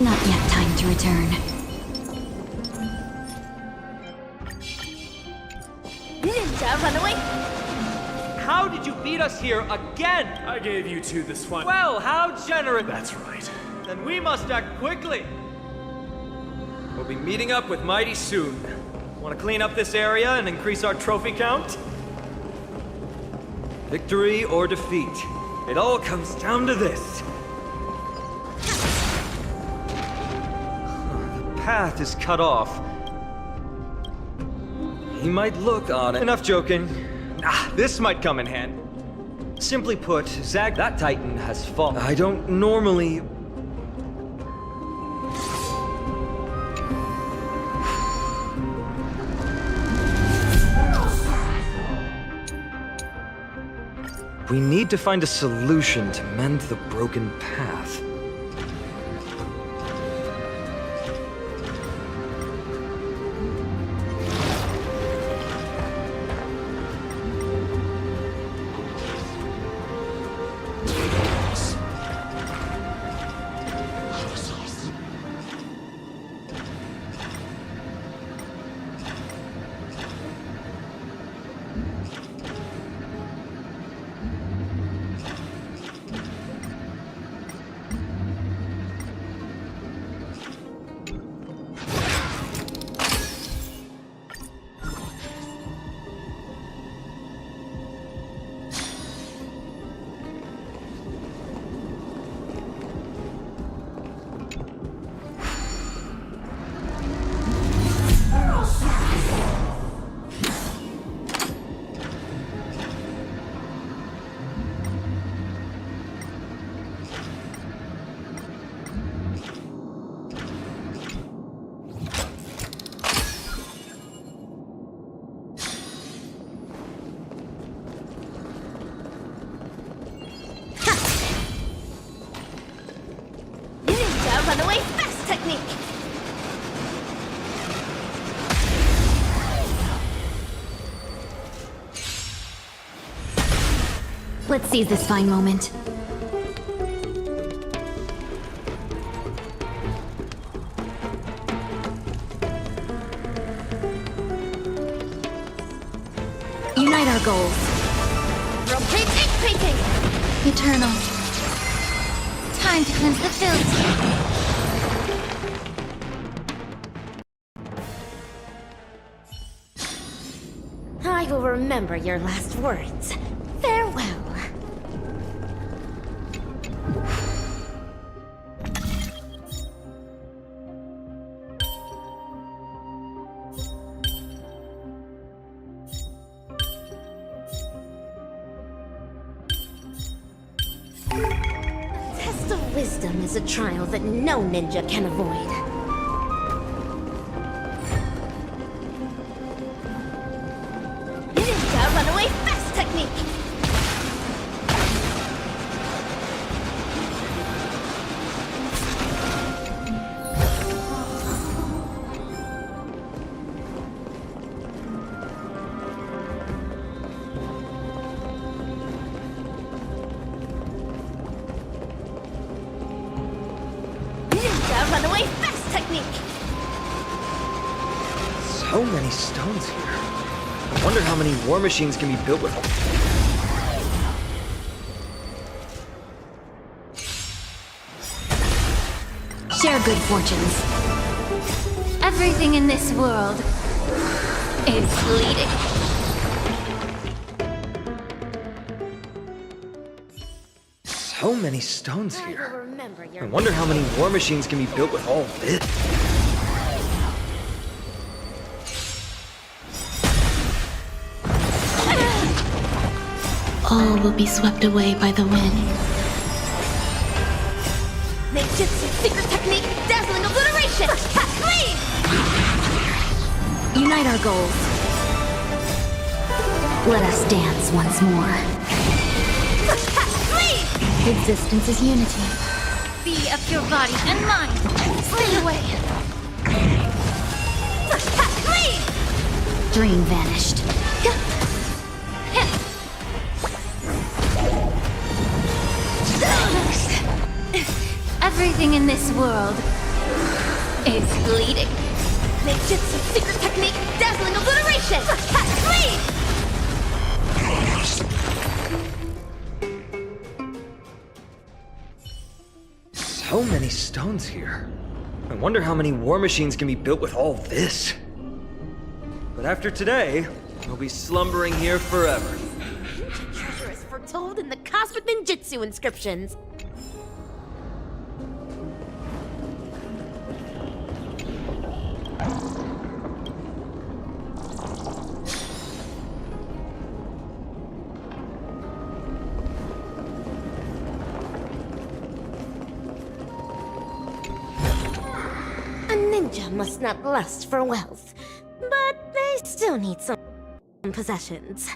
Not yet time to return. Ninja runaway! How did you beat us here again? I gave you two this one. Well, how generous. That's right. Then we must act quickly. We'll be meeting up with Mighty soon. Want to clean up this area and increase our trophy count? victory or defeat. It all comes down to this. The path is cut off. He might look on it. Enough joking. This might come in hand. Simply put, that Titan has fallen. I don't normally... We need to find a solution to mend the broken path. runaway fast technique! Let's seize this fine moment. Unite our goals. Rotate ink painting! Eternal. Time to cleanse the filth. I will remember your last words. Farewell. A test of wisdom is a trial that no ninja can avoid. Ninja runaway fast technique! Ninja runaway fast technique! So many stones here. I wonder how many war machines can be built with. Share good fortunes. Everything in this world is bleeding. So many stones I will here. remember your I wonder how many war machines can be built with all this. All will be swept away by the wind. Ninjutsu secret technique, dazzling obliteration! Flee! Unite our goals. Let us dance once more. Flee! Existence is unity. Be of your body and mind. Stay away. Flee! Dream vanished. Everything in this world is bleeding. Ninjutsu secret technique, dazzling obliteration! Flee! So many stones here. I wonder how many war machines can be built with all this. But after today, we'll be slumbering here forever. Treasure is foretold in the cosmic ninjutsu inscriptions. A ninja must not lust for wealth, but they still need some possessions.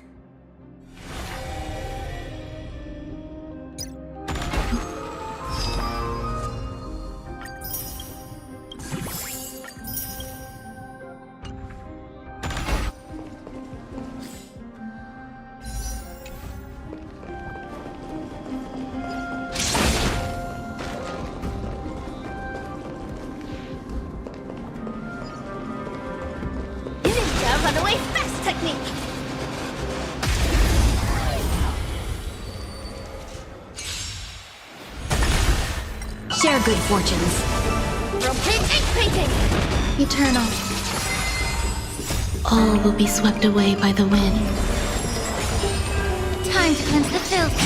Ninja runaway fast technique! Share good fortunes. Rotate ink painting! Eternal. All will be swept away by the wind. Time to cleanse the filth.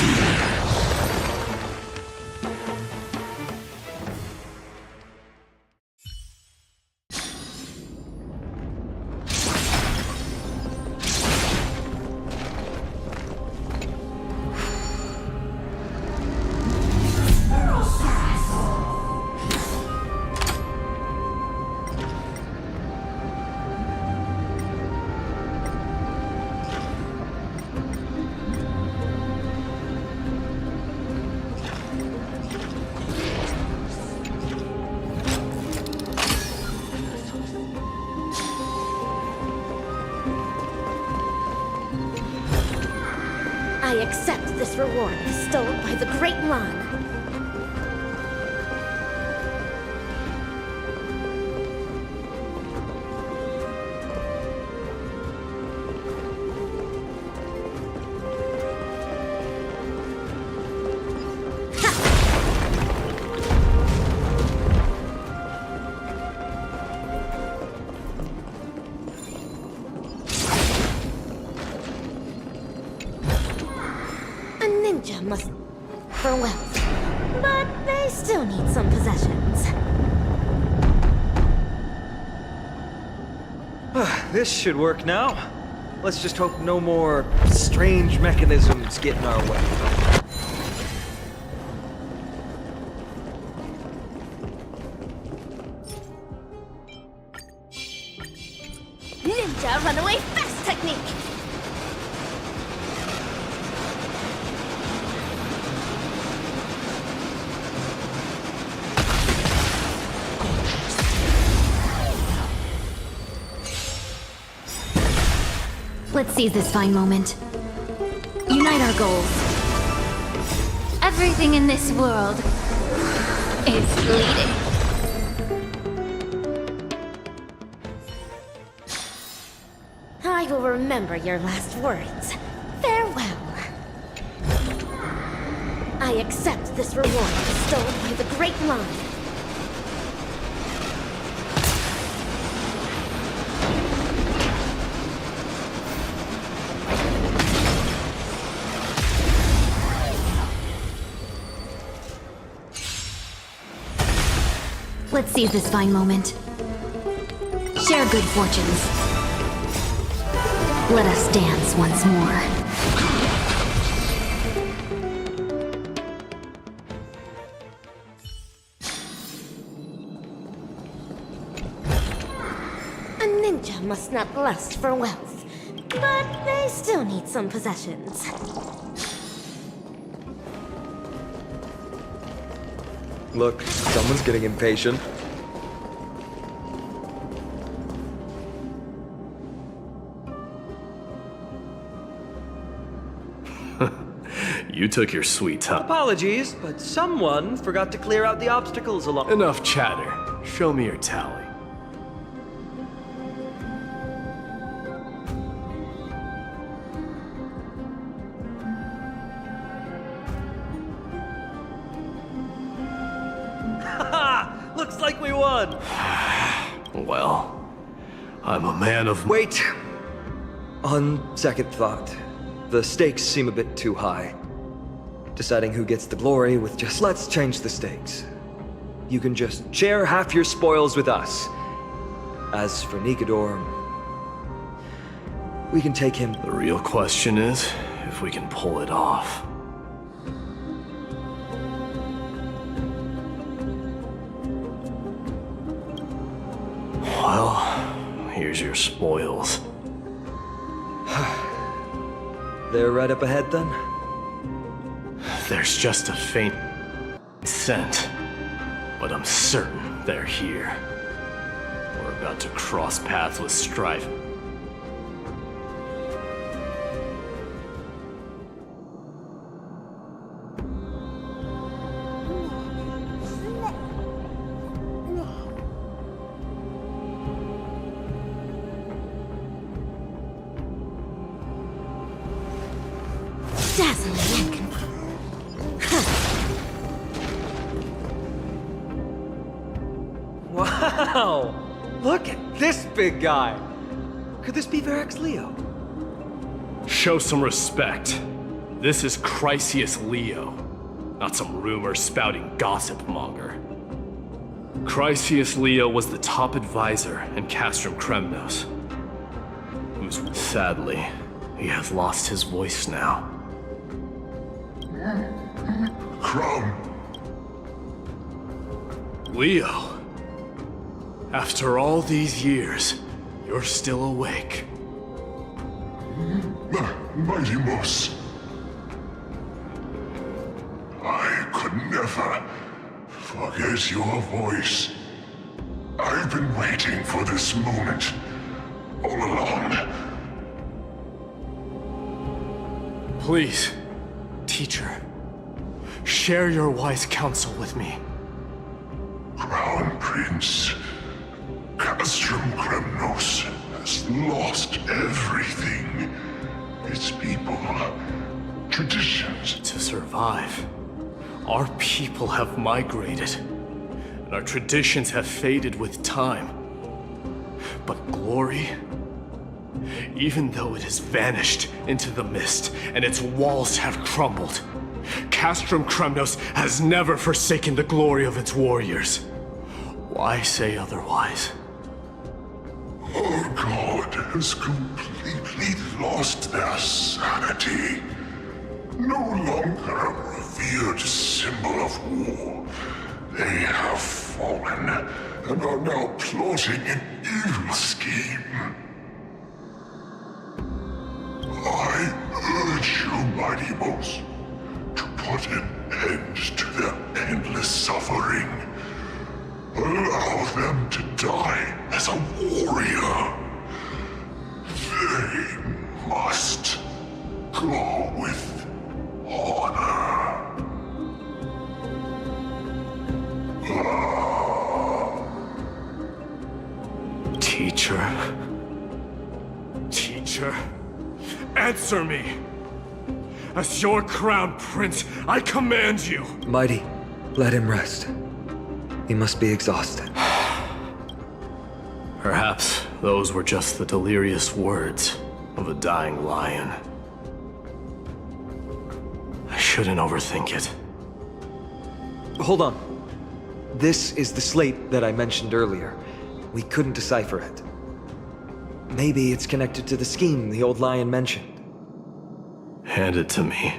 reward bestowed by the Great Lan. Ninja must for wealth, but they still need some possessions. This should work now. Let's just hope no more strange mechanisms get in our way. Ninja runaway fast technique! Let's seize this fine moment. Unite our goals. Everything in this world is bleeding. I will remember your last words. Farewell. I accept this reward bestowed by the Great Lan. Let's seize this fine moment. Share good fortunes. Let us dance once more. A ninja must not lust for wealth, but they still need some possessions. Look, someone's getting impatient. You took your sweet time. Apologies, but someone forgot to clear out the obstacles along. Enough chatter. Show me your tally. Looks like we won! Well, I'm a man of... Wait! On second thought, the stakes seem a bit too high. Deciding who gets the glory with just... Let's change the stakes. You can just share half your spoils with us. As for Nikador, we can take him... The real question is if we can pull it off. Well, here's your spoils. They're right up ahead, then? There's just a faint scent, but I'm certain they're here. We're about to cross paths with strife. Wow! Look at this big guy! Could this be Varric's Leo? Show some respect. This is Chrysius Leo, not some rumor-spouting gossip monger. Chrysius Leo was the top advisor in Castrum Kremnos, who's sadly, he has lost his voice now. Crumb! Leo, after all these years, you're still awake. Mighty Moose. I could never forget your voice. I've been waiting for this moment all along. Please, Teacher, share your wise counsel with me. Crown Prince Castrum Kremnos has lost everything. Its people, traditions. To survive, our people have migrated, and our traditions have faded with time. But glory, even though it has vanished into the mist and its walls have crumbled, Castrum Kremnos has never forsaken the glory of its warriors. Why say otherwise? Our god has completely lost their sanity. No longer a revered symbol of war. They have fallen and are now plotting an evil scheme. I urge you, mighty Mos, to put an end to their endless suffering. Allow them to die as a warrior. They must go with honor. Teacher, answer me! As your crown prince, I command you! Mighty, let him rest. He must be exhausted. Perhaps those were just the delirious words of a dying lion. I shouldn't overthink it. Hold on. This is the slate that I mentioned earlier. We couldn't decipher it. Maybe it's connected to the scheme the old lion mentioned. Hand it to me.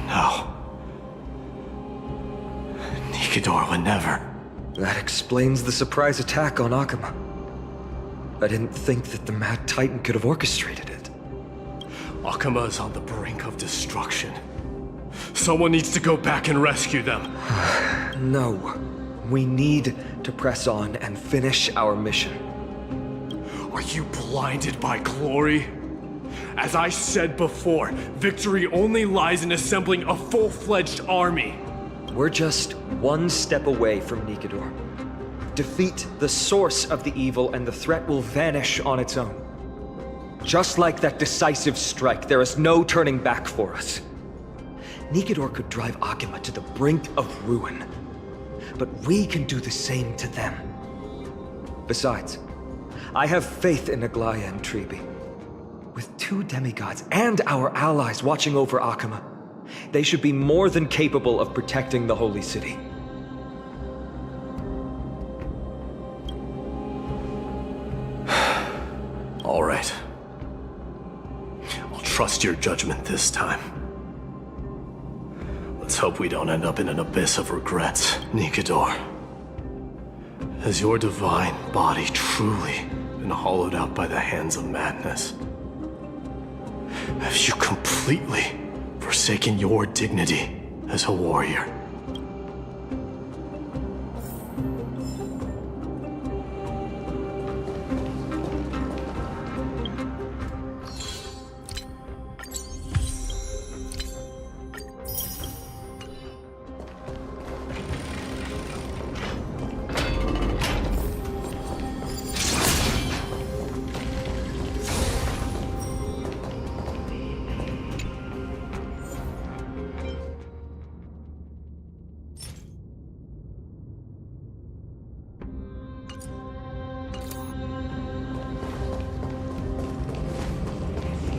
No. Nikidor would never. That explains the surprise attack on Akama. I didn't think that the Mad Titan could have orchestrated it. Akama is on the brink of destruction. Someone needs to go back and rescue them. No. We need to press on and finish our mission. Are you blinded by glory? As I said before, victory only lies in assembling a full-fledged army. We're just one step away from Nikidor. Defeat the source of the evil and the threat will vanish on its own. Just like that decisive strike, there is no turning back for us. Nikidor could drive Akama to the brink of ruin, but we can do the same to them. Besides, I have faith in Aglaya and Tribi. With two demigods and our allies watching over Akama, they should be more than capable of protecting the Holy City. All right. I'll trust your judgment this time. Let's hope we don't end up in an abyss of regrets, Nikidor. Has your divine body truly been hollowed out by the hands of madness? Have you completely forsaken your dignity as a warrior?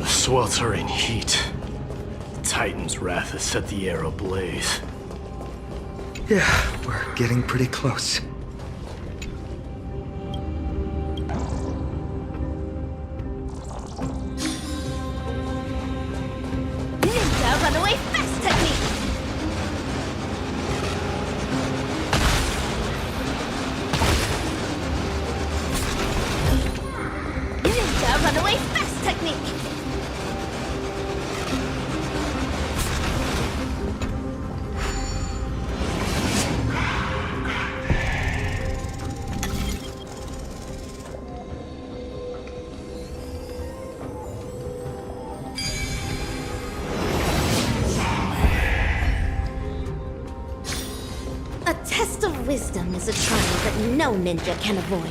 Sweltering heat. The Titan's wrath has set the air ablaze. Yeah, we're getting pretty close. Ninja runaway fast technique! Ninja runaway fast technique! Wisdom is a trial that no ninja can avoid.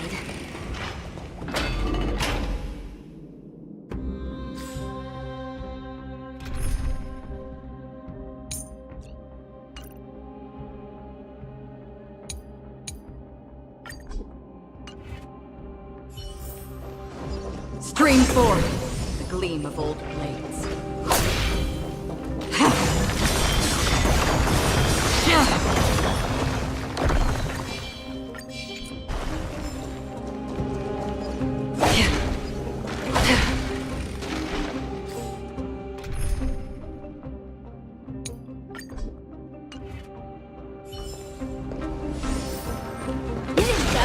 Stream forth the gleam of old blades.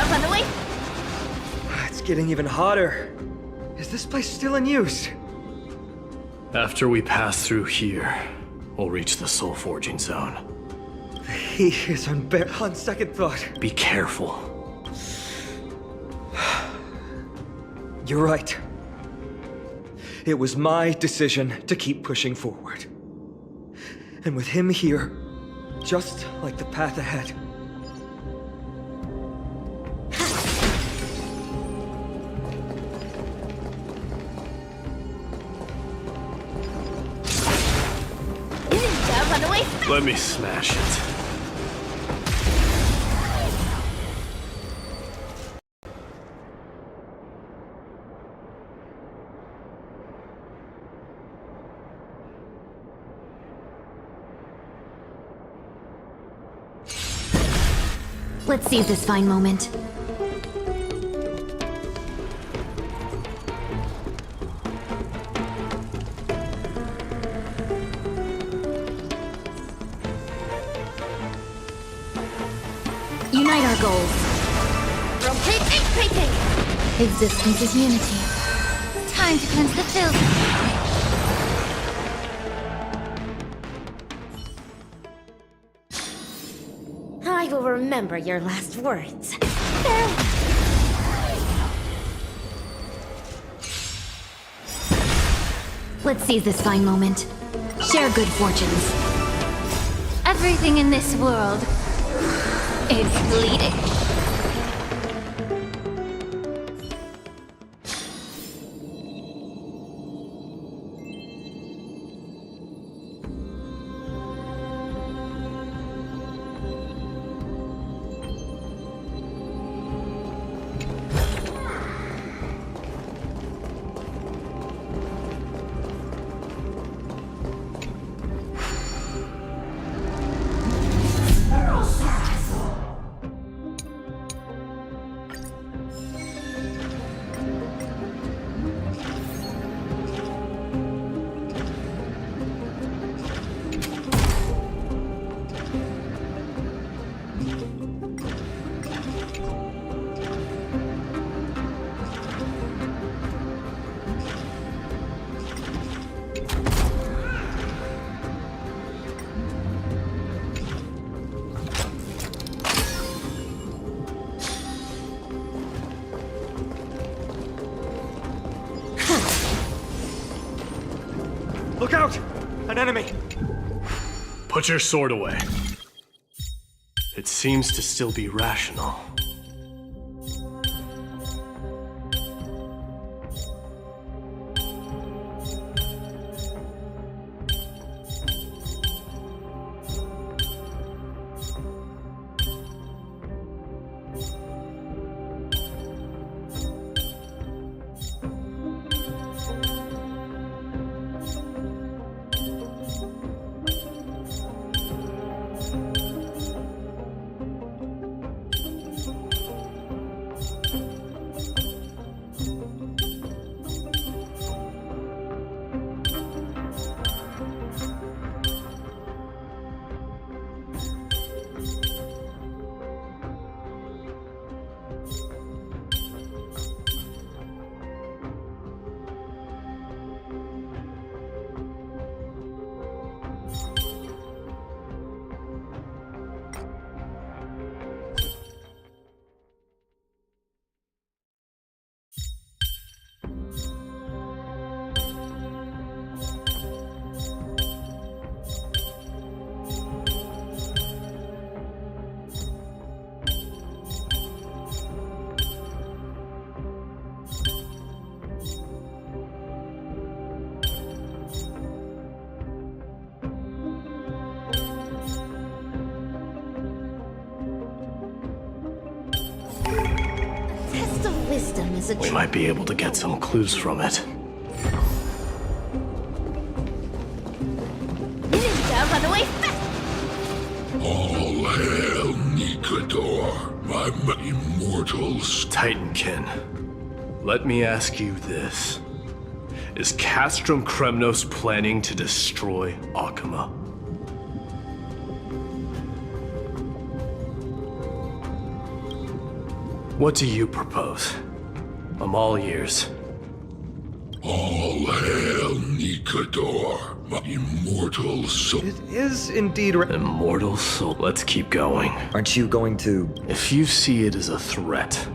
Run away! It's getting even hotter. Is this place still in use? After we pass through here, we'll reach the soul forging zone. The heat is unbearable on second thought. Be careful. You're right. It was my decision to keep pushing forward. And with him here, just like the path ahead. Run away! Let me smash it. Let's seize this fine moment. Unite our goals. Rotating! Existence is unity. Time to cleanse the filth. I will remember your last words. Let's seize this fine moment. Share good fortunes. Everything in this world is bleeding. Look out! An enemy! Put your sword away. It seems to still be rational. wisdom is a We might be able to get some clues from it. ninja runaway fast! All hail, Nikador, my immortals. Titankin, let me ask you this. Is Castrum Kremnos planning to destroy Akama? What do you propose? I'm all ears. All hail, Nikador, my immortal soul. It is indeed immortal soul. Let's keep going. Aren't you going to? If you see it as a threat,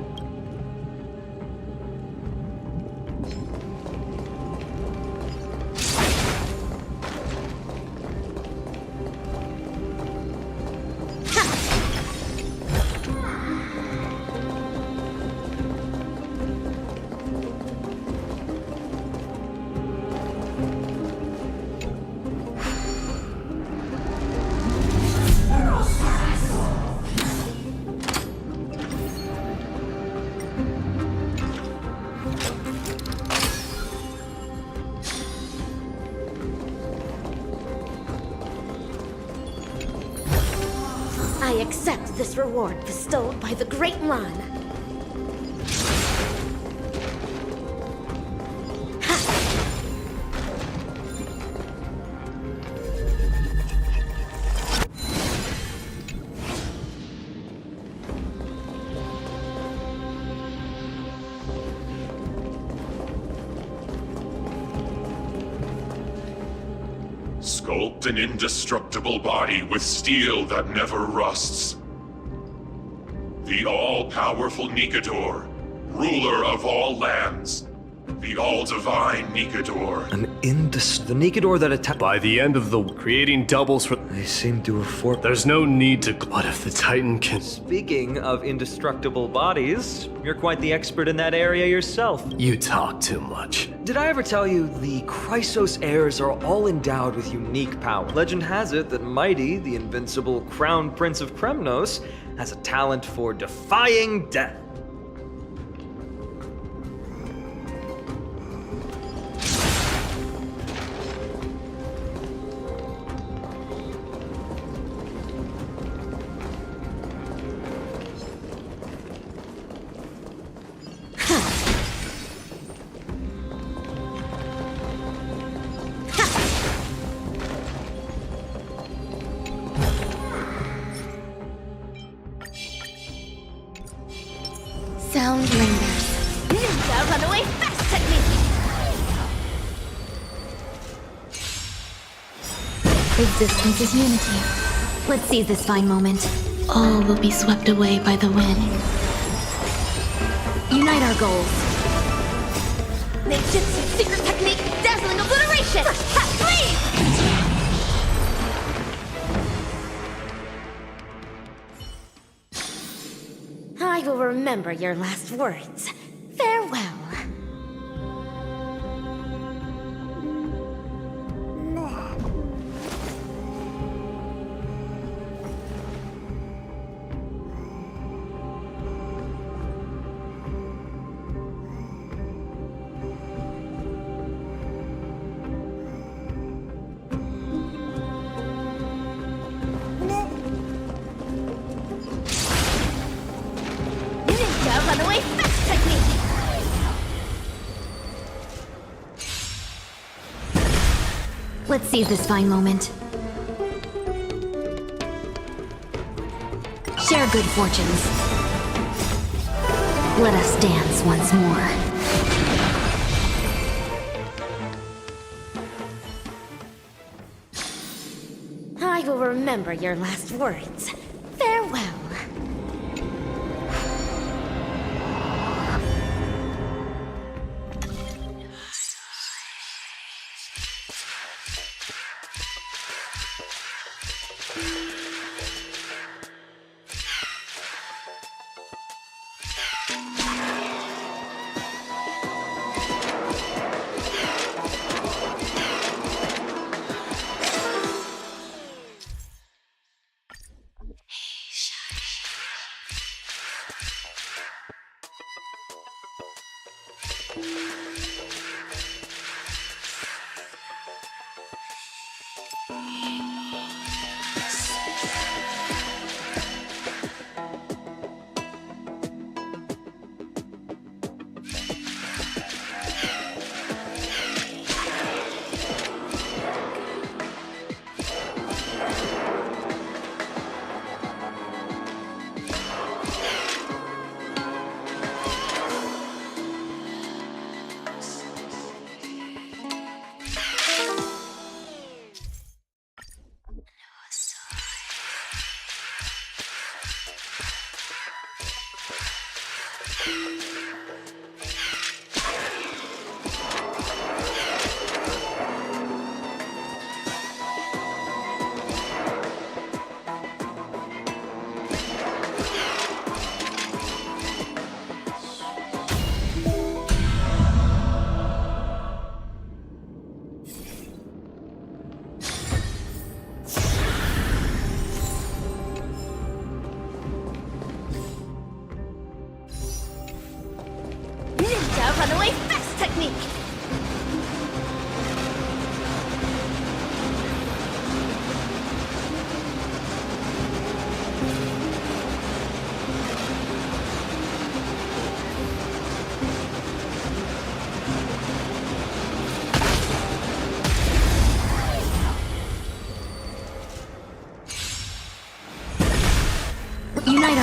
I accept this reward bestowed by the Great Lan. Sculpt an indestructible body with steel that never rusts. The all-powerful Nikador, ruler of all lands. The all-divine Nikador. The Nikador that attacked. by the end of the creating doubles for. They seem to have forked. There's no need to. But if the Titan can. Speaking of indestructible bodies, you're quite the expert in that area yourself. You talk too much. Did I ever tell you the Chrysos heirs are all endowed with unique power? Legend has it that Mighty, the invincible Crown Prince of Kremnos, has a talent for defying death. Sound lingers. Ninja runaway fast technique! Existence is unity. Let's seize this fine moment. All will be swept away by the wind. Unite our goals. Ninjutsu secret technique, dazzling obliteration! Ha, please! I will remember your last words. Farewell. Ninja runaway fast technique! Let's seize this fine moment. Share good fortunes. Let us dance once more. I will remember your last words. Farewell.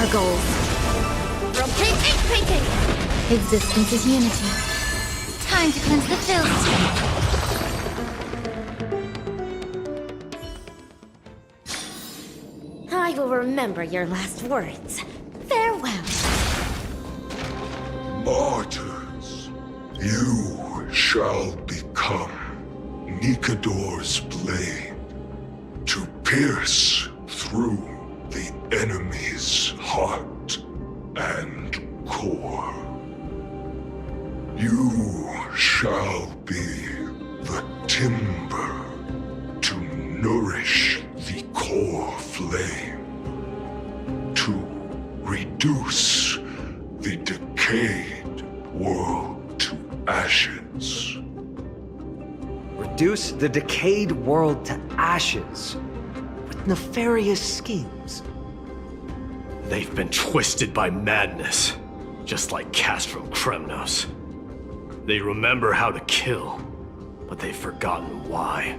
our goals. Rotate ink painting! Existence is unity. Time to cleanse the filth. I will remember your last words. Farewell. Martyrs, you shall become Nikador's blade to pierce through the enemy's heart and core. You shall be the timber to nourish the core flame, to reduce the decayed world to ashes. Reduce the decayed world to ashes with nefarious schemes. They've been twisted by madness, just like Cast from Kremnos. They remember how to kill, but they've forgotten why.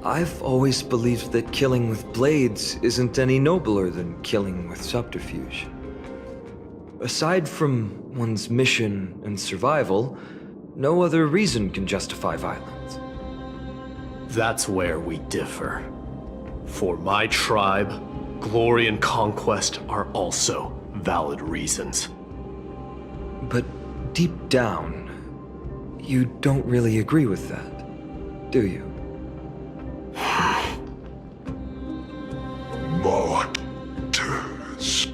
I've always believed that killing with blades isn't any nobler than killing with subterfuge. Aside from one's mission and survival, no other reason can justify violence. That's where we differ. For my tribe, glory and conquest are also valid reasons. But deep down, you don't really agree with that, do you? Martyrs.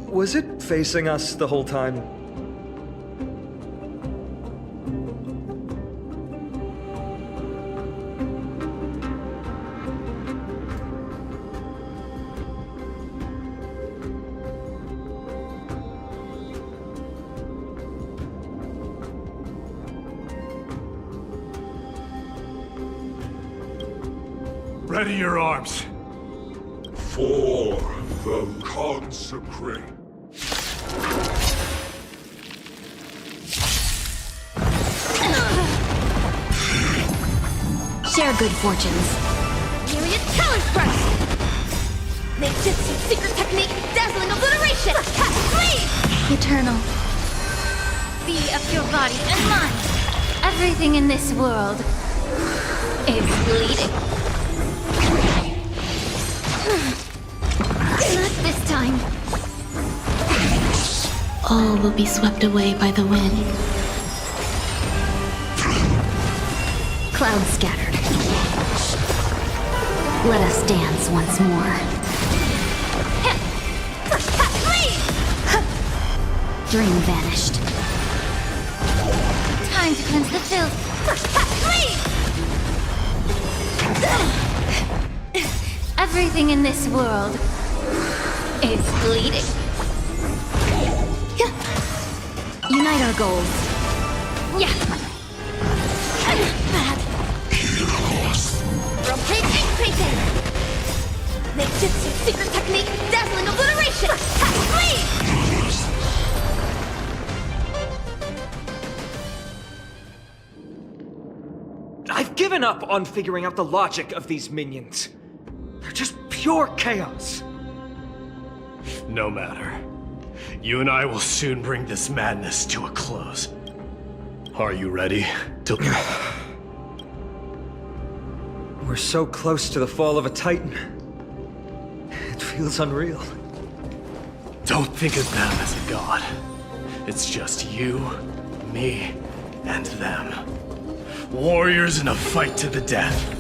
Was it facing us the whole time? Ready your arms. For the consecrate. Share good fortunes. Myriad talent burst! Ninjutsu secret technique, dazzling obliteration! Flee! Eternal. Be of your body and mind. Everything in this world is bleeding. Not this time. All will be swept away by the wind. Clouds scattered. Let us dance once more. Dream vanished. Time to cleanse the filth. Everything in this world is bleeding. Unite our goals. Yeah! Bad. Rotate ink painting! Ninjutsu secret technique, dazzling obliteration! Flee! I've given up on figuring out the logic of these minions. They're just pure chaos. No matter. You and I will soon bring this madness to a close. Are you ready to... We're so close to the fall of a Titan. It feels unreal. Don't think of them as a god. It's just you, me, and them. Warriors in a fight to the death.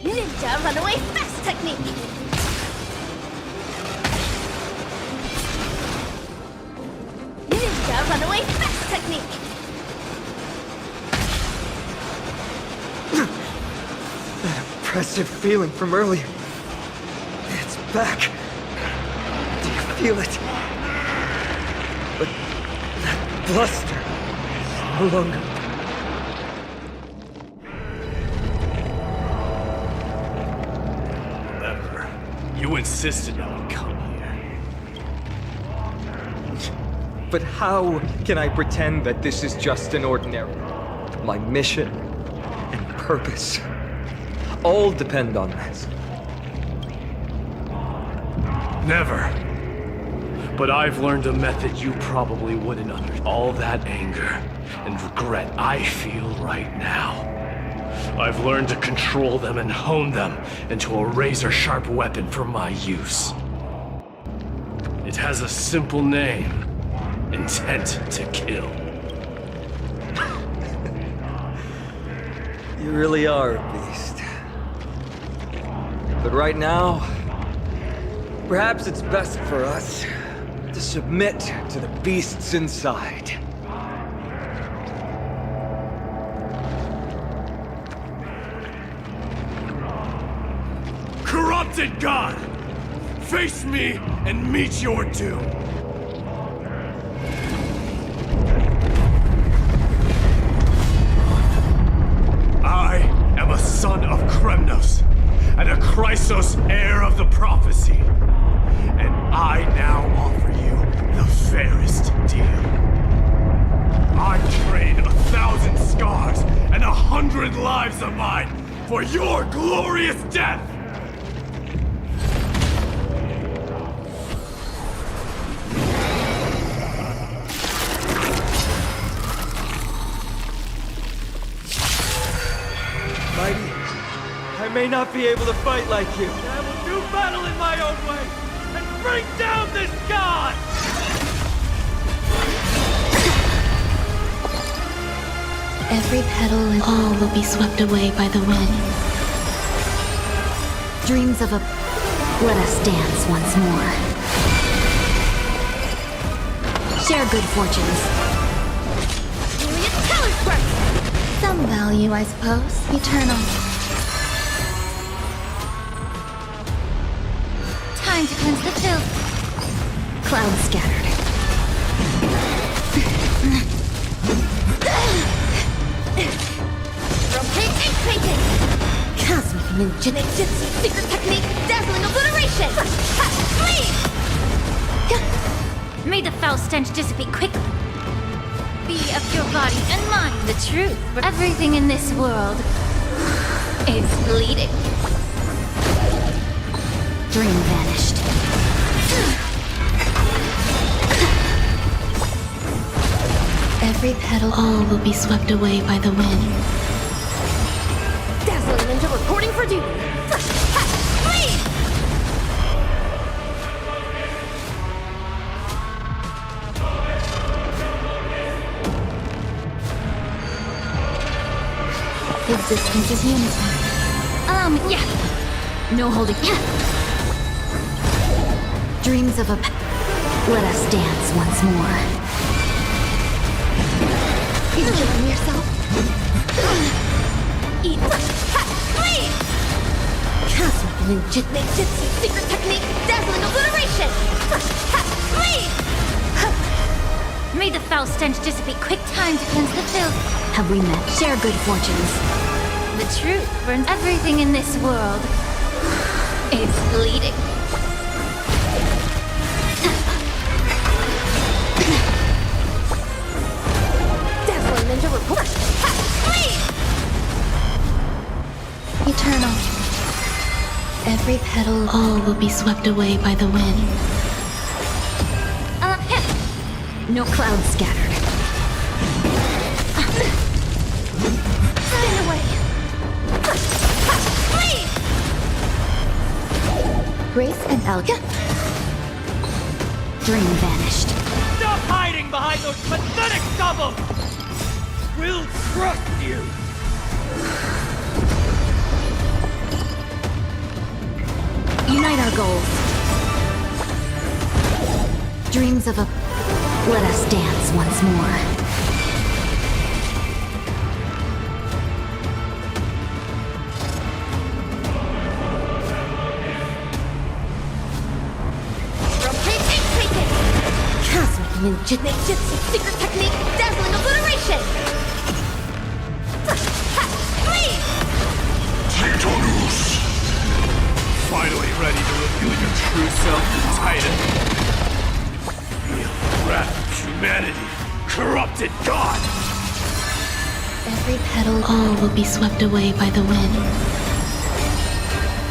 Ninja runaway fast technique! Ninja runaway fast technique! That oppressive feeling from earlier. It's back. Do you feel it? But that bluster is no longer. Remember, you insisted I would come here. But how can I pretend that this is just an ordinary? my mission and purpose all depend on this. Never. But I've learned a method you probably wouldn't understand. All that anger and regret I feel right now. I've learned to control them and hone them into a razor-sharp weapon for my use. It has a simple name. Intent to kill. You really are a beast. But right now, perhaps it's best for us to submit to the beasts inside. Corrupted God! Face me and meet your doom! I am a son of Kremnos, and a Chrysos heir of the prophecy. And I now offer you the fairest deal. I trade 1,000 scars and 100 lives of mine for your glorious death! Mighty, I may not be able to fight like you. I will do battle in my own way and bring down this god! Every petal and all will be swept away by the wind. Dreams of a... Let us dance once more. Share good fortunes. Some value, I suppose. Eternal. Time to cleanse the filth. Clouds scattered. Rotate ink painting! Cosmic ninjutsu, secret technique, dazzling obliteration! Please! May the foul stench dissipate quickly. Be of your body and mind the truth. Everything in this world is bleeding. Dream vanished. Every petal, all will be swept away by the wind. Dazzling ninja reporting for duty! Please! Existence is unity. Yeah. No holding. Dreams of a... Let us dance once more. Enjoying yourself? Eat. Please! Cosmic ninjutsu, secret technique, dazzling obliteration! Please! May the foul stench dissipate quick. Time to cleanse the filth. Have we met? Share good fortunes. The truth burns. Everything in this world is bleeding. Dazzling ninja report! Please! Eternal. Every petal, all will be swept away by the wind. No clouds scattered. Stay away! Please! Grace and Elga. Dream vanished. Stop hiding behind those pathetic doubles! We'll trust you! Unite our goals. Dreams of a... Let us dance once more. Rotate ink painting! Cosmic ninjutsu, secret technique, dazzling obliteration! Please! Titanus! Finally ready to reveal your true self to Titan. Feel the wrath of humanity, corrupted God! every petal, all will be swept away by the wind.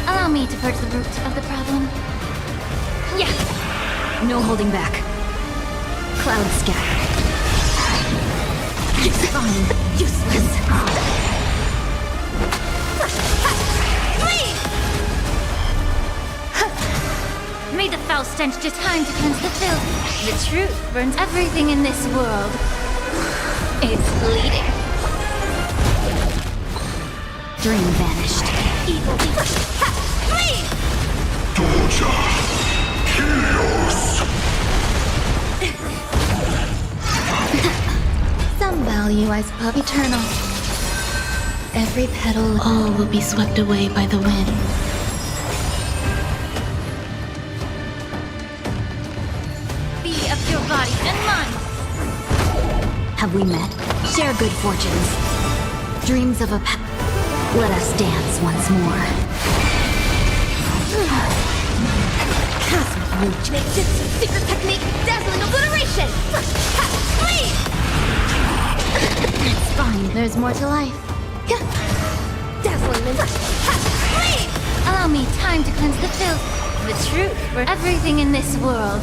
Allow me to purge the root of the problem. Yeah! No holding back. Cloud scattered. It's fine. Useless. Flee! May the foul stench just time to cleanse the filth. The truth burns everything in this world. It's bleeding. Dream vanished. Evil be... Flee! Torture. Chaos. Some value, I suppose, eternal. Every petal, all will be swept away by the wind. Be of your body and mind. Have we met? Share good fortunes. Dreams of a Let us dance once more. Cosmic Mooch makes its secret technique, dazzling obliteration! Flee! It's fine. There's more to life. Dazzling Flee! Allow me time to cleanse the filth. The truth for everything in this world.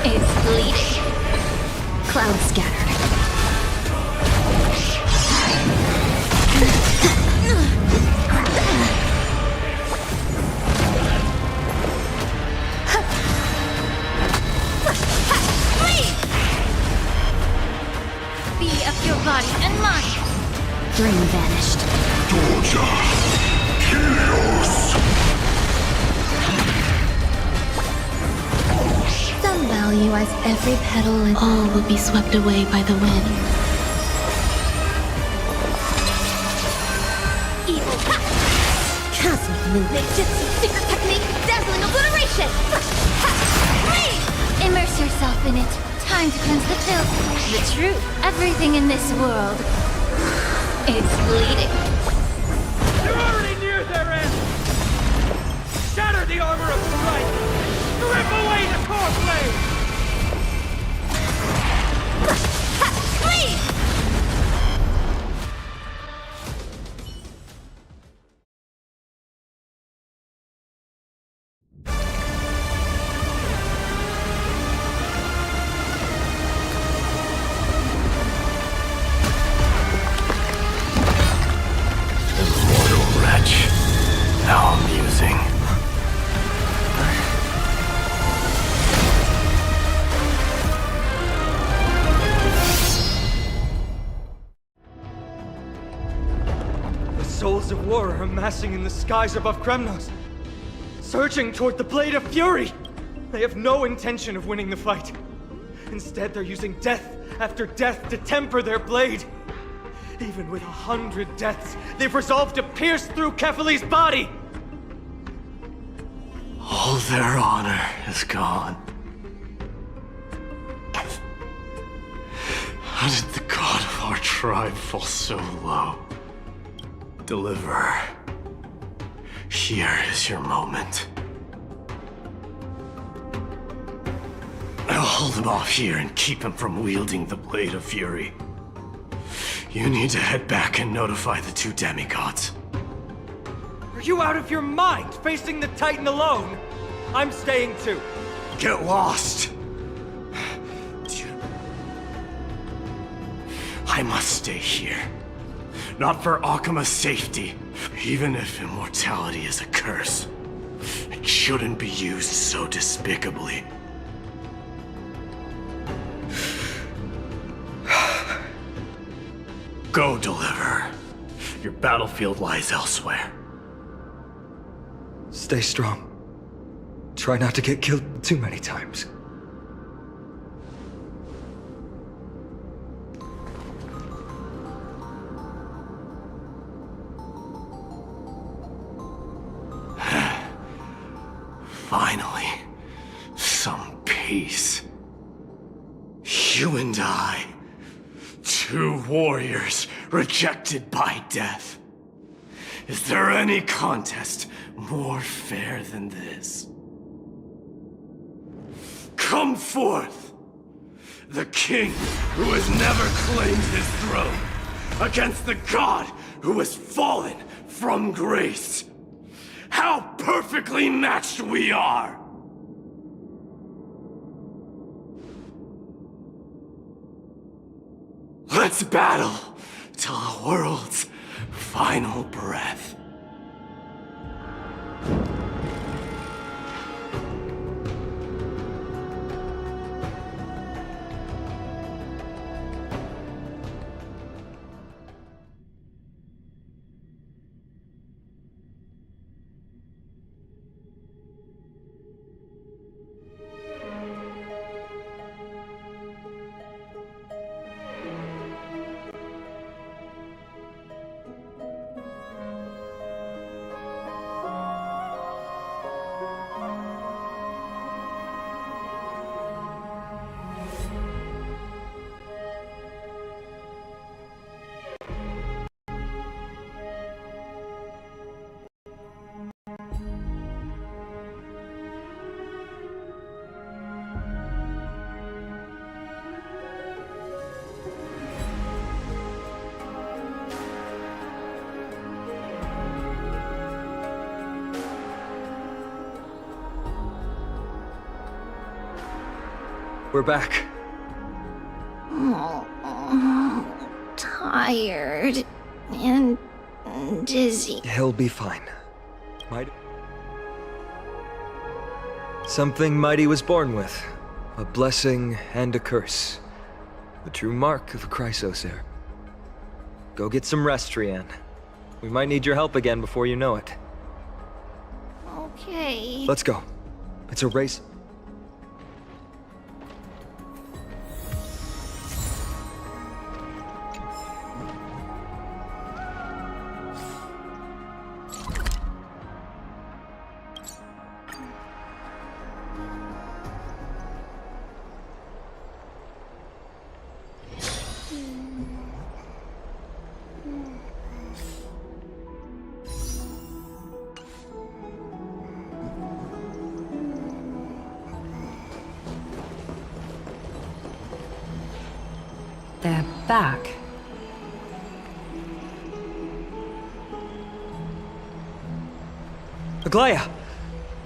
It's bleeding. Cloud scattered. Be of your body and mind. Dream vanished. Torture. Chaos. Some value as every petal and all will be swept away by the wind. evil. Cosmic Mooch makes its secret technique, dazzling obliteration! Flee! Immerse yourself in it. Time to cleanse the filth. The truth. Everything in this world. It's bleeding. You're already near their end! Shatter the armor of strife! Rip away the core blade! Flee! How amusing. The souls of war are amassing in the skies above Kremnos, surging toward the Blade of Fury! They have no intention of winning the fight. Instead, they're using death after death to temper their blade. Even with 100 deaths, they've resolved to pierce through Kefali's body! All their honor is gone. How did the god of our tribe fall so low? Deliverer, here is your moment. I'll hold him off here and keep him from wielding the Blade of Fury. You need to head back and notify the two demigods. Are you out of your mind, facing the Titan alone? I'm staying too. Get lost! I must stay here. Not for Akima's safety. Even if immortality is a curse, it shouldn't be used so despicably. Go, Deliverer. Your battlefield lies elsewhere. Stay strong. Try not to get killed too many times. Finally, some peace. You and I, two warriors rejected by death. Is there any contest more fair than this? Come forth! The king who has never claimed his throne, against the god who has fallen from grace. How perfectly matched we are! Let's battle till the world's final breath. We're back. Tired and dizzy. He'll be fine. Something Mighty was born with. A blessing and a curse. The true mark of a Chrysosaur. Go get some rest, Trianne. We might need your help again before you know it. Okay. Let's go. It's a race. They're back. Aglaya!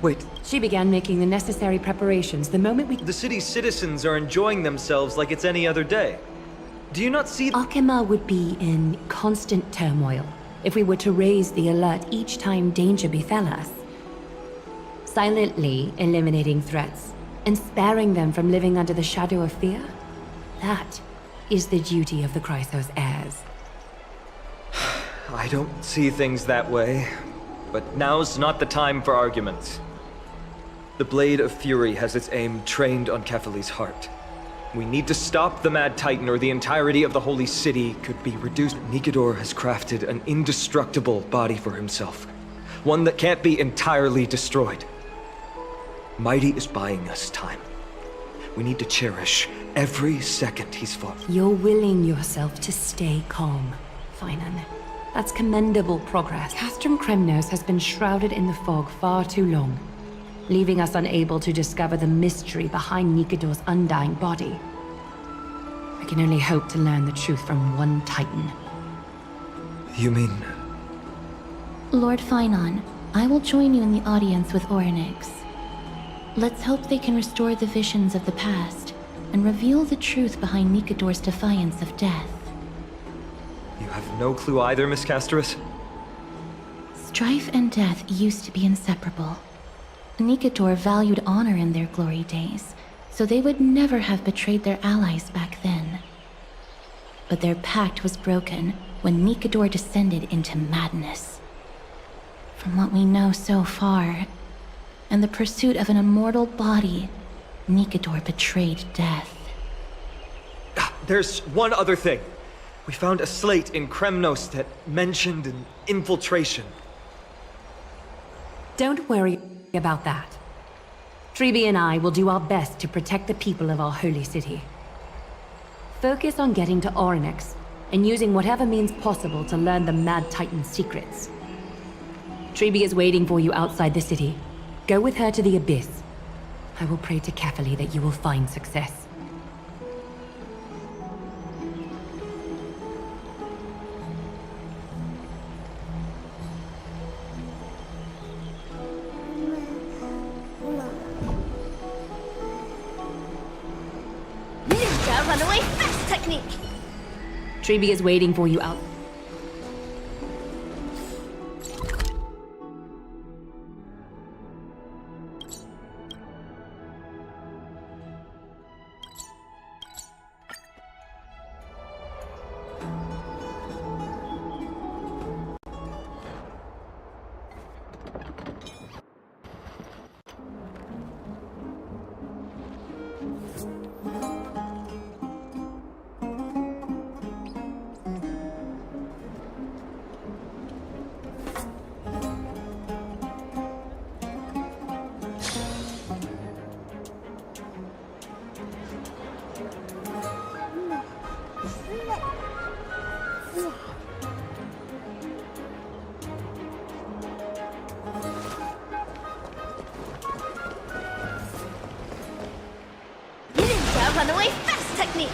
Wait. She began making the necessary preparations the moment we... The city's citizens are enjoying themselves like it's any other day. Do you not see... Arkema would be in constant turmoil if we were to raise the alert each time danger befell us. Silently eliminating threats and sparing them from living under the shadow of fear? That is the duty of the Chrysos heirs. I don't see things that way, but now's not the time for arguments. The Blade of Fury has its aim trained on Kefali's heart. We need to stop the Mad Titan or the entirety of the Holy City could be reduced. Nikedor has crafted an indestructible body for himself. One that can't be entirely destroyed. Mighty is buying us time. We need to cherish every second he's fought. You're willing yourself to stay calm, Finan. That's commendable progress. Castrum Kremnos has been shrouded in the fog far too long, leaving us unable to discover the mystery behind Nikedor's undying body. I can only hope to learn the truth from one Titan. You mean... Lord Finan, I will join you in the audience with Orynyx. Let's hope they can restore the visions of the past and reveal the truth behind Nikedor's defiance of death. You have no clue either, Miss Casterus? Strife and death used to be inseparable. Nikedor valued honor in their glory days, so they would never have betrayed their allies back then. But their pact was broken when Nikedor descended into madness. From what we know so far, in the pursuit of an immortal body, Nikedor betrayed death. There's one other thing. We found a slate in Kremnos that mentioned an infiltration. Don't worry about that. Treeby and I will do our best to protect the people of our holy city. Focus on getting to Orynyx and using whatever means possible to learn the Mad Titan's secrets. Treeby is waiting for you outside the city. Go with her to the Abyss. I will pray to Kefali that you will find success. Ninja runaway fast technique! Treby is waiting for you out. Ninja runaway fast technique!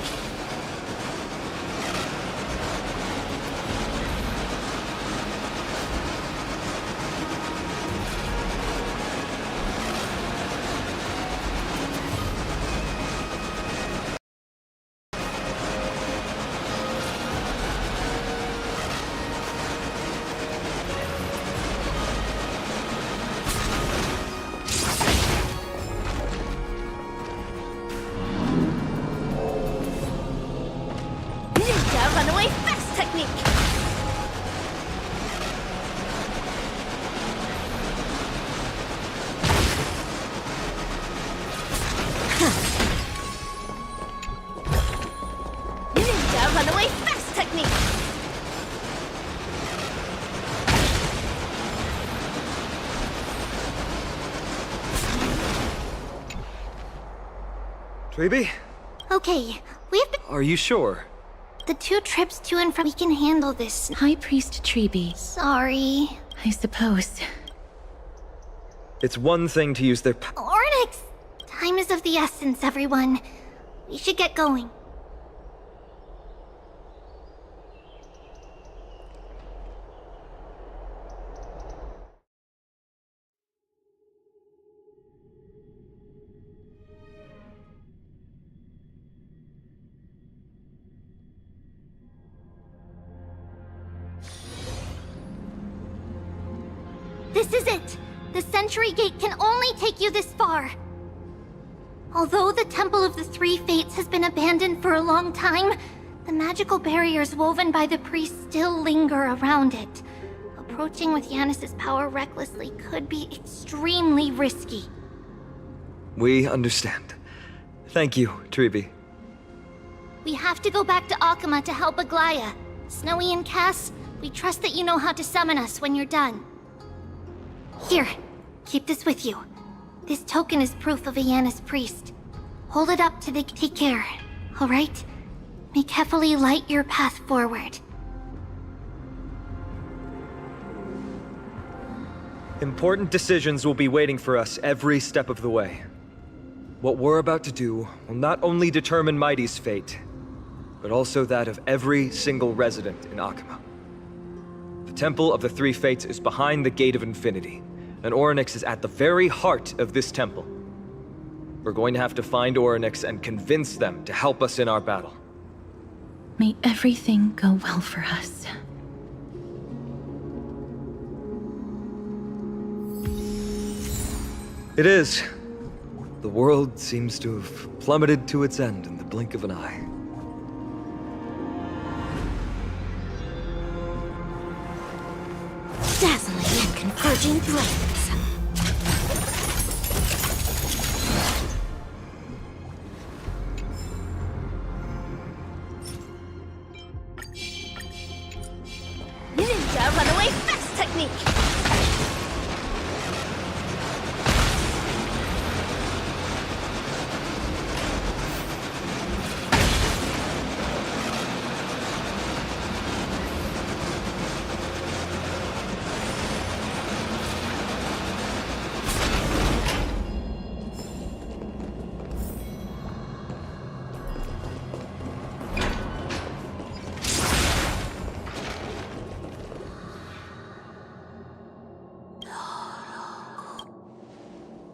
Ninja runaway fast technique! Ninja runaway fast technique! Treby? Okay, we have to. Are you sure? The 2 trips to and from. We can handle this. High Priest Treby. Sorry. I suppose. It's one thing to use their Ornix! Time is of the essence, everyone. We should get going. This is it! The Century Gate can only take you this far. Although the Temple of the Three Fates has been abandoned for a long time, the magical barriers woven by the priests still linger around it. Approaching with Yanis's power recklessly could be extremely risky. We understand. Thank you, Treby. We have to go back to Akama to help Aglaya. Snowy and Cass, we trust that you know how to summon us when you're done. Here, keep this with you. This token is proof of a Yanis priest. Hold it up to take care, alright? May carefully light your path forward. Important decisions will be waiting for us every step of the way. What we're about to do will not only determine Mighty's fate, but also that of every single resident in Akama. The Temple of the Three Fates is behind the Gate of Infinity, and Orynyx is at the very heart of this temple. We're going to have to find Orynyx and convince them to help us in our battle. May everything go well for us. It is. The world seems to have plummeted to its end in the blink of an eye. Dazzling and converging flames. Ninja runaway fast technique!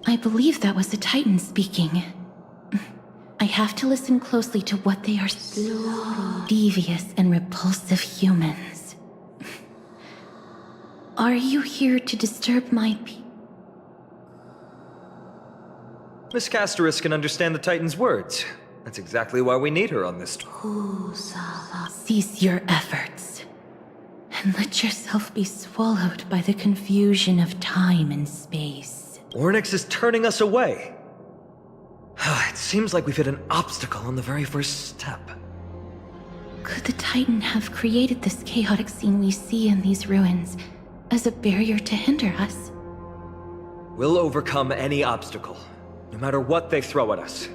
I believe that was the Titan speaking. I have to listen closely to what they are devious and repulsive humans. Are you here to disturb my peace? Miss Castoris can understand the Titan's words. That's exactly why we need her on this tour. Cease your efforts, and let yourself be swallowed by the confusion of time and space. Ornyx is turning us away. It seems like we've hit an obstacle on the very first step. Could the Titan have created this chaotic scene we see in these ruins as a barrier to hinder us? We'll overcome any obstacle, no matter what they throw at us.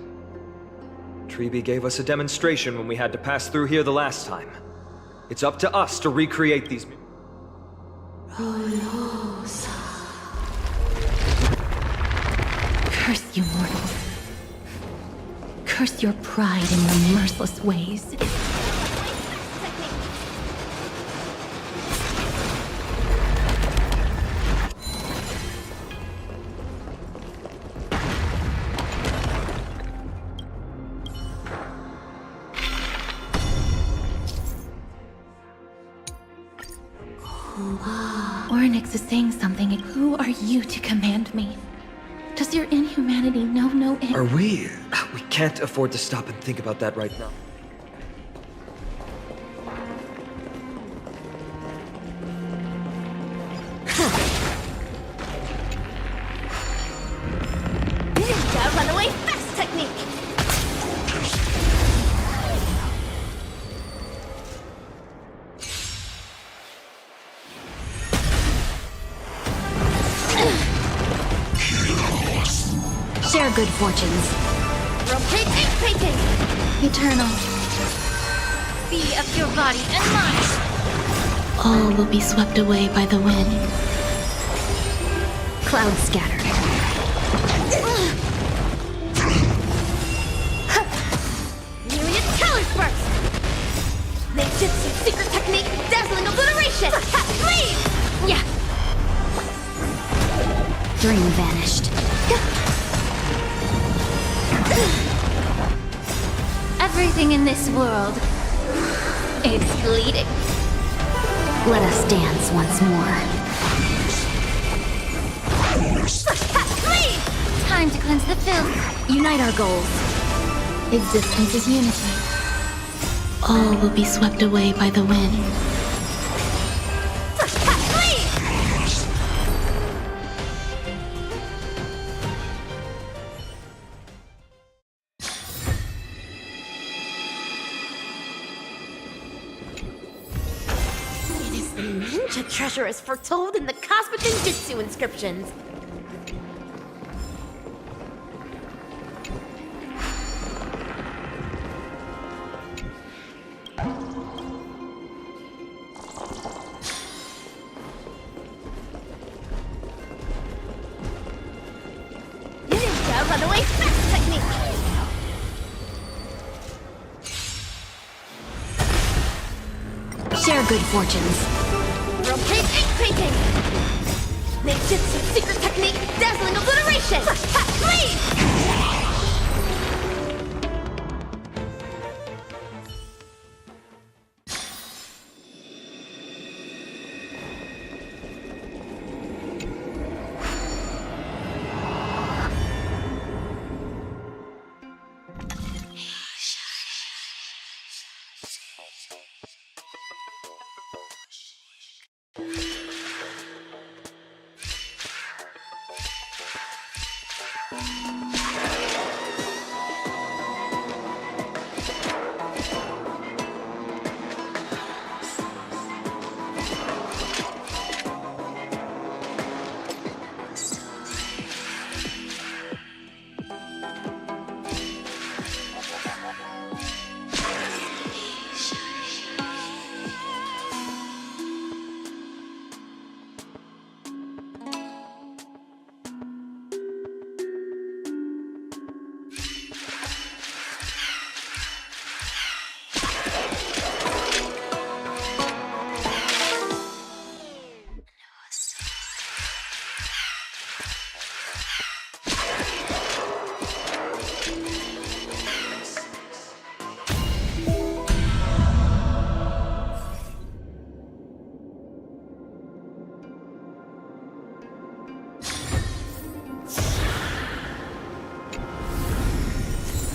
Treeby gave us a demonstration when we had to pass through here the last time. It's up to us to recreate these... Curse you mortals. Curse your pride in your merciless ways. Ornyx is saying something. Who are you to command me? Does your inhumanity know no end? Are we? We can't afford to stop and think about that right now. Ninja runaway fast technique! Share good fortunes. Rotating painting! Eternal. Be of your body and mine! All will be swept away by the wind. Cloud scattered. Myriad colors burst! Ninjutsu secret technique, dazzling obliteration! Flee! Yeah. Dream vanished. Everything in this world, it's bleeding. Let us dance once more. Flee! Time to cleanse the filth. Unite our goals. Existence is unity. All will be swept away by the wind. Flee! It is the ninja treasure as foretold in the cosmic ninjutsu inscriptions. Ninja runaway fast technique! Share good fortunes. Rotate ink painting! Ninjutsu secret technique, dazzling obliteration! Flee!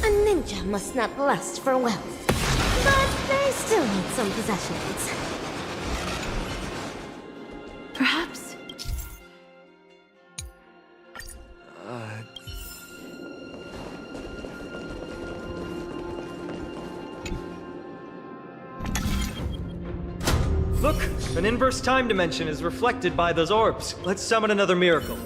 A ninja must not lust for wealth, but they still need some possessions. Perhaps. Look! An inverse time dimension is reflected by those orbs. Let's summon another miracle.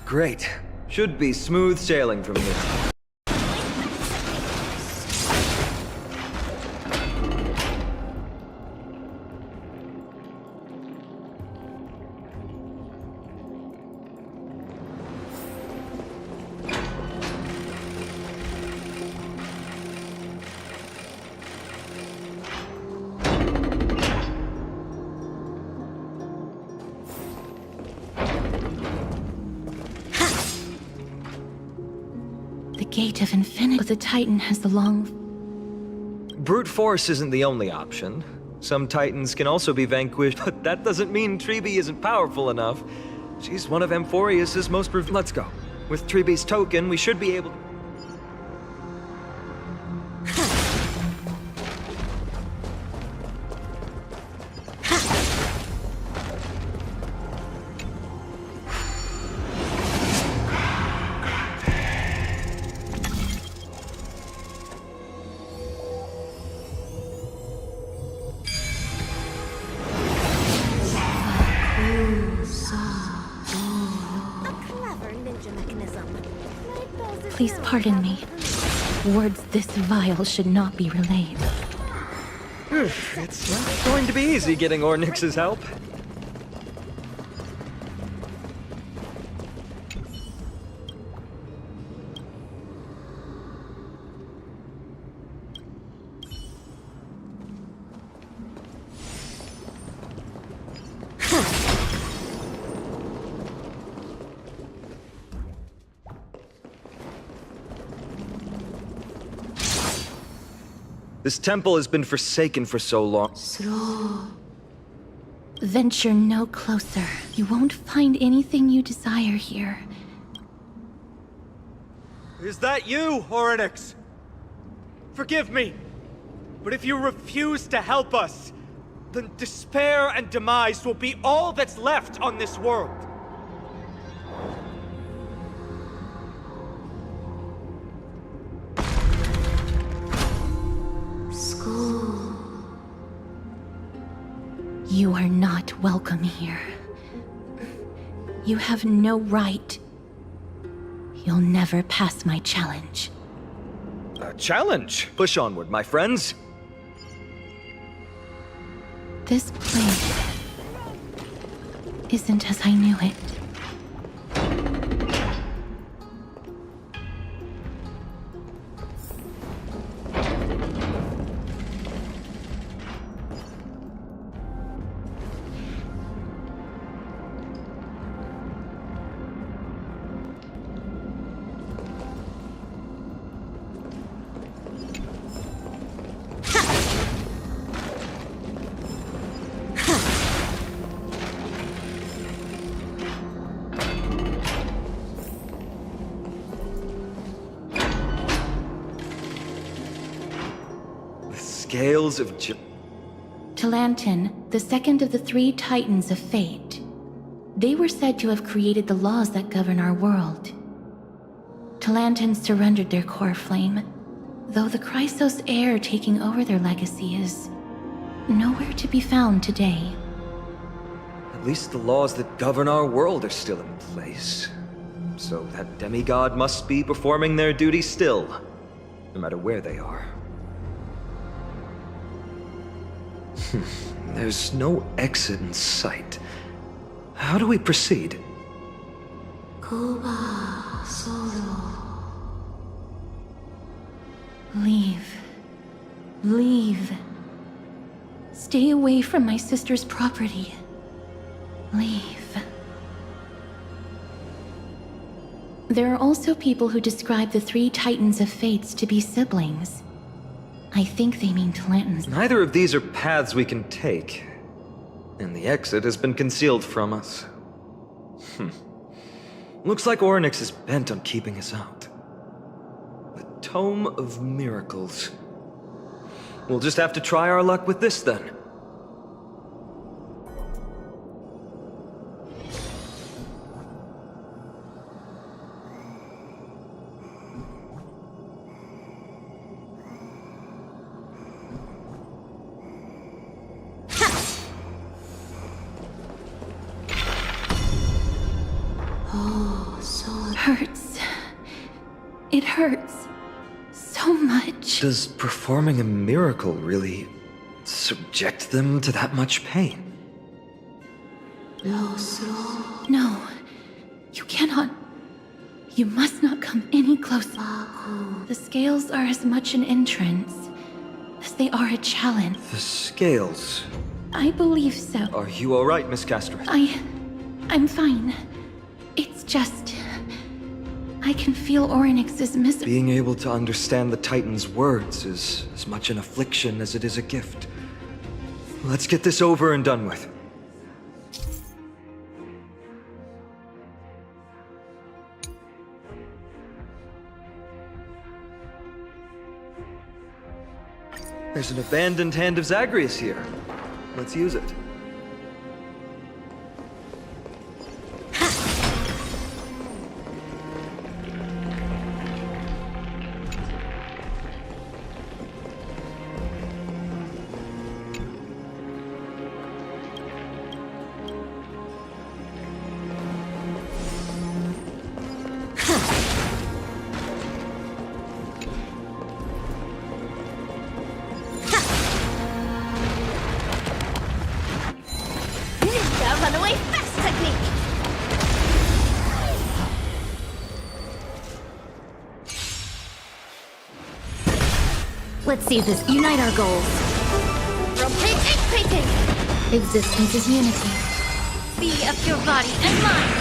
Great. Should be smooth sailing from here. The Gate of Infinity. But the Titan has the long... Brute force isn't the only option. Some Titans can also be vanquished, but that doesn't mean Treebe isn't powerful enough. She's one of Amphoreus' most... Let's go. With Treebe's token, we should be able to... Please pardon me. Words this vile should not be relayed. It's not going to be easy getting Ornyx's help. This temple has been forsaken for so long. Venture no closer. You won't find anything you desire here. Is that you, Ornyx? Forgive me, but if you refuse to help us, then despair and demise will be all that's left on this world. You are not welcome here. You have no right. You'll never pass my challenge. A challenge? Push onward, my friends. This place isn't as I knew it. Scales of Talantin, the second of the three Titans of Fate. They were said to have created the laws that govern our world. Talantin surrendered their core flame, though the Chrysos heir taking over their legacy is nowhere to be found today. At least the laws that govern our world are still in place. So that demigod must be performing their duty still, no matter where they are. There's no exit in sight. How do we proceed? Leave. Leave. Stay away from my sister's property. Leave. There are also people who describe the three Titans of Fates to be siblings. I think they mean Talantins. Neither of these are paths we can take. And the exit has been concealed from us. Looks like Orynyx is bent on keeping us out. The Tome of Miracles. We'll just have to try our luck with this then. Hurts. It hurts so much. Does performing a miracle really subject them to that much pain? No, you cannot. You must not come any closer. The scales are as much an entrance as they are a challenge. The scales? I believe so. Are you alright, Miss Castret? I'm fine. It's just... I can feel Orynyx's misery. Being able to understand the Titan's words is as much an affliction as it is a gift. Let's get this over and done with. There's an abandoned Hand of Zagreus here. Let's use it. Runaway fast technique! Let's see this. Unite our goals. Rotate and painting! Existence is unity. Be of your body and mind!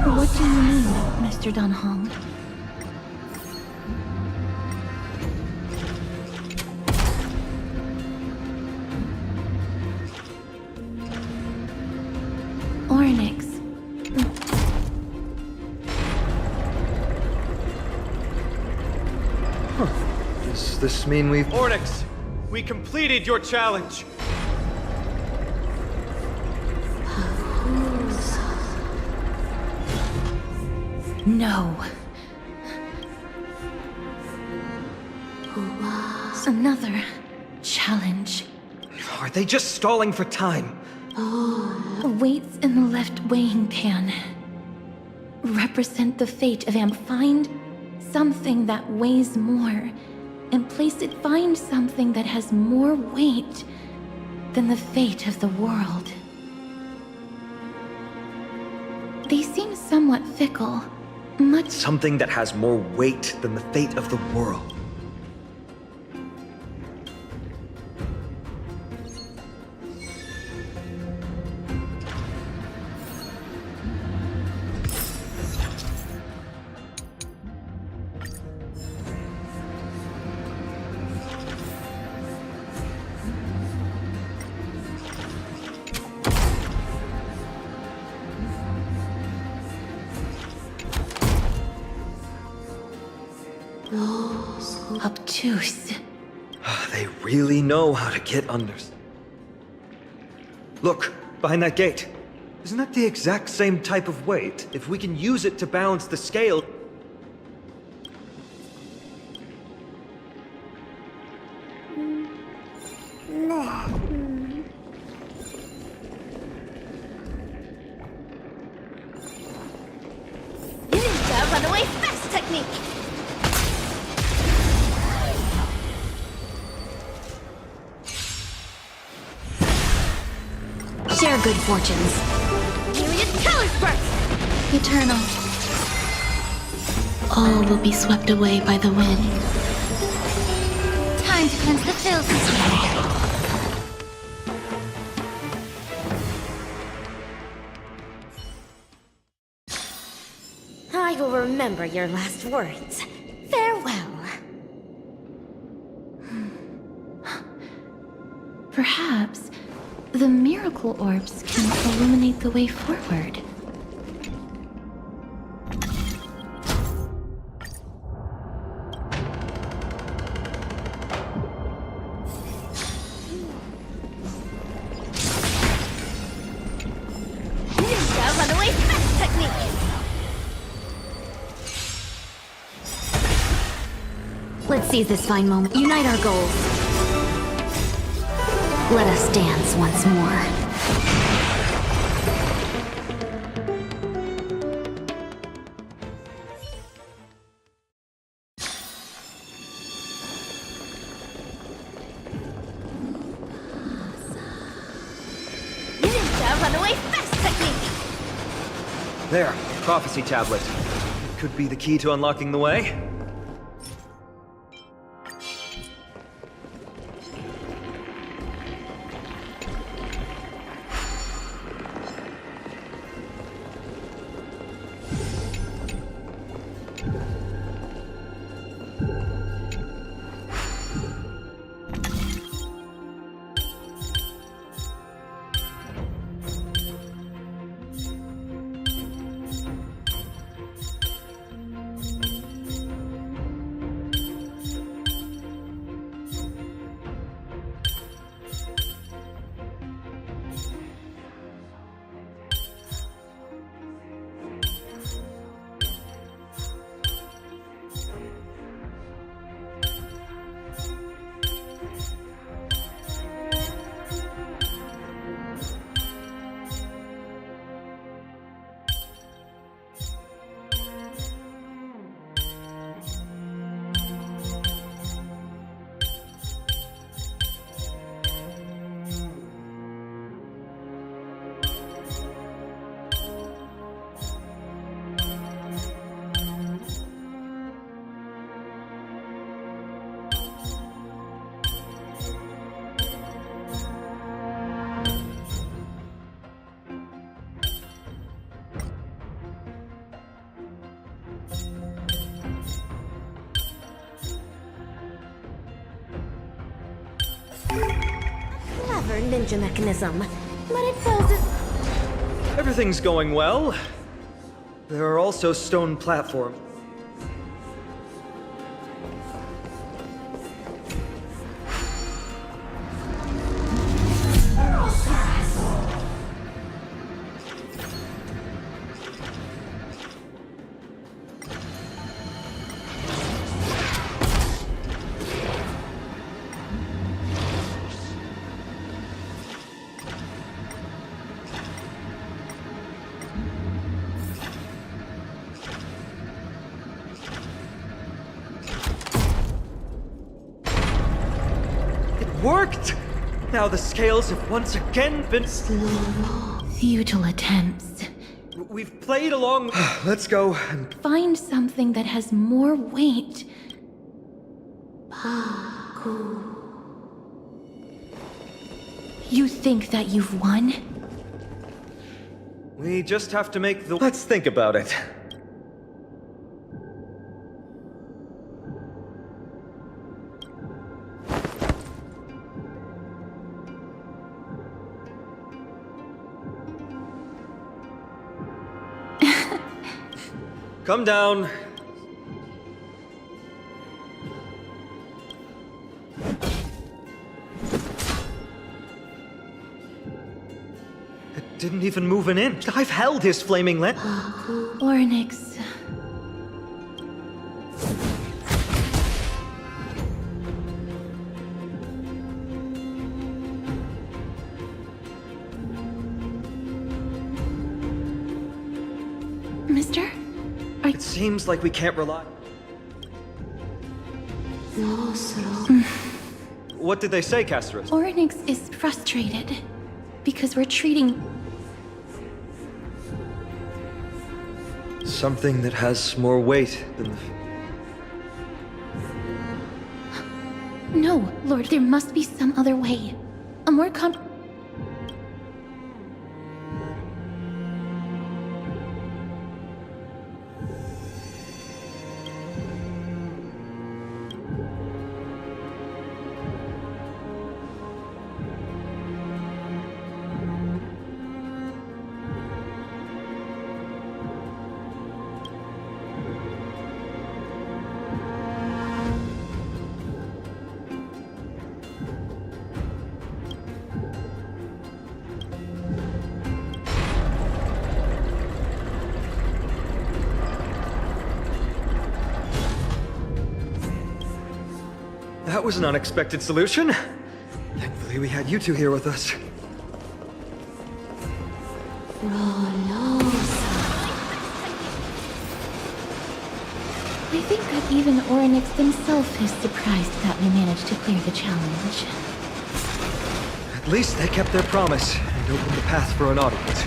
What do you mean, Mr. Dan Hong? Does this mean we've... Onyx, we completed your challenge. No. Another challenge. Are they just stalling for time? Weights in the left weighing pan represent the fate of Amp. Find something that weighs more, and place it. Find something that has more weight than the fate of the world. They seem somewhat fickle. Much. Something that has more weight than the fate of the world. Obtuse. They really know how to get under. Look, behind that gate. Isn't that the exact same type of weight? If we can use it to balance the scale... Ninja runaway fast technique! Share good fortunes. Myriad color burst! Eternal. All will be swept away by the wind. Time to cleanse the filth. I will remember your last words. Farewell. Perhaps the miracle orbs can illuminate the way forward. Ninja runaway fast technique! Let's seize this fine moment. Unite our goals. Let us dance once more. Ninja runaway fast technique! There, prophecy tablet. It could be the key to unlocking the way. Clever ninja mechanism, but it poses... Everything's going well. There are also stone platforms. worked! Now the scales have once again been... Futile attempts. We've played along... Let's go and... Find something that has more weight. You think that you've won? We just have to make the... Let's think about it. Come down. It didn't even move an inch. I've held his flaming lens. Ornyx. Mister? It seems like we can't rely... What did they say, Castros? Ornyx is frustrated because we're treating... Something that has more weight than the... No, Lord, there must be some other way. A more That was an unexpected solution. Thankfully, we had you two here with us. I think that even Ornyx himself is surprised that we managed to clear the challenge. At least they kept their promise and opened the path for an audience.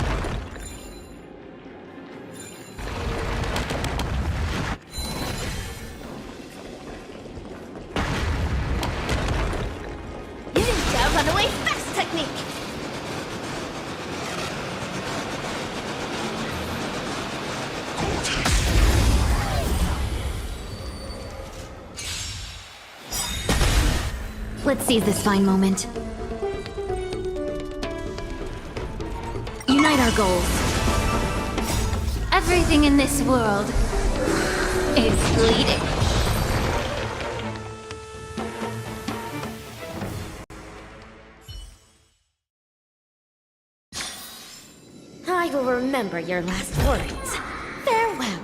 Ninja runaway fast technique! Let's seize this fine moment. Unite our goals. Everything in this world is bleeding. I will remember your last words. Farewell.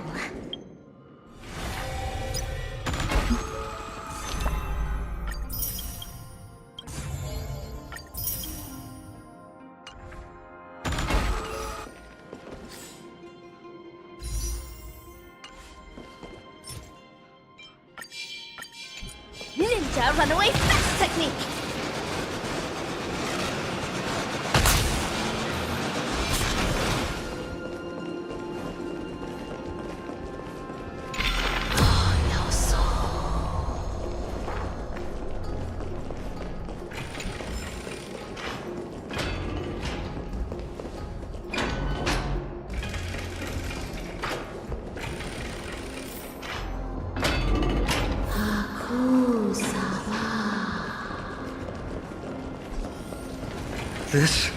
Ninja runaway fast technique! This?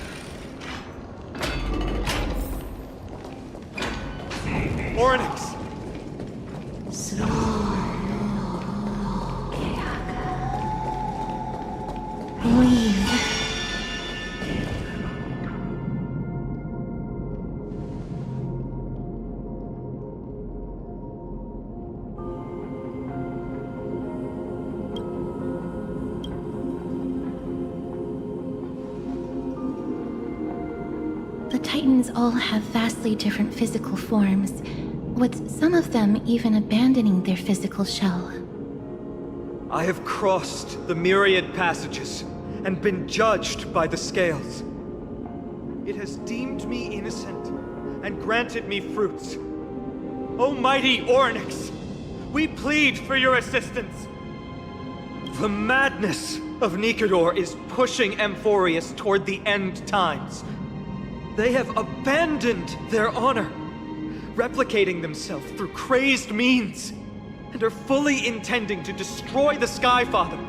Ornyx! Leave. The Titans all have vastly different physical forms, with some of them even abandoning their physical shell. I have crossed the myriad passages and been judged by the scales. It has deemed me innocent and granted me fruits. Almighty Ornyx, we plead for your assistance. The madness of Nikador is pushing Amphoreus toward the end times. They have abandoned their honor, replicating themselves through crazed means, and are fully intending to destroy the Skyfather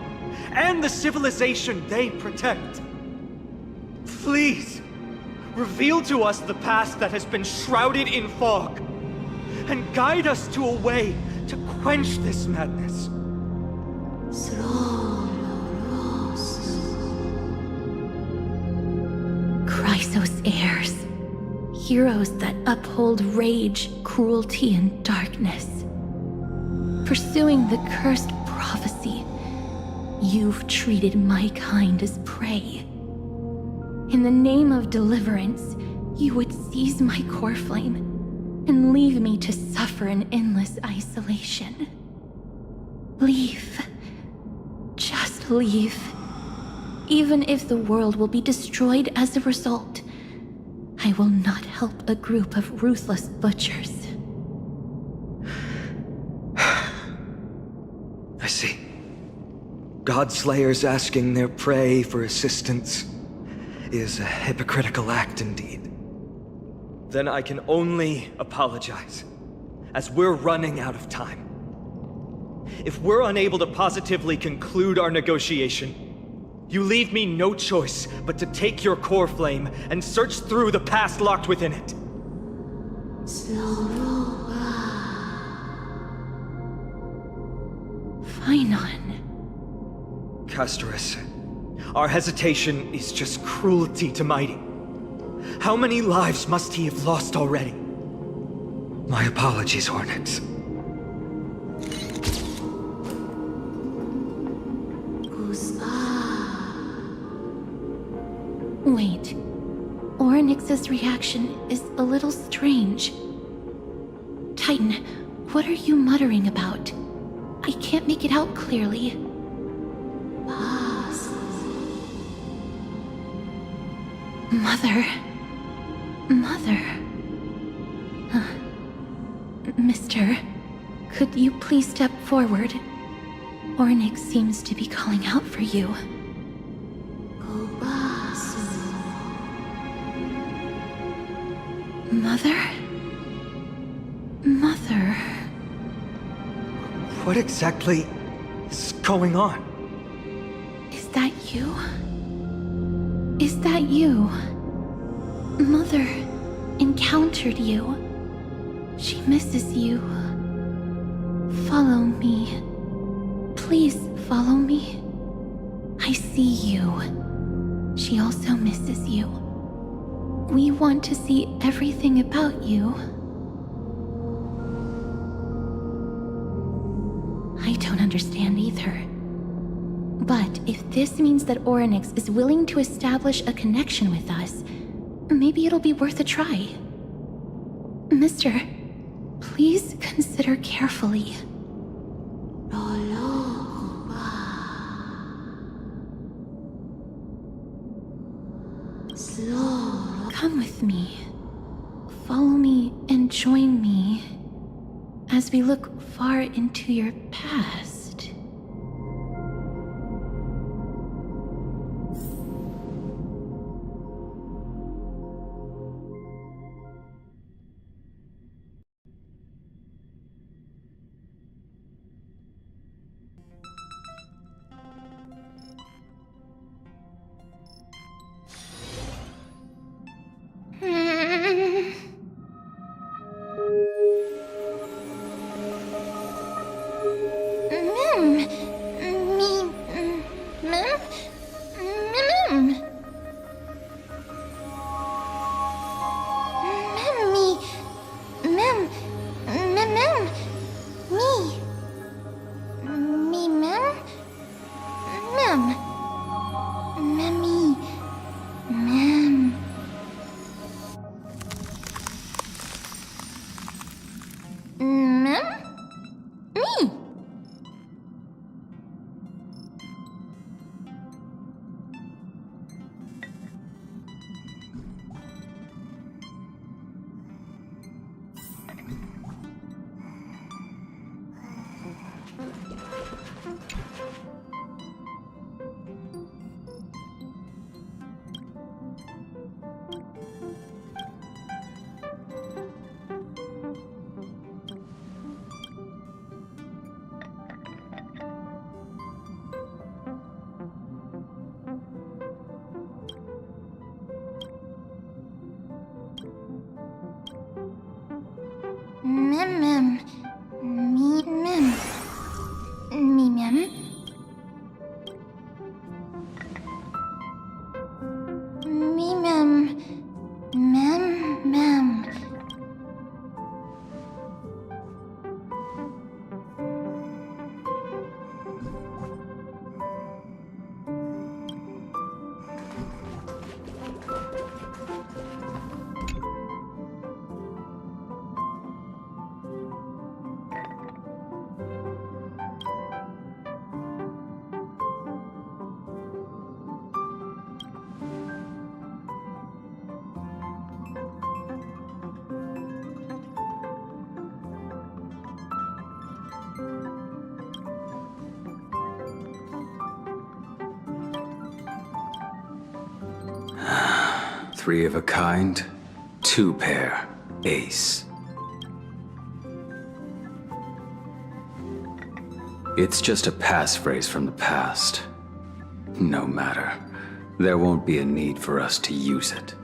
and the civilization they protect. Please, reveal to us the past that has been shrouded in fog, and guide us to a way to quench this madness. Chrysos heirs. Heroes that uphold rage, cruelty, and darkness. Pursuing the cursed prophecy, you've treated my kind as prey. In the name of deliverance, you would seize my core flame and leave me to suffer in endless isolation. Leave. Just leave. Even if the world will be destroyed as a result, I will not help a group of ruthless butchers. I see. Godslayers asking their prey for assistance is a hypocritical act indeed. Then I can only apologize, as we're running out of time. If we're unable to positively conclude our negotiation, you leave me no choice but to take your core flame and search through the past locked within it. Phainon. Castorus, our hesitation is just cruelty to Mighty. How many lives must he have lost already? My apologies, Hornets. Wait. Ornyx's reaction is a little strange. Titan, what are you muttering about? I can't make it out clearly. Mother. Mister, could you please step forward? Ornyx seems to be calling out for you. Mother? What exactly is going on? Is that you? Is that you? Mother encountered you. She misses you. Follow me. Please follow me. I see you. She also misses you. We want to see everything about you. I don't understand either. But if this means that Ornyx is willing to establish a connection with us, maybe it'll be worth a try. Mister, please consider carefully. Come with me. Follow me and join me as we look far into your past. Mem mem. Me mem. Me mem. Me mem. Mem mem. Three of a kind, two pair, ace. It's just a passphrase from the past. No matter. There won't be a need for us to use it.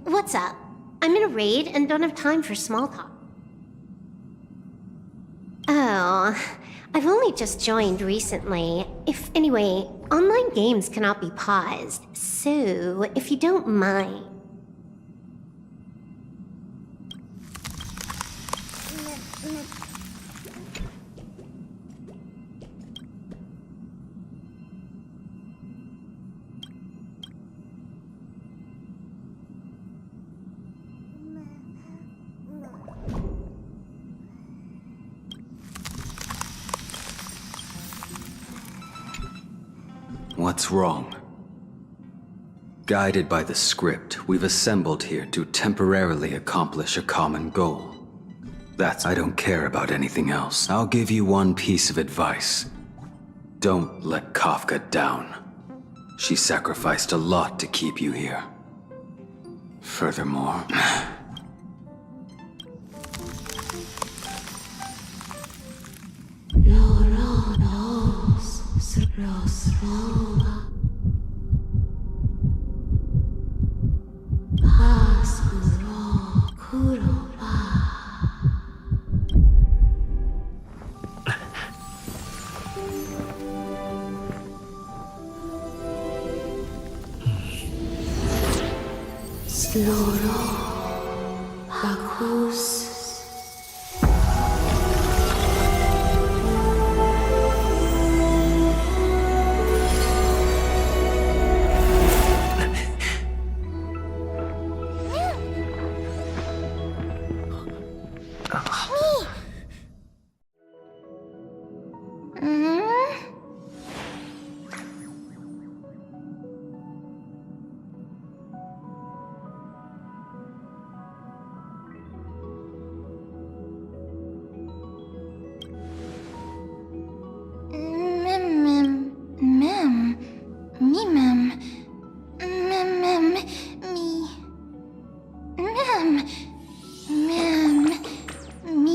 What's up? I'm in a raid and don't have time for small talk. Oh, I've only just joined recently. Anyway, online games cannot be paused, so if you don't mind. What's wrong? Guided by the script, we've assembled here to temporarily accomplish a common goal. I don't care about anything else. I'll give you one piece of advice. Don't let Kafka down. She sacrificed a lot to keep you here. Furthermore... Me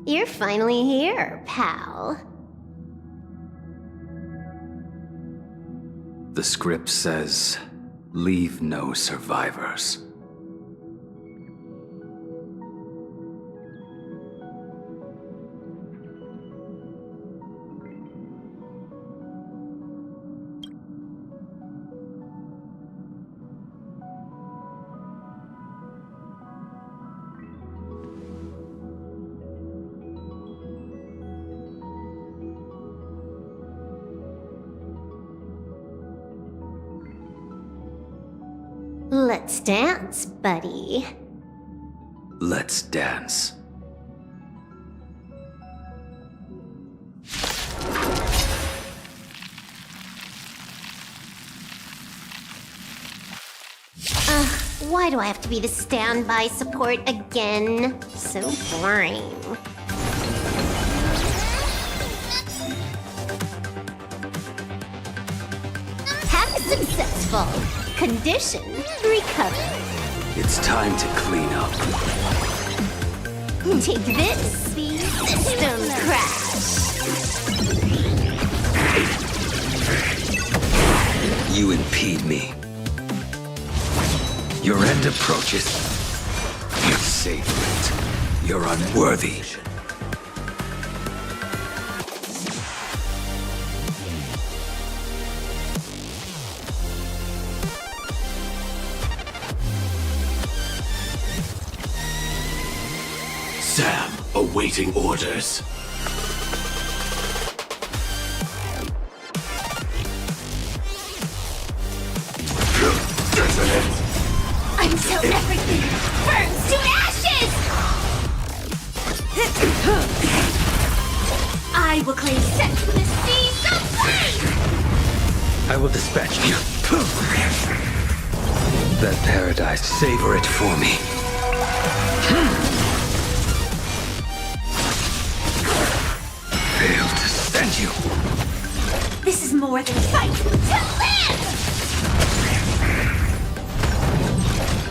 You're finally here, pal. The script says, leave no survivors. Let's dance, buddy. Let's dance. Why do I have to be the standby support again? So boring. Hack successful. Condition recovered. It's time to clean up. Take this, system crash. You impede me. Your end approaches. Savor it. You're unworthy. Sam, awaiting orders. Until everything burns to ashes! I will claim sex with the seeds of flame! I will dispatch you. That paradise, savor it for me. Failed to send you. This is more than fight to live!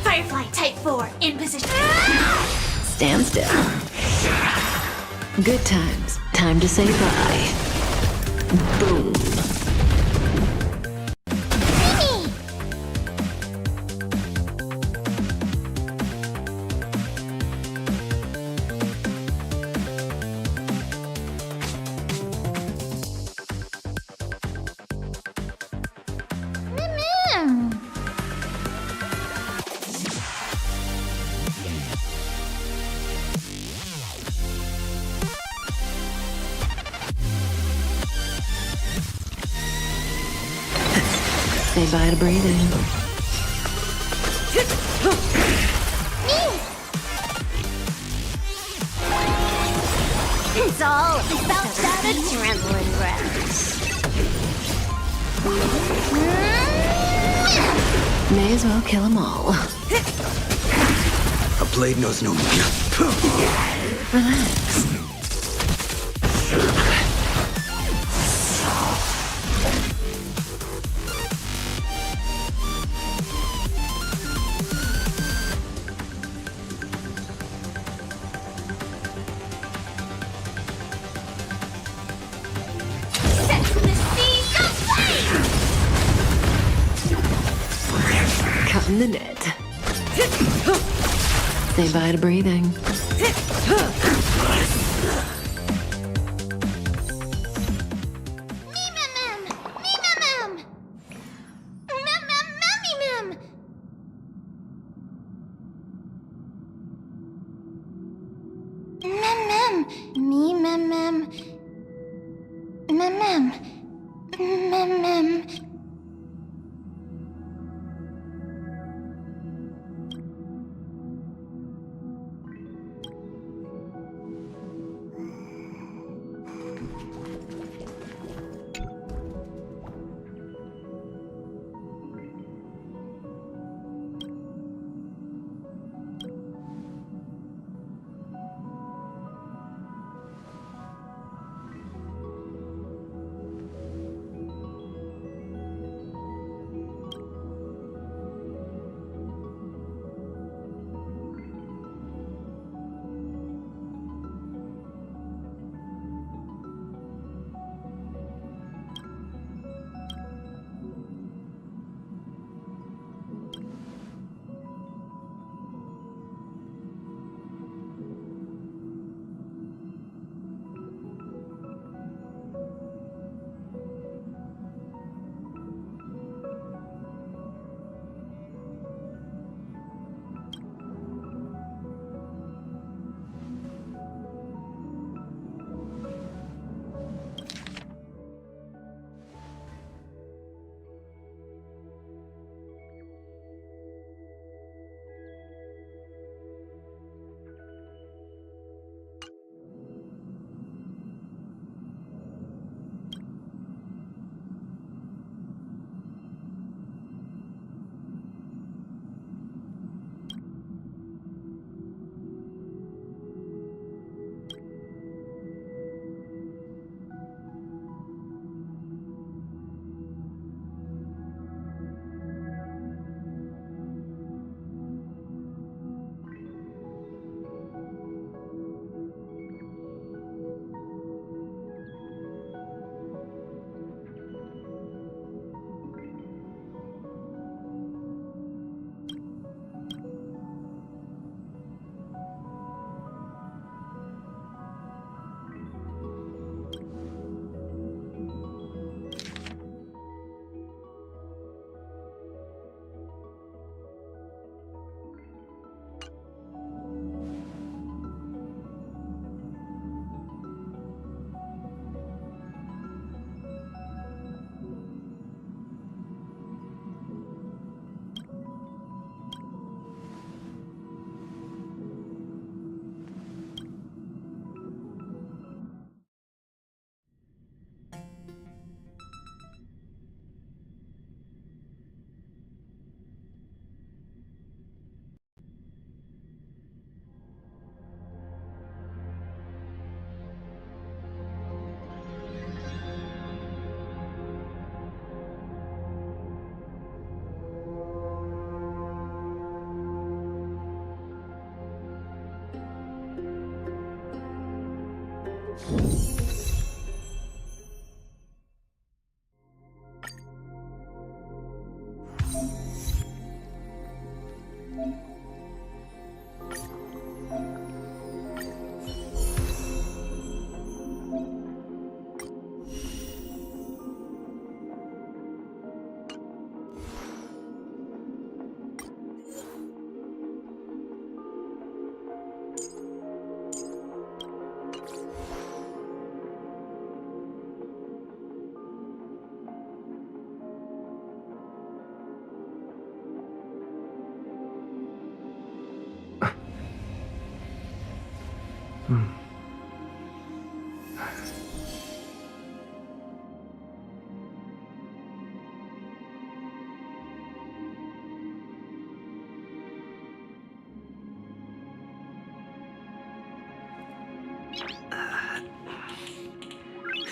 Firefly Type 4 in position. Stand still. Good times. Time to say bye. Boom. Say bye to breathing. all about that adrenaline rush. May as well kill them all. A blade knows no mercy. Relax. Cutting the net. Say bye to breathing.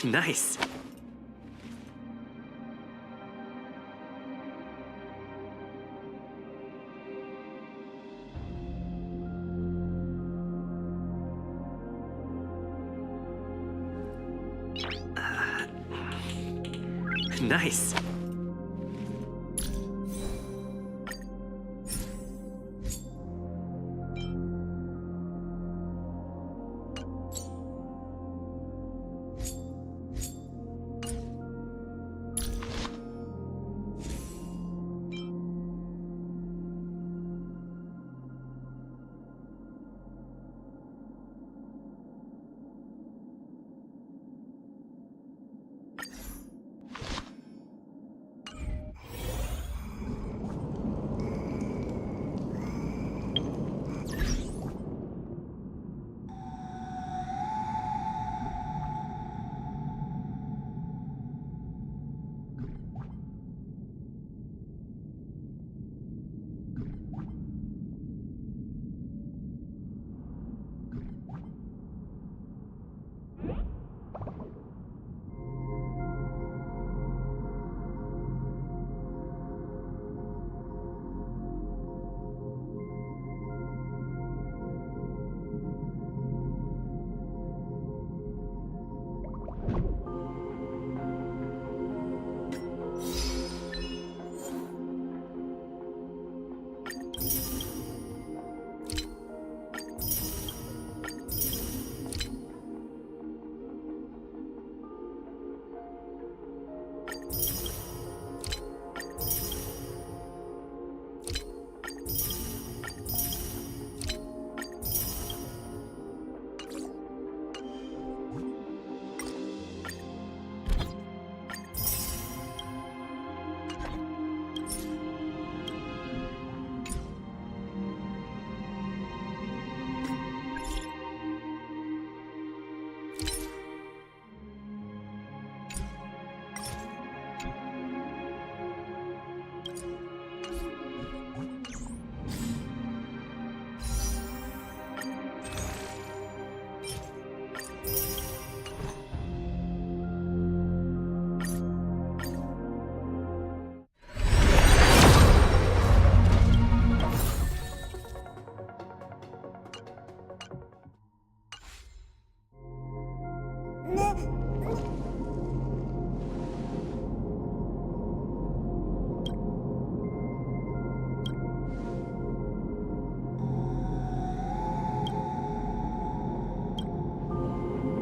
Nice. Nice.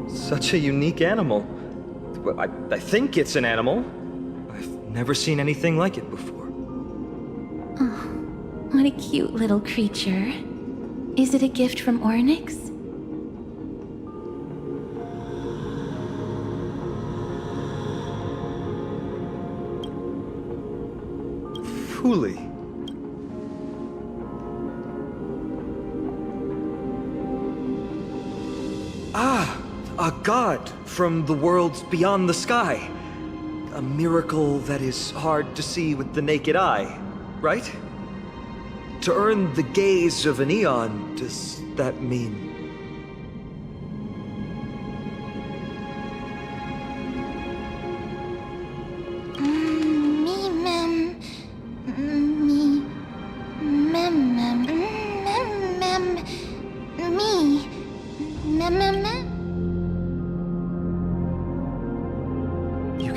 Such a unique animal. I think it's an animal. I've never seen anything like it before. Oh, what a cute little creature. Is it a gift from Ornyx? Fooly. Ah, a god from the worlds beyond the sky. A miracle that is hard to see with the naked eye, right? To earn the gaze of an eon, does that mean?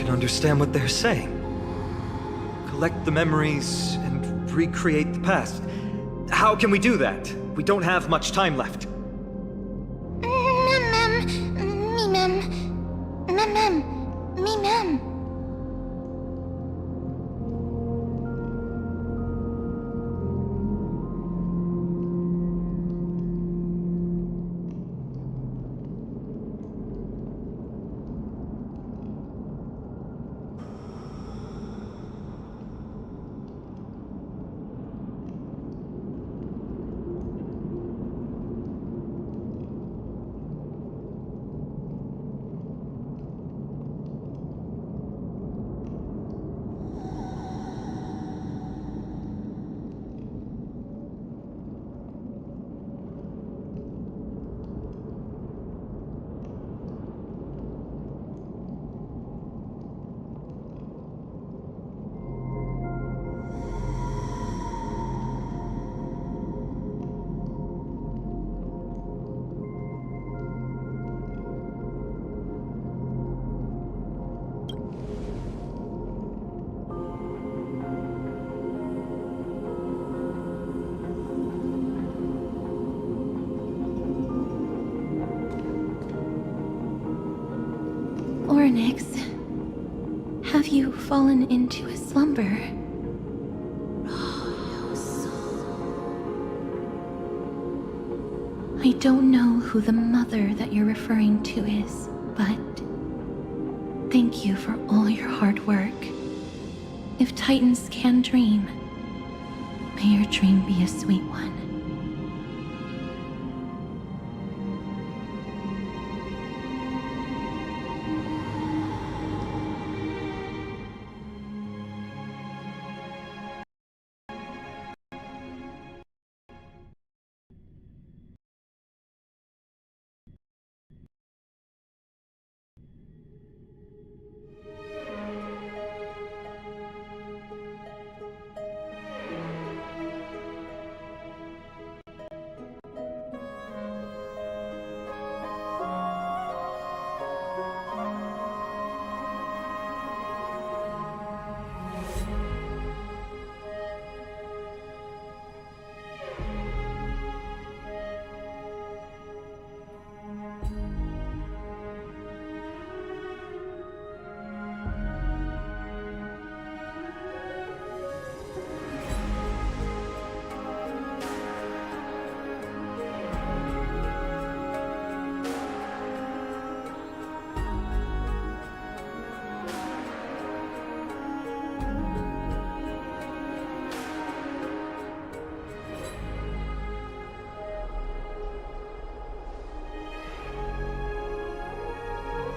Understand what they're saying. Collect the memories and recreate the past. How can we do that? We don't have much time left. Onyx, have you fallen into a slumber? I don't know who the mother that you're referring to is, but thank you for all your hard work. If Titans can dream, may your dream be a sweet one.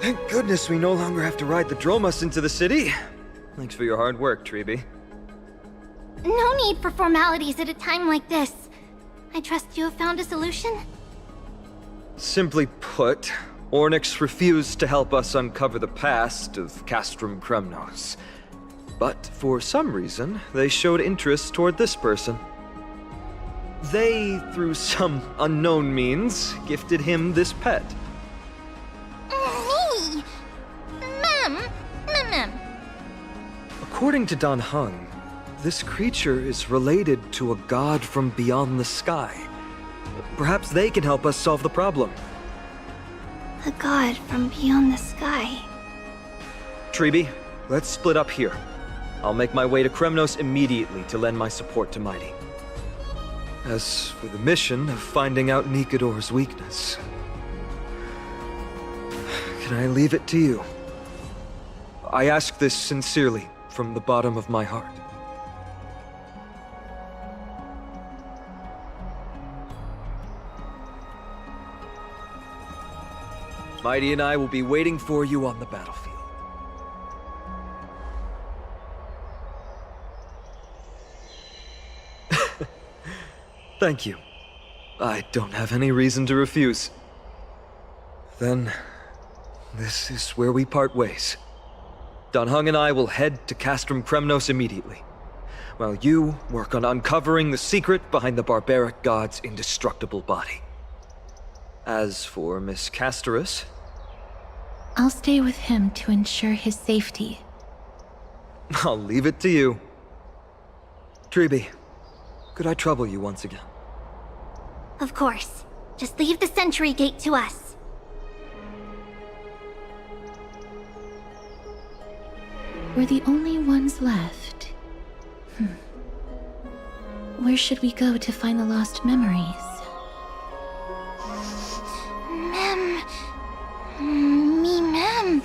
Thank goodness we no longer have to ride the Dromus into the city. Thanks for your hard work, Treeby. No need for formalities at a time like this. I trust you have found a solution? Simply put, Ornyx refused to help us uncover the past of Castrum Kremnos. But for some reason, they showed interest toward this person. They, through some unknown means, gifted him this pet. Me! Mem! According to Dan Heng, this creature is related to a god from beyond the sky. Perhaps they can help us solve the problem. A god from beyond the sky. Treeby, let's split up here. I'll make my way to Kremnos immediately to lend my support to Mighty. As for the mission of finding out Nikador's weakness, can I leave it to you? I ask this sincerely, from the bottom of my heart. Mighty and I will be waiting for you on the battlefield. Thank you. I don't have any reason to refuse. Then, this is where we part ways. Dan Heng and I will head to Castrum Kremnos immediately, while you work on uncovering the secret behind the barbaric god's indestructible body. As for Miss Castorus, I'll stay with him to ensure his safety. I'll leave it to you. Treeby, could I trouble you once again? Of course. Just leave the sentry gate to us. We're the only ones left. Where should we go to find the lost memories? Mem. Mem.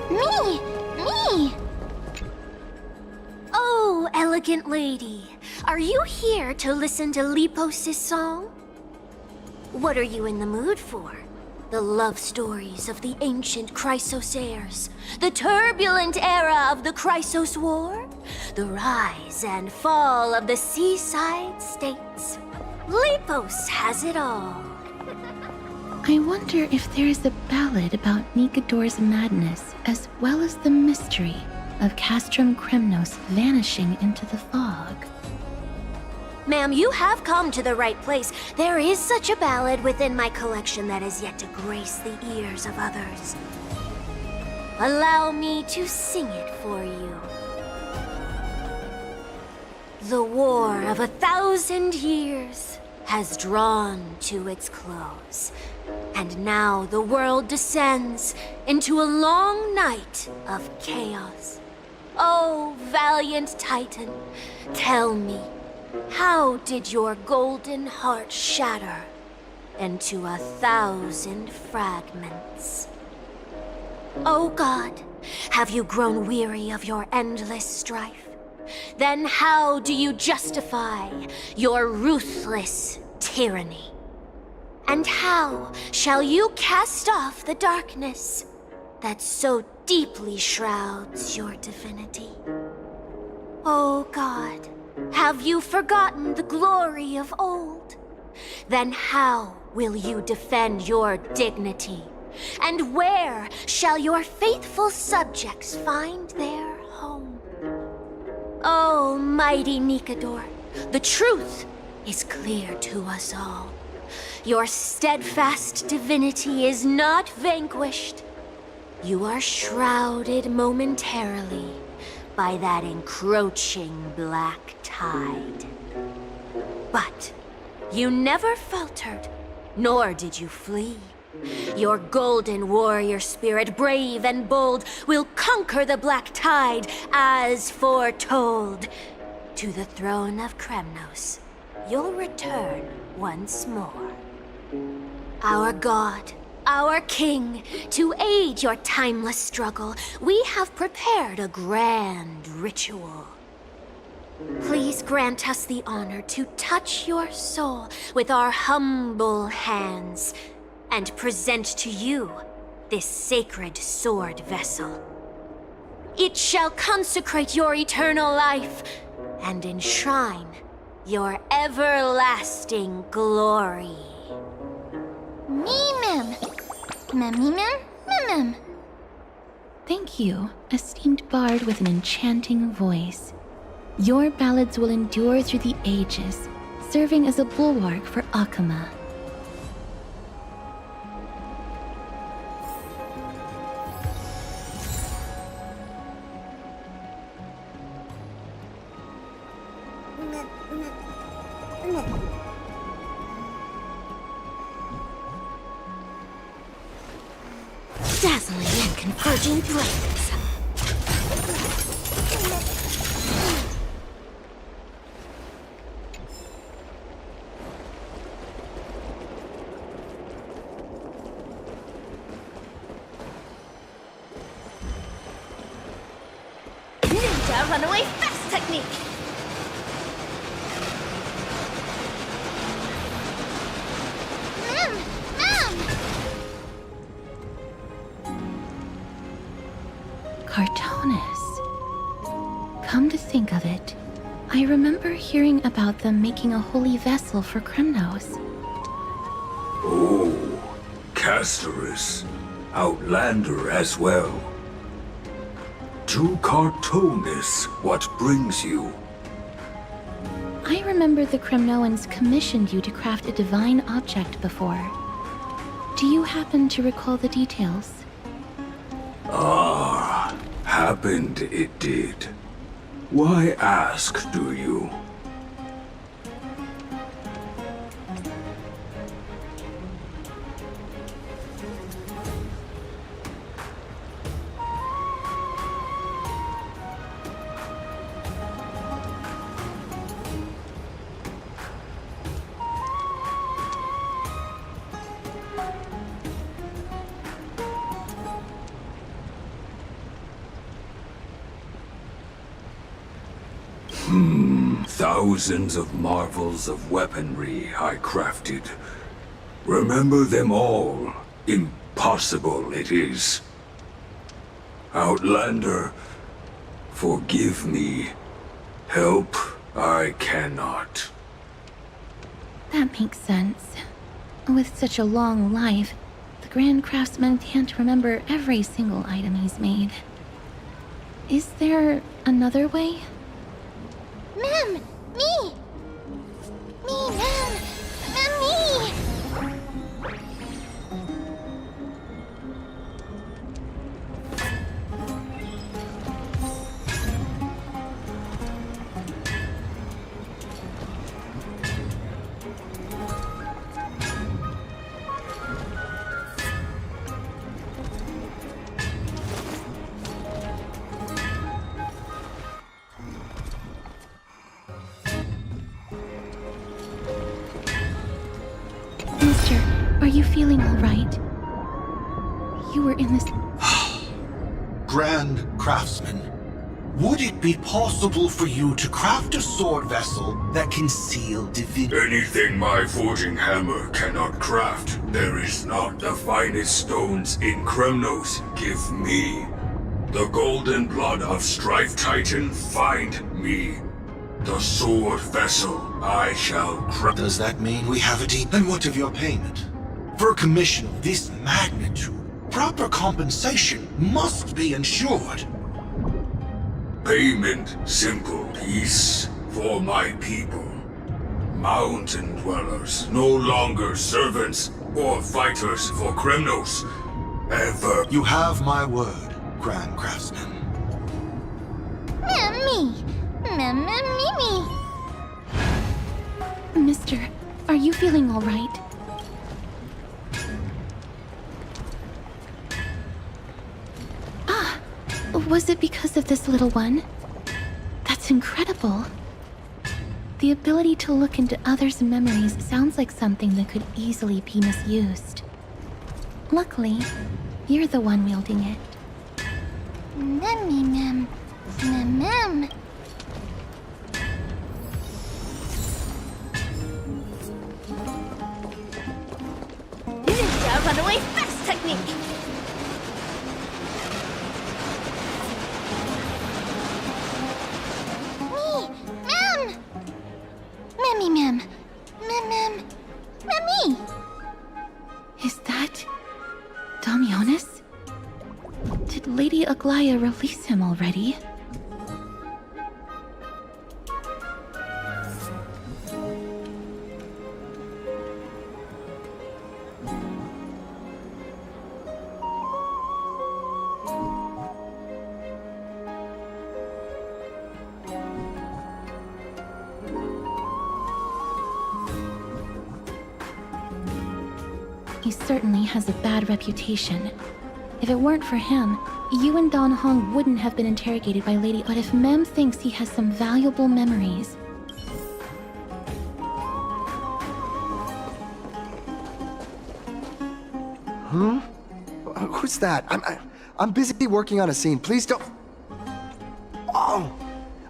Me! Oh, elegant lady, are you here to listen to Lepos' song? What are you in the mood for? The love stories of the ancient Chrysos heirs, the turbulent era of the Chrysos War, the rise and fall of the seaside states. Lepos has it all. I wonder if there is a ballad about Nikador's madness, as well as the mystery of Castrum Kremnos vanishing into the fog. Ma'am, you have come to the right place. There is such a ballad within my collection that is yet to grace the ears of others. Allow me to sing it for you. The war of 1,000 years has drawn to its close, and now the world descends into a long night of chaos. Oh, valiant Titan, tell me, how did your golden heart shatter into 1,000 fragments? Oh God, have you grown weary of your endless strife? Then how do you justify your ruthless tyranny? And how shall you cast off the darkness that so deeply shrouds your divinity? Oh God, have you forgotten the glory of old? Then how will you defend your dignity? And where shall your faithful subjects find their home? Oh, mighty Nikador, the truth is clear to us all. Your steadfast divinity is not vanquished. You are shrouded momentarily by that encroaching black tide. But you never faltered, nor did you flee. Your golden warrior spirit, brave and bold, will conquer the black tide as foretold. To the throne of Kremnos, you'll return once more. Our God, our King, to aid your timeless struggle, we have prepared a grand ritual. Please grant us the honor to touch your soul with our humble hands and present to you this sacred sword vessel. It shall consecrate your eternal life and enshrine your everlasting glory. Mem. Thank you, esteemed bard with an enchanting voice. Your ballads will endure through the ages, serving as a bulwark for Akama. Dazzling and converging flames. Ninja runaway fast technique! Cartonis. Come to think of it, I remember hearing about them making a holy vessel for Kremnos. Oh, Casterus. Outlander as well. To Cartonis, what brings you? I remember the Kremnoans commissioned you to craft a divine object before. Do you happen to recall the details? Ah, happened it did. Why ask, do you? Thousands of marvels of weaponry I crafted. Remember them all. Impossible it is. Outlander, forgive me. Help I cannot. That makes sense. With such a long life, the Grand Craftsman can't remember every single item he's made. Is there another way? Mem! Me! Me, Mem! Mem, me! Mister, are you feeling all right? You were in this... Grand Craftsman, would it be possible for you to craft a sword vessel that can seal divinity? Anything my forging hammer cannot craft, there is not the finest stones in Kremnos. Give me. The golden blood of Strife Titan, find me. The sword vessel I shall craft. Does that mean we have a deal? And what of your payment? For a commission of this magnitude, proper compensation must be ensured. Payment simple, peace for my people. Mountain dwellers, no longer servants or fighters for Kremnos. Ever. You have my word, Grand Craftsman. Mem, me! Mem, mem, me, me! Mister, are you feeling all right? Ah! Was it because of this little one? That's incredible. The ability to look into others' memories sounds like something that could easily be misused. Luckily, you're the one wielding it. Mem, me, mem. Mem, mem. Ninja runaway fast technique! Me! Mem! Memmy, mem. Mem, mem. Memmy! Is that... Damionis? Did Lady Aglaya release him already? He certainly has a bad reputation. If it weren't for him, you and Don Hong wouldn't have been interrogated by Lady. But if Mem thinks he has some valuable memories... Who's that? I'm busy working on a scene. Please don't... Oh!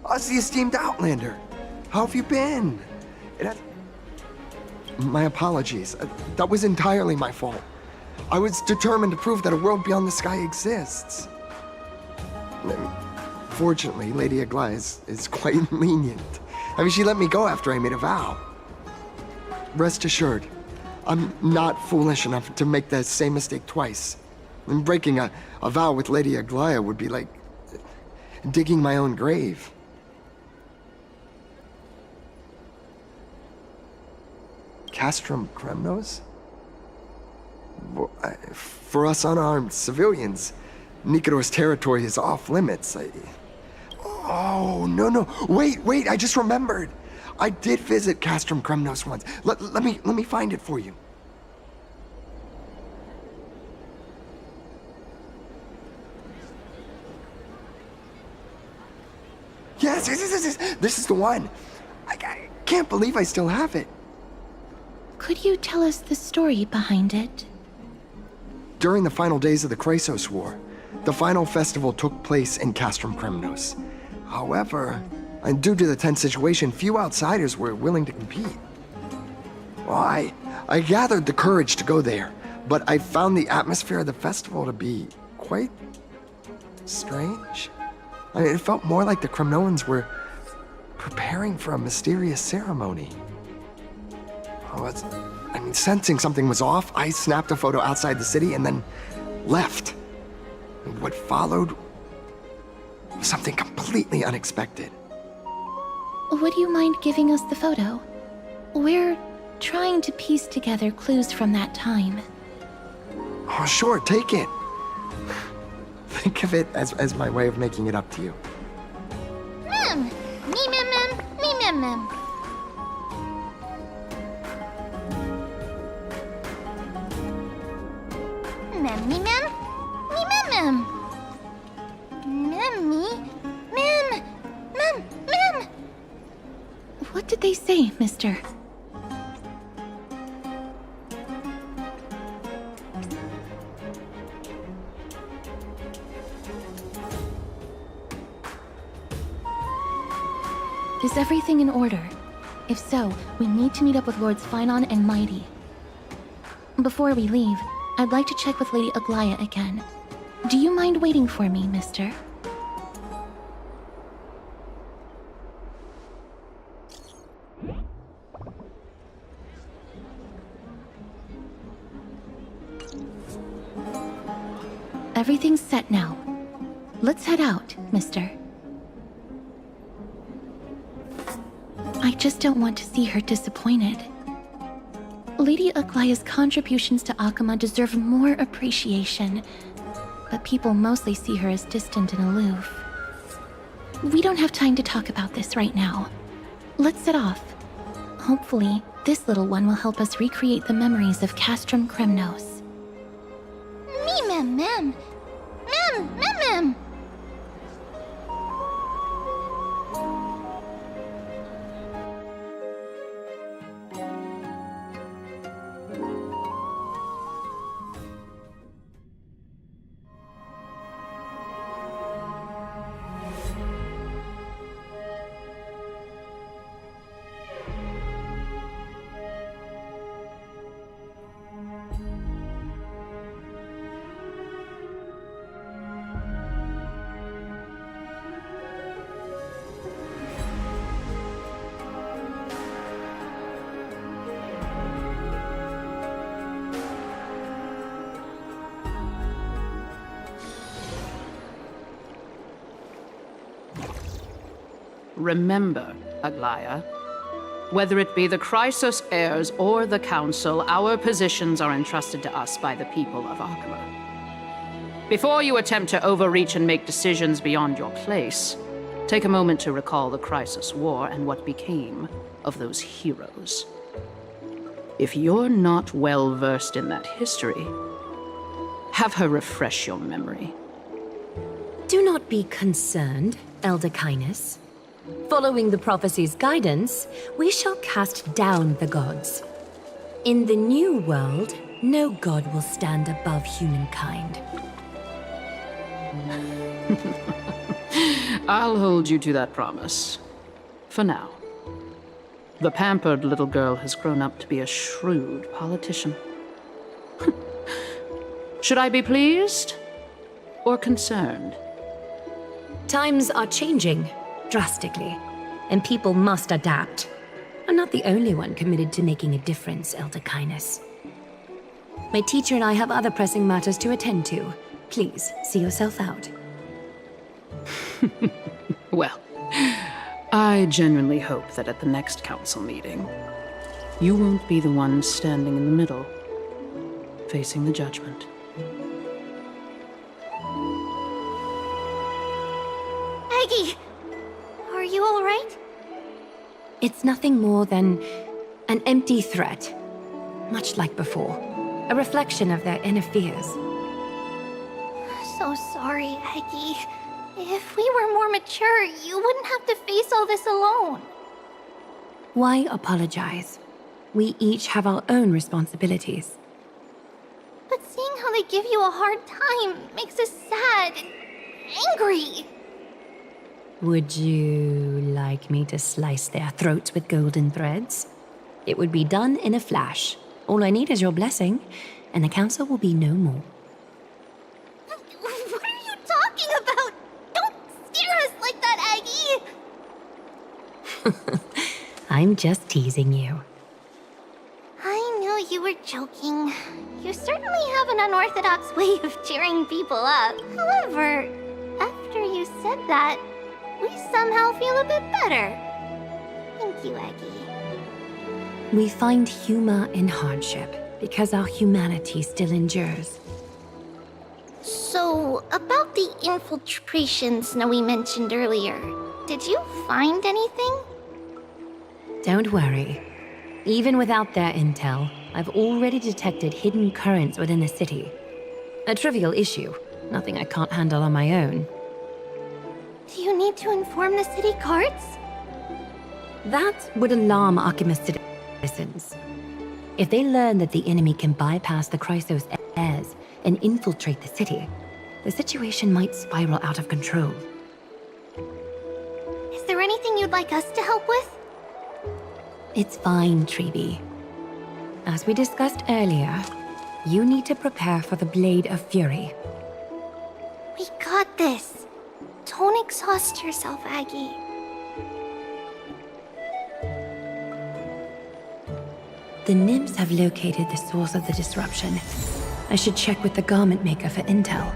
Us, the esteemed Outlander. How have you been? My apologies. That was entirely my fault. I was determined to prove that a world beyond the sky exists. Fortunately, Lady Aglaya is quite lenient. I mean, she let me go after I made a vow. Rest assured, I'm not foolish enough to make the same mistake twice. And breaking a vow with Lady Aglaya would be like digging my own grave. Castrum Kremnos? For us unarmed civilians, Nikador's territory is off limits. Oh, no. Wait, I just remembered. I did visit Castrum Kremnos once. Let me find it for you. Yes, this is the one. I can't believe I still have it. Could you tell us the story behind it? During the final days of the Chrysos War, the final festival took place in Castrum Kremnos. However, And due to the tense situation, few outsiders were willing to compete. Well, I gathered the courage to go there, but I found the atmosphere of the festival to be quite strange. I mean, it felt more like the Kremnoans were preparing for a mysterious ceremony. Sensing something was off, I snapped a photo outside the city and then left. And what followed was something completely unexpected. Would you mind giving us the photo? We're trying to piece together clues from that time. Oh, sure, take it. Think of it as my way of making it up to you. Mem! Me mem mem! Me mem mem! Mem me mem! Me mem mem! Mem me! Mem! Mem! Mem! What did they say, mister? Is everything in order? If so, we need to meet up with Lords Phynon and Mighty. Before we leave, I'd like to check with Lady Aglaya again. Do you mind waiting for me, mister? Everything's set now. Let's head out, mister. I just don't want to see her disappointed. Lady Aglaya's contributions to Akama deserve more appreciation, but people mostly see her as distant and aloof. We don't have time to talk about this right now. Let's set off. Hopefully, this little one will help us recreate the memories of Castrum Kremnos. Me mem mem! Mem mem mem! Remember, Aglaya, whether it be the Chrysos heirs or the Council, our positions are entrusted to us by the people of Akama. Before you attempt to overreach and make decisions beyond your place, take a moment to recall the Chrysos War and what became of those heroes. If you're not well versed in that history, have her refresh your memory. Do not be concerned, Elder Kynus. Following the prophecy's guidance, we shall cast down the gods. In the new world, no god will stand above humankind. I'll hold you to that promise. For now. The pampered little girl has grown up to be a shrewd politician. Should I be pleased or concerned? Times are changing drastically, and people must adapt. I'm not the only one committed to making a difference, Elder Kynus. My teacher and I have other pressing matters to attend to. Please, see yourself out. Well, I genuinely hope that at the next council meeting, you won't be the one standing in the middle, facing the judgment. Aggie! Are you alright? It's nothing more than an empty threat, much like before. A reflection of their inner fears. So sorry, Aggie. If we were more mature, you wouldn't have to face all this alone. Why apologize? We each have our own responsibilities. But seeing how they give you a hard time makes us sad and angry. Would you like me to slice their throats with golden threads? It would be done in a flash. All I need is your blessing, and the council will be no more. What are you talking about? Don't scare us like that, Aggie! I'm just teasing you. I knew you were joking. You certainly have an unorthodox way of cheering people up. However, after you said that, we somehow feel a bit better. Thank you, Aggie. We find humor in hardship because our humanity still endures. So, about the infiltration Snowy mentioned earlier, did you find anything? Don't worry. Even without their intel, I've already detected hidden currents within the city. A trivial issue, nothing I can't handle on my own. Do you need to inform the city guards? That would alarm Archimedes citizens. If they learn that the enemy can bypass the Chrysos heirs and infiltrate the city, the situation might spiral out of control. Is there anything you'd like us to help with? It's fine, Treeby. As we discussed earlier, you need to prepare for the Blade of Fury. We got this. Don't exhaust yourself, Aggie. The nymphs have located the source of the disruption. I should check with the garment maker for intel.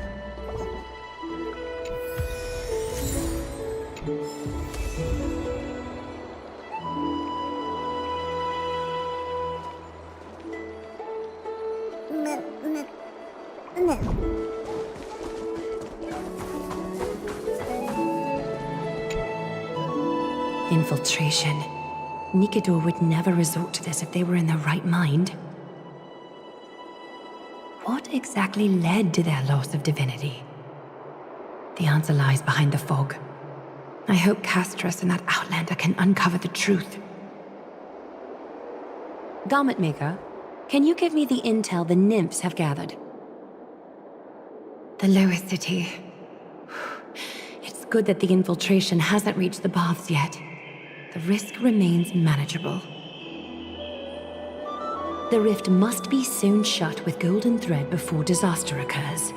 Infiltration. Nikador would never resort to this if they were in their right mind. What exactly led to their loss of divinity? The answer lies behind the fog. I hope Castras and that Outlander can uncover the truth. Garment Maker, can you give me the intel the nymphs have gathered? The lower city. It's good that the infiltration hasn't reached the baths yet. The risk remains manageable. The rift must be sewn shut with golden thread before disaster occurs.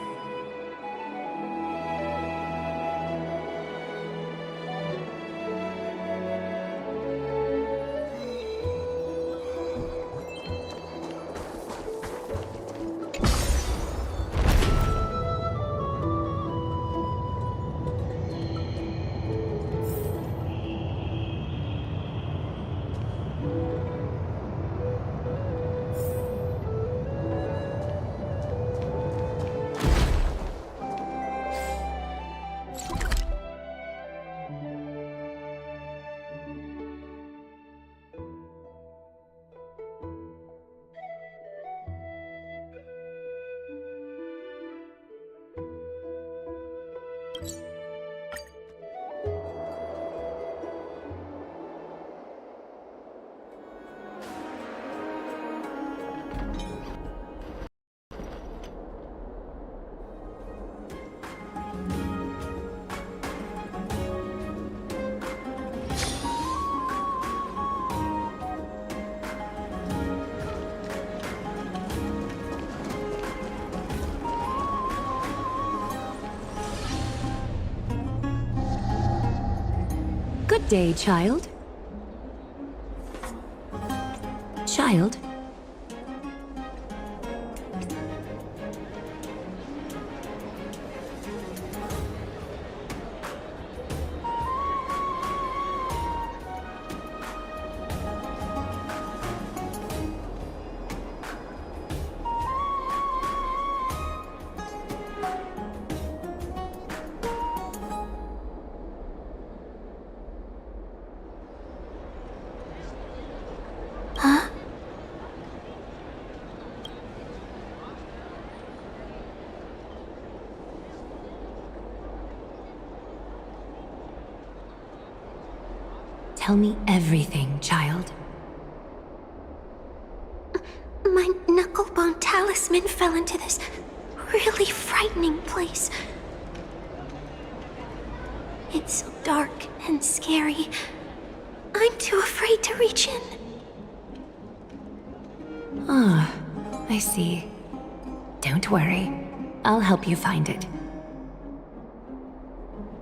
Good day, child. Child? Tell me everything, child. My knucklebone talisman fell into this really frightening place. It's so dark and scary. I'm too afraid to reach in. Ah, I see. Don't worry. I'll help you find it.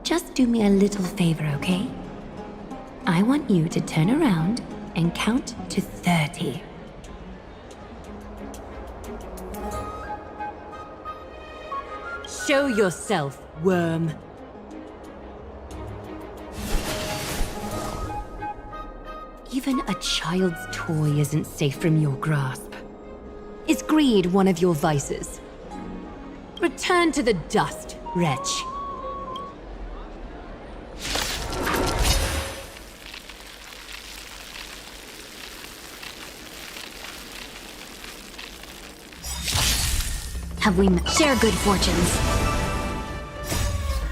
Just do me a little favor, okay? I want you to turn around and count to 30. Show yourself, worm. Even a child's toy isn't safe from your grasp. Is greed one of your vices? Return to the dust, wretch. Have we share good fortunes?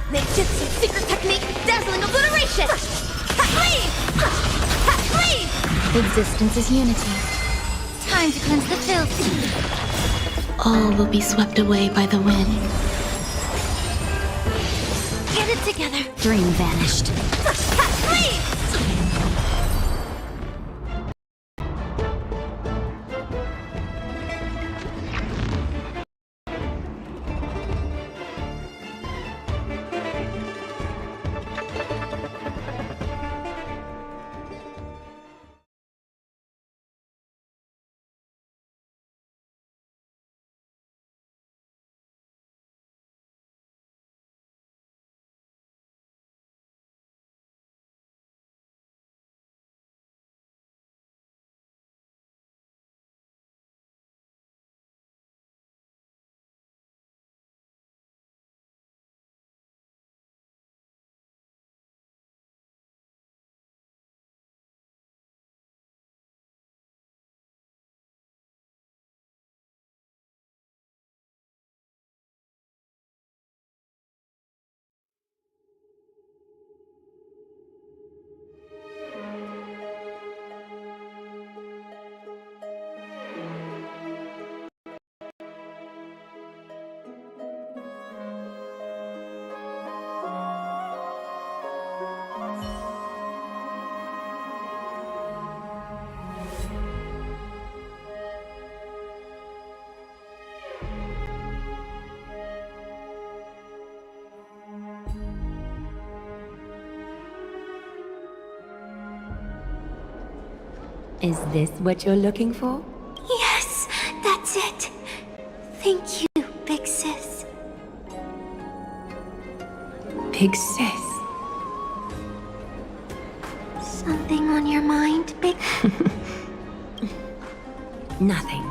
Ninjutsu secret technique, dazzling obliteration! Leave! Existence is unity. Time to cleanse the filth. All will be swept away by the wind. Get it together. Dream vanished. Leave! Is this what you're looking for? Yes, that's it. Thank you, big sis. Big sis. Something on your mind, big... Nothing.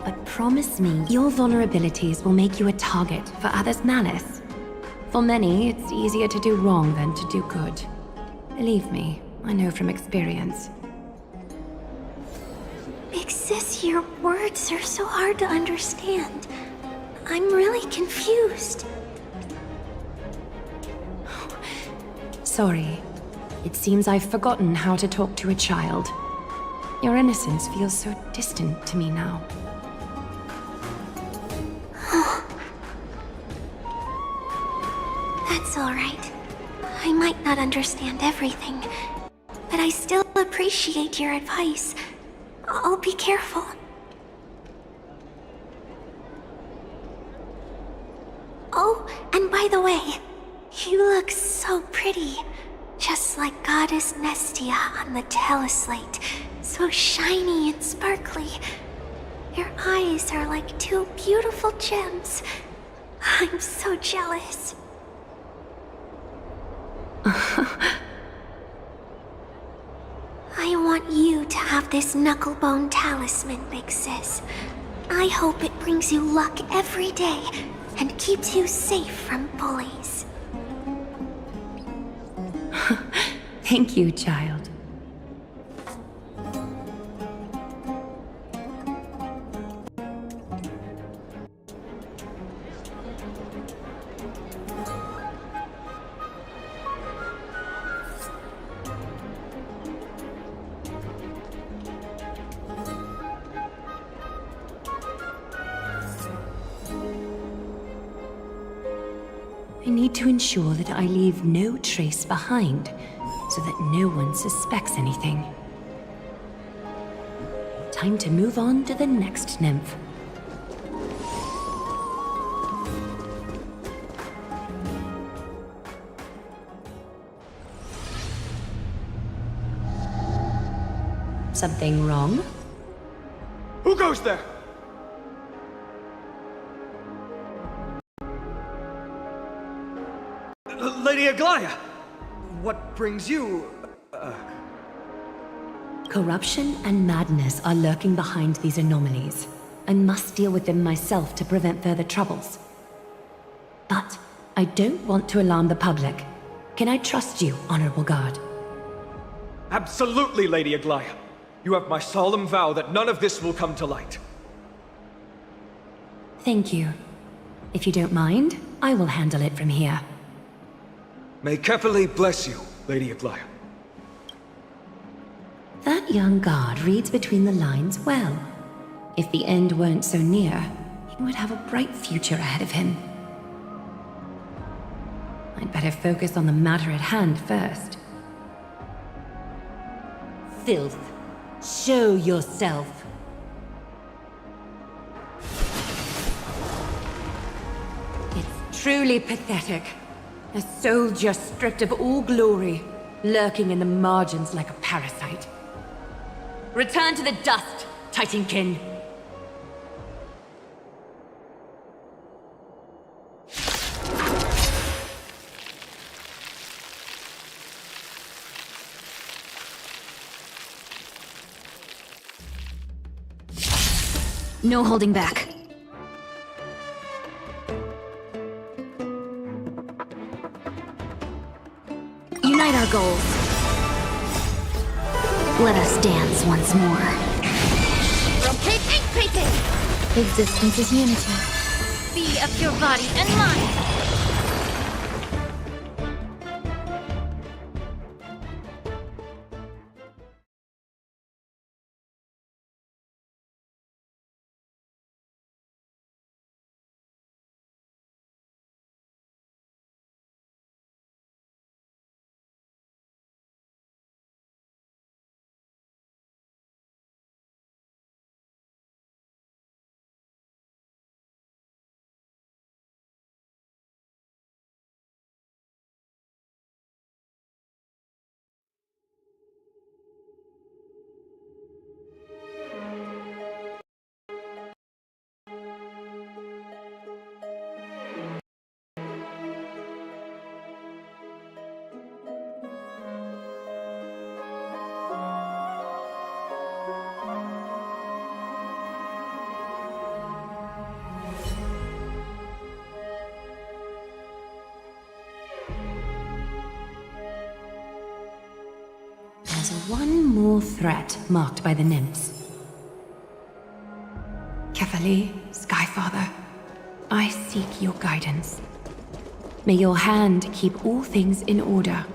But promise me your vulnerabilities will make you a target for others' malice. For many, it's easier to do wrong than to do good. Believe me, I know from experience. Big sis, your words are so hard to understand. I'm really confused. Sorry. It seems I've forgotten how to talk to a child. Your innocence feels so distant to me now. That's all right. I might not understand everything, but I still appreciate your advice. I'll be careful. Oh, and by the way, you look so pretty. Just like Goddess Nestia on the teleslate. So shiny and sparkly. Your eyes are like two beautiful gems. I'm so jealous. I want you to have this knucklebone talisman, big sis. I hope it brings you luck every day and keeps you safe from bullies. Thank you, child. I need to ensure that I leave no trace behind, so that no one suspects anything. Time to move on to the next nymph. Something wrong? Who goes there? Lady Aglaya! What brings you... Corruption and madness are lurking behind these anomalies. I must deal with them myself to prevent further troubles. But I don't want to alarm the public. Can I trust you, Honorable Guard? Absolutely, Lady Aglaya. You have my solemn vow that none of this will come to light. Thank you. If you don't mind, I will handle it from here. May Kefali bless you, Lady Aglaya. That young guard reads between the lines well. If the end weren't so near, he would have a bright future ahead of him. I'd better focus on the matter at hand first. Filth. Show yourself. It's truly pathetic. A soldier stripped of all glory, lurking in the margins like a parasite. Return to the dust, Titankin. No holding back. Unite our goals. Let us dance once more. Existence is unity. Be of your body and mind. There's one more threat marked by the nymphs. Kefali, Skyfather, I seek your guidance. May your hand keep all things in order.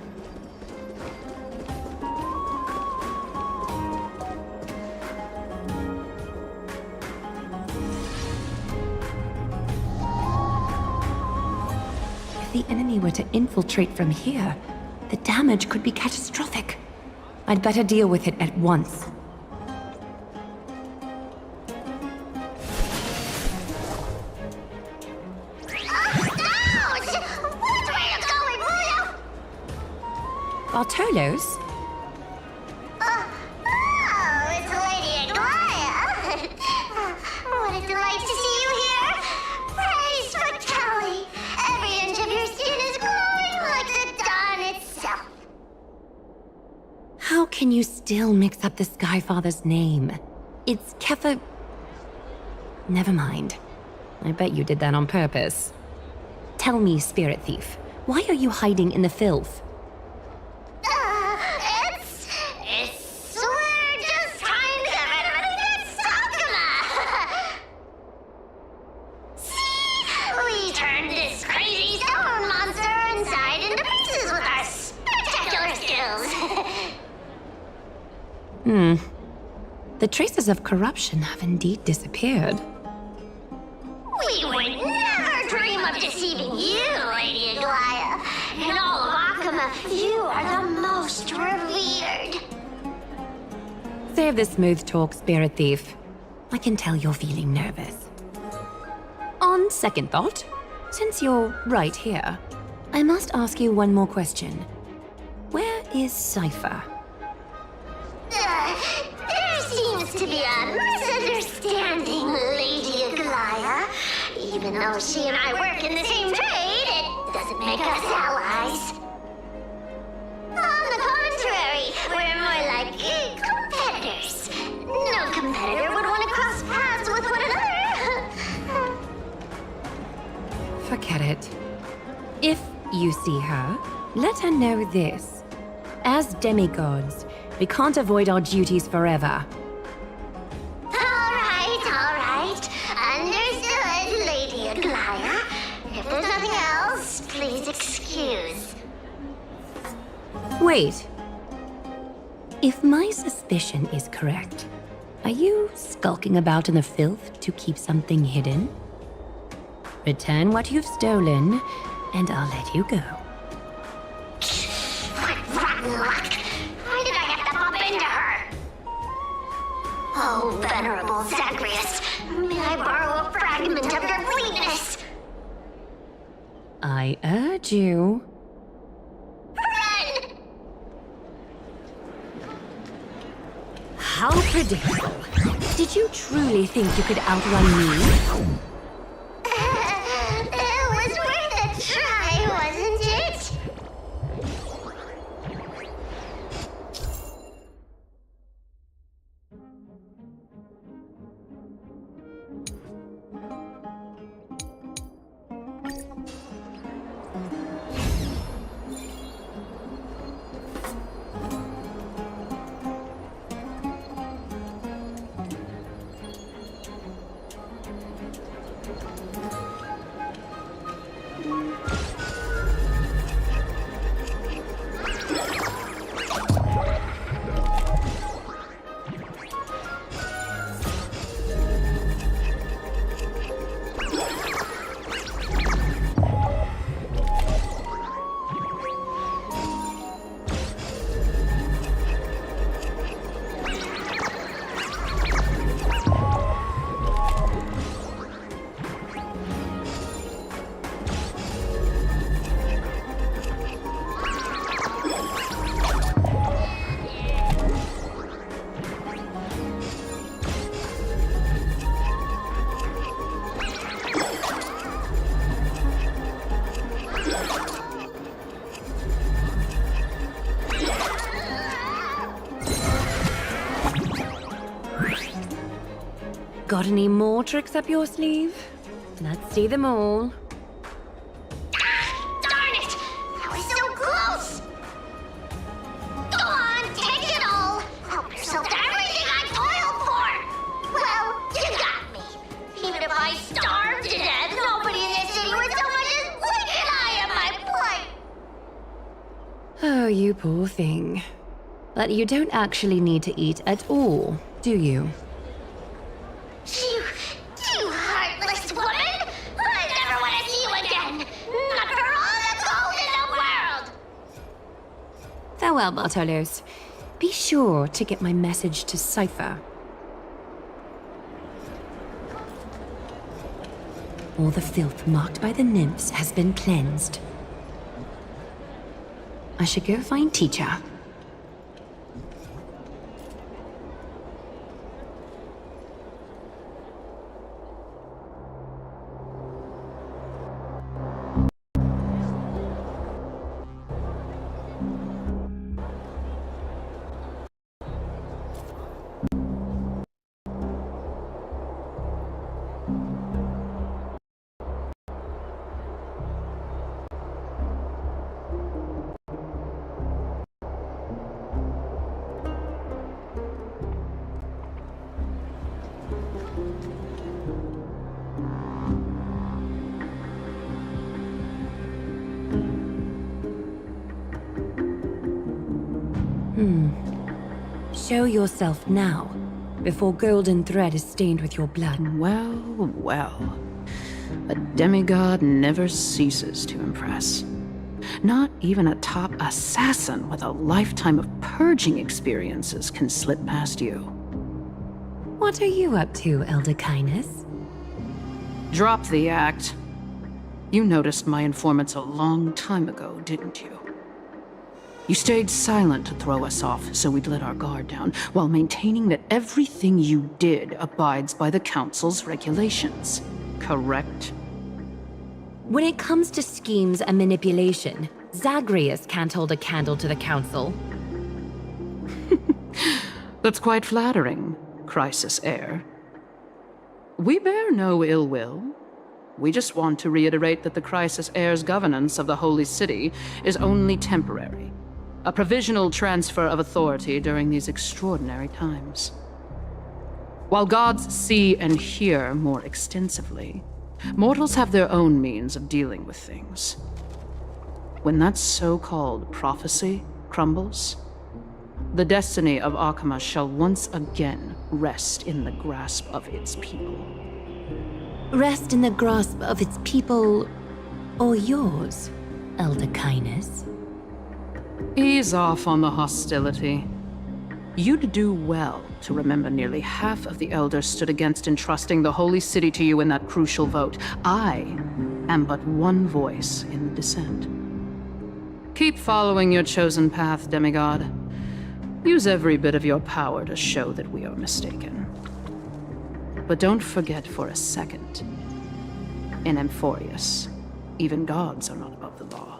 If the enemy were to infiltrate from here, the damage could be catastrophic. I'd better deal with it at once. Bartolos? Oh, it's Lady Aglaya. What a delight to see you here. Praise for Kelly. Every inch of your skin is glowing like the dawn itself. How can you still mix up the Skyfather's name? It's Kefa... Never mind. I bet you did that on purpose. Tell me, Spirit Thief, why are you hiding in the filth? We're just trying to get rid of Sakuma. See? We turned this crazy stone monster inside into pieces with our spectacular skills. The traces of corruption have indeed disappeared. We would never dream of deceiving you, Lady Aglaya. you are the most revered. Save the smooth talk, Spirit Thief. I can tell you're feeling nervous. On second thought, since you're right here, I must ask you one more question. Where is Cypher? There seems to be a misunderstanding, Lady Aglaya. Even though she and I work in the same trade, it doesn't make us allies. On the contrary, we're more like competitors. No competitor would want to cross paths with one another. Forget it. If you see her, let her know this. As demigods, we can't avoid our duties forever. All right. Understood, Lady Aglaya. If there's nothing else, please excuse. Wait. If my suspicion is correct, are you skulking about in the filth to keep something hidden? Return what you've stolen, and I'll let you go. What rotten luck! Why did I have to bump into her? Oh, Venerable Zagreus, may I borrow a fragment of your fleetness? I urge you. Run! How predictable. Did you truly think you could outrun me? It was worth a try, wasn't it? Got any more tricks up your sleeve? Let's see them all. Darn it! I was so close! Go on, take it all! Help yourself to everything I toiled for! Well, you got me. Even if I starved to death, nobody in this city would so much as blink an eye at my plight! Oh, you poor thing. But you don't actually need to eat at all, do you? You heartless woman! I never want to see you again! Not for all the gold in the world! Farewell, Bartolos. Be sure to get my message to Cypher. All the filth marked by the nymphs has been cleansed. I should go find Teacher. Show yourself now, before golden thread is stained with your blood. Well. A demigod never ceases to impress. Not even a top assassin with a lifetime of purging experiences can slip past you. What are you up to, Elder Kindness? Drop the act. You noticed my informants a long time ago, didn't you? You stayed silent to throw us off so we'd let our guard down, while maintaining that everything you did abides by the Council's regulations. Correct? When it comes to schemes and manipulation, Zagreus can't hold a candle to the Council. That's quite flattering, Crisis Heir. We bear no ill will. We just want to reiterate that the Crisis Heir's governance of the Holy City is only temporary. A provisional transfer of authority during these extraordinary times. While gods see and hear more extensively, mortals have their own means of dealing with things. When that so-called prophecy crumbles, the destiny of Akama shall once again rest in the grasp of its people. Rest in the grasp of its people, or yours, Elder Kindness? Ease off on the hostility. You'd do well to remember nearly half of the elders stood against entrusting the Holy City to you in that crucial vote. I am but one voice in the dissent. Keep following your chosen path, demigod. Use every bit of your power to show that we are mistaken. But don't forget for a second, in Amphoreus, even gods are not above the law.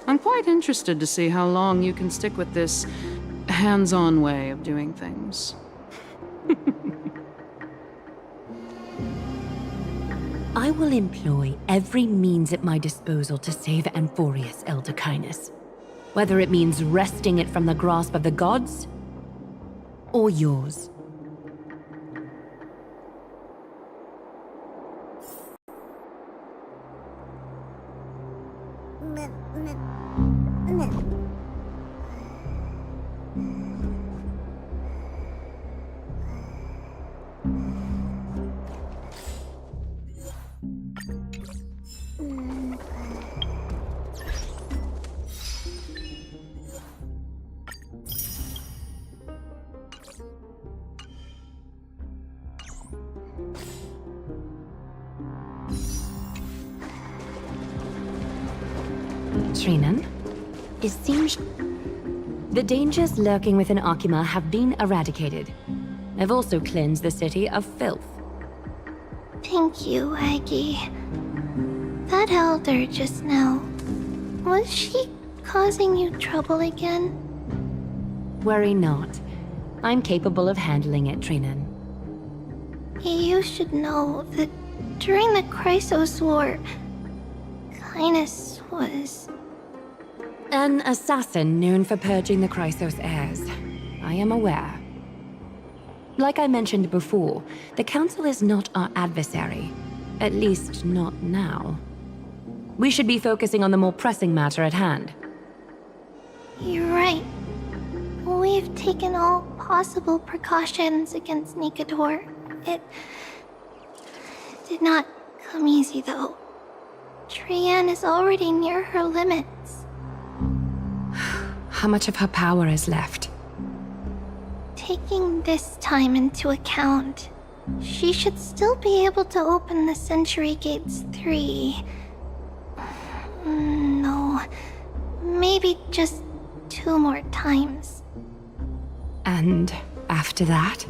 I'm quite interested to see how long you can stick with this hands-on way of doing things. I will employ every means at my disposal to save Amphoreus, Elder Kindness. Whether it means wresting it from the grasp of the gods, or yours. Trinan, it seems the dangers lurking within Akima have been eradicated. I've also cleansed the city of filth. Thank you, Aggie. That elder just now, was she causing you trouble again? Worry not. I'm capable of handling it, Trinan. You should know that during the Chrysos War, Kindness was... An assassin known for purging the Chrysos heirs. I am aware. Like I mentioned before, the Council is not our adversary. At least, not now. We should be focusing on the more pressing matter at hand. You're right. We've taken all possible precautions against Nikador. It did not come easy, though. Trian is already near her limits. How much of her power is left? Taking this time into account, she should still be able to open the Century Gates 3. No, maybe just 2 more times. And after that?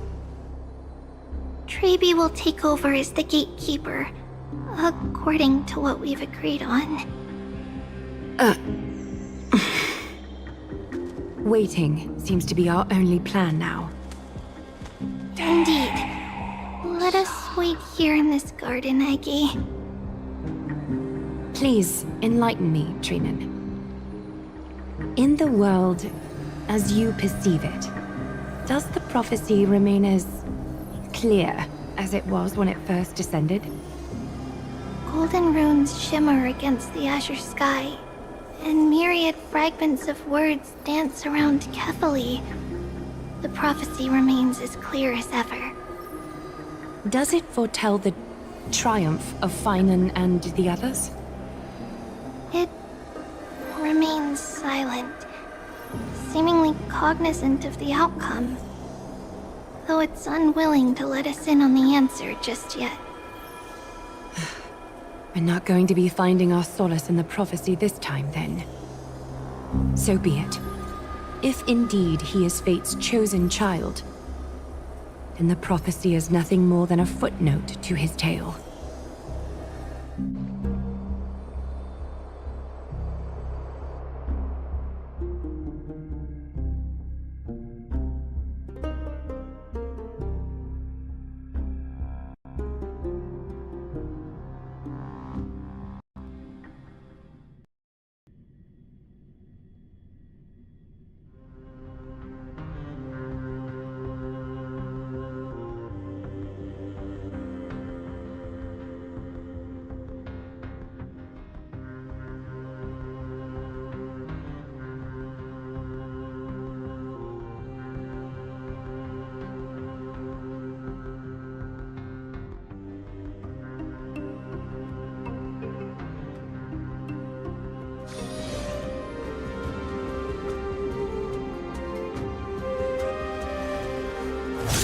Trebi will take over as the gatekeeper, according to what we've agreed on. Waiting seems to be our only plan now. Indeed. Let us wait here in this garden, Aggie. Please, enlighten me, Trinan. In the world, as you perceive it, does the prophecy remain as clear as it was when it first descended? Golden runes shimmer against the azure sky, and myriad fragments of words dance around Kefali. The prophecy remains as clear as ever. Does it foretell the triumph of Finan and the others? It remains silent, seemingly cognizant of the outcome, though it's unwilling to let us in on the answer just yet. We're not going to be finding our solace in the prophecy this time, then. So be it. If indeed he is Fate's chosen child, then the prophecy is nothing more than a footnote to his tale.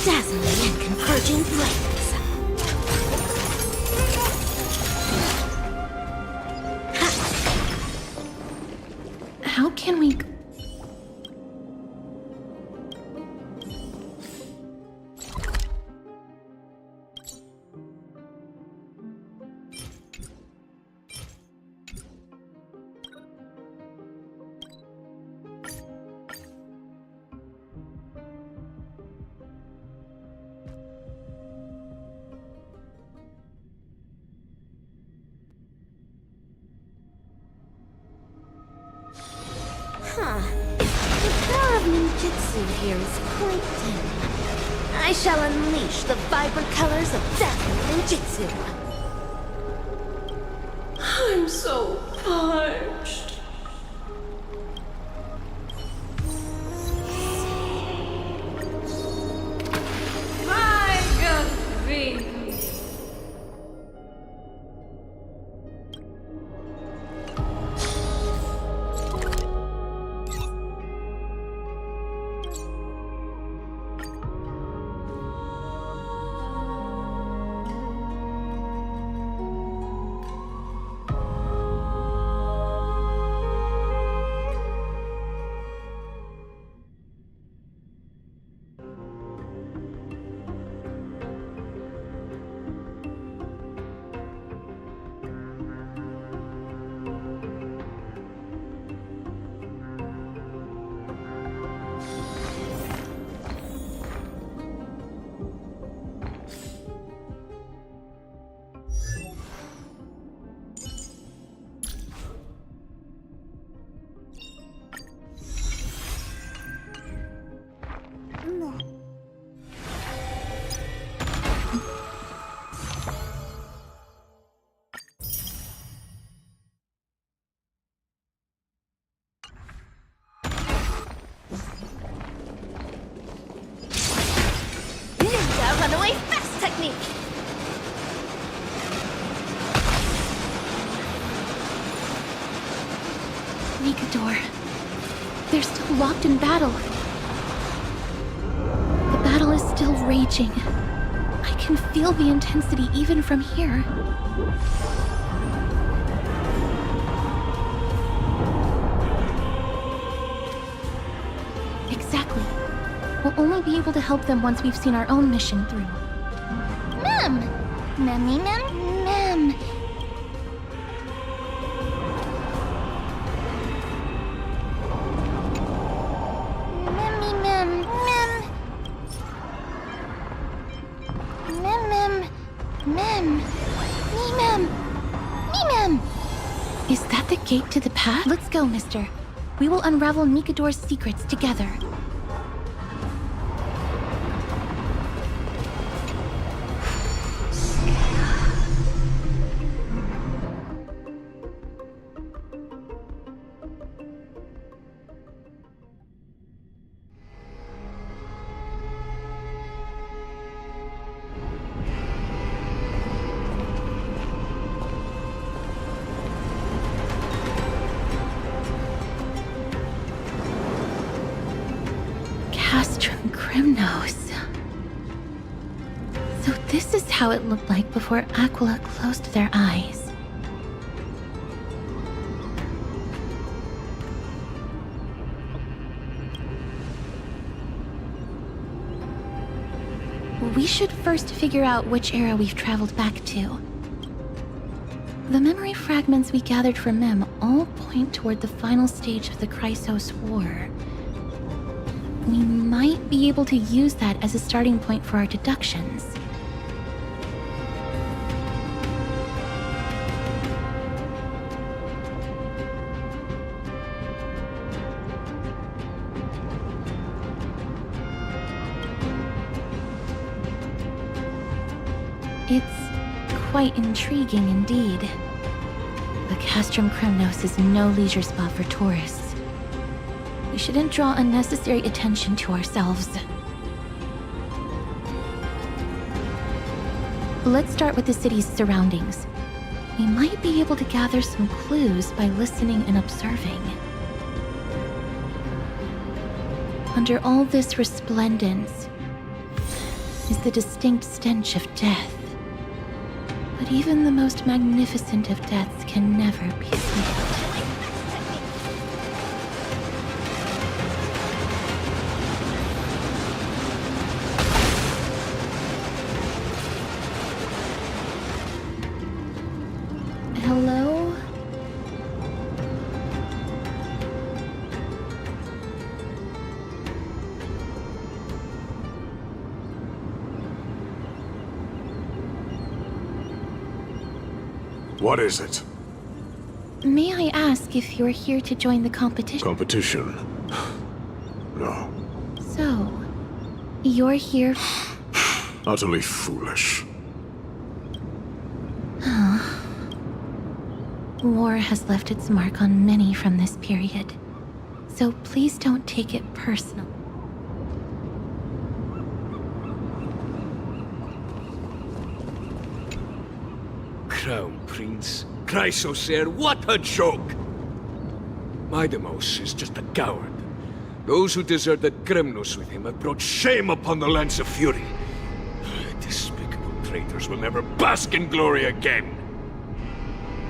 Dazzling and converging flames. How can we... Huh. The power of ninjutsu here is quite dim. I shall unleash the vibrant colors of dazzling ninjutsu. I'm so parched. My God, Ninja runaway fast technique. Nikador. They're still locked in battle. The battle is still raging. I can feel the intensity even from here. Exactly. We'll only be able to help them once we've seen our own mission through. Mem! Memmy mem? Mem! Memmy mem? Mem! Mem mem! Mem! Me mem! Me mem! Is that the gate to the path? Let's go, mister. We will unravel Nikador's secrets together. Castrum Crimnos. So this is how it looked like before Aquila closed their eyes. We should first figure out which era we've traveled back to. The memory fragments we gathered from Mem all point toward the final stage of the Chrysos War. We might be able to use that as a starting point for our deductions. It's quite intriguing indeed. But Castrum Crimnos is no leisure spot for tourists. We shouldn't draw unnecessary attention to ourselves. Let's start with the city's surroundings. We might be able to gather some clues by listening and observing. Under all this resplendence is the distinct stench of death. But even the most magnificent of deaths can never be sealed. Hello? What is it? May I ask if you're here to join the competition? Competition? No. So, you're here... Utterly foolish. War has left its mark on many from this period, so please don't take it personal. Crown Prince, Chrysosair, what a joke! Midemos is just a coward. Those who deserted Kremnos with him have brought shame upon the lands of Fury. Despicable traitors will never bask in glory again.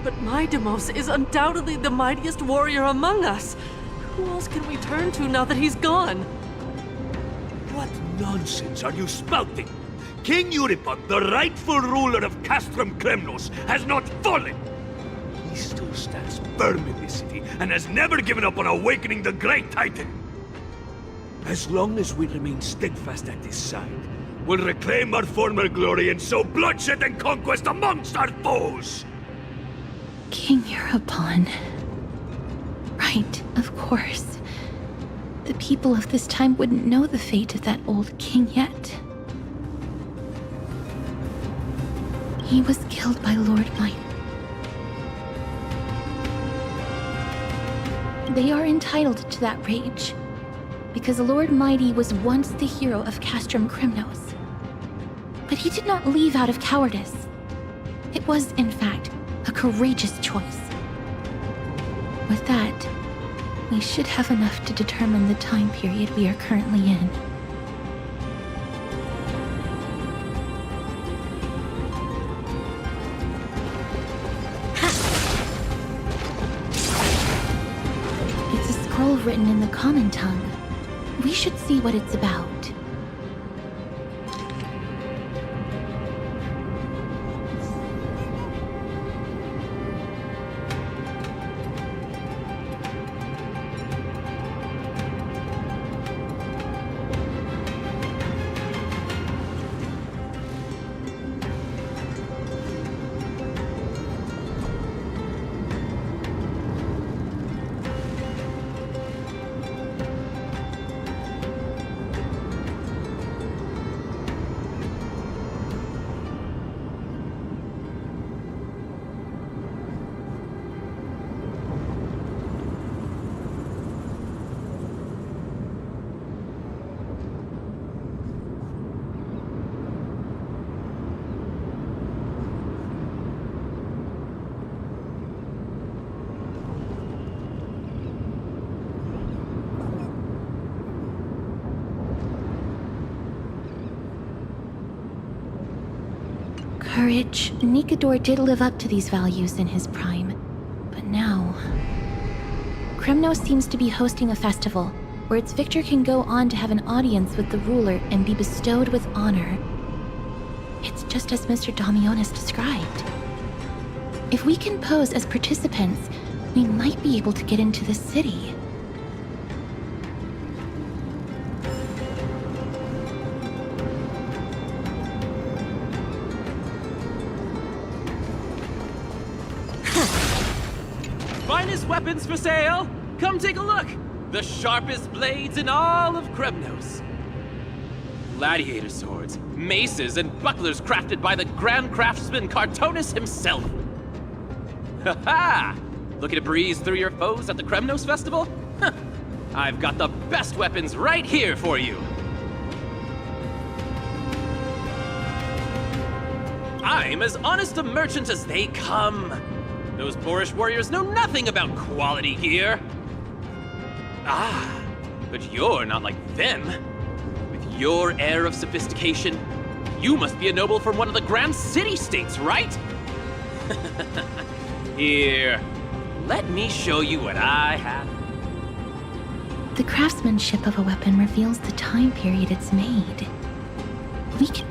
But Midemos is undoubtedly the mightiest warrior among us. Who else can we turn to now that he's gone? What nonsense are you spouting? King Euripon, the rightful ruler of Castrum Kremnos, has not fallen. He still stands firm in this city and has never given up on awakening the great Titan. As long as we remain steadfast at his side, we'll reclaim our former glory and sow bloodshed and conquest amongst our foes. King Euripon. Right, of course. The people of this time wouldn't know the fate of that old king yet. He was killed by Lord Might. They are entitled to that rage, because Lord Mighty was once the hero of Castrum Kremnos. But he did not leave out of cowardice. It was, in fact, a courageous choice. With that, we should have enough to determine the time period we are currently in. It's a scroll written in the common tongue. We should see what it's about. Courage. Nikador did live up to these values in his prime. But now... Kremnos seems to be hosting a festival where its victor can go on to have an audience with the ruler and be bestowed with honor. It's just as Mr. Damionis described. If we can pose as participants, we might be able to get into the city. Finest weapons for sale! Come take a look! The sharpest blades in all of Kremnos. Gladiator swords, maces, and bucklers crafted by the grand craftsman Cartonis himself. Ha-ha! Looking to breeze through your foes at the Kremnos Festival? Huh. I've got the best weapons right here for you. I'm as honest a merchant as they come. Those boorish warriors know nothing about quality gear. Ah, but you're not like them. With your air of sophistication, you must be a noble from one of the grand city-states, right? Here, let me show you what I have. The craftsmanship of a weapon reveals the time period it's made. We can...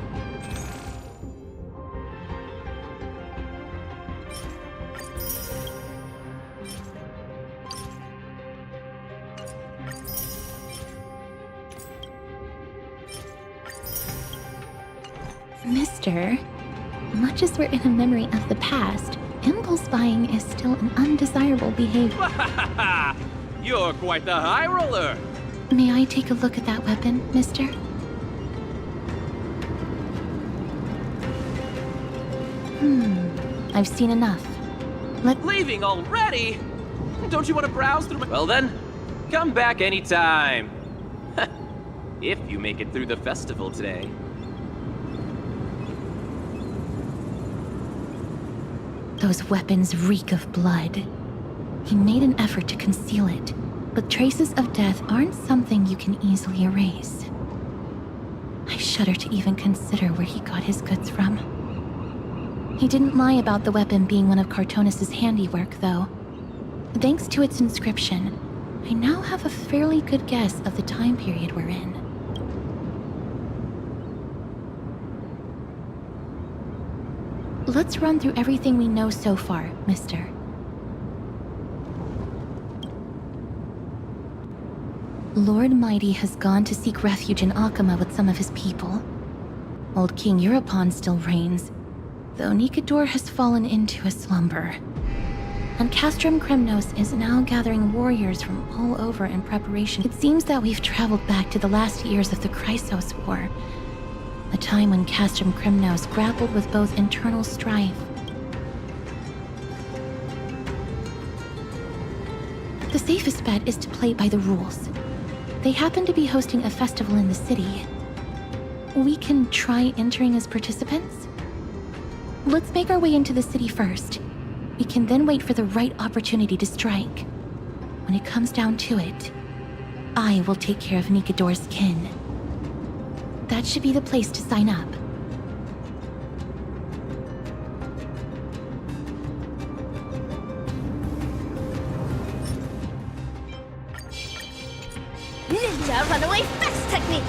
Mister, much as we're in a memory of the past, impulse buying is still an undesirable behavior. You're quite the high roller. May I take a look at that weapon, mister? I've seen enough. Leaving already? Don't you want to browse through my... Well then, come back anytime. If you make it through the festival today. Those weapons reek of blood. He made an effort to conceal it, but traces of death aren't something you can easily erase. I shudder to even consider where he got his goods from. He didn't lie about the weapon being one of Cartonis' handiwork, though. Thanks to its inscription, I now have a fairly good guess of the time period we're in. Let's run through everything we know so far, mister. Lord Mighty has gone to seek refuge in Akama with some of his people. Old King Europon still reigns, though Nikador has fallen into a slumber. And Castrum Kremnos is now gathering warriors from all over in preparation. It seems that we've traveled back to the last years of the Chrysos War, a time when Castrum Kremnos grappled with both internal strife. The safest bet is to play by the rules. They happen to be hosting a festival in the city. We can try entering as participants? Let's make our way into the city first. We can then wait for the right opportunity to strike. When it comes down to it, I will take care of Nikador's kin. That should be the place to sign up. Ninja runaway fast technique!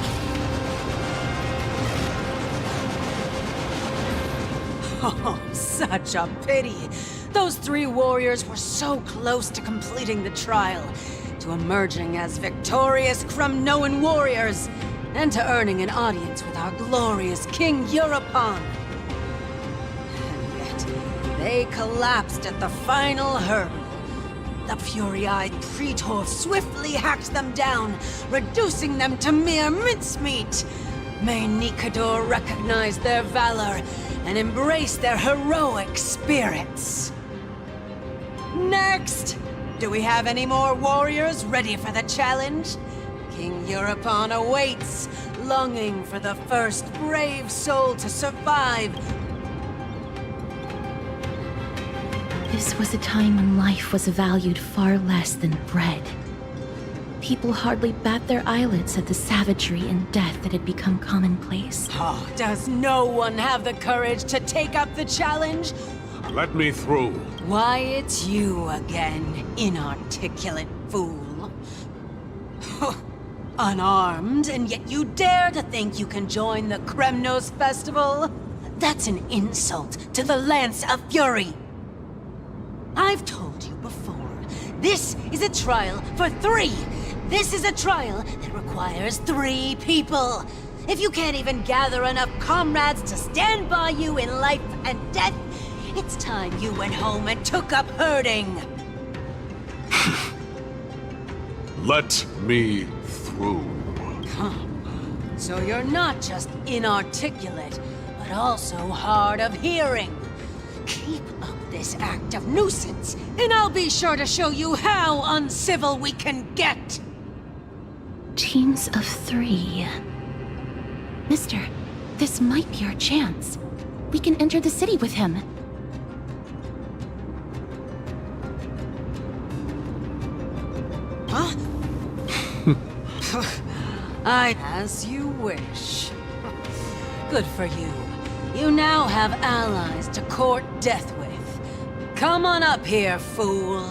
Oh, such a pity. Those three warriors were so close to completing the trial, to emerging as victorious Kremnoan warriors, and to earning an audience with our glorious King Europon. And yet, they collapsed at the final hurdle. The fury-eyed Praetor swiftly hacked them down, reducing them to mere mincemeat. May Nikador recognize their valor and embrace their heroic spirits. Next! Do we have any more warriors ready for the challenge? King Europon awaits, longing for the first brave soul to survive. This was a time when life was valued far less than bread. people hardly bat their eyelids at the savagery and death that had become commonplace. Oh, does no one have the courage to take up the challenge? Let me through. Why, it's you again, inarticulate fool. Unarmed, and yet you dare to think you can join the Kremnos Festival? That's an insult to the Lance of Fury. I've told you before, this is a trial for 3. This is a trial that requires 3 people. If you can't even gather enough comrades to stand by you in life and death, it's time you went home and took up herding. Let me through. Huh. So you're not just inarticulate, but also hard of hearing. Keep up this act of nuisance, and I'll be sure to show you how uncivil we can get. Teams of 3. Mister, this might be our chance. We can enter the city with him. Huh? As you wish. Good for you. You now have allies to court death with. Come on up here, fool.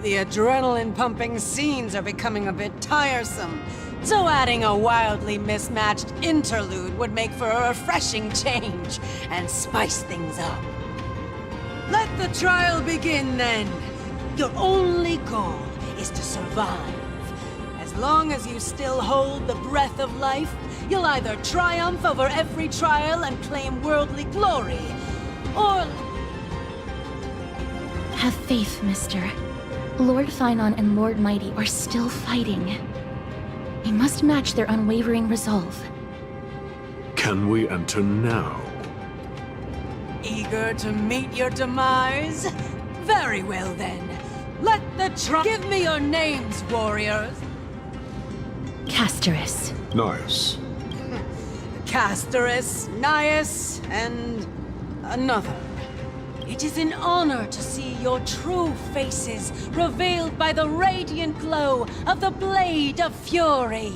The adrenaline-pumping scenes are becoming a bit tiresome, so adding a wildly mismatched interlude would make for a refreshing change and spice things up. Let the trial begin, then. Your only goal is to survive. As long as you still hold the breath of life, you'll either triumph over every trial and claim worldly glory, or... Have faith, mister. Lord Finon and Lord Mighty are still fighting. We must match their unwavering resolve. Can we enter now? Eager to meet your demise? Very well, then. Let the trial... Give me your names, warriors! Castorus. Nice. Castorus, Nias, and another. It is an honor to see your true faces revealed by the radiant glow of the Blade of Fury.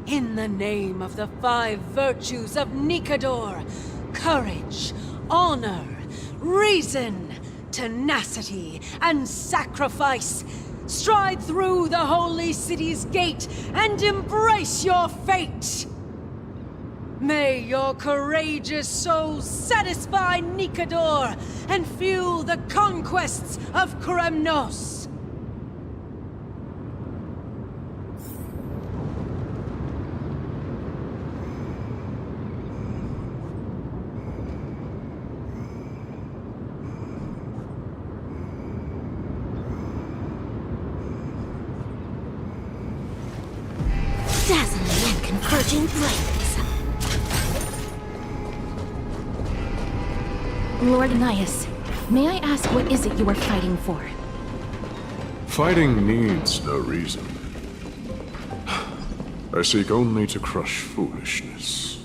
In the name of the 5 virtues of Nikador, courage, honor, reason, tenacity, and sacrifice, stride through the holy city's gate and embrace your fate! May your courageous souls satisfy Nikador and fuel the conquests of Kremnos! Dazzling and converging blaze. Lord Nias, may I ask what is it you are fighting for? Fighting needs no reason. I seek only to crush foolishness.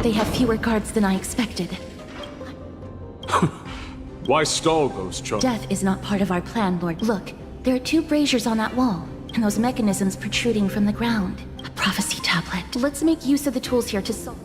They have fewer guards than I expected. Why stall those charges? Death is not part of our plan, Lord. Look, there are 2 braziers on that wall, and those mechanisms protruding from the ground. A prophecy tablet. Let's make use of the tools here to solve...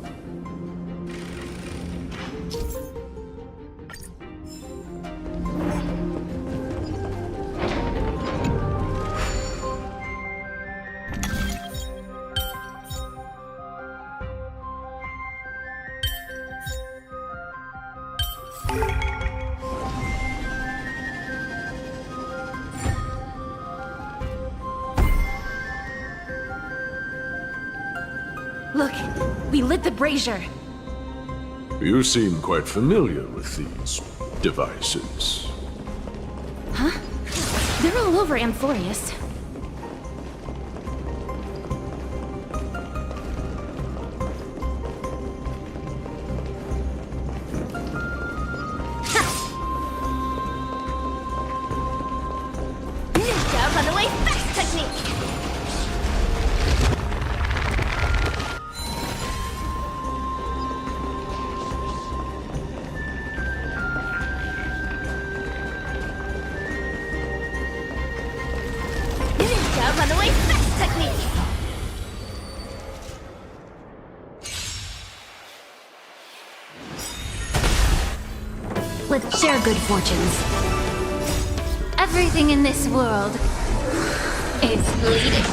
Look, we lit the brazier. You seem quite familiar with these devices. Huh? They're all over Amphoreus. Ninja runaway fast technique! Let's share good fortunes. Everything in this world is bleeding.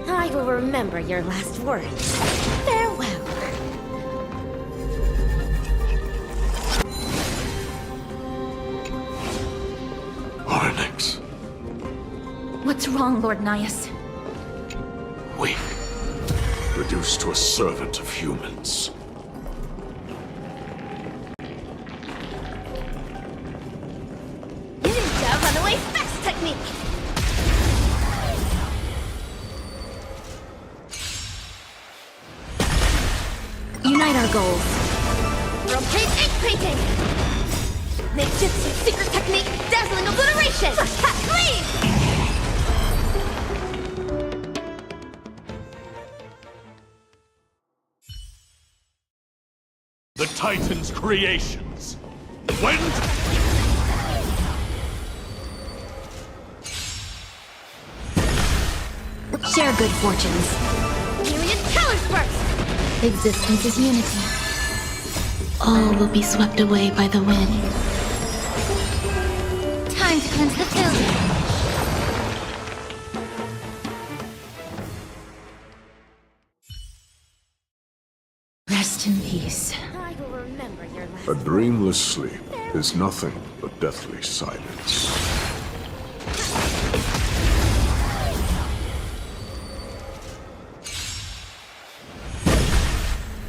I will remember your last words. Farewell. Onyx. What's wrong, Lord Nias? Weak. Reduced to a servant of humans. Ninja runaway fast technique! Unite our goals. Rotate ink painting! Ninjutsu secret technique, dazzling obliteration! Clean! The Titan's creations. When? Share good fortunes. Myriad colors burst! Existence is unity. All will be swept away by the wind. Time to cleanse the filter. Rest in peace. I will remember your last A dreamless sleep is nothing but deathly silence.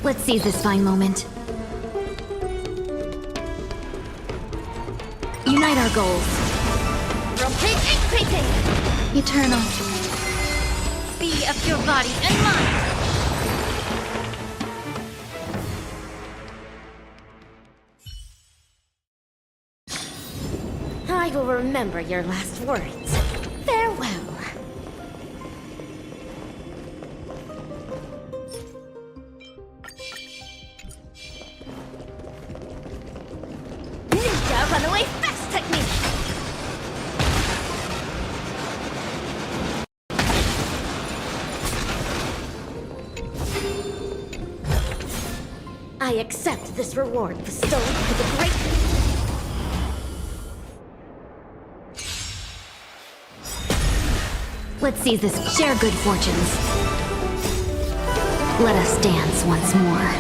Let's seize this fine moment. Unite our goals. Rotate ink painting! Eternal. Be of your body and mind. I will remember your last words. Farewell. Ninja runaway fast technique! I accept this reward bestowed by the great. Let's seize this. Share good fortunes. Let us dance once more.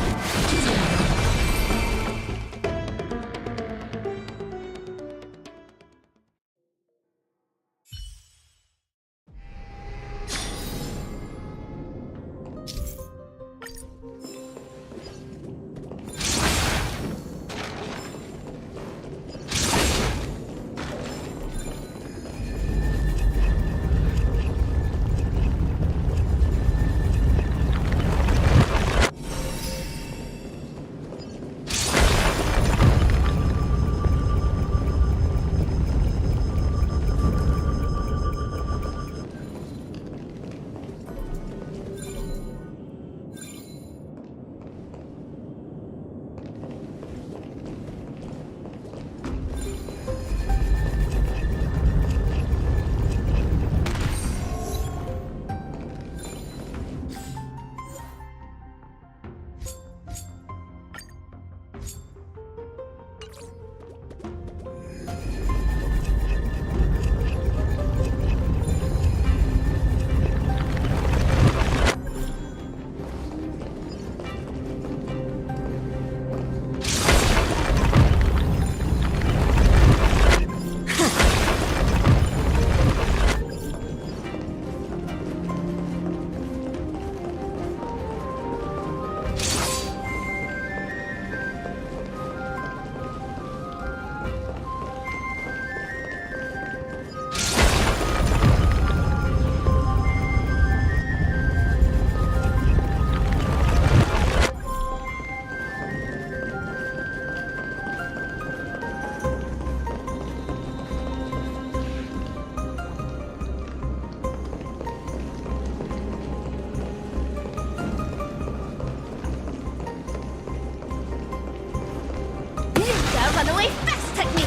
runaway fast technique!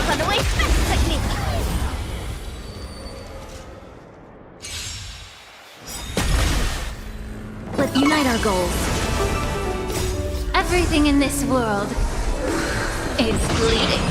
Runaway fast technique! Let's unite our goals. Everything in this world is bleeding.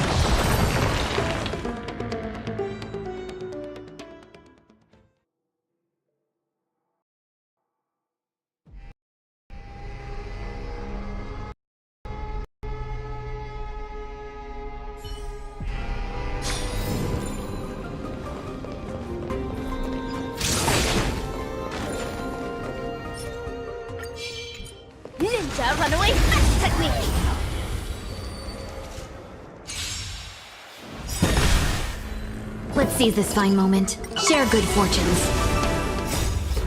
Ninja runaway fast technique! Let's seize this fine moment. Share good fortunes.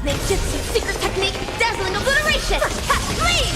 Ninjutsu secret technique, dazzling obliteration! Leave!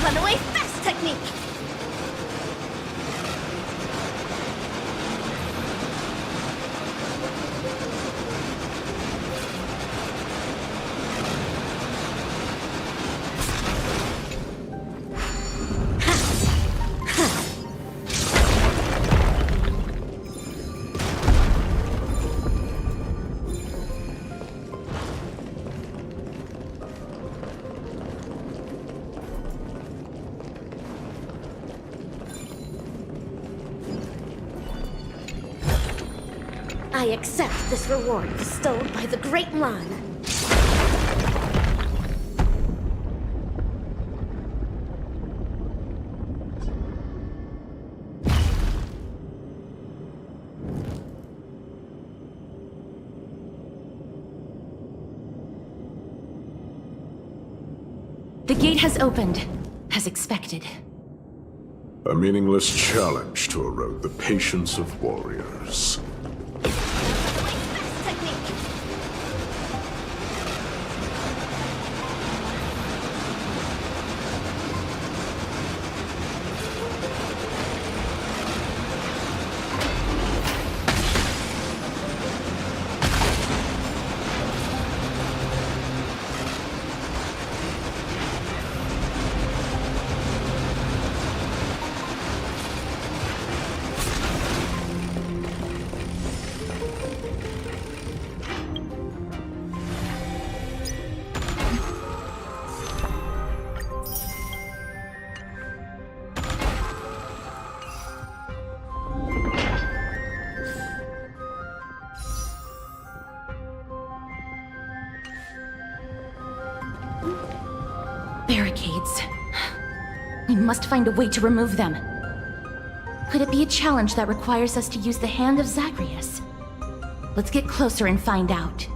runaway fast technique! I accept this reward bestowed by the Great Lan. The gate has opened, as expected. A meaningless challenge to erode the patience of warriors. Barricades. We must find a way to remove them. Could it be a challenge that requires us to use the hand of Zagreus? Let's get closer and find out.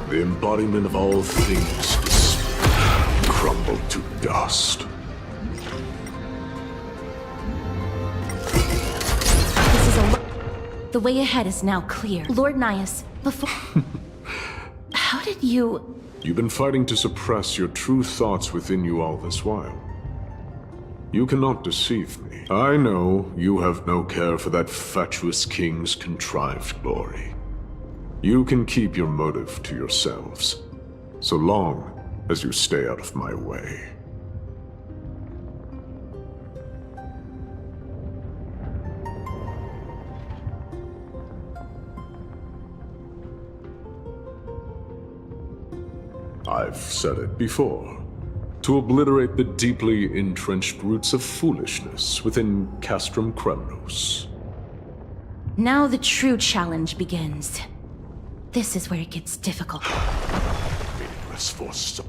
The embodiment of all things crumbled to dust. This is the way ahead is now clear. Lord Nias, before... How did you... You've been fighting to suppress your true thoughts within you all this while. You cannot deceive me. I know you have no care for that fatuous king's contrived glory. You can keep your motive to yourselves, so long as you stay out of my way. I've said it before. To obliterate the deeply entrenched roots of foolishness within Castrum Kremnos. Now the true challenge begins. This is where it gets difficult. Meaningless force.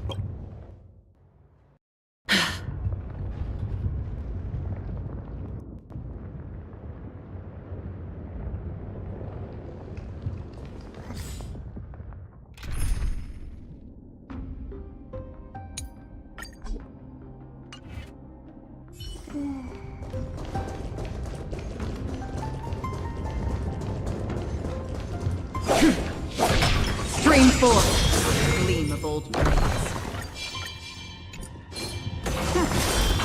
Stream forth, gleam of old ways.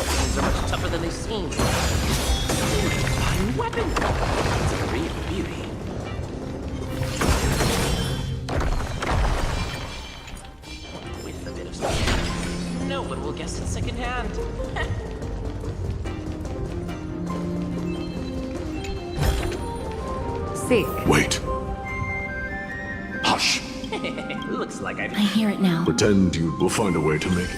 Things are much tougher than they seem. Fine weapon. It's a real beauty. With a bit of skill, no one will guess it secondhand. Sick. Wait. Hush. Looks like I've... I hear it now. Pretend you will find a way to make it.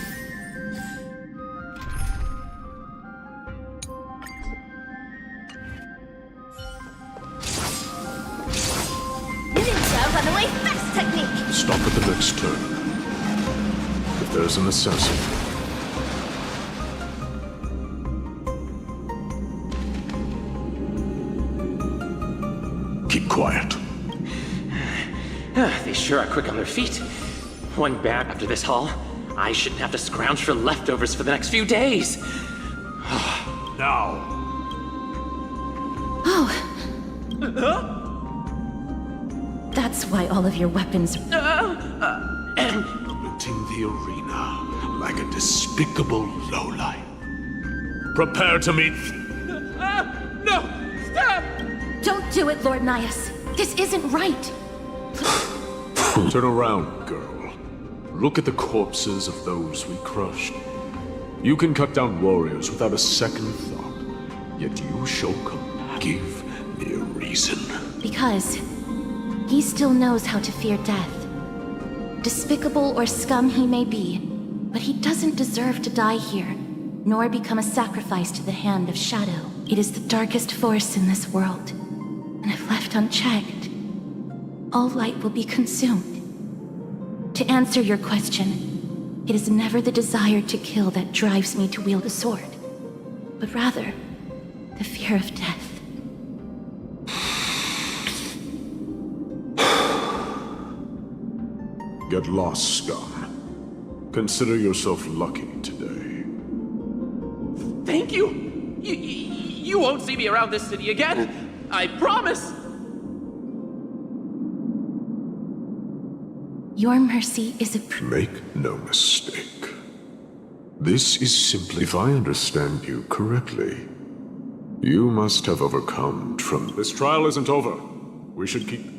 Stop at the next turn. If there's an assassin, keep quiet. They sure are quick on their feet. One bag after this haul, I shouldn't have to scrounge for leftovers for the next few days. Now. Oh. That's why all of your weapons... Polluting the arena like a despicable lowlife. Prepare to meet... No! Stop! Don't do it, Lord Nias. This isn't right. Turn around, girl. Look at the corpses of those we crushed. You can cut down warriors without a second thought, yet you shall come. Give me a reason. Because he still knows how to fear death. Despicable or scum he may be, but he doesn't deserve to die here, nor become a sacrifice to the hand of Shadow. It is the darkest force in this world, and if left unchecked, all light will be consumed. To answer your question, it is never the desire to kill that drives me to wield a sword, but rather the fear of death. Get lost, scum. Consider yourself lucky today. Thank you! You won't see me around this city again! I promise! Your mercy is a... Make no mistake. This is simply, if I understand you correctly, you must have overcome Trump. This trial isn't over. We should keep...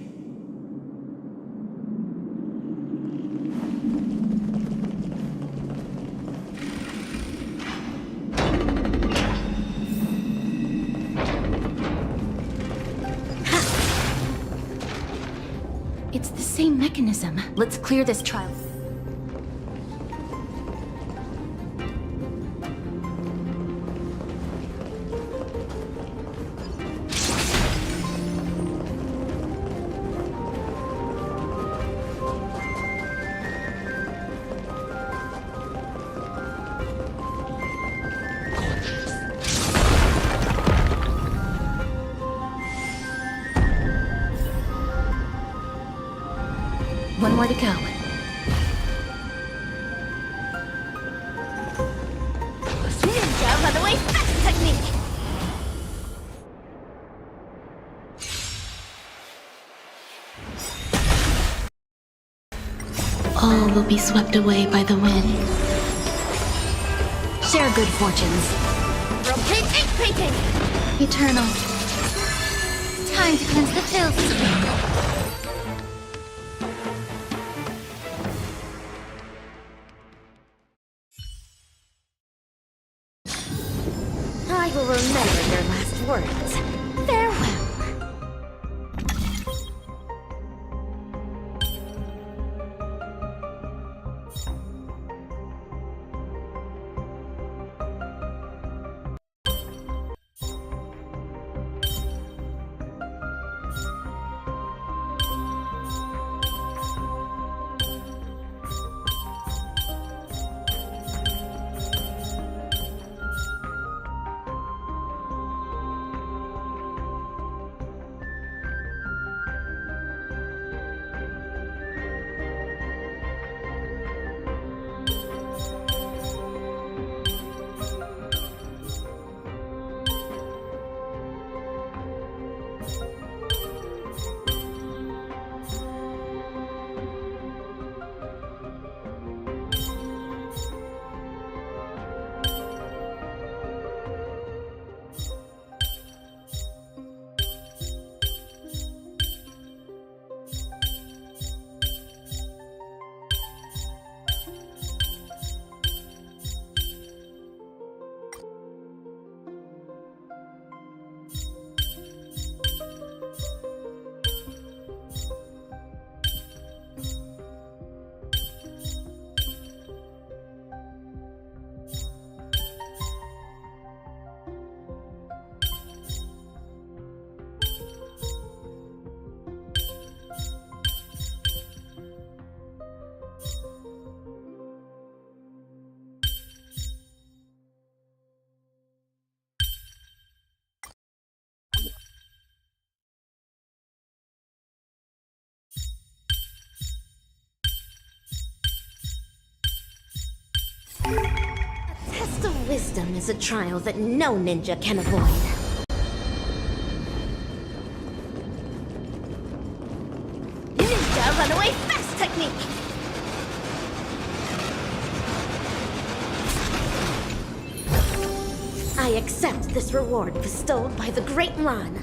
It's the same mechanism. Let's clear this trial. One more to go. Ninja runaway fast technique! All will be swept away by the wind. Share good fortunes. Rotate ink painting! Eternal. Time to cleanse the filth. I will remember your last words. Farewell. A test of wisdom is a trial that no ninja can avoid. Ninja runaway fast technique! I accept this reward bestowed by the Great Ran.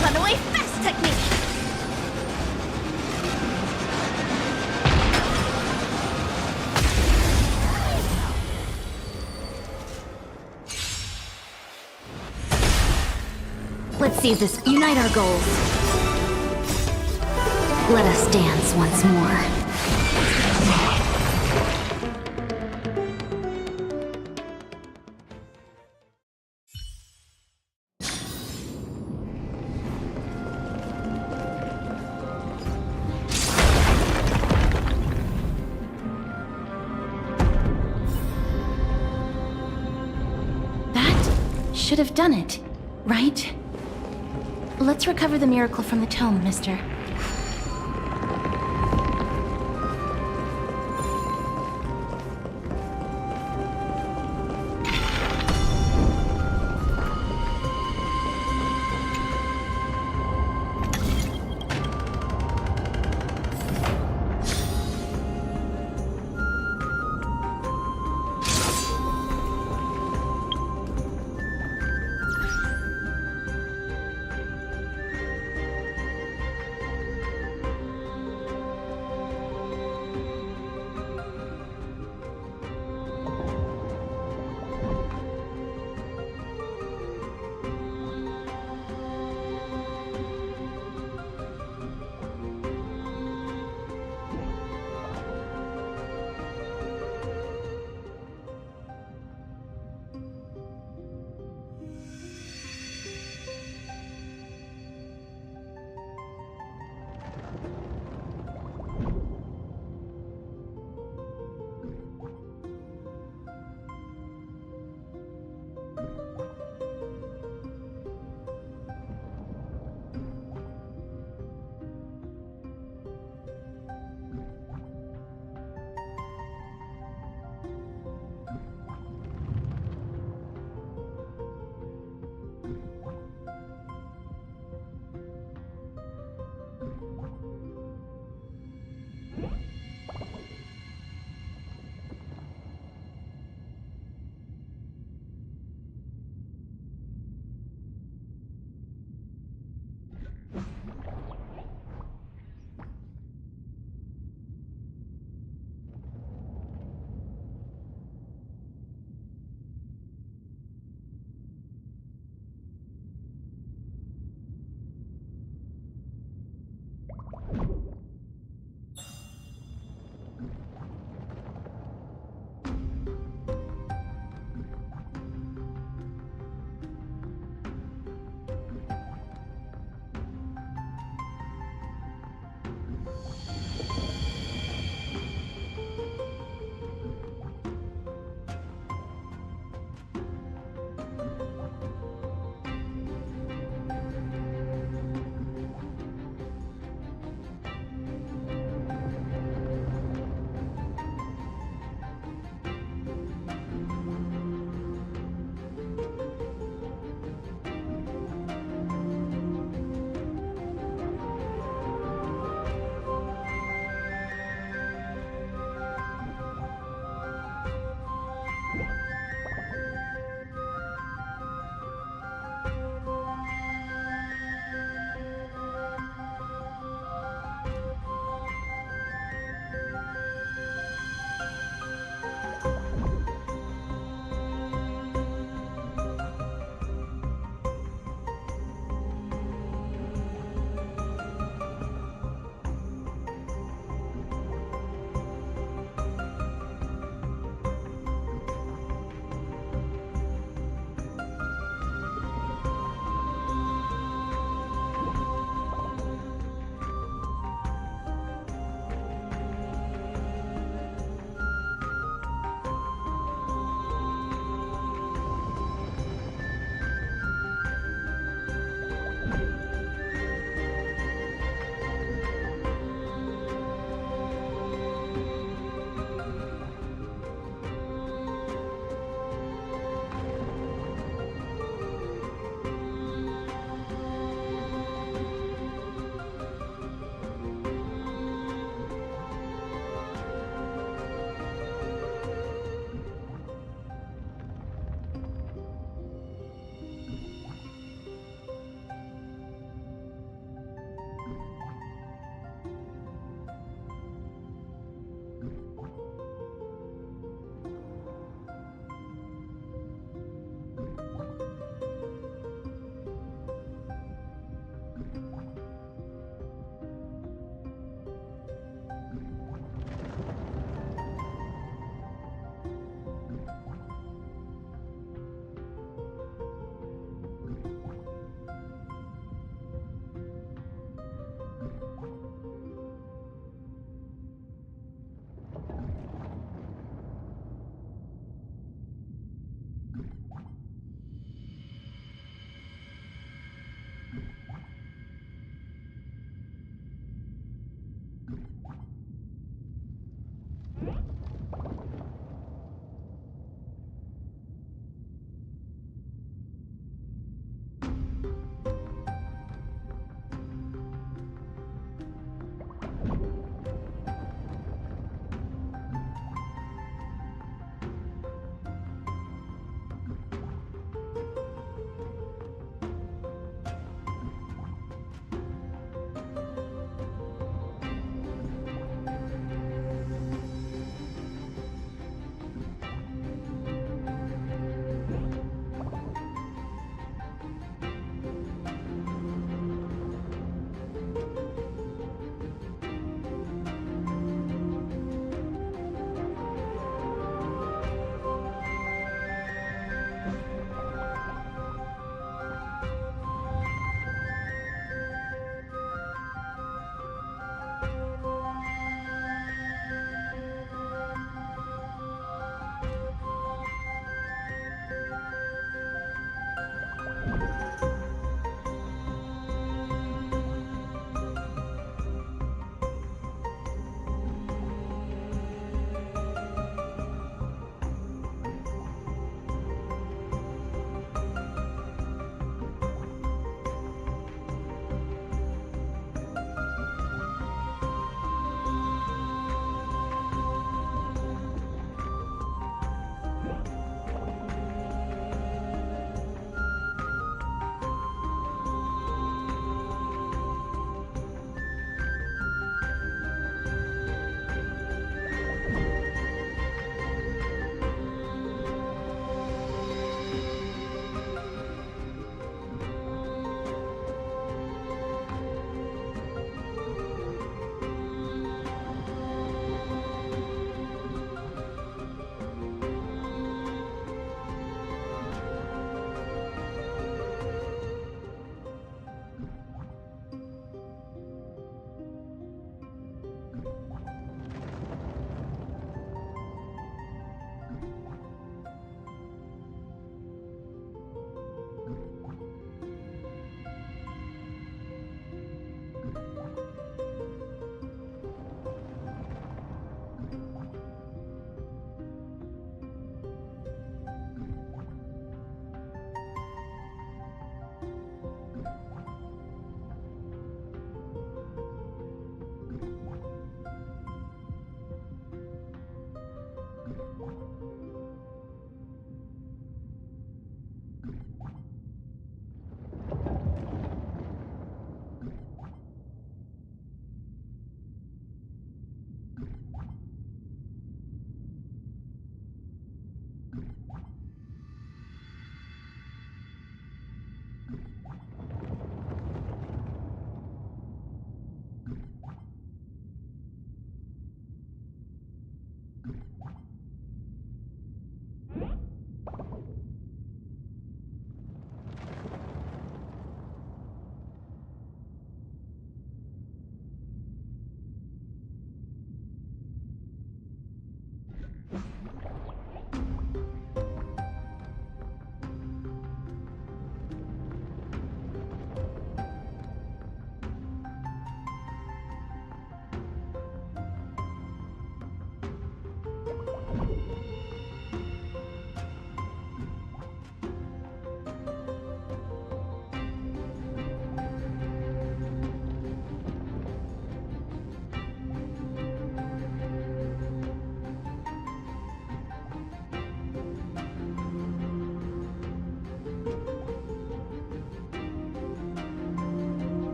Runaway fast technique! Let's see this. Unite our goals. Let us dance once more. Should have done it, right? Let's recover the miracle from the tome, mister.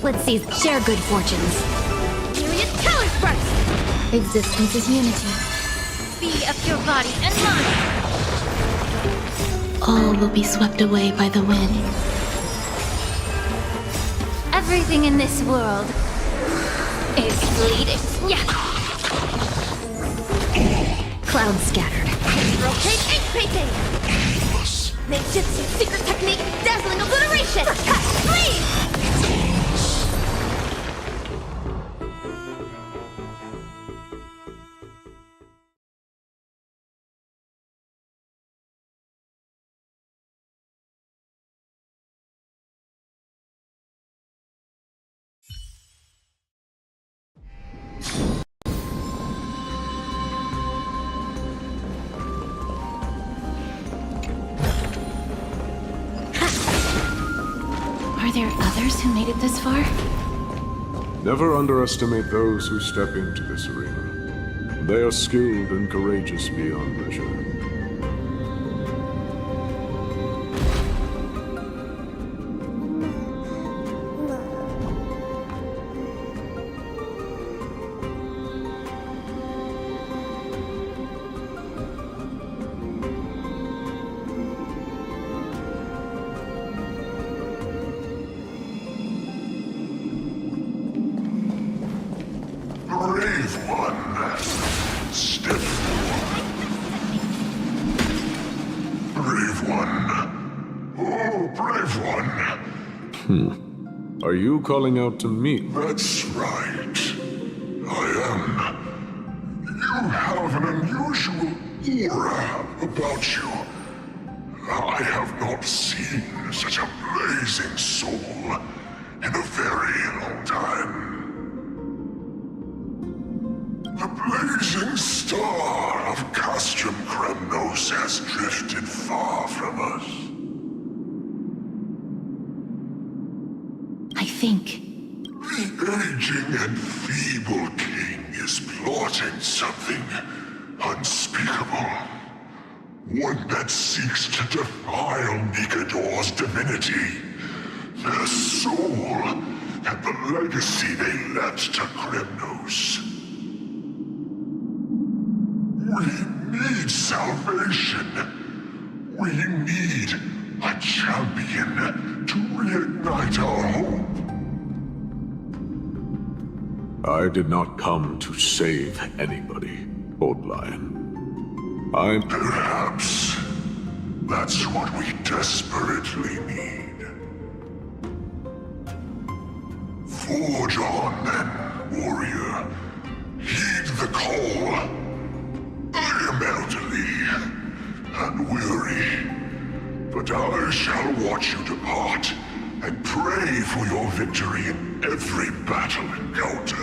Let's see, share good fortunes. Myriad color burst! Existence is unity. Be of your body and mind! all will be swept away by the wind. Everything in this world is fleeting. Yeah. Clouds scattered. Rotate ink painting. Ninjutsu secret technique, dazzling obliteration. Cut, freeze. Are there others who made it this far? Never underestimate those who step into this arena. They are skilled and courageous beyond measure. Brave one, step forward. Brave one. Oh, brave one. Are you calling out to me? That's right. I am. You have an unusual aura about you. I have not seen such a blazing soul in a very long time. The blazing star of Castrum Kremnos has drifted far from us. I think. The aging and feeble king is plotting something unspeakable. One that seeks to defile Nikador's divinity, their soul, and the legacy they left to Kremnos. We need salvation. We need a champion to reignite our hope. I did not come to save anybody, Old Lion. Perhaps that's what we desperately need. Forge on then, warrior. Heed the call. I am elderly and weary, but I shall watch you depart and pray for your victory in every battle encounter.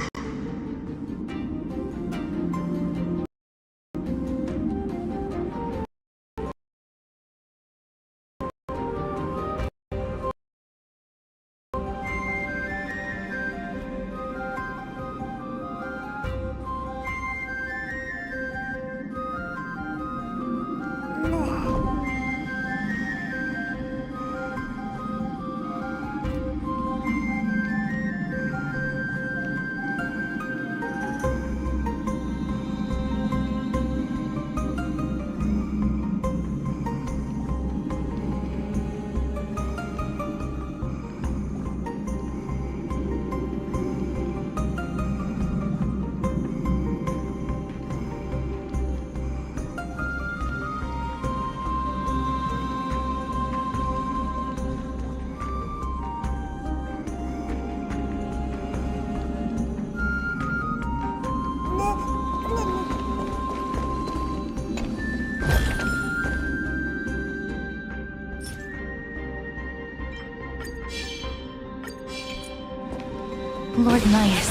Lord Nias,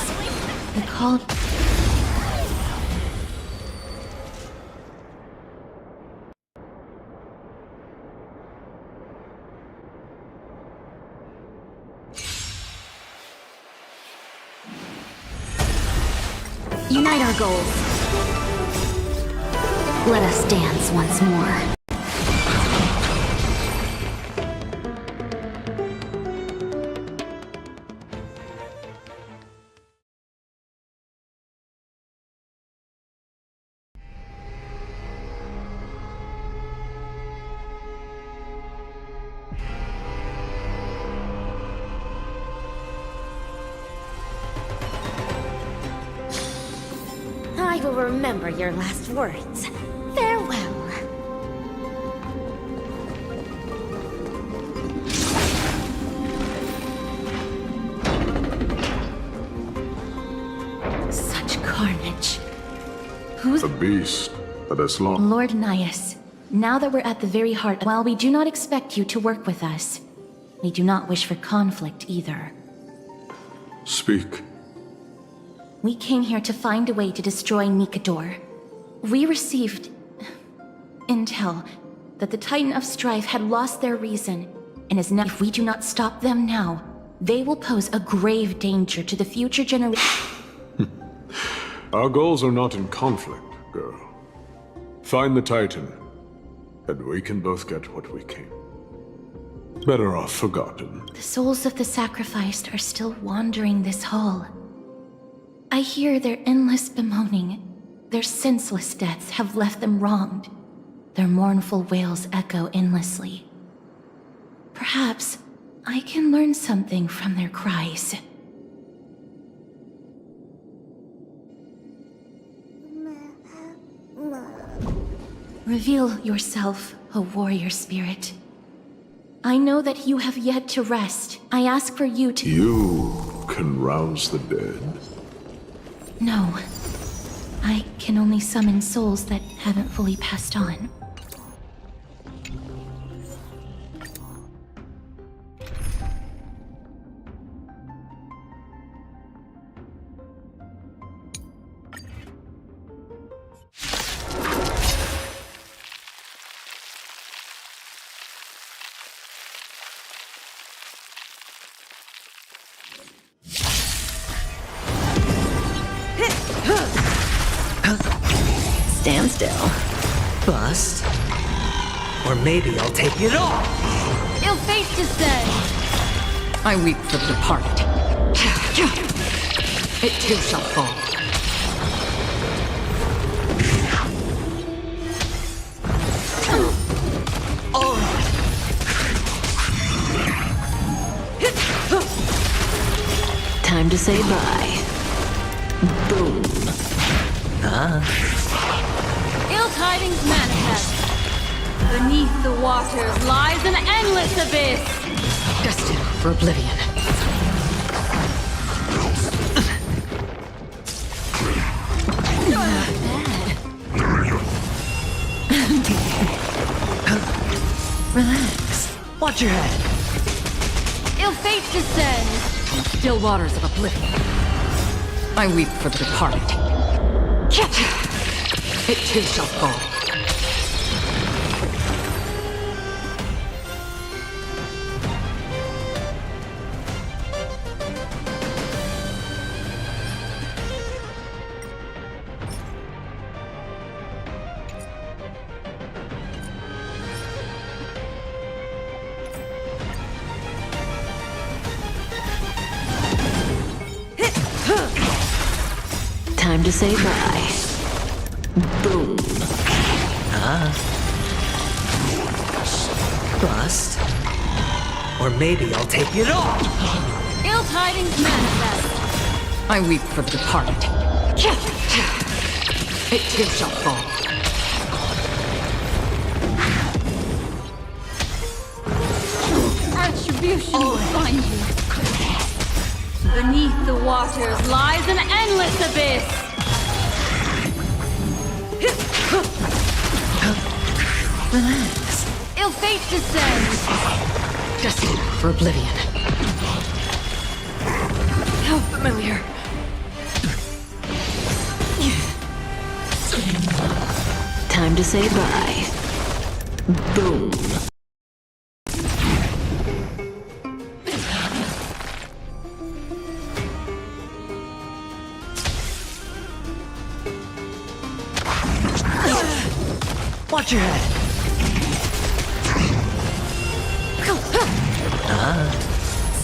the call... Unite our goals. Let us dance once more. will remember your last words. Farewell. Such carnage. Who's A beast that has long... Lord Nias? Now that we're at the very heart, while we do not expect you to work with us, we do not wish for conflict either. Speak. We came here to find a way to destroy Nikador. We received intel that the Titan of Strife had lost their reason, and is now. If we do not stop them now, they will pose a grave danger to the future generation. Our goals are not in conflict, girl. Find the Titan, and we can both get what we came. Better off forgotten. The souls of the sacrificed are still wandering this hall. I hear their endless bemoaning. Their senseless deaths have left them wronged. Their mournful wails echo endlessly. Perhaps I can learn something from their cries. Reveal yourself, O warrior spirit. I know that you have yet to rest. I ask for you to— You can rouse the dead. No. I can only summon souls that haven't fully passed on. Stand still. Bust. Or maybe I'll take it all. Ill fate descend. I weep for the departed. It too shall fall. All right. Time to say bye. Boom. Ill tidings manifest. Beneath the waters lies an endless abyss. Destined for oblivion. Relax. Watch your head. Ill fate descends. Still waters of oblivion. I weep for the departed. It too shall fall. Time to say bye. Boom. Bust. Or maybe I'll take it all. Ill tidings manifest. I weep for the departed. It too shall fall. Attribution will find you. Beneath the waters lies an endless abyss. Relax. Ill fate descends. Destined for oblivion. How familiar. Time to say bye. Boom. Watch your head.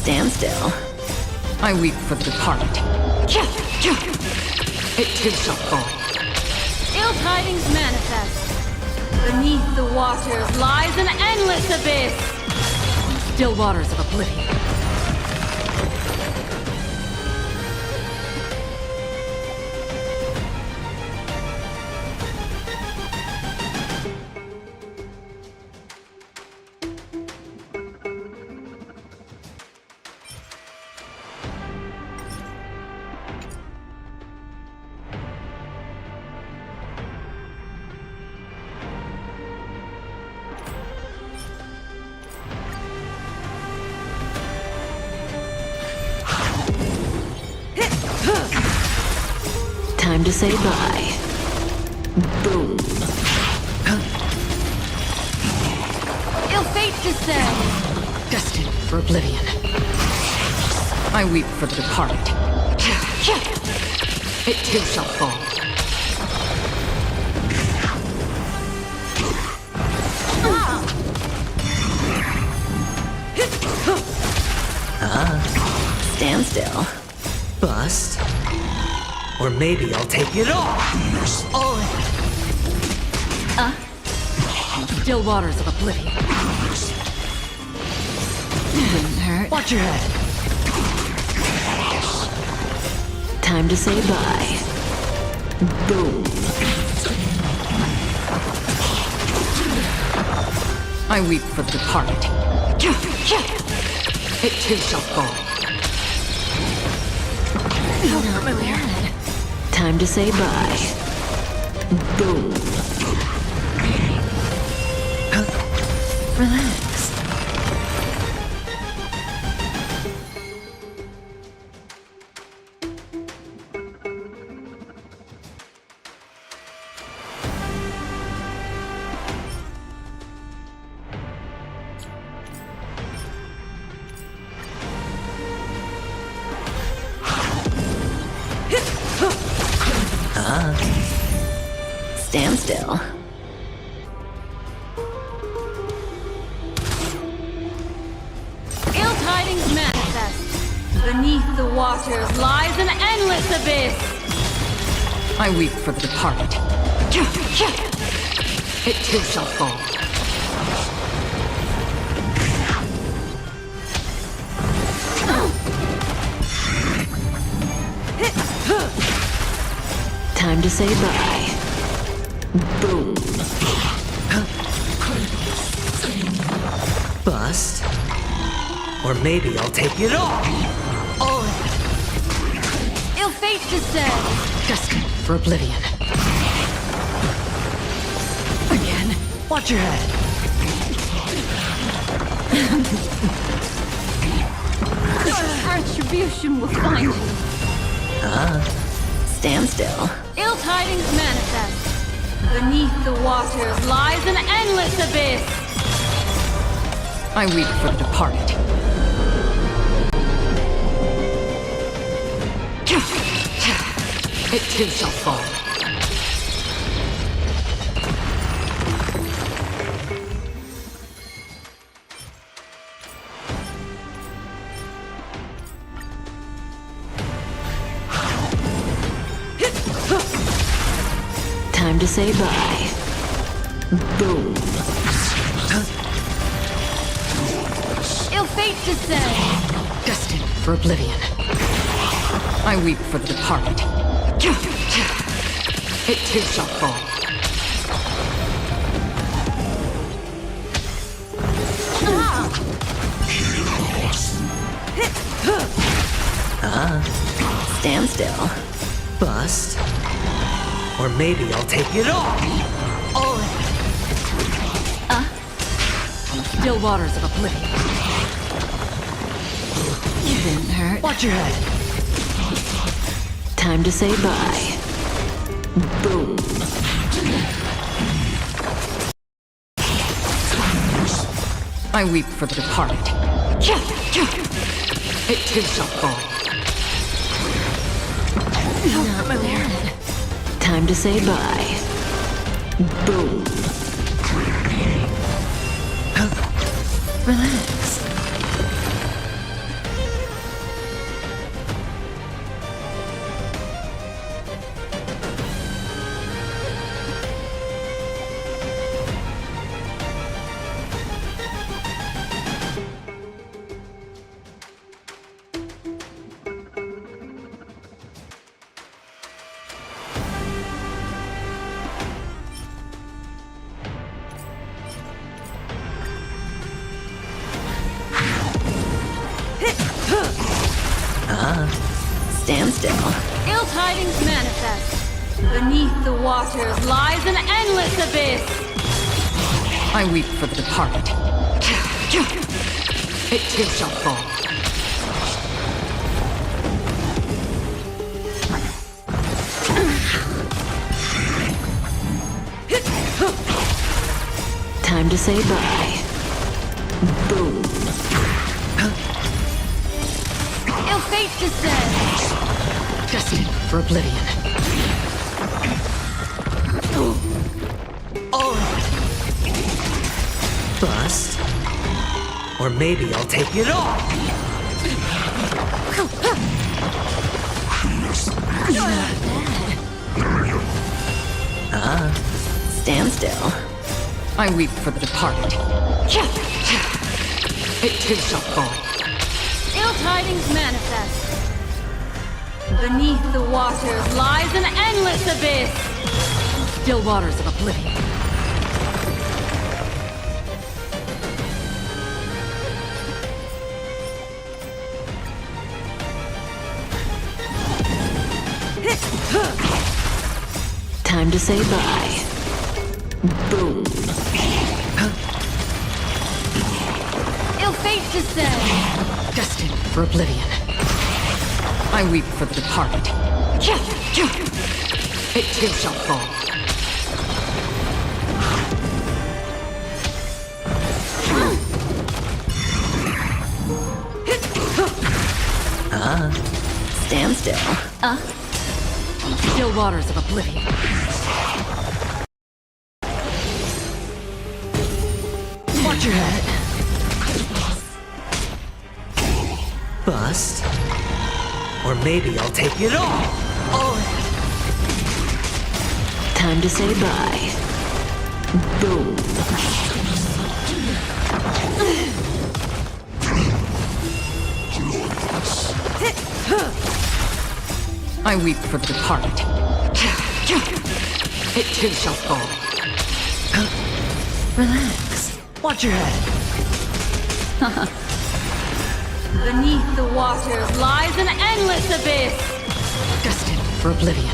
Stand still. I weep for the departed. It too shall fall. Ill tidings manifest. Beneath the waters lies an endless abyss. Still waters of oblivion. say bye. Boom. Ill fate descend, destined for oblivion. I weep for the departed. It too shall fall. Stand still. Bust. Or maybe I'll take it all. Still waters of oblivion. Didn't hurt. Watch your head. Time to say bye. Boom. I weep for the departed. It too shall fall. Time to say bye. Boom. Relax. Stand still. Ill tidings manifest. Beneath the waters lies an endless abyss. I weep for the departed. It too shall fall. Time to say bye. Boom. Bust. Or maybe I'll take it all. Ill fate descend, destined for oblivion. Again. Watch your head. Retribution will find you. Stand still. Ill tidings manifest. Beneath the waters lies an endless abyss. I weep for the departed. It too shall fall. Time to say bye. Boom. Ill fate descend, destined for oblivion. I weep for the departed. It too shall fall. Stand still. Bust. Or maybe I'll take it all. Still waters of oblivion. Didn't hurt. Watch your head. Time to say bye. Boom. I weep for the departed. It too shall fall. Not there. Time to say bye. Boom. Relax. Stand still. Ill tidings manifest. Beneath the waters lies an endless abyss. I weep for the departed. It too shall fall. Time to say bye. Boom. Ill fate descends! Destined for oblivion. Bust. Or maybe I'll take it all. Stand still. I weep for the departed. It too shall fall. Ill tidings manifest. Beneath the waters lies an endless abyss. Still waters of oblivion. Time to say bye. Boom. Ill fate descends. Destined for oblivion. I weep for the departed. It too shall fall. Stand still. Still waters of oblivion. Watch your head. Bust. Or maybe I'll take it all. Time to say bye. Boom. I weep for the departed. It too shall fall. Relax. Watch your head. Beneath the waters lies an endless abyss. Destined for oblivion.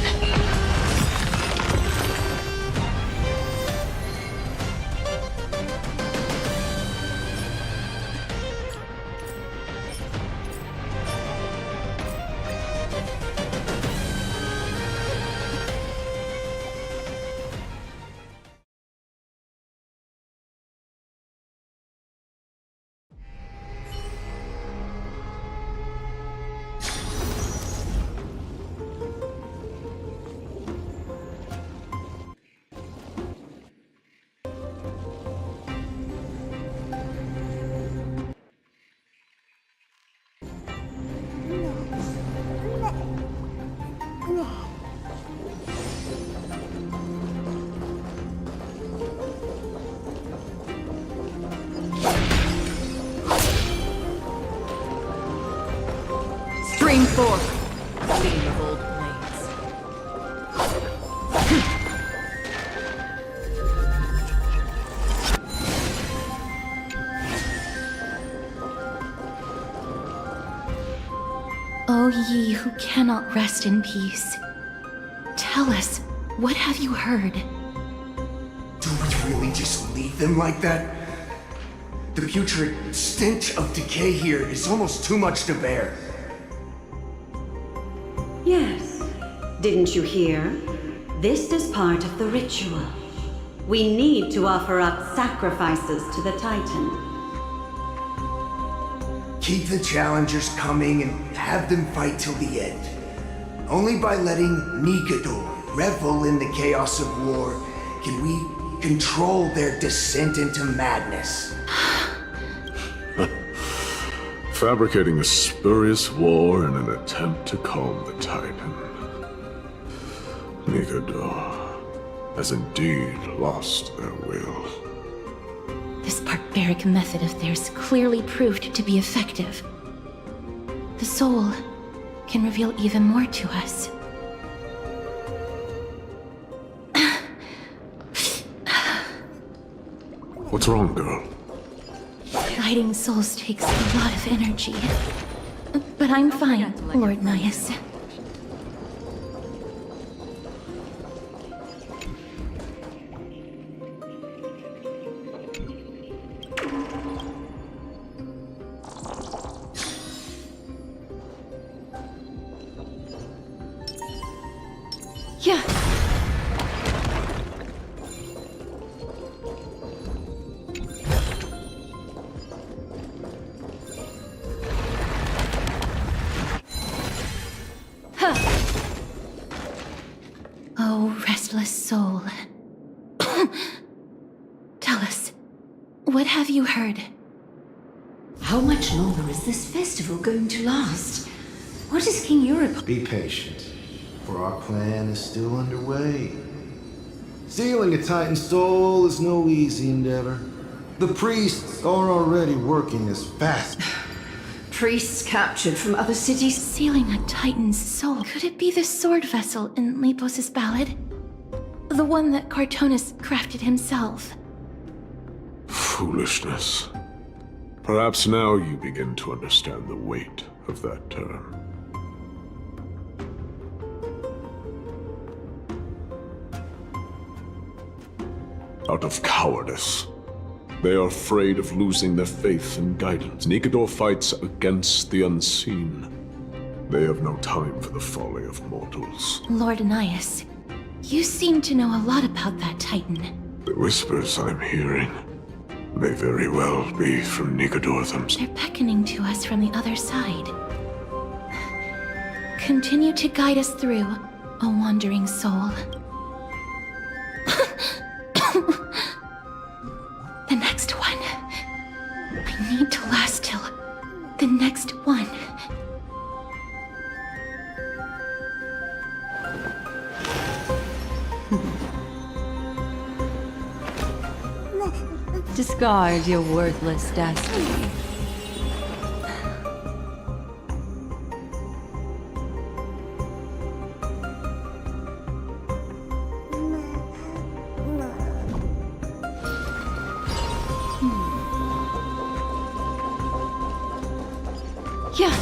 Stream forth. Theme of old blades. O ye who cannot rest in peace, tell us, what have you heard? Do we really just leave them like that? The putrid stench of decay here is almost too much to bear. Yes. Didn't you hear? This is part of the ritual. We need to offer up sacrifices to the Titan. Keep the challengers coming and have them fight till the end. Only by letting Nigador revel in the chaos of war can we control their descent into madness. Fabricating a spurious war in an attempt to calm the Titan. Nigador has indeed lost their will. This barbaric method of theirs clearly proved to be effective. The soul can reveal even more to us. What's wrong, girl? Guiding souls takes a lot of energy. But I'm fine, Lord Nias. restless soul. Tell us, what have you heard? How much longer is this festival going to last? What is King Europe? Be patient, for our plan is still underway. Stealing a Titan soul is no easy endeavor. The priests are already working as fast. Priests captured from other cities. Sealing a Titan's soul. Could it be the sword vessel in Lepos' ballad? The one that Cartonus crafted himself? Foolishness. Perhaps now you begin to understand the weight of that term. Out of cowardice. They are afraid of losing their faith and guidance. Nikador fights against the unseen. They have no time for the folly of mortals. Lord Anaias, you seem to know a lot about that Titan. The whispers I'm hearing may very well be from Nikador themselves. They're beckoning to us from the other side. Continue to guide us through, a wandering soul. The next one. I need to last till the next one. Discard your worthless destiny. Yeah.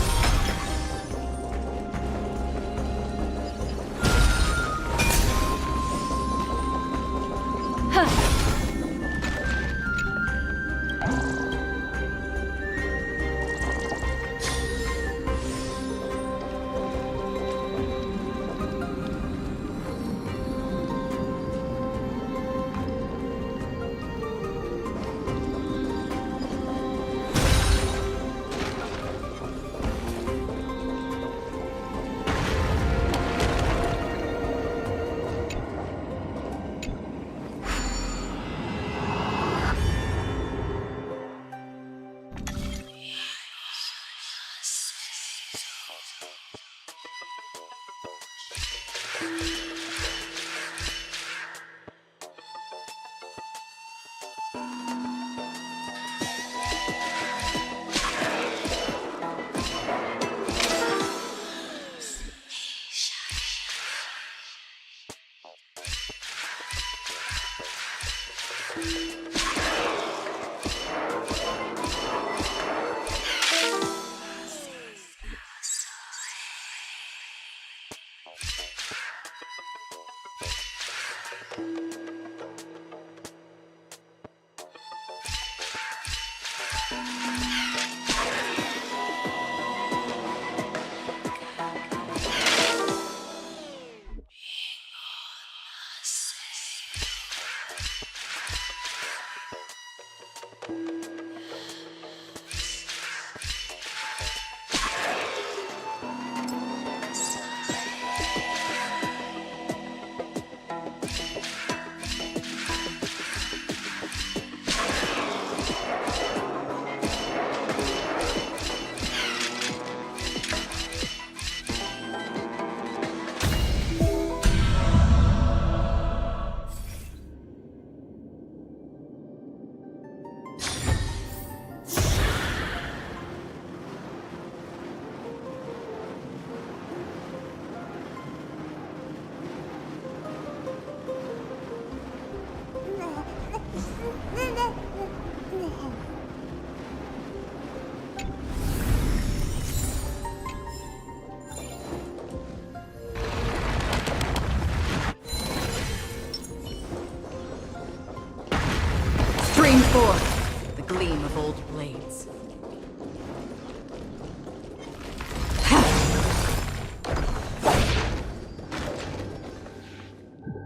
Stream forth the gleam of old blades.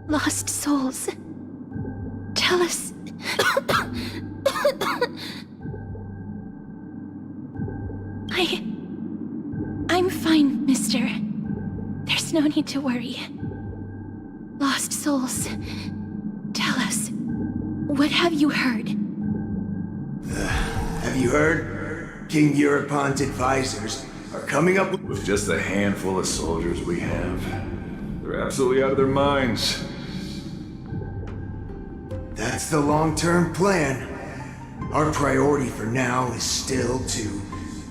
Lost souls. Tell us. I'm fine, mister. There's no need to worry. Lost souls. Tell us, what have you heard? Have you heard? King Europon's advisors are coming up with just a handful of soldiers we have. They're absolutely out of their minds. That's the long-term plan. Our priority for now is still to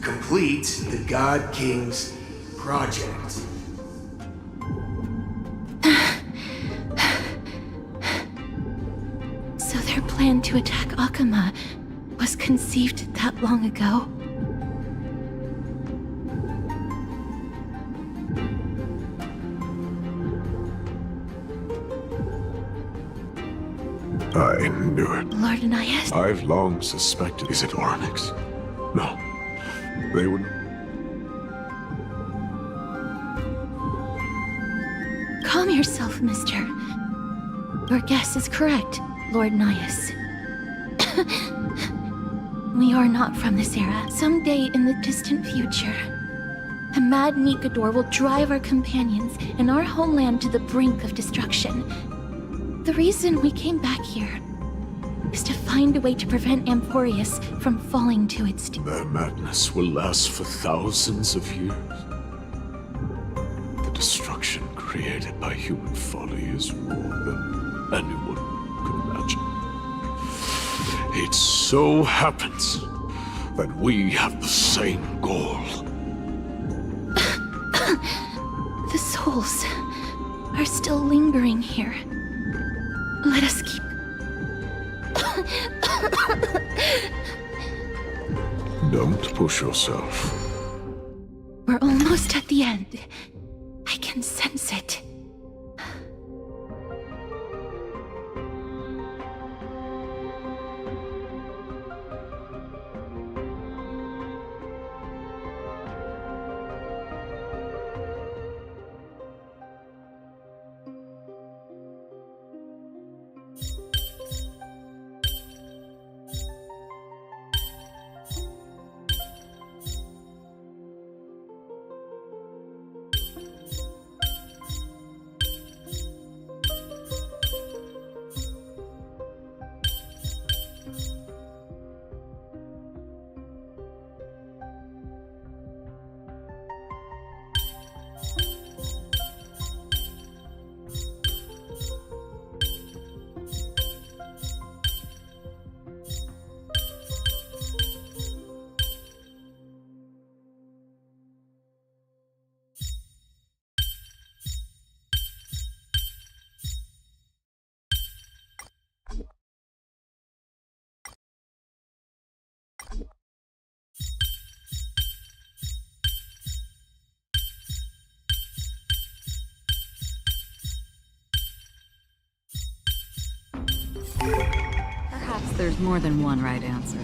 complete the God King's project. So their plan to attack Akama was conceived that long ago? I knew it. Lord Anais? I've long suspected. Is it Oryx? No. They would... Calm yourself, mister. Your guess is correct, Lord Anais. We are not from this era. Someday in the distant future, a mad Nikodor will drive our companions and our homeland to the brink of destruction. The reason we came back here is to find a way to prevent Amphoreus from falling to its doom. Their madness will last for thousands of years. The destruction created by human folly is more than anyone could imagine. It so happens that we have the same goal. The souls are still lingering here. Let us keep... Don't push yourself. We're almost at the end. I can sense it. Perhaps there's more than one right answer.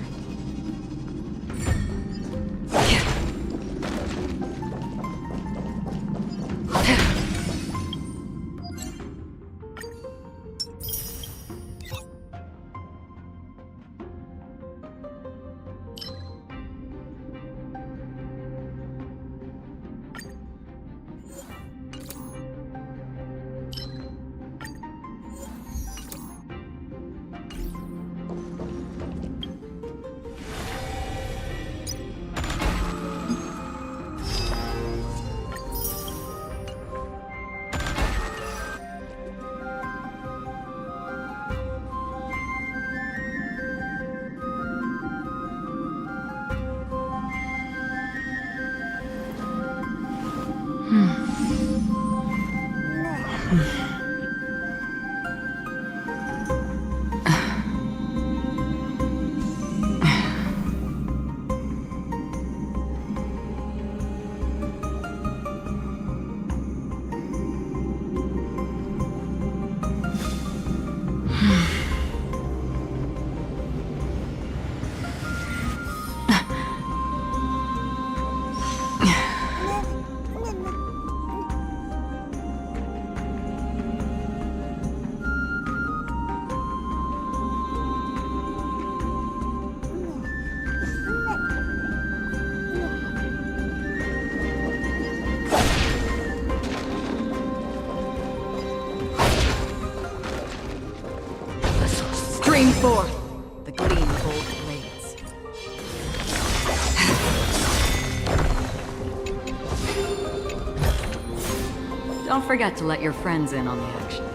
Don't forget to let your friends in on the action.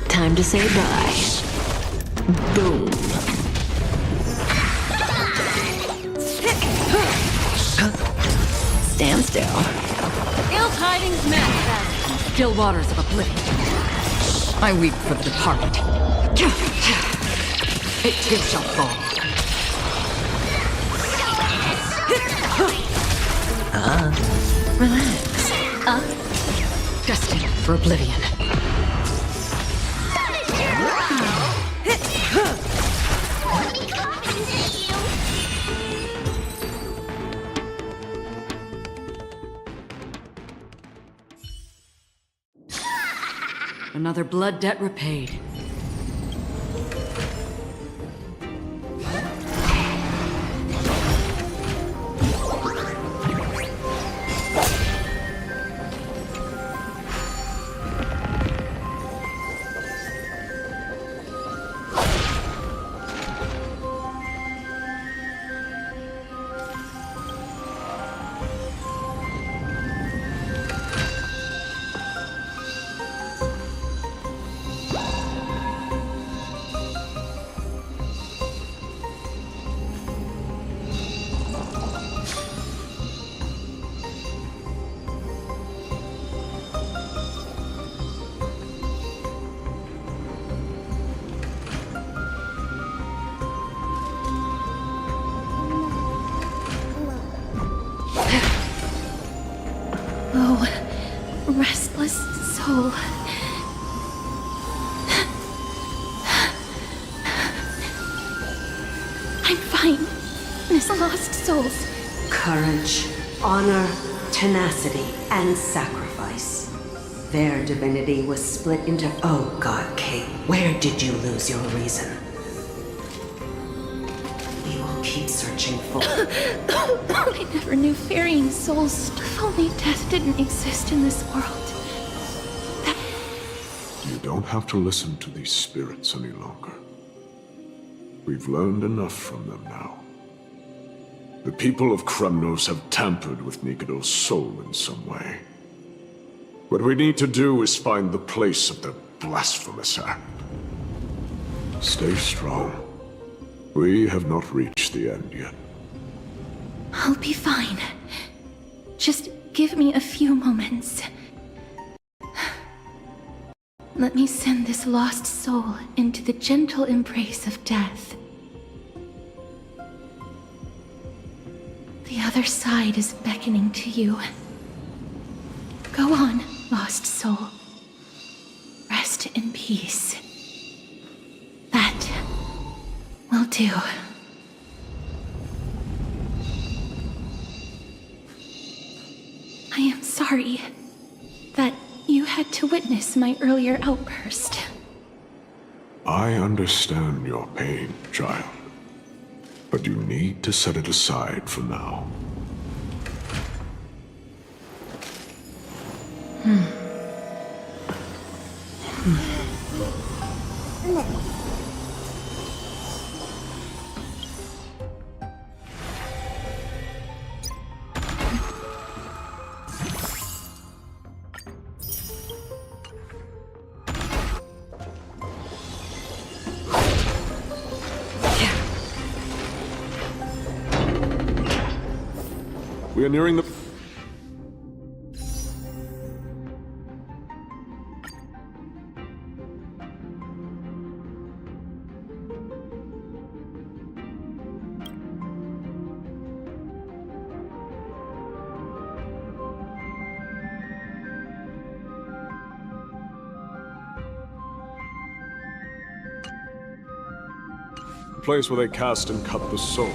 Time to say bye. Boom. Stand still. Ill tidings manifest. Still waters of oblivion. I weep for the departed. It too shall fall. Relax. Destined for oblivion. Another blood debt repaid. Oh, restless soul. I'm fine. Miss Lost Souls. Courage, honor, tenacity, and sacrifice. Their divinity was split into... Oh God, Kate, where did you lose your reason? We will keep searching for... I never knew ferrying souls. If only death didn't exist in this world. You don't have to listen to these spirits any longer. We've learned enough from them now. The people of Kremnos have tampered with Nikador's soul in some way. What we need to do is find the place of their blasphemous act. Stay strong. We have not reached the end yet. I'll be fine. Just give me a few moments. Let me send this lost soul into the gentle embrace of death. The other side is beckoning to you. Go on, lost soul. Rest in peace. That will do. I am sorry that you had to witness my earlier outburst. I understand your pain, child. But you need to set it aside for now. We are nearing the... place where they cast and cut the souls.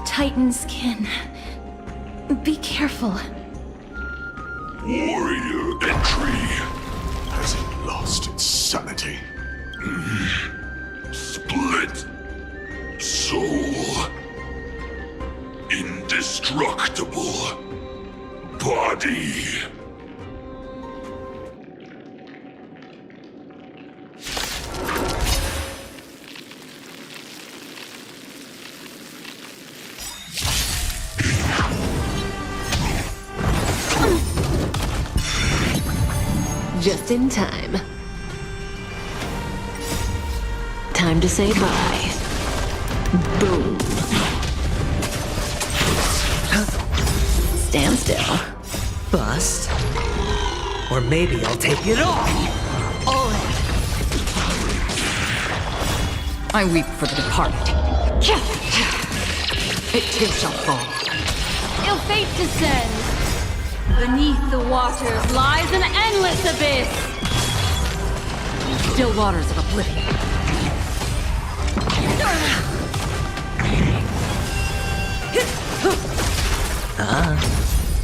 Titan skin. Be careful. Warrior entry. Has it lost its sanity? Split. Soul. Indestructible. Body. Just in time. Time to say bye. Boom. Stand still. Bust. Or maybe I'll take it off. All in. I weep for the departed. It too shall fall. Your fate descends. Beneath the waters lies an endless abyss. Still waters of oblivion.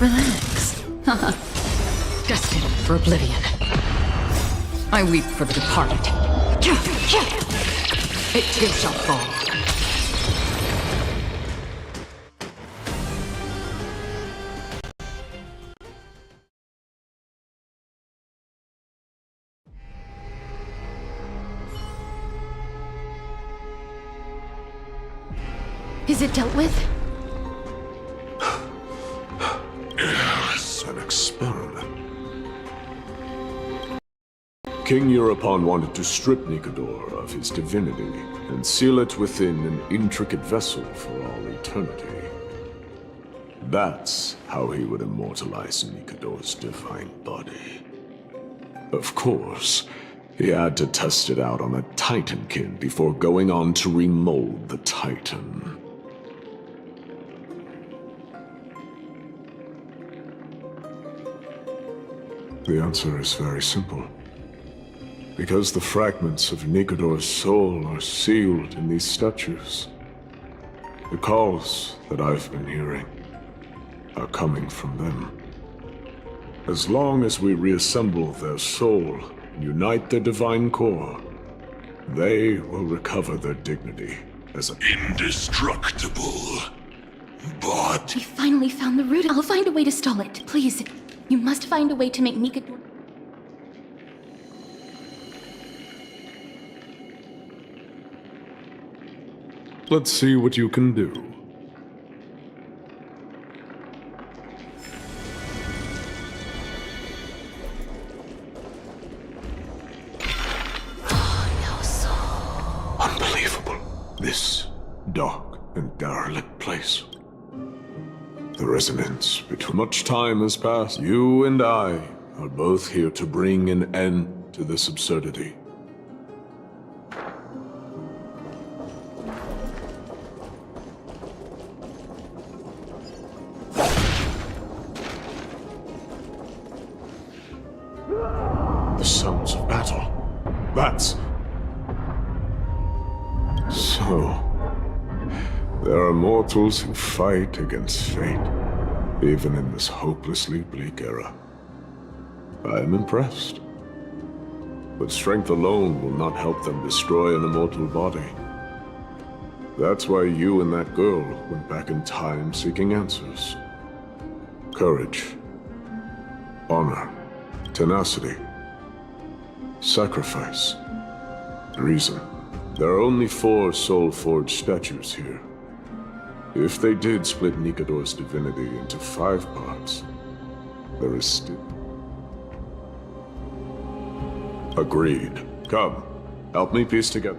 Relax. Destined for oblivion. I weep for the departed. It too shall fall. Is it dealt with? Yes, an experiment. King Europon wanted to strip Nikodor of his divinity and seal it within an intricate vessel for all eternity. That's how he would immortalize Nikodor's divine body. Of course, he had to test it out on a Titankin before going on to remold the Titan. The answer is very simple. Because the fragments of Nikodor's soul are sealed in these statues. The calls that I've been hearing are coming from them. As long as we reassemble their soul and unite their divine core, they will recover their dignity as a indestructible body. We finally found the root. I'll find a way to stall it. Please, you must find a way to make Nikodor... Let's see what you can do. Unbelievable. This dark and derelict place. The resonance between much time has passed. You and I are both here to bring an end to this absurdity. the sounds of battle. That's... So... there are mortals who fight against fate, even in this hopelessly bleak era. I am impressed. But strength alone will not help them destroy an immortal body. That's why you and that girl went back in time seeking answers. Courage. Honor. Tenacity. Sacrifice. Reason. There are only 4 soul-forged statues here. If they did split Nikador's divinity into 5 parts, there is still... Agreed. Come, help me piece together.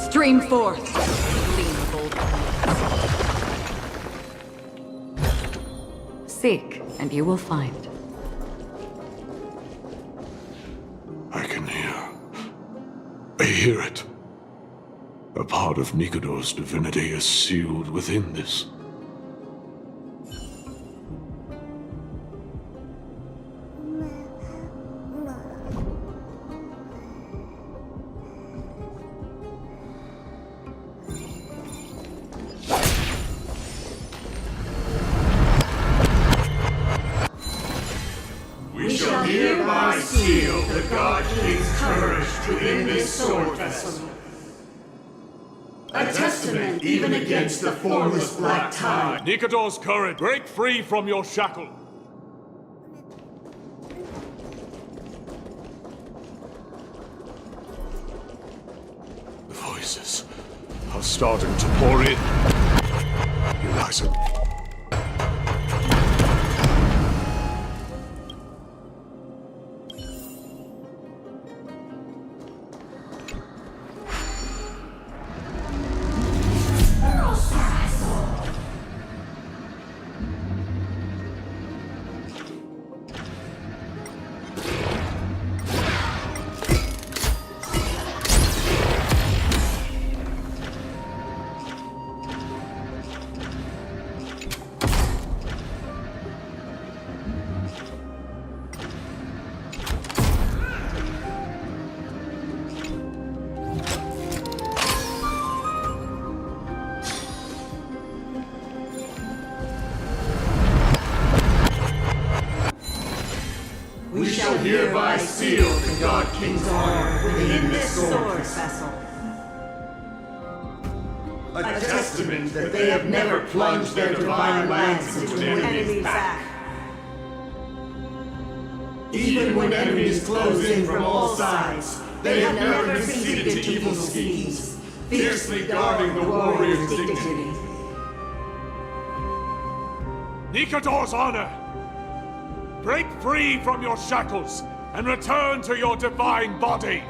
Stream forth. Seek, and you will find. I can hear. I hear it. A part of Nikador's divinity is sealed within this. We shall hereby seal the God King's courage within this sword vessel. A testament even against the formless black tide. Nikador's courage, break free from your shackle. The voices are starting to pour in. Eliza. We shall hereby seal the God King's honor within this sword vessel. A testament that they have never plunged their divine lance into an enemy's back. Even when enemies close in from all sides, they have never conceded to evil schemes, fiercely guarding the warrior's dignity. Nikador's honor! Break free from your shackles and return to your divine body!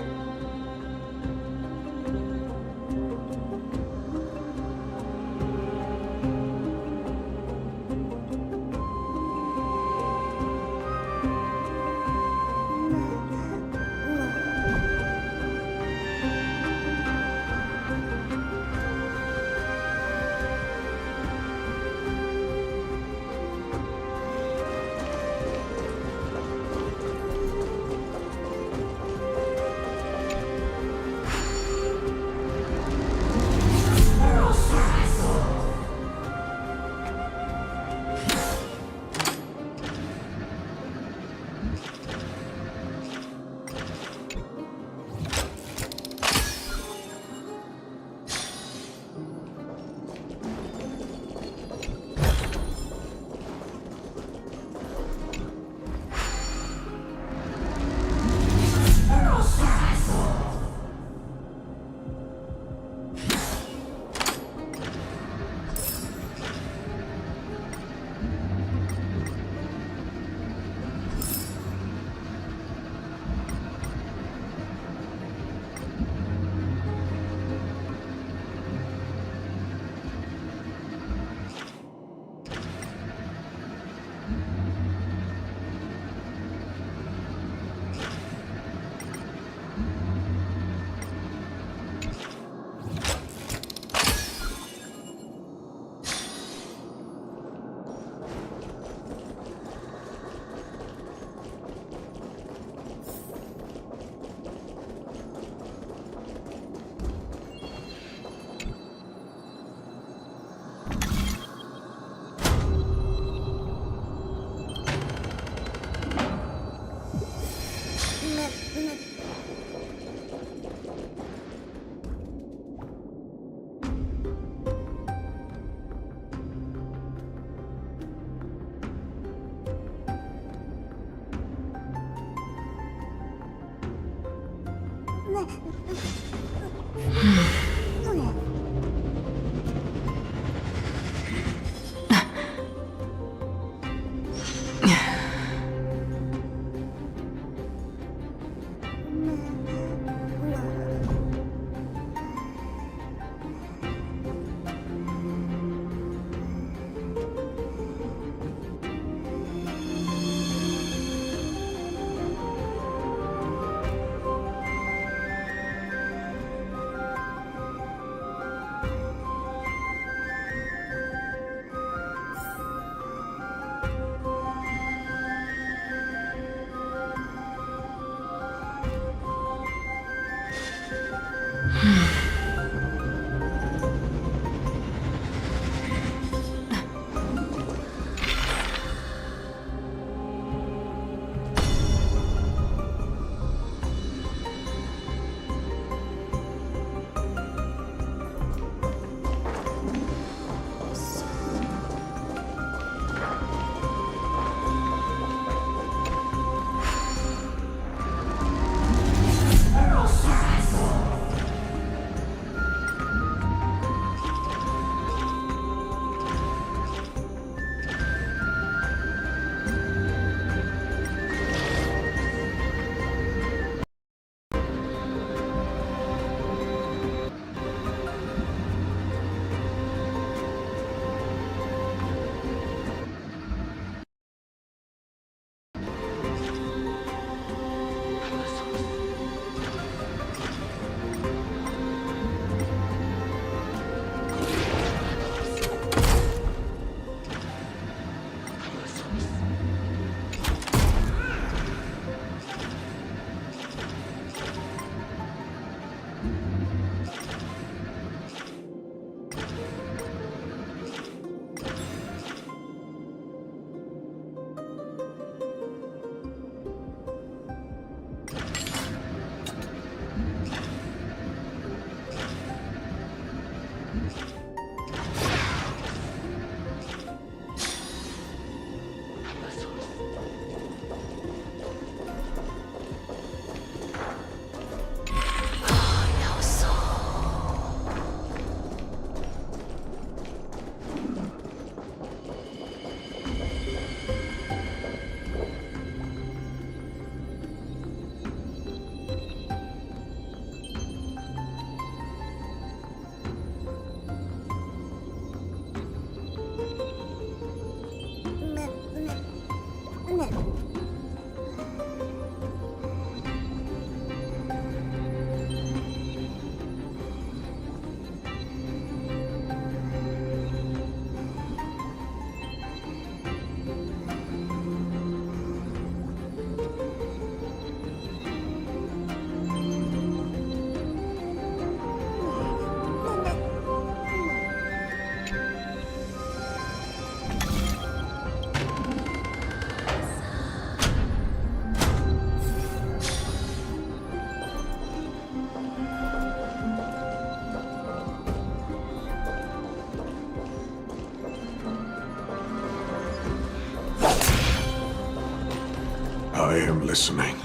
I am listening.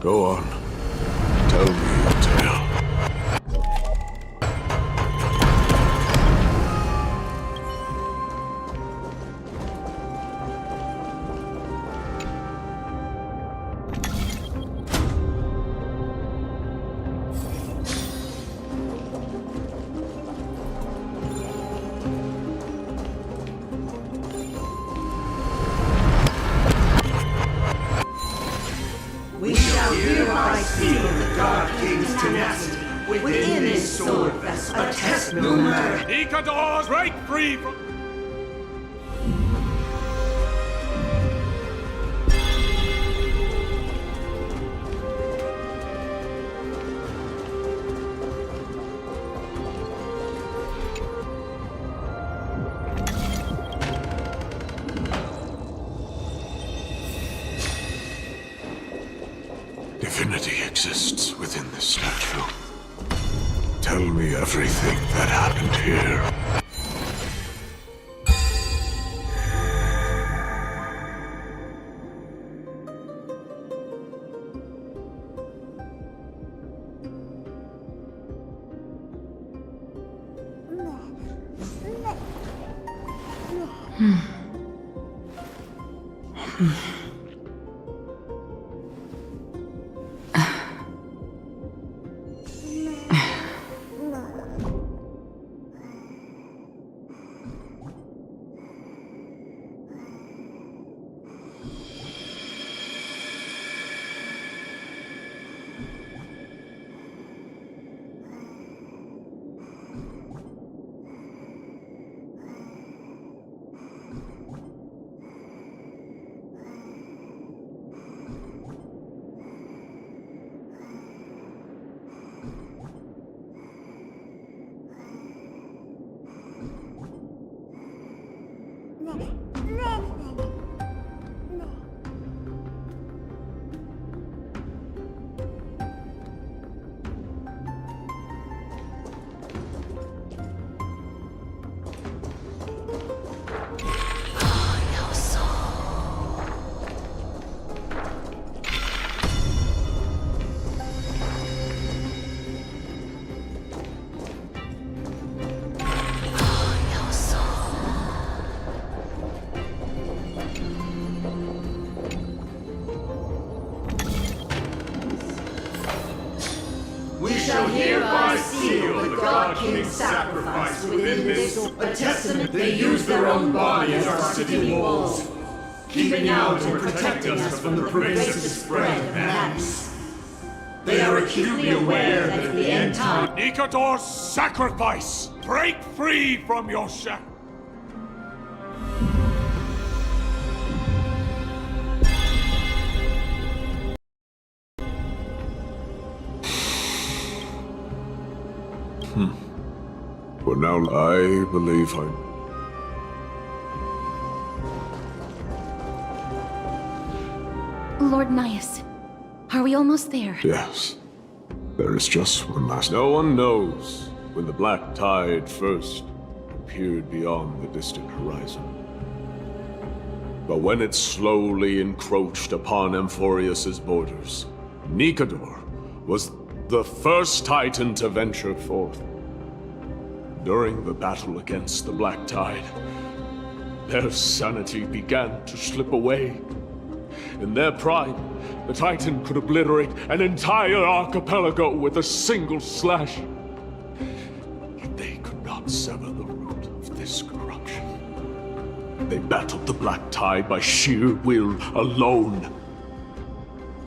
Go on. Tell me your tale. We shall hereby seal the God King's tenacity within this sword vessel. A test no matter. Nikadors, break free from... Divinity exists within this statue. Tell me everything that happened here. shall hereby seal the God King's sacrifice within this, a testament they use their own body as our city walls, keeping out and protecting us from the pervasive spread of madness. They are acutely aware that at the end time... Nikador's sacrifice! Break free from your shackles! For now, I believe Lord Nias, are we almost there? Yes. There is just one last... No one knows when the black tide first appeared beyond the distant horizon. But when it slowly encroached upon Amphoreus' borders, Nikador was the first Titan to venture forth. During the battle against the Black Tide, their sanity began to slip away. In their prime, the Titan could obliterate an entire archipelago with a single slash. Yet they could not sever the root of this corruption. They battled the Black Tide by sheer will alone,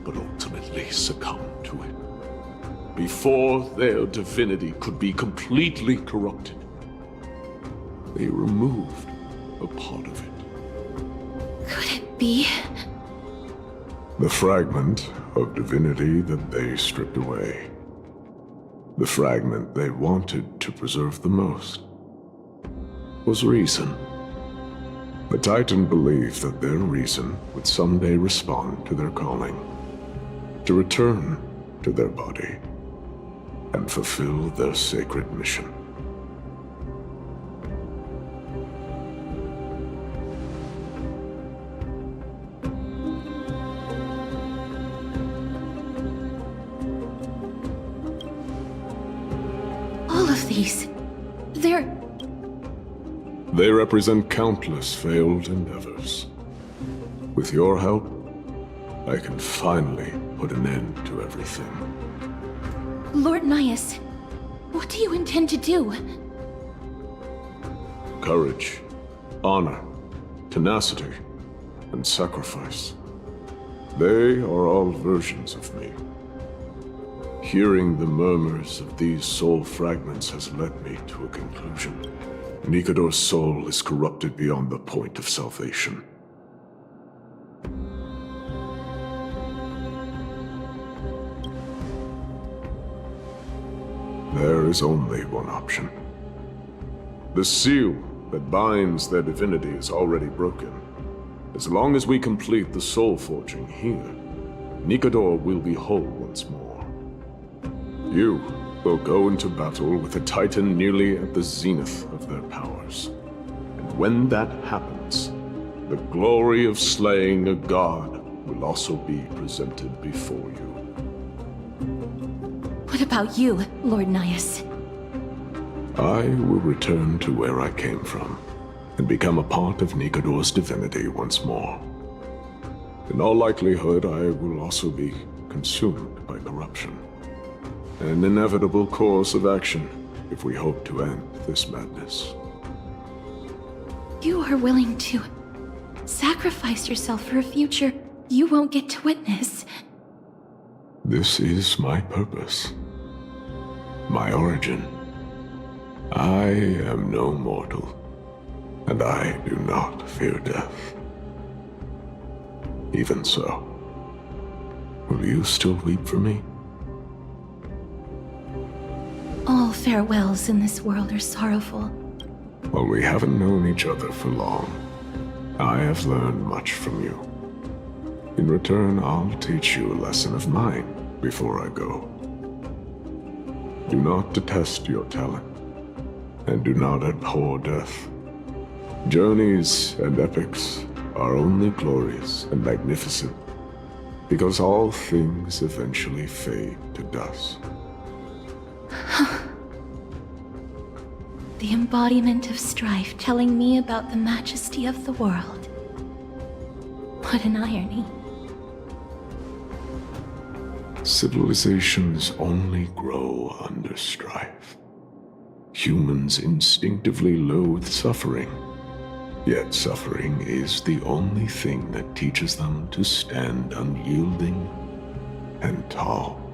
but ultimately succumbed to it. Before their divinity could be completely corrupted, they removed a part of it. Could it be? The fragment of divinity that they stripped away. The fragment they wanted to preserve the most was reason. The Titan believed that their reason would someday respond to their calling, to return to their body, and fulfill their sacred mission. All of these, They represent countless failed endeavors. With your help, I can finally put an end to everything. Lord Nias, what do you intend to do? Courage, honor, tenacity, and sacrifice. They are all versions of me. Hearing the murmurs of these soul fragments has led me to a conclusion. Nikador's soul is corrupted beyond the point of salvation. There is only one option. The seal that binds their divinity is already broken. As long as we complete the soul forging here, Nikador will be whole once more. You will go into battle with a Titan nearly at the zenith of their powers. And when that happens, the glory of slaying a god will also be presented before you. What about you, Lord Nias? I will return to where I came from, and become a part of Nikador's divinity once more. In all likelihood, I will also be consumed by corruption. An inevitable course of action if we hope to end this madness. You are willing to sacrifice yourself for a future you won't get to witness. This is my purpose. My origin. I am no mortal, and I do not fear death. Even so, will you still weep for me? All farewells in this world are sorrowful. While we haven't known each other for long, I have learned much from you. In return, I'll teach you a lesson of mine before I go. Do not detest your talent, and do not abhor death. Journeys and epics are only glorious and magnificent, because all things eventually fade to dust. The embodiment of strife telling me about the majesty of the world. What an irony. Civilizations only grow under strife. Humans instinctively loathe suffering, yet suffering is the only thing that teaches them to stand unyielding and tall.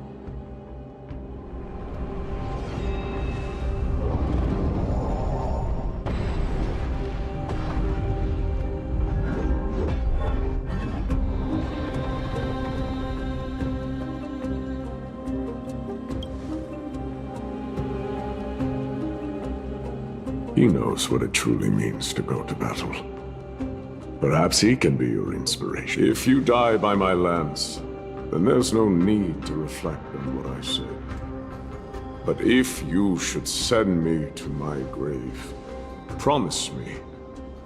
He knows what it truly means to go to battle. Perhaps he can be your inspiration. If you die by my lance, then there's no need to reflect on what I said. But if you should send me to my grave, promise me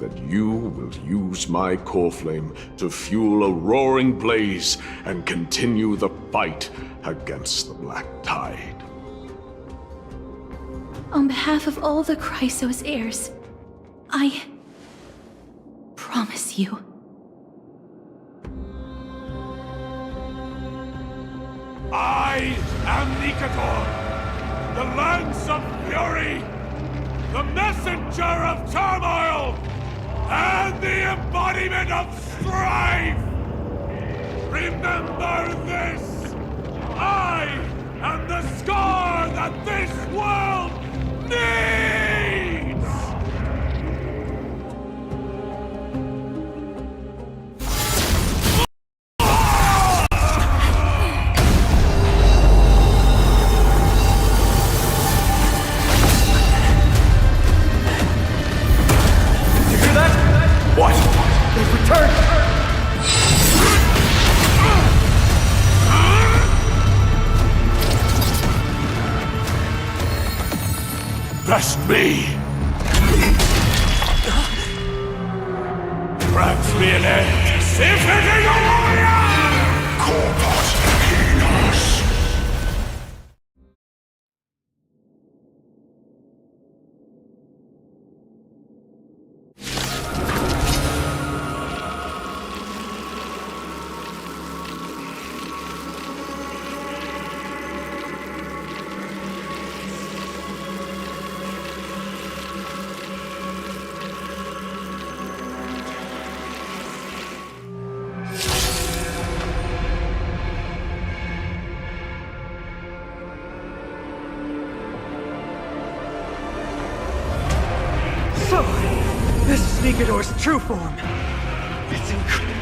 that you will use my core flame to fuel a roaring blaze and continue the fight against the Black Tide. On behalf of all the Chrysos heirs, I promise you. I am Nikador, the Lance of Fury, the messenger of turmoil, and the embodiment of strife! Remember this! I am the scar that this world needs! You hear that? What? They've returned! Bless me! Grant me an end! If it is a warrior! Corpus Enos! So, this is Nikador's true form. It's incredible.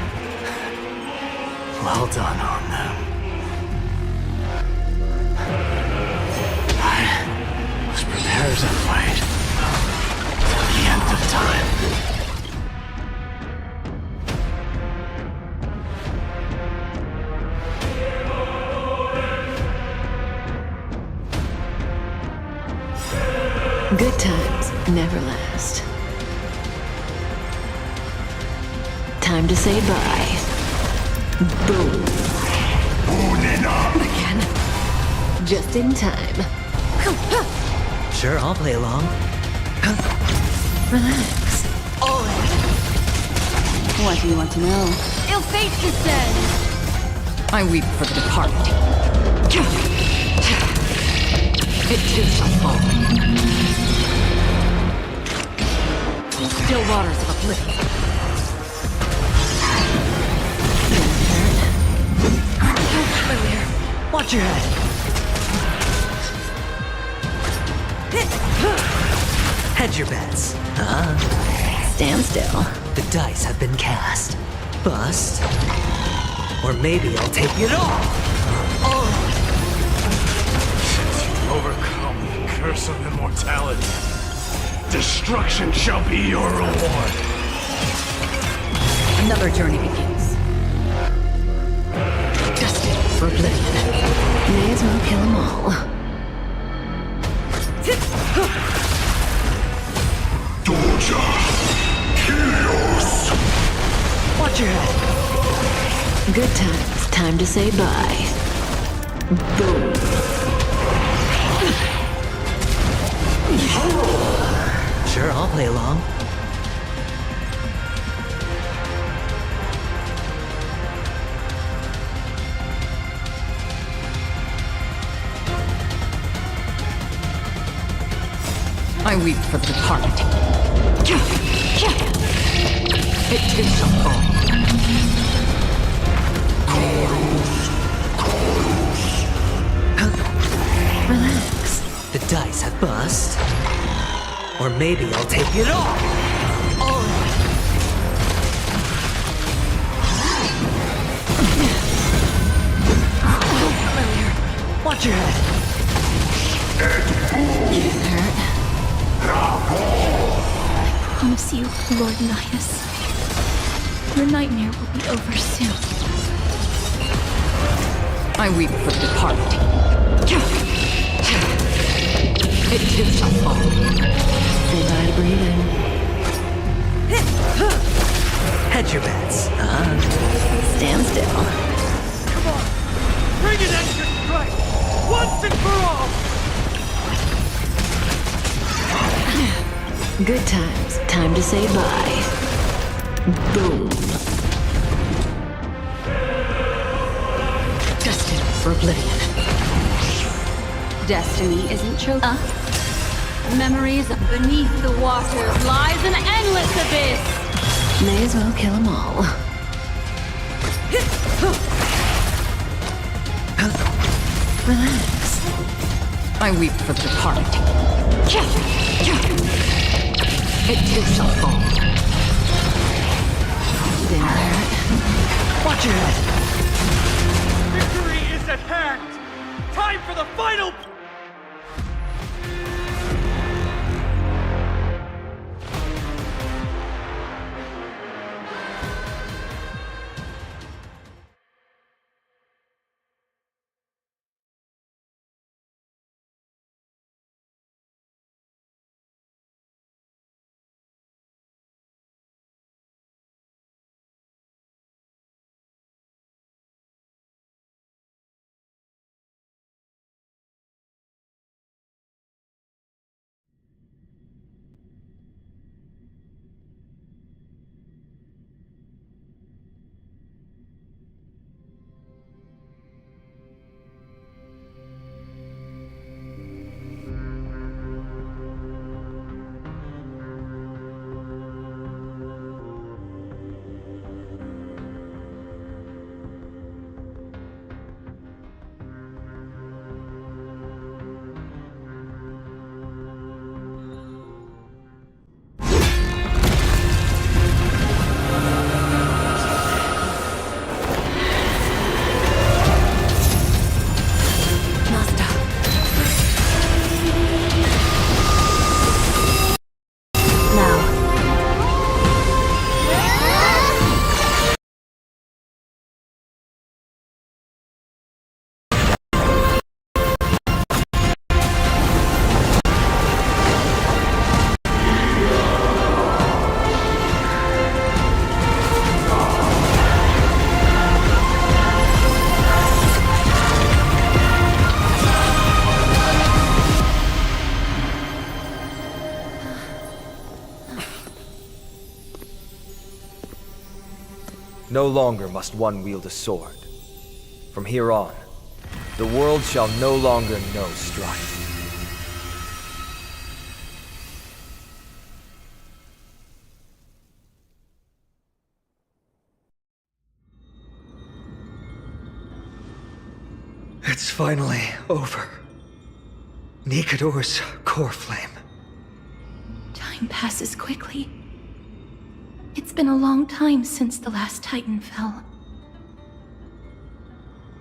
Well done on them. I was prepared to fight till the end of time. Good times never last. Time to say bye. Boom. Again. Just in time. Sure, I'll play along. Relax. What do you want to know? Feel fate descend! I weep for the departed. It too shall fall. Still waters of oblivion. Watch your head. Hedge your bets. Stand still. The dice have been cast. Bust. Or maybe I'll take it all. Overcome the curse of immortality. Destruction shall be your reward. Another journey begins. Destined for oblivion. May as well kill them all. Doja! Helios! Watch your head. Good times. Time to say bye. Boom. Sure, I'll play along. I weep for the departed. It too shall fall. Relax. The dice have bust. Or maybe I'll take it all. Watch your head. I promise you, Lord Nihus, your nightmare will be over soon. I weep for the departed. It too shall fall. Say bye to breathing. Hedge your bets. Stand still. Come on! Bring an extra strike! Once and for all! Good times. Time to say bye. Boom. Destined for oblivion. Destiny isn't chosen. Memories beneath the waters lies an endless abyss. May as well kill them all. Relax. I weep for the departed. It too shall fall. Didn't hurt. Watch your head. Victory is at hand! Time for the final... No longer must one wield a sword. From here on, the world shall no longer know strife. It's finally over. Nikador's core flame. Time passes quickly. It's been a long time since the last Titan fell.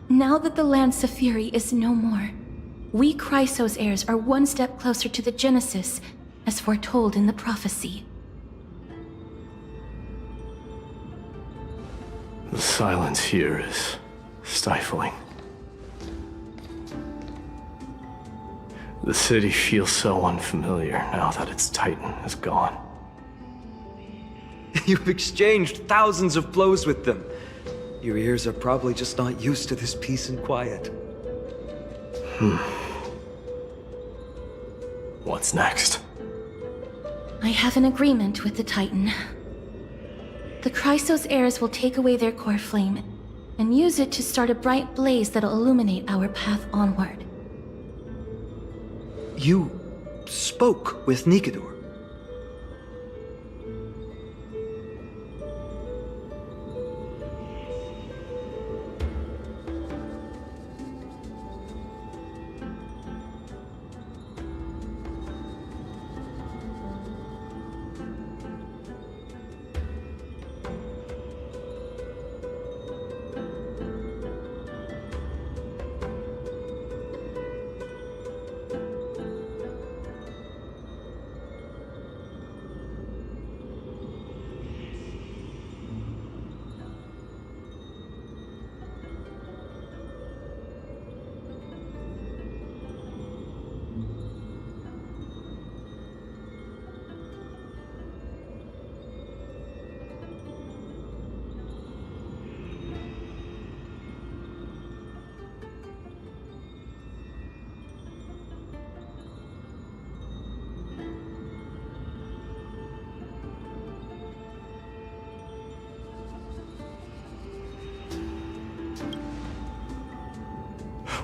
Now that the Lance of Fury is no more, we Chrysos heirs are one step closer to the Genesis, as foretold in the prophecy. The silence here is stifling. The city feels so unfamiliar now that its Titan is gone. You've exchanged thousands of blows with them. Your ears are probably just not used to this peace and quiet. What's next? I have an agreement with the Titan. The Chrysos heirs will take away their core flame and use it to start a bright blaze that'll illuminate our path onward. You spoke with Nikador.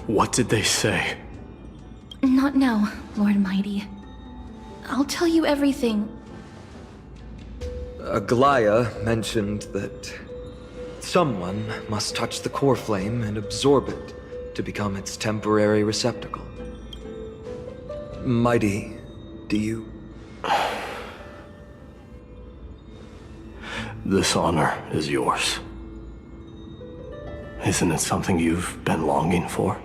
What did they say? Not now, Lord Mighty. I'll tell you everything. Aglaya mentioned that someone must touch the core flame and absorb it to become its temporary receptacle. Mighty, do you... This honor is yours. Isn't it something you've been longing for?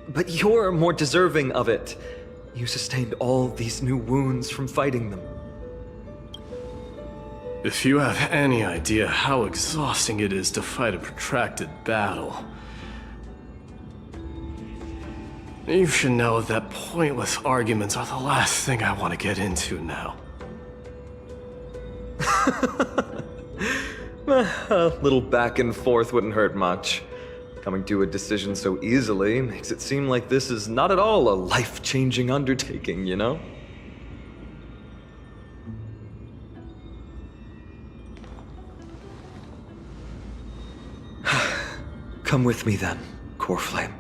But you're more deserving of it. You sustained all these new wounds from fighting them. If you have any idea how exhausting it is to fight a protracted battle, you should know that pointless arguments are the last thing I want to get into now. A little back and forth wouldn't hurt much. Coming to a decision so easily makes it seem like this is not at all a life-changing undertaking, you know? Come with me then, Core Flame.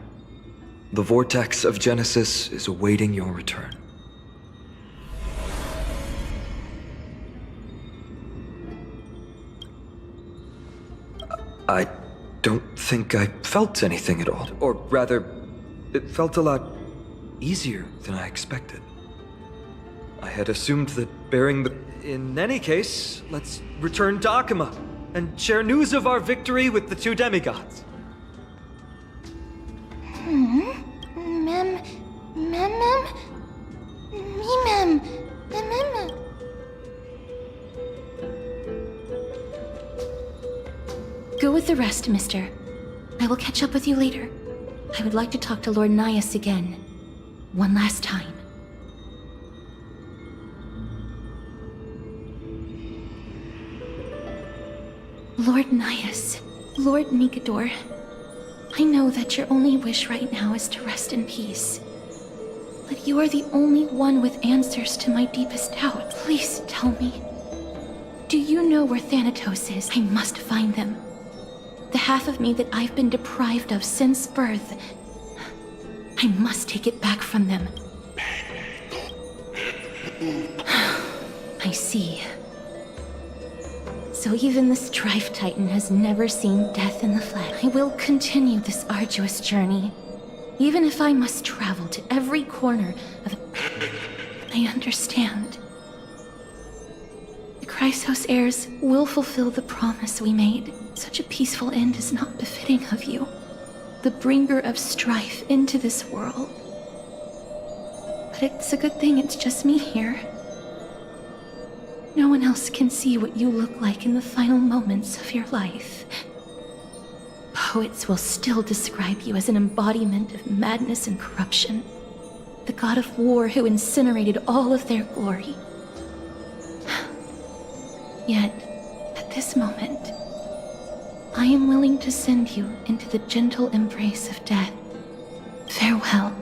The vortex of Genesis is awaiting your return. I don't think I felt anything at all. Or rather, it felt a lot easier than I expected. I had assumed that bearing the... In any case, let's return to Akama and share news of our victory with the two demigods. Go with the rest, mister. I will catch up with you later. I would like to talk to Lord Nias again. One last time. Lord Nias, Lord Nikador, I know that your only wish right now is to rest in peace. But you are the only one with answers to my deepest doubt. Please tell me, Do you know where Thanatos is? I must find them. The half of me that I've been deprived of since birth. I must take it back from them. I see. So even the Strife Titan has never seen death in the flesh. I will continue this arduous journey, even if I must travel to every corner of... I understand. The Chrysos heirs will fulfill the promise we made. Such a peaceful end is not befitting of you, the bringer of strife into this world. But it's a good thing it's just me here. No one else can see what you look like in the final moments of your life. Poets will still describe you as an embodiment of madness and corruption, the god of war who incinerated all of their glory. Yet, at this moment, I am willing to send you into the gentle embrace of death. Farewell.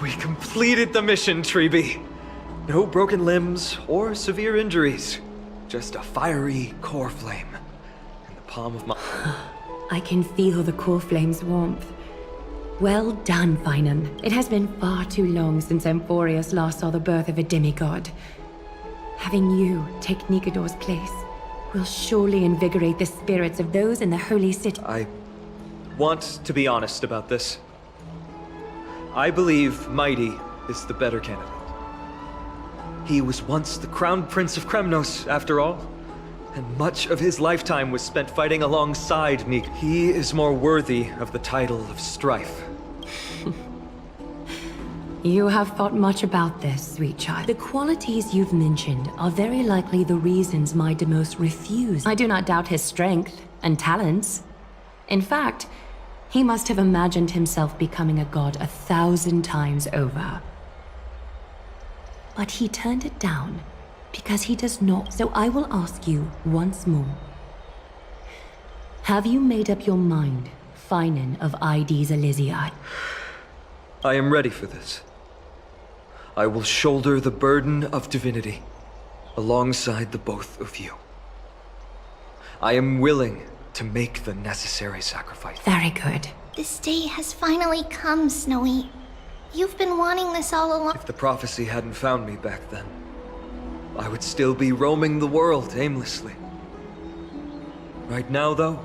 We completed the mission, Treeby. No broken limbs or severe injuries. Just a fiery core flame in the palm of my... I can feel the core flame's warmth. Well done, Finan. It has been far too long since Amphoreus last saw the birth of a demigod. Having you take Nikador's place will surely invigorate the spirits of those in the holy city. I want to be honest about this. I believe Mighty is the better candidate. He was once the Crown Prince of Kremnos, after all, and much of his lifetime was spent fighting alongside Nik. He is more worthy of the title of Strife. You have thought much about this, sweet child. The qualities you've mentioned are very likely the reasons my Demos refused. I do not doubt his strength and talents. In fact, he must have imagined himself becoming a god 1,000 times over. But he turned it down because he does not. So I will ask you once more. Have you made up your mind, Finan of Ides Elysiae? I am ready for this. I will shoulder the burden of divinity alongside the both of you. I am willing to make the necessary sacrifice. Very good. This day has finally come, Snowy. You've been wanting this all along. If the prophecy hadn't found me back then, I would still be roaming the world aimlessly. Right now, though,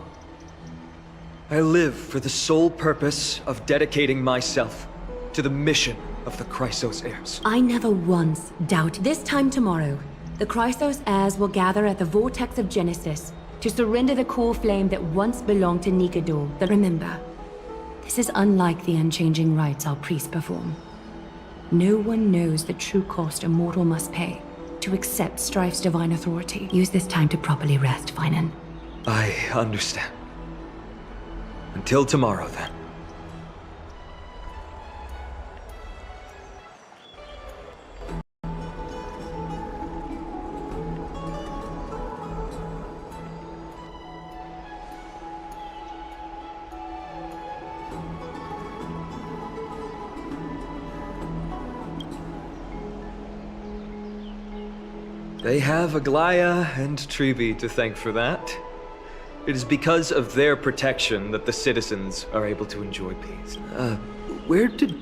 I live for the sole purpose of dedicating myself to the mission of the Chrysos heirs. I never once doubt. This time tomorrow, the Chrysos heirs will gather at the Vortex of Genesis to surrender the core flame that once belonged to Nikador. But remember, this is unlike the unchanging rites our priests perform. No one knows the true cost a mortal must pay to accept Strife's divine authority. Use this time to properly rest, Finan. I understand. Until tomorrow, then. They have Aglaya and Trevi to thank for that. It is because of their protection that the citizens are able to enjoy peace. Where did...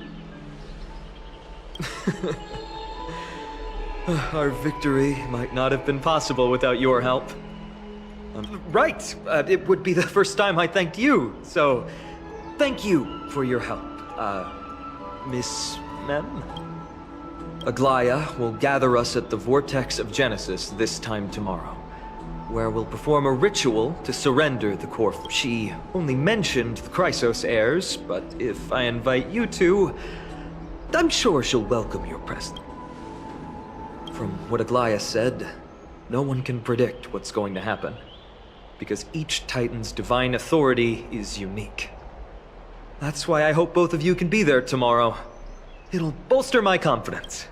Our victory might not have been possible without your help. Right! It would be the first time I thanked you, so thank you for your help, Miss Mem? Aglaya will gather us at the Vortex of Genesis this time tomorrow, where we'll perform a ritual to surrender the core. She only mentioned the Chrysos heirs, but if I invite you to, I'm sure she'll welcome your presence. From what Aglaya said, no one can predict what's going to happen, because each Titan's divine authority is unique. That's why I hope both of you can be there tomorrow. It'll bolster my confidence.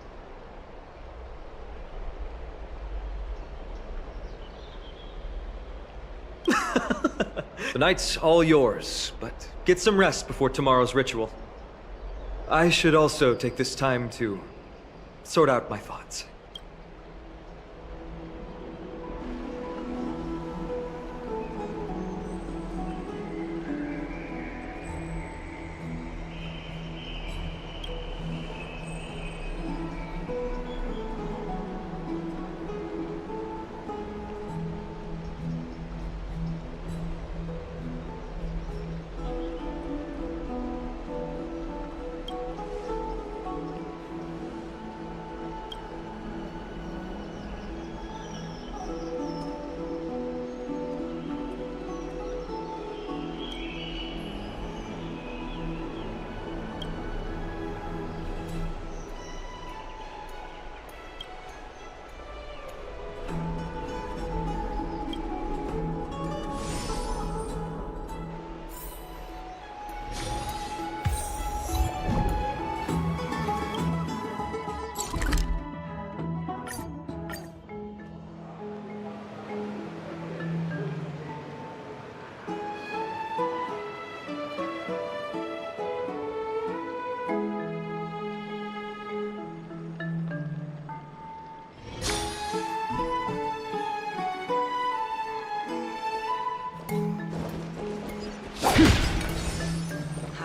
The night's all yours, but get some rest before tomorrow's ritual. I should also take this time to sort out my thoughts.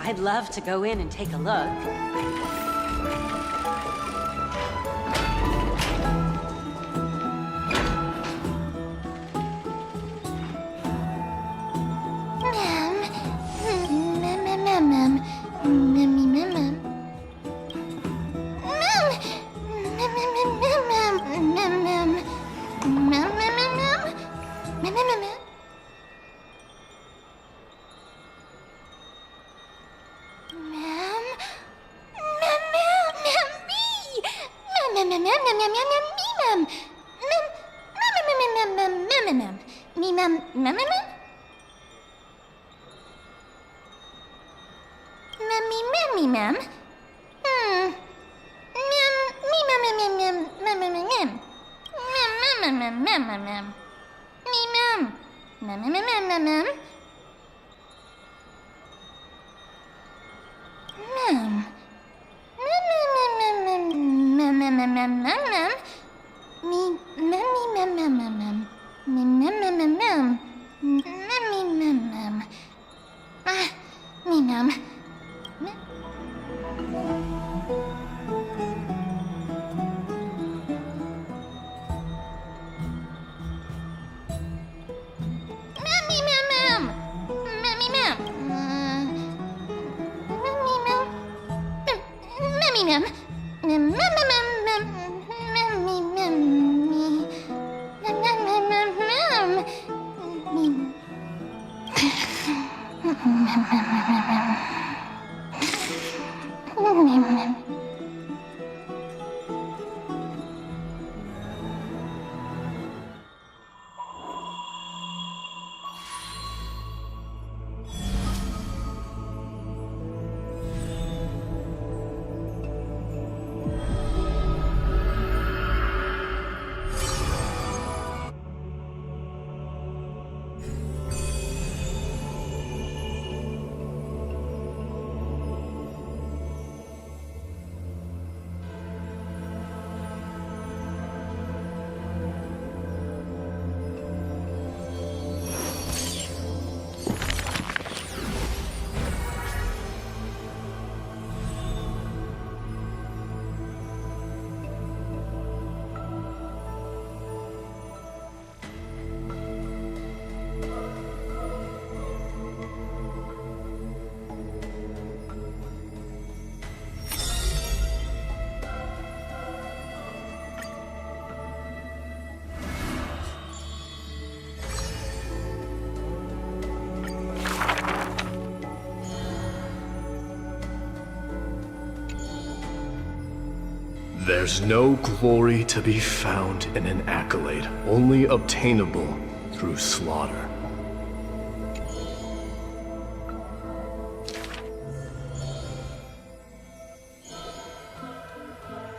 I'd love to go in and take a look. There's no glory to be found in an accolade, only obtainable through slaughter.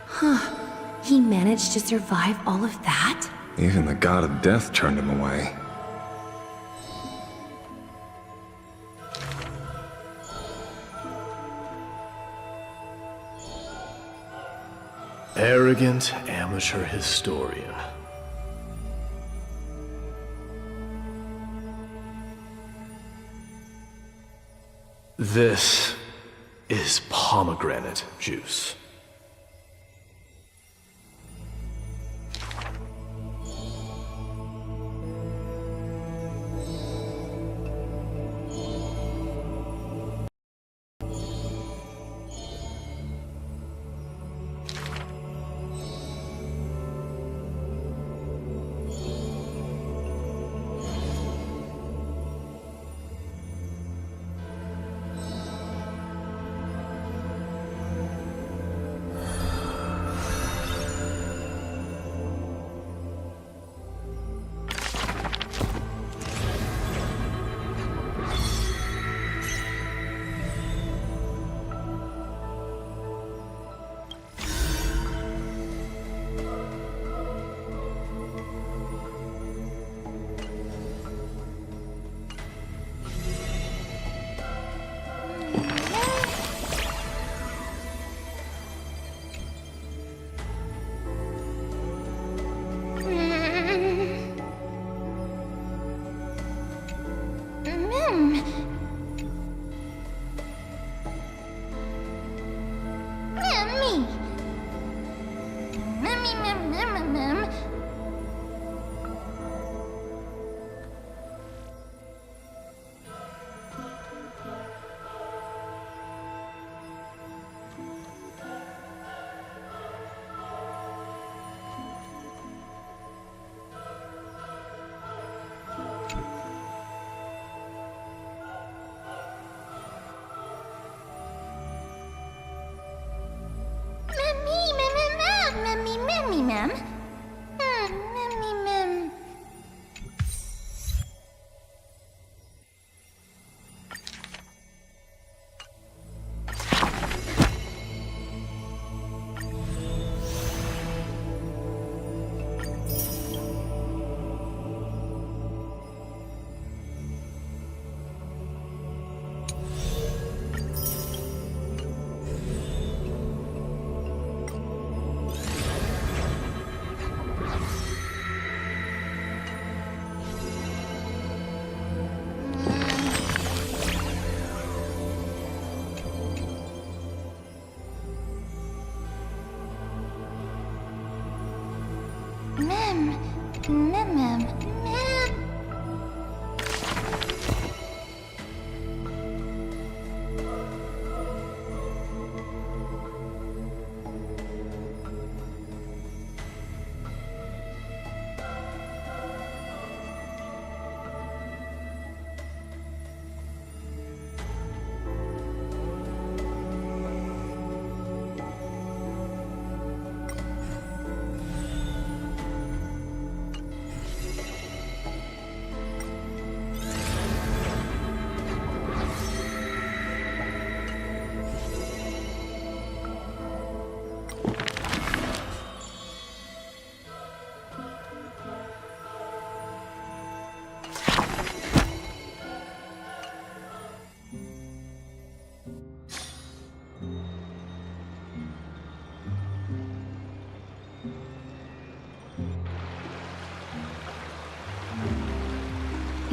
Huh. He managed to survive all of that? Even the god of death turned him away. Arrogant amateur historian. This is pomegranate juice.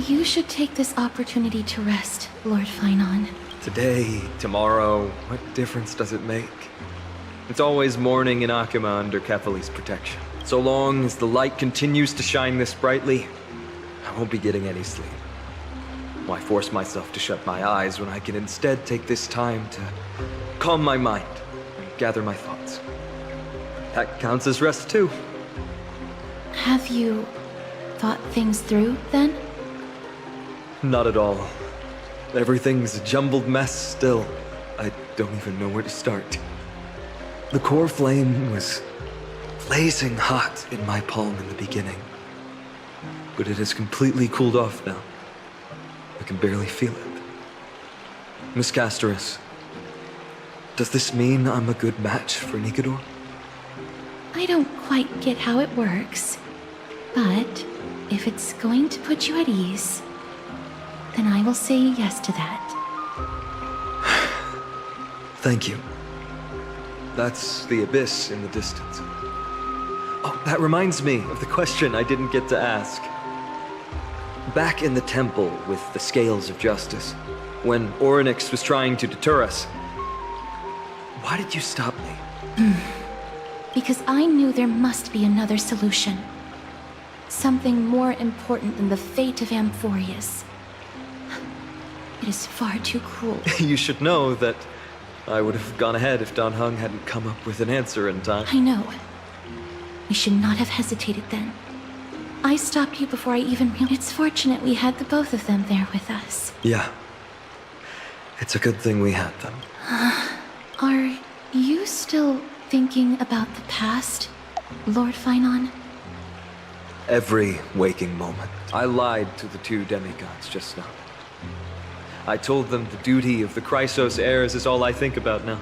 You should take this opportunity to rest, Lord Finon. Today, tomorrow, what difference does it make? It's always morning in Akima under Kethali's protection. So long as the light continues to shine this brightly, I won't be getting any sleep. Why force myself to shut my eyes when I can instead take this time to calm my mind and gather my thoughts? That counts as rest too. Have you thought things through, then? Not at all. Everything's a jumbled mess still. I don't even know where to start. The core flame was blazing hot in my palm in the beginning. But it has completely cooled off now. I can barely feel it. Miss Castoris, does this mean I'm a good match for Nikador? I don't quite get how it works, but if it's going to put you at ease, then I will say yes to that. Thank you. That's the abyss in the distance. Oh, that reminds me of the question I didn't get to ask. Back in the temple with the Scales of Justice, when Orynyx was trying to deter us, why did you stop me? Because I knew there must be another solution. Something more important than the fate of Amphoreus. It is far too cruel. You should know that I would have gone ahead if Dan Heng hadn't come up with an answer in time. I know. We should not have hesitated then. I stopped you before I even realized. It's fortunate we had the both of them there with us. Yeah. It's a good thing we had them. Are you still thinking about the past, Lord Finon? Every waking moment. I lied to the two demigods just now. I told them the duty of the Chrysos heirs is all I think about now.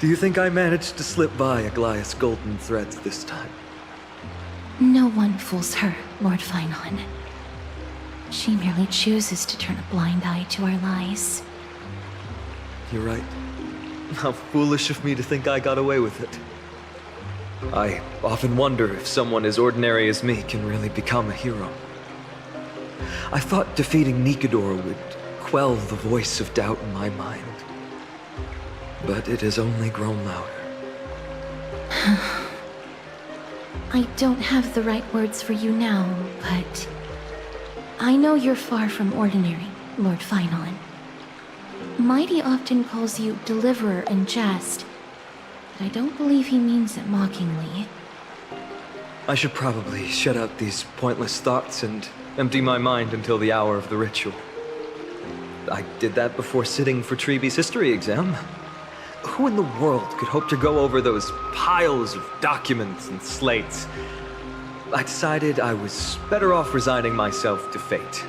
Do you think I managed to slip by Aglaïa's golden threads this time? No one fools her, Lord Finon. She merely chooses to turn a blind eye to our lies. You're right. How foolish of me to think I got away with it. I often wonder if someone as ordinary as me can really become a hero. I thought defeating Nikador would quell the voice of doubt in my mind. But it has only grown louder. I don't have the right words for you now, but I know you're far from ordinary, Lord Finon. Mighty often calls you Deliverer in jest, but I don't believe he means it mockingly. I should probably shut out these pointless thoughts and empty my mind until the hour of the ritual. I did that before sitting for Treeby's history exam. Who in the world could hope to go over those piles of documents and slates? I decided I was better off resigning myself to fate.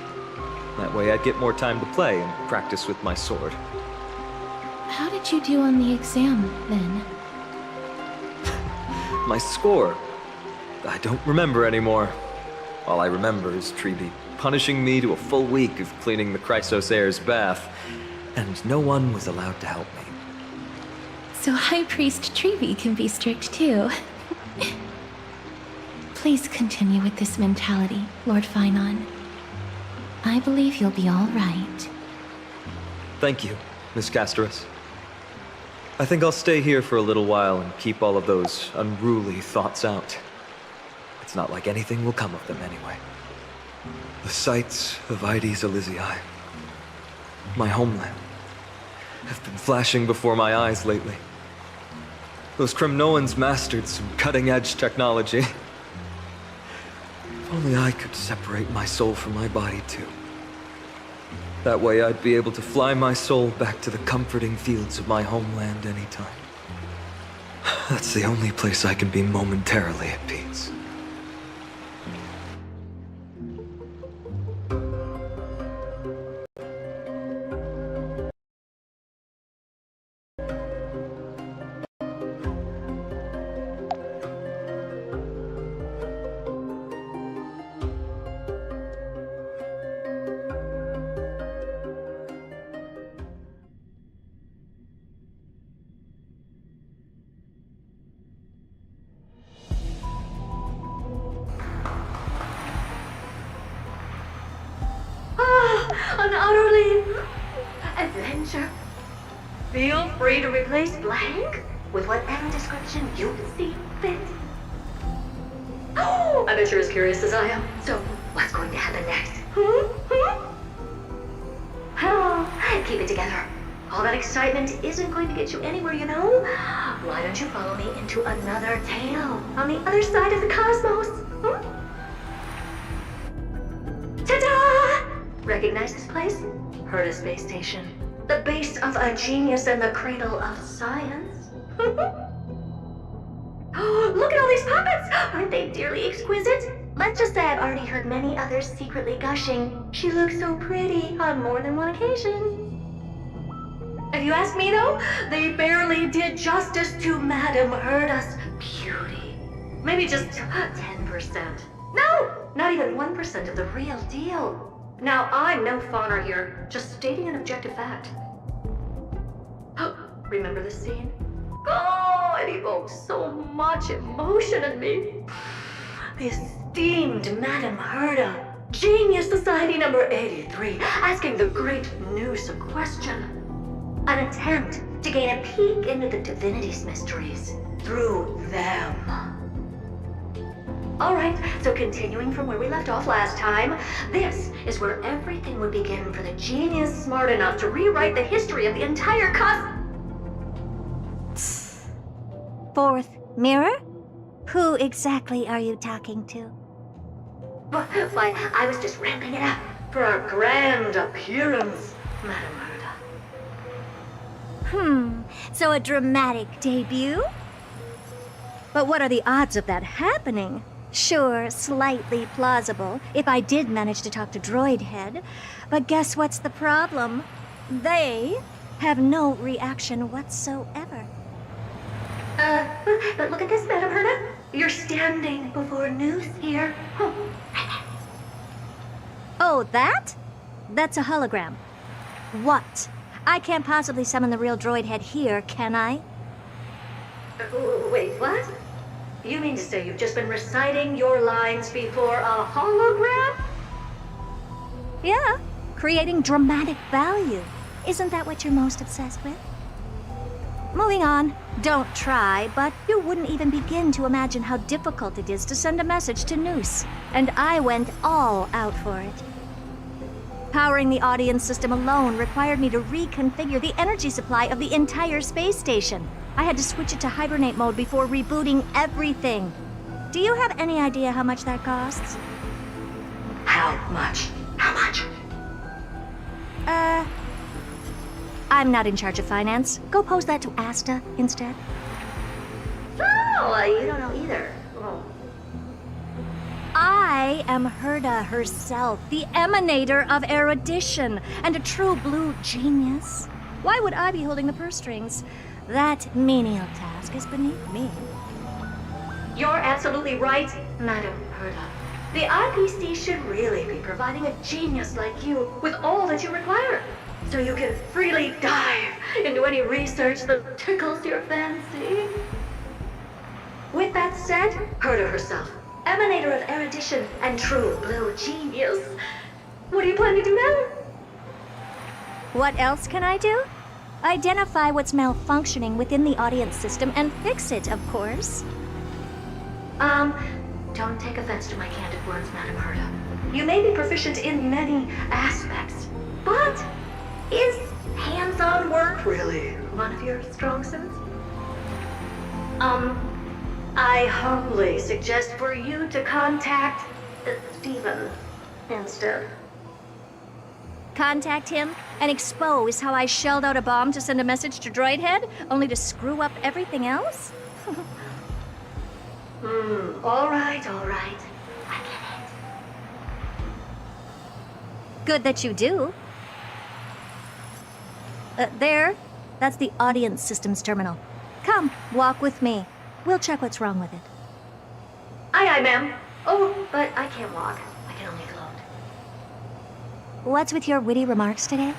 That way I'd get more time to play and practice with my sword. How did you do on the exam, then? My score? I don't remember anymore. All I remember is Treeby punishing me to a full week of cleaning the Chrysos heir's bath, and no one was allowed to help me. So High Priest Treeby can be strict too. Please continue with this mentality, Lord Finon. I believe you'll be all right. Thank you, Miss Castoris. I think I'll stay here for a little while and keep all of those unruly thoughts out. It's not like anything will come of them anyway. The sights of Ides Elysiae, my homeland, have been flashing before my eyes lately. Those Kremnoans mastered some cutting-edge technology. If only I could separate my soul from my body too. That way I'd be able to fly my soul back to the comforting fields of my homeland anytime. That's the only place I can be momentarily at peace. An utterly adventure. Feel free to replace blank with whatever description you see fit. Oh, I bet you're as curious as I am. So, what's going to happen next? Oh, keep it together. All that excitement isn't going to get you anywhere, you know? Why don't you follow me into another tale on the other side of the cosmos? Ta-da! Recognize this place? Herta Space Station. The base of a genius and the cradle of science. Look at all these puppets! Aren't they dearly exquisite? Let's just say I've already heard many others secretly gushing. She looks so pretty on more than one occasion. If you ask me though, they barely did justice to Madame Herda's beauty. Maybe just 10%. No! Not even 1% of the real deal. Now, I'm no fawner here, just stating an objective fact. Remember this scene? Oh, it evokes so much emotion in me. The esteemed Madame Herda, Genius Society number 83, asking the great Noose a question. An attempt to gain a peek into the divinity's mysteries through them. Alright, so continuing from where we left off last time, this is where everything would begin for the genius smart enough to rewrite the history of the entire Fourth mirror? Who exactly are you talking to? Why, I was just ramping it up for our grand appearance, Madame Herda. So a dramatic debut? But what are the odds of that happening? Sure, slightly plausible, if I did manage to talk to Droid Head. But guess what's the problem? They have no reaction whatsoever. But look at this, Madame Herda. You're standing before Noose here. Oh, that? That's a hologram. What? I can't possibly summon the real Droid Head here, can I? Wait, what? You mean to say you've just been reciting your lines before a hologram? Yeah, creating dramatic value. Isn't that what you're most obsessed with? Moving on. Don't try, but you wouldn't even begin to imagine how difficult it is to send a message to Noose. And I went all out for it. Powering the audience system alone required me to reconfigure the energy supply of the entire space station. I had to switch it to hibernate mode before rebooting everything. Do you have any idea how much that costs? How much? How much? I'm not in charge of finance. Go pose that to Asta instead. Oh, you don't know either. Oh. I am Herda herself, the emanator of erudition, and a true blue genius. Why would I be holding the purse strings? That menial task is beneath me. You're absolutely right, Madame Herda. The IPC should really be providing a genius like you with all that you require, so you can freely dive into any research that tickles your fancy. With that said, Herda herself, emanator of erudition and true blue genius. What do you plan to do now? What else can I do? Identify what's malfunctioning within the audience system and fix it, of course. Don't take offense to my candid words, Madame Herda. You may be proficient in many aspects, but is hands-on work really one of your strong suits? I humbly suggest for you to contact Steven instead. Contact him and expose how I shelled out a bomb to send a message to Droid Head, only to screw up everything else? All right. I get it. Good that you do. There. That's the audience systems terminal. Come, walk with me. We'll check what's wrong with it. Aye, ma'am. Oh, but I can't walk. I can only float. What's with your witty remarks today?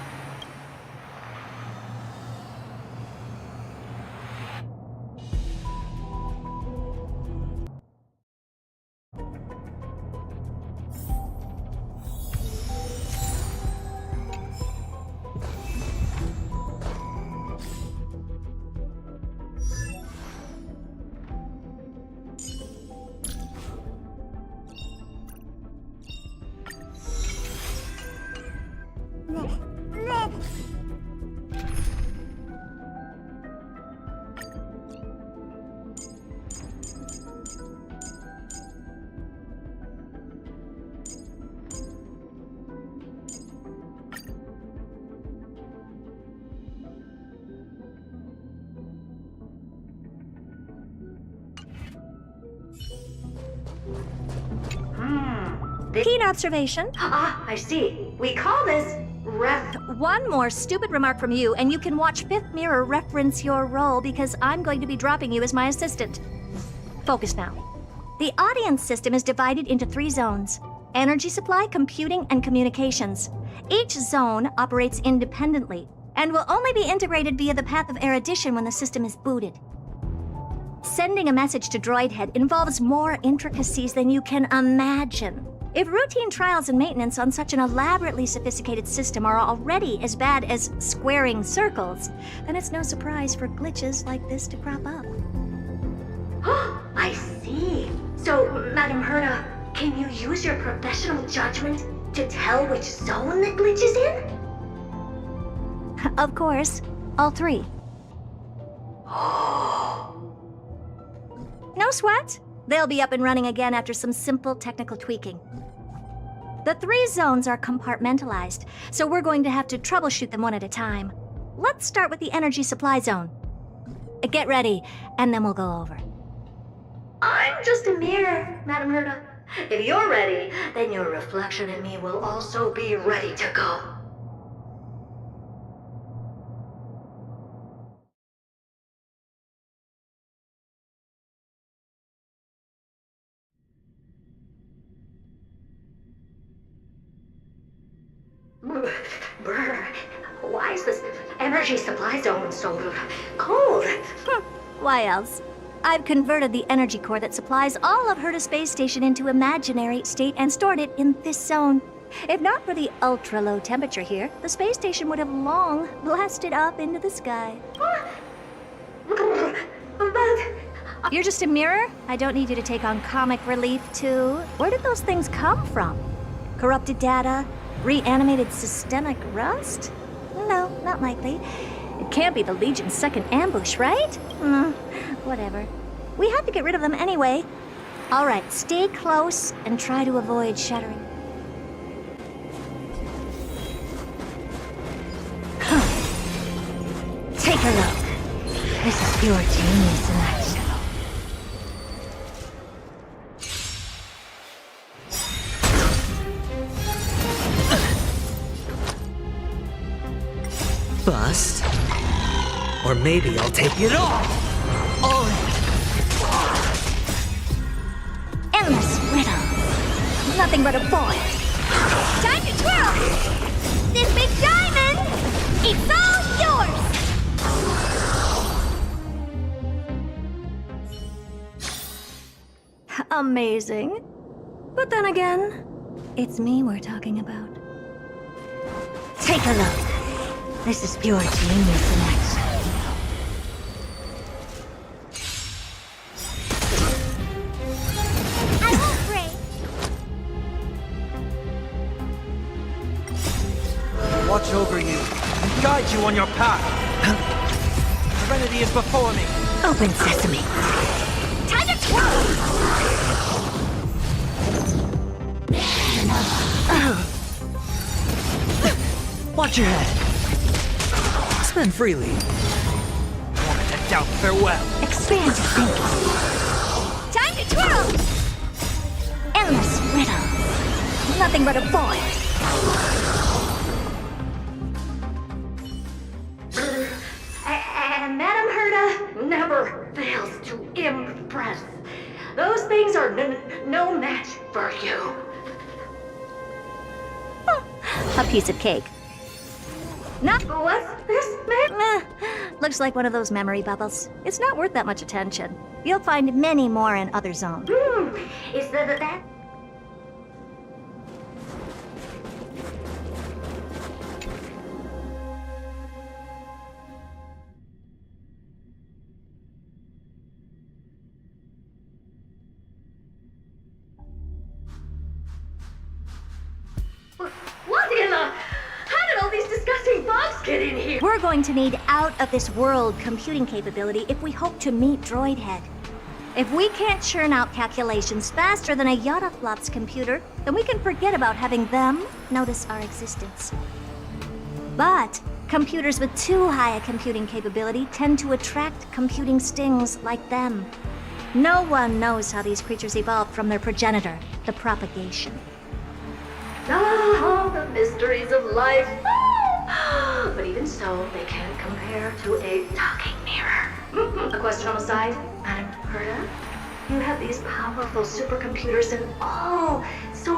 Keen observation. Ah, I see. We call this One more stupid remark from you, and you can watch Fifth Mirror reference your role because I'm going to be dropping you as my assistant. Focus now. The audience system is divided into 3 zones: energy supply, computing, and communications. Each zone operates independently and will only be integrated via the path of erudition when the system is booted. Sending a message to Droid Head involves more intricacies than you can imagine. If routine trials and maintenance on such an elaborately sophisticated system are already as bad as squaring circles, then it's no surprise for glitches like this to crop up. I see. So, Madam Herta, can you use your professional judgment to tell which zone the glitch is in? Of course, all 3. No sweat. They'll be up and running again after some simple technical tweaking. The 3 zones are compartmentalized, so we're going to have to troubleshoot them one at a time. Let's start with the energy supply zone. Get ready, and then we'll go over. I'm just a mirror, Madam Herta. If you're ready, then your reflection in me will also be ready to go. Brr, why is this energy supply zone so cold? Why else? I've converted the energy core that supplies all of Herta Space Station into imaginary state and stored it in this zone. If not for the ultra-low temperature here, the space station would have long blasted up into the sky. You're just a mirror? I don't need you to take on comic relief, too. Where did those things come from? Corrupted data? Reanimated systemic rust? No, not likely. It can't be the Legion's second ambush, right? Whatever. We had to get rid of them anyway. All right, stay close and try to avoid shuddering. Take a look. This is pure genius in action. Bust? Or maybe I'll take it all! Endless riddle. Nothing but a boy. Time to twirl! This big diamond! It's all yours! Amazing. But then again, it's me we're talking about. Take a look. This is pure genius in action. I won't break. Watch over you and guide you on your path. Serenity is before me. Open sesame. Time to twirl! Watch your head. Spend freely. Wanted to doubt farewell. Expand your thinking. Time to twirl! Endless riddle. Nothing but a boy. And Madam Herta never fails to impress. Those things are no match for you. A piece of cake. Not. What's this, ma'am? Looks like one of those memory bubbles. It's not worth that much attention. You'll find many more in other zones. Is that? What in the? How did all these disgusting bugs get in here? We're going to need out-of-this-world computing capability if we hope to meet Droid Head. If we can't churn out calculations faster than a Yottaflop's computer, then we can forget about having them notice our existence. But computers with too high a computing capability tend to attract computing stings like them. No one knows how these creatures evolved from their progenitor, the propagation. Ah, the mysteries of life. But even so, they can't compare to a talking mirror. A question on the side, Madam Herta? You have these powerful supercomputers and all. So,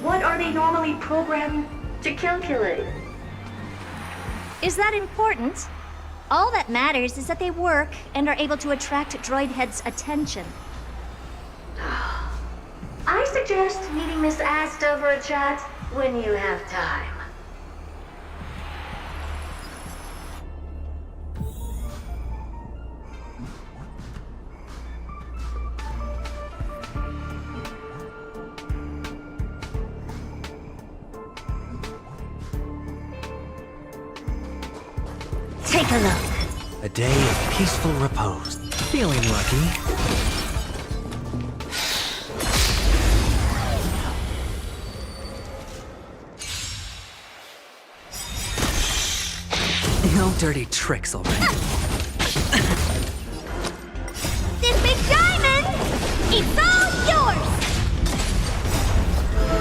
what are they normally programmed to calculate? Is that important? All that matters is that they work and are able to attract droid heads' attention. I suggest meeting Miss Asta for a chat when you have time. Take a look. A day of peaceful repose. Feeling lucky. No dirty tricks already. This big diamond! It's all yours!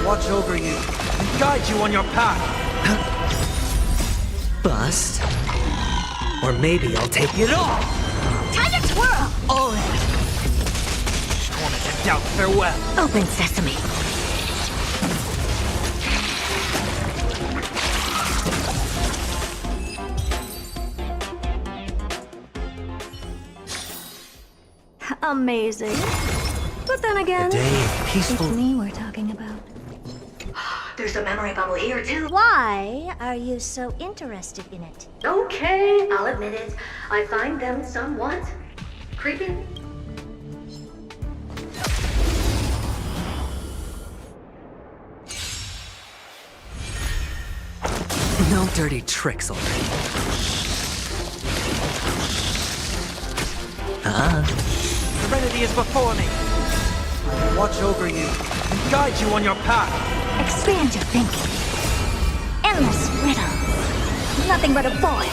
Watch over you and guide you on your path. Bust. Or maybe I'll take it all. Time to twirl! All in. Wanted to doubt farewell. Open sesame. Amazing. But then again, A day of peaceful. it's me we're talking about. There's a memory bubble here, too. Why are you so interested in it? Okay, I'll admit it. I find them somewhat creepy. No dirty tricks already. Serenity is before me. I will watch over you and guide you on your path. Expand your thinking. Endless riddles. Nothing but a void.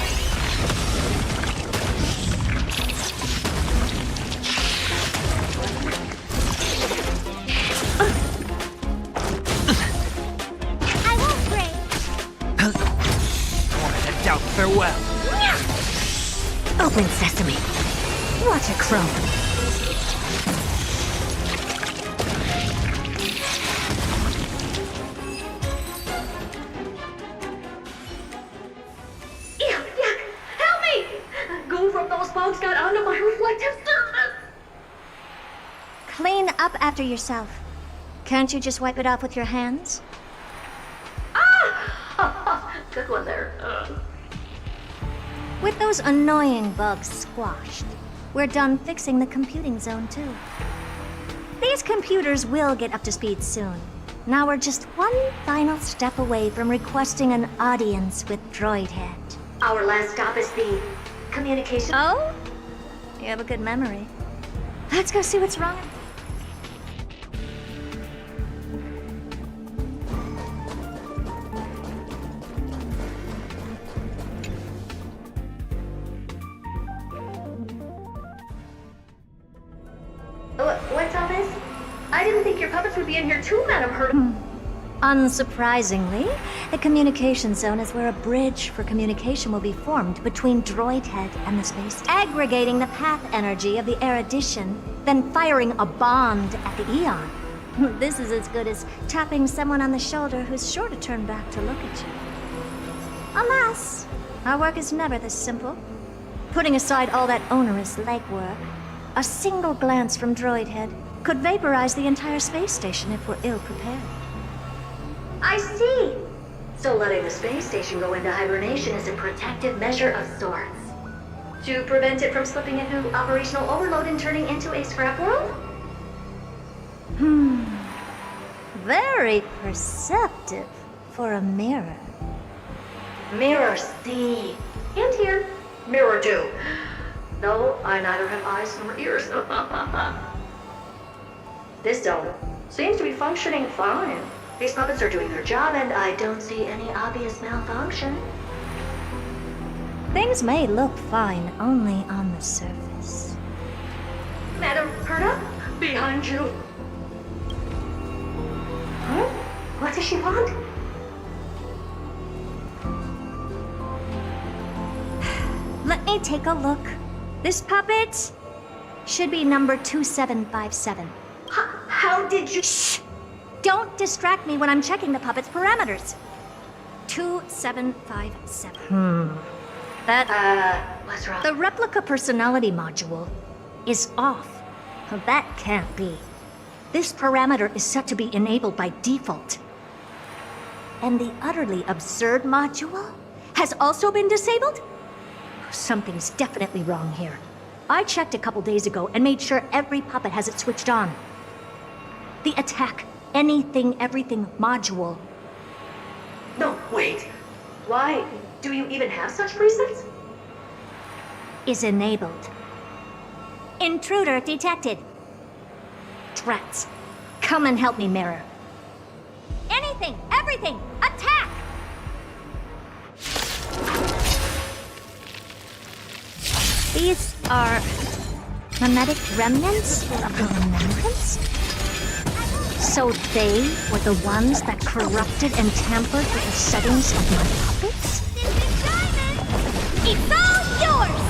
I won't break. Wanted to doubt farewell. Open sesame. What a crone. Yuck! Help me! Go from those bugs got onto my reflective surface! Clean up after yourself. Can't you just wipe it off with your hands? Ah! Good one there. With those annoying bugs squashed, we're done fixing the computing zone too. These computers will get up to speed soon. Now we're just one final step away from requesting an audience with Droidhead. Our last stop is the communication. Oh? You have a good memory. Let's go see what's wrong. What's all this? I didn't think your puppets would be in here too, Madam Herta. Unsurprisingly, the communication zone is where a bridge for communication will be formed between Droidhead and the space, aggregating the path energy of the erudition, then firing a bond at the Eon. This is as good as tapping someone on the shoulder who's sure to turn back to look at you. Alas, our work is never this simple. Putting aside all that onerous legwork, a single glance from Droidhead could vaporize the entire space station if we're ill-prepared. I see! So letting the space station go into hibernation is a protective measure of sorts. To prevent it from slipping into operational overload and turning into a scrap world? Very perceptive for a mirror. Mirror see. And here, mirror do. No, I neither have eyes nor ears. This zone seems to be functioning fine. These puppets are doing their job, and I don't see any obvious malfunction. Things may look fine only on the surface. Madam Herta, behind you. Huh? What does she want? Let me take a look. This puppet should be number 2757. How did you... Shh! Don't distract me when I'm checking the puppet's parameters. 2757. What's wrong? The replica personality module is off. That can't be. This parameter is set to be enabled by default. And the utterly absurd module has also been disabled? Something's definitely wrong here. I checked a couple days ago and made sure every puppet has it switched on. The attack, anything, everything module. No, wait. Why? Do you even have such presets? Is enabled. Intruder detected. Drats. Come and help me, Mirror. Anything, everything, attack! These are mimetic remnants of the remembrance? So they were the ones that corrupted and tampered with the settings of my puppets? It's all yours!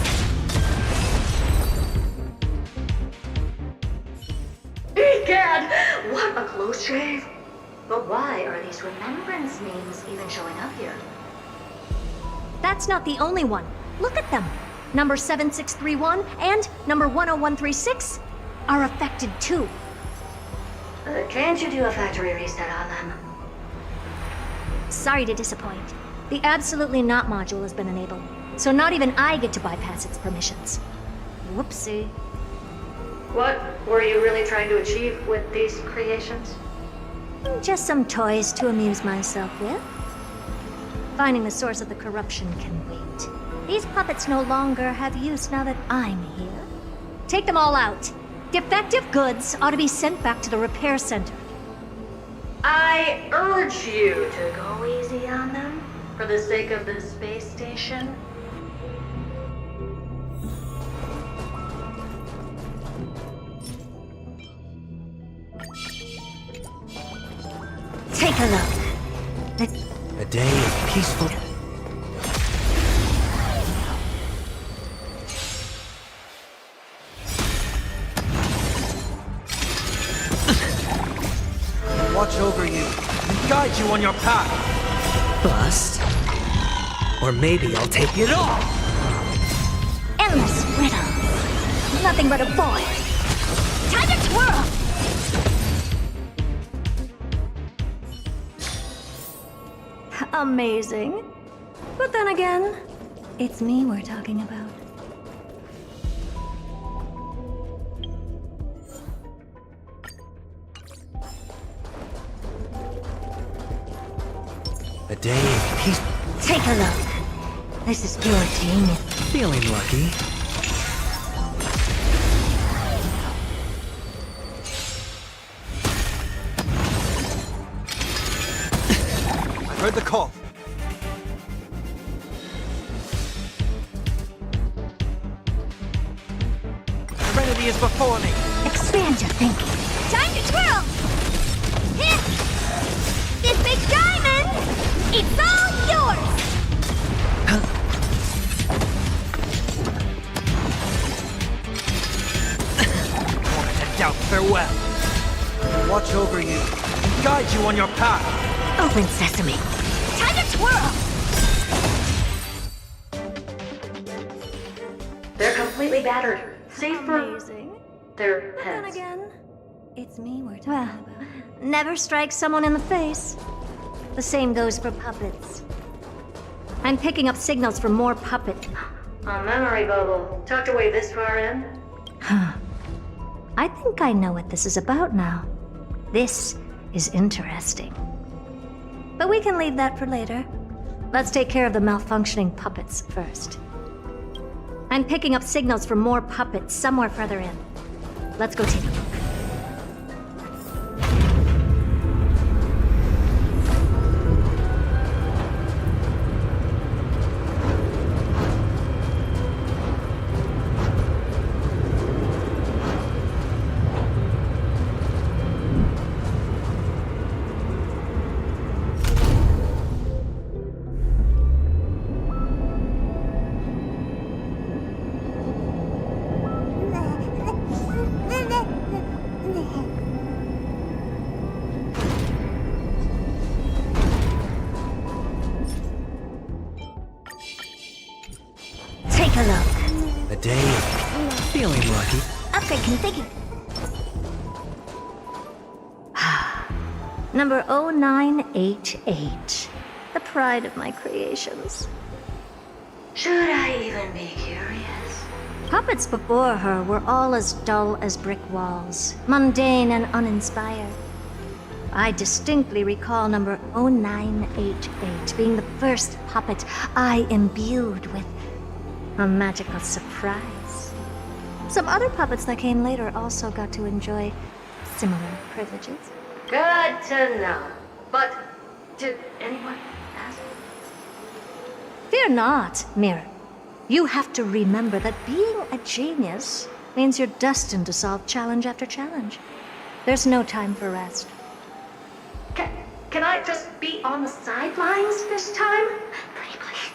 Egad! What a close shave! But why are these remembrance names even showing up here? That's not the only one. Look at them. Number 7631 and number 10136 are affected too. Can't you do a factory reset on them? Sorry to disappoint. The Absolutely Not module has been enabled, so not even I get to bypass its permissions. Whoopsie. What were you really trying to achieve with these creations? Just some toys to amuse myself with. Finding the source of the corruption can wait. These puppets no longer have use now that I'm here. Take them all out. Defective goods ought to be sent back to the repair center. I urge you to go easy on them for the sake of the space station. Take a look. A day of peaceful... Watch over you and guide you on your path. Bust. Or maybe I'll take it all. Endless riddle. Nothing but a void. Time to twirl! Amazing. But then again, it's me we're talking about. A day of peace... Take a look. This is pure genius. Feeling lucky. I heard the call. Serenity is before me. Expand your thinking. Time to twirl! Hit! This big diamond! It's all yours! Moment to doubt farewell. Watch over you and guide you on your path. Open sesame. Time to twirl! They're completely battered. Save for Amazing. their But then heads. again, it's me we're talking about. Never strike someone in the face. The same goes for puppets. I'm picking up signals from more puppet. A memory bubble tucked away this far in. Huh. I think I know what this is about now. This is interesting. But we can leave that for later. Let's take care of the malfunctioning puppets first. I'm picking up signals from more puppets somewhere further in. Let's go take a look. day. Feeling lucky. Upgrade configured. Number 0988. The pride of my creations. Should I even be curious? Puppets before her were all as dull as brick walls, mundane and uninspired. I distinctly recall number 0988 being the first puppet I imbued with a magical surprise. Some other puppets that came later also got to enjoy similar privileges. Good to know. But did anyone ask? Fear not, Mirror. You have to remember that being a genius means you're destined to solve challenge after challenge. There's no time for rest. Can I just be on the sidelines this time? Pretty please.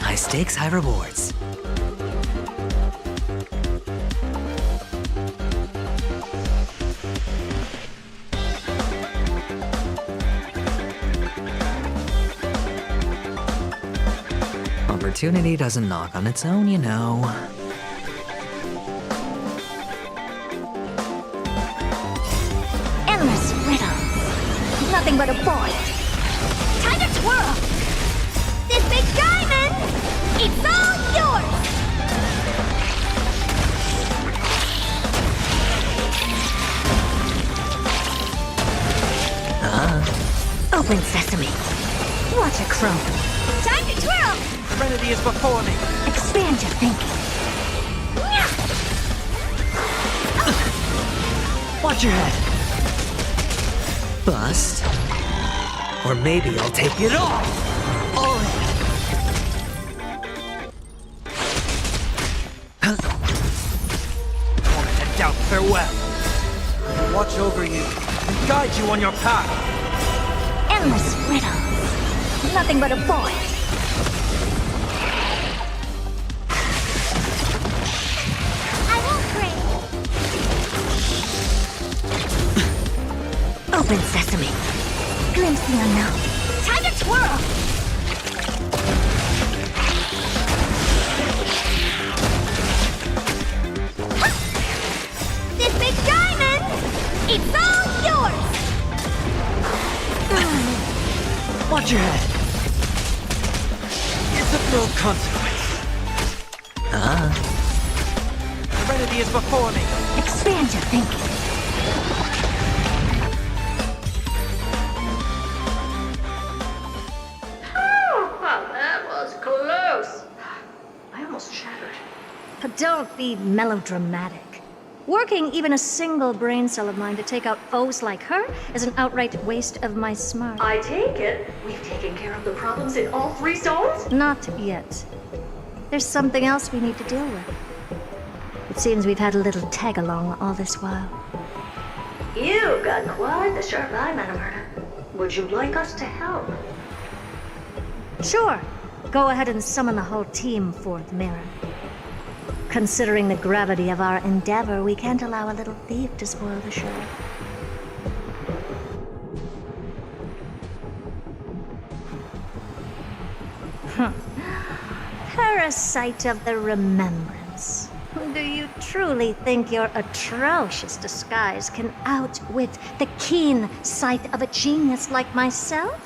High stakes, high rewards. Opportunity doesn't knock on its own, you know. Endless riddles. Nothing but a boy. Time to twirl! This big diamond! It's all yours! Open sesame. Watch it crow. Time to twirl! Serenity is before me. Expand your thinking. Watch your head. Bust. Or maybe I'll take it all. All in. And doubt farewell. Watch over you and guide you on your path. Endless riddles. Nothing but a boy. I won't break. Open sesame. Glimpse the unknown. Time to twirl! This big diamond! It's all yours! Watch your head. It's of no consequence. Serenity is before me. Expand your thinking. That was close. I almost shattered. But don't be melodramatic. Working even a single brain cell of mine to take out foes like her is an outright waste of my smart. I take it we've taken care of the problems in all 3 zones? Not yet. There's something else we need to deal with. It seems we've had a little tag-along all this while. You've got quite the sharp eye, Madam Herta. Would you like us to help? Sure. Go ahead and summon the whole team forth, Mirror. Considering the gravity of our endeavor, we can't allow a little thief to spoil the show. Parasite of the remembrance. Do you truly think your atrocious disguise can outwit the keen sight of a genius like myself?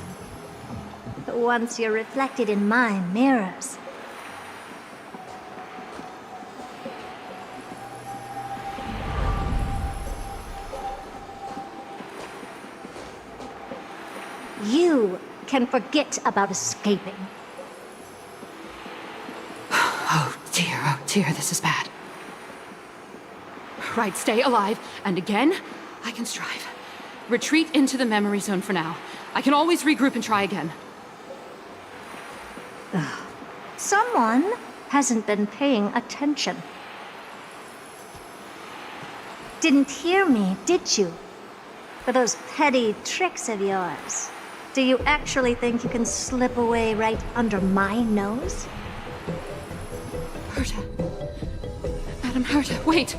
Once you're reflected in my mirrors. You can forget about escaping. Oh dear, this is bad. Right, stay alive, and again, I can strive. Retreat into the memory zone for now. I can always regroup and try again. Someone hasn't been paying attention. Didn't hear me, did you? For those petty tricks of yours. Do you actually think you can slip away right under my nose? Herta. Madam Herta, wait.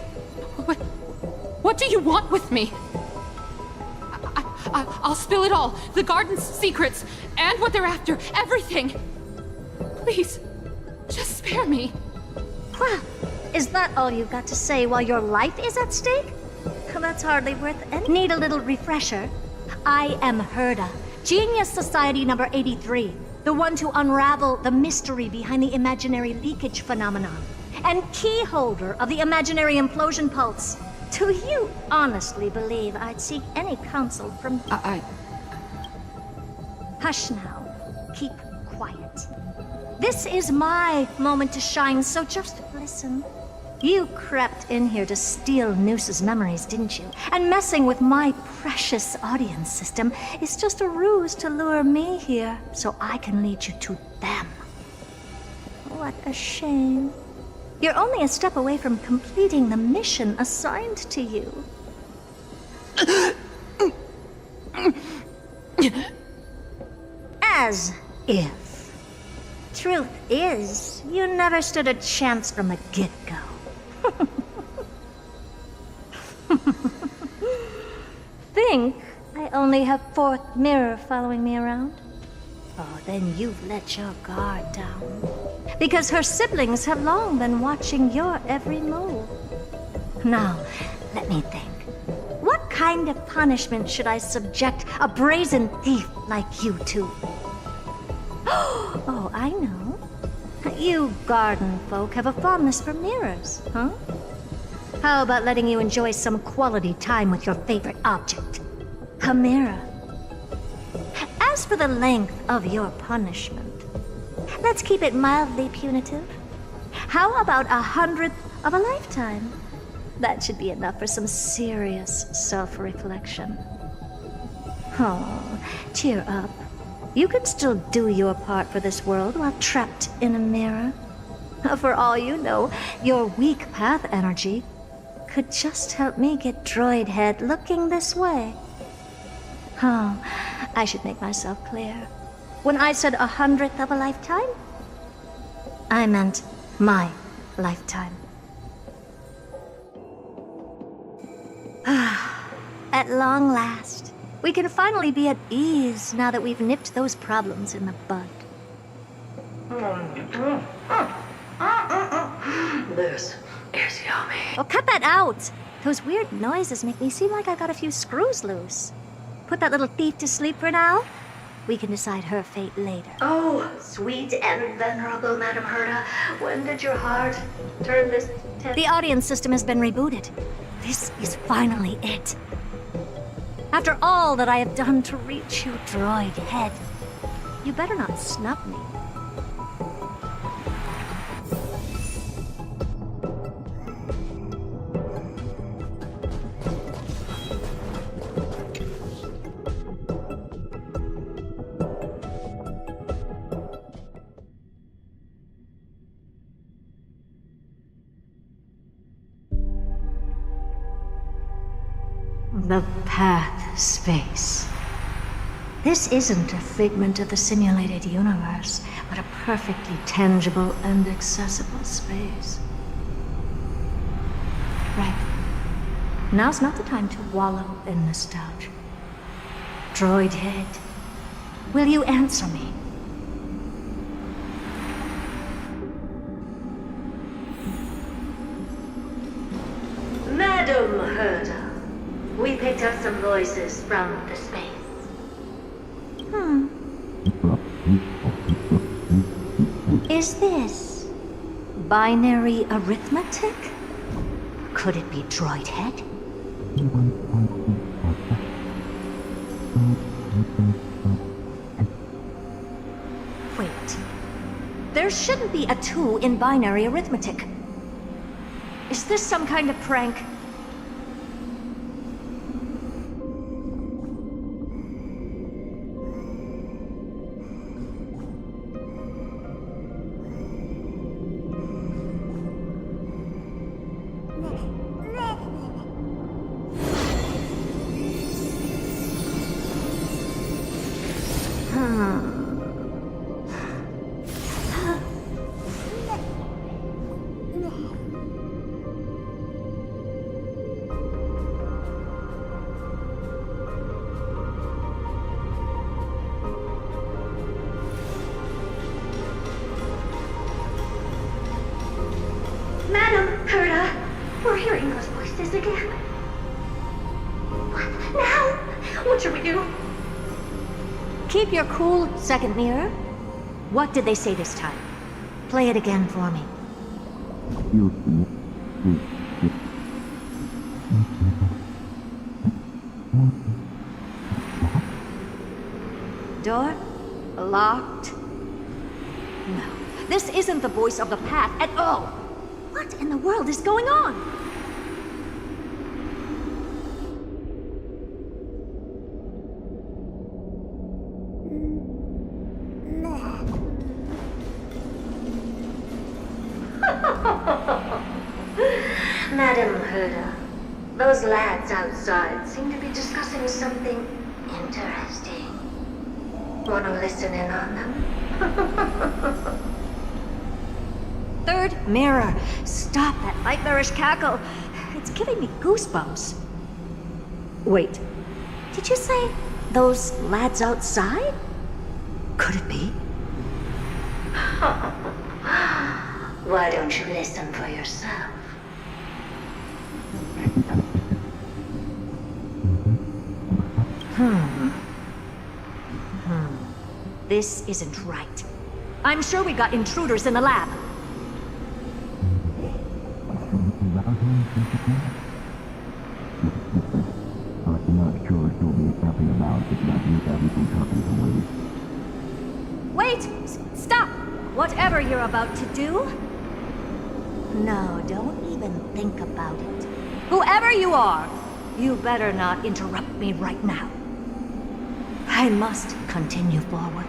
What do you want with me? I'll spill it all. The garden's secrets, and what they're after. Everything. Please, just spare me. Well, is that all you've got to say while your life is at stake? That's hardly worth it. Need a little refresher? I am Herta, Genius Society number 83, the one to unravel the mystery behind the imaginary leakage phenomenon, and key holder of the imaginary implosion pulse. Do you honestly believe I'd seek any counsel from... Hush now. Keep quiet. This is my moment to shine, so just listen. You crept in here to steal Noose's memories, didn't you? And messing with my precious audience system is just a ruse to lure me here so I can lead you to them. What a shame. You're only a step away from completing the mission assigned to you. As if. Truth is, you never stood a chance from the get-go. Think I only have fourth mirror following me around? Oh, then you've let your guard down. Because her siblings have long been watching your every move. Now, let me think. What kind of punishment should I subject a brazen thief like you to? Oh, I know. You garden folk have a fondness for mirrors, huh? How about letting you enjoy some quality time with your favorite object? A mirror. As for the length of your punishment, let's keep it mildly punitive. How about 100th of a lifetime? That should be enough for some serious self-reflection. Oh, cheer up. You can still do your part for this world while trapped in a mirror. For all you know, your weak path energy could just help me get droid head looking this way. Oh, I should make myself clear. When I said 100th of a lifetime, I meant my lifetime. At long last, we can finally be at ease now that we've nipped those problems in the bud. This is yummy. Oh, cut that out! Those weird noises make me seem like I got a few screws loose. Put that little thief to sleep for now. We can decide her fate later. Oh, sweet and venerable Madam Herta, when did your heart turn this... The audience system has been rebooted. This is finally it. After all that I have done to reach you, droid head, you better not snub me. The path space. This isn't a figment of the simulated universe, but a perfectly tangible and accessible space. Right. Now's not the time to wallow in nostalgia. Droid head, will you answer me? Madam Herta, we picked up some voices from the space. Is this binary arithmetic? Could it be droid head? Wait. There shouldn't be a 2 in binary arithmetic. Is this some kind of prank? Madam Herda, we're hearing those voices again. What now? What should we do? Keep your cool, second mirror. What did they say this time? Play it again for me. Door locked. No, this isn't the voice of the path at all. What in the world is going on? Madam Herda, those lads outside seem to be discussing something interesting. Want to listen in on them? Third mirror, stop that nightmarish cackle. It's giving me goosebumps. Wait, did you say those lads outside? Could it be? Why don't you listen for yourself? This isn't right. I'm sure we got intruders in the lab. Wait! Stop! Whatever you're about to do? No, don't even think about it. Whoever you are, you better not interrupt me right now. I must continue forward.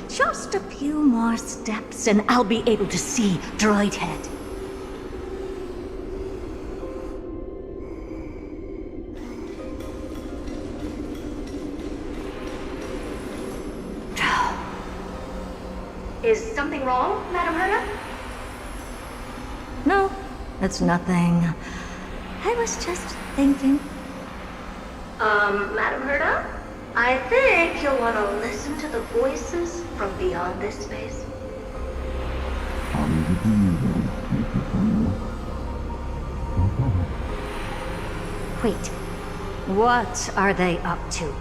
Just a few more steps and I'll be able to see Droid Head. Is something wrong, Madam Herda? No, it's nothing. I was just thinking. Madam Herda? I think you'll want to listen to the voices from beyond this space. Wait, what are they up to?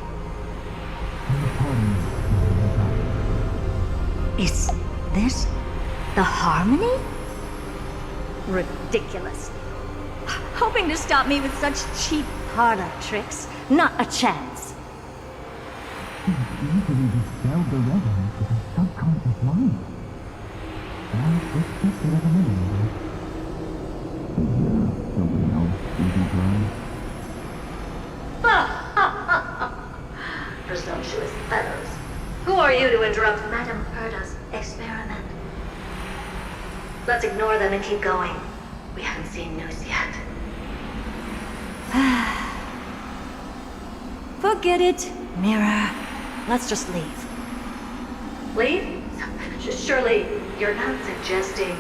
Is this the Harmony? Ridiculous. Hoping to stop me with such cheap parlor tricks. Not a chance. Easily dispel the resonance of his subconscious mind. And suspected of eliminated. Is there something else we can try? Presumptuous fellows. Who are you to interrupt Madam Herda's experiment? Let's ignore them and keep going. We haven't seen news yet. Forget it, Mirror. Let's just leave. Leave? Surely you're not suggesting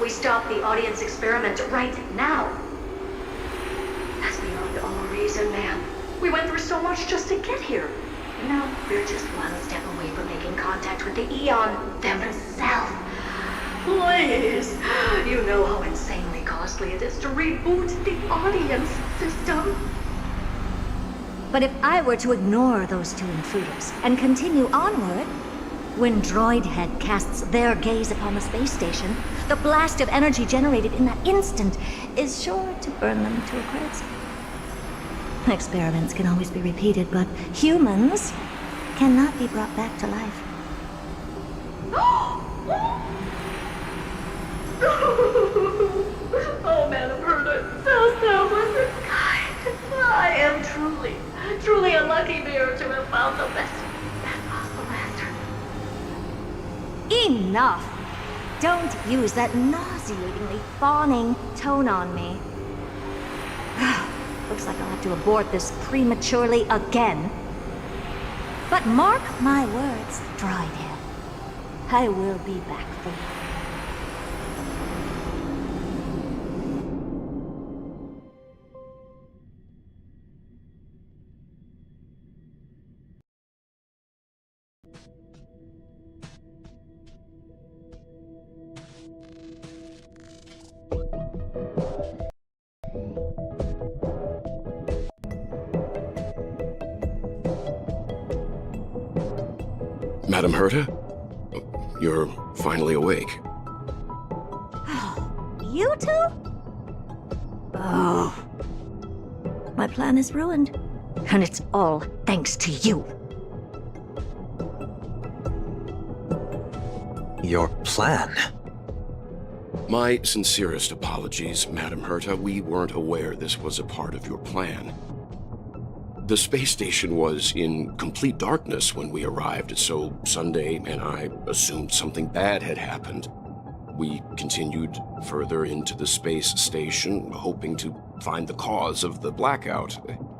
we stop the audience experiment right now? That's beyond all reason, ma'am. We went through so much just to get here. Now we're just one step away from making contact with the Eon themselves. Please! You know how insanely costly it is to reboot the audience system. But if I were to ignore those two intruders and continue onward, when Droid Head casts their gaze upon the space station, the blast of energy generated in that instant is sure to burn them to a crisp. Experiments can always be repeated, but humans cannot be brought back to life. Oh, Madam Herda, so was kind. I am truly a lucky bear to have found the best possible answer. Enough! Don't use that nauseatingly fawning tone on me. Looks like I'll have to abort this prematurely again. But mark my words, Droidhead. I will be back for you. Madam Herta? You're finally awake. You two? Oh. My plan is ruined. And it's all thanks to you. Your plan? My sincerest apologies, Madam Herta. We weren't aware this was a part of your plan. The space station was in complete darkness when we arrived, so Sunday and I assumed something bad had happened. We continued further into the space station, hoping to find the cause of the blackout,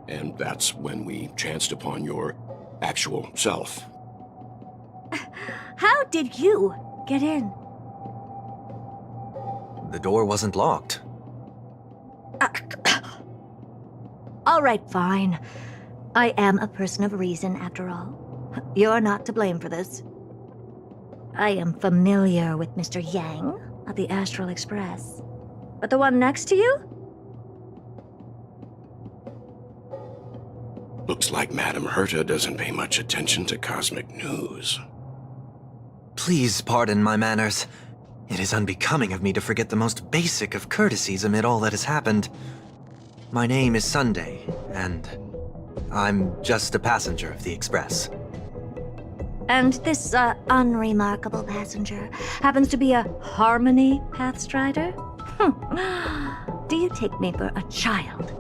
and that's when we chanced upon your actual self. How did you get in? The door wasn't locked. All right, fine. I am a person of reason, after all. You're not to blame for this. I am familiar with Mr. Yang of the Astral Express. But the one next to you? Looks like Madam Herta doesn't pay much attention to cosmic news. Please pardon my manners. It is unbecoming of me to forget the most basic of courtesies amid all that has happened. My name is Sunday, and I'm just a passenger of the Express. And this, unremarkable passenger happens to be a Harmony Pathstrider? Do you take me for a child?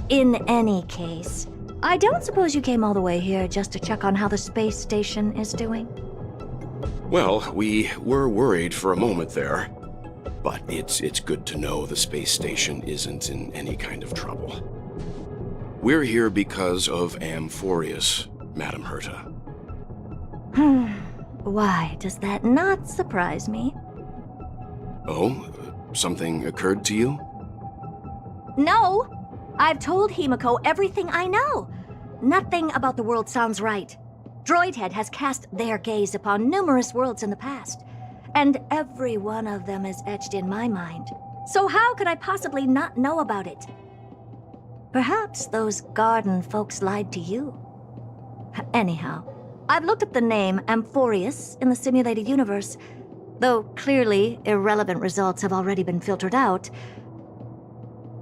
In any case, I don't suppose you came all the way here just to check on how the space station is doing? Well, we were worried for a moment there, but it's good to know the space station isn't in any kind of trouble. We're here because of Amphoreus, Madam Herta. Why does that not surprise me? Oh? Something occurred to you? No! I've told Himiko everything I know. Nothing about the world sounds right. Droidhead has cast their gaze upon numerous worlds in the past, and every one of them is etched in my mind. So how could I possibly not know about it? Perhaps those garden folks lied to you. Anyhow, I've looked up the name Amphoreus in the simulated universe. Though clearly irrelevant results have already been filtered out,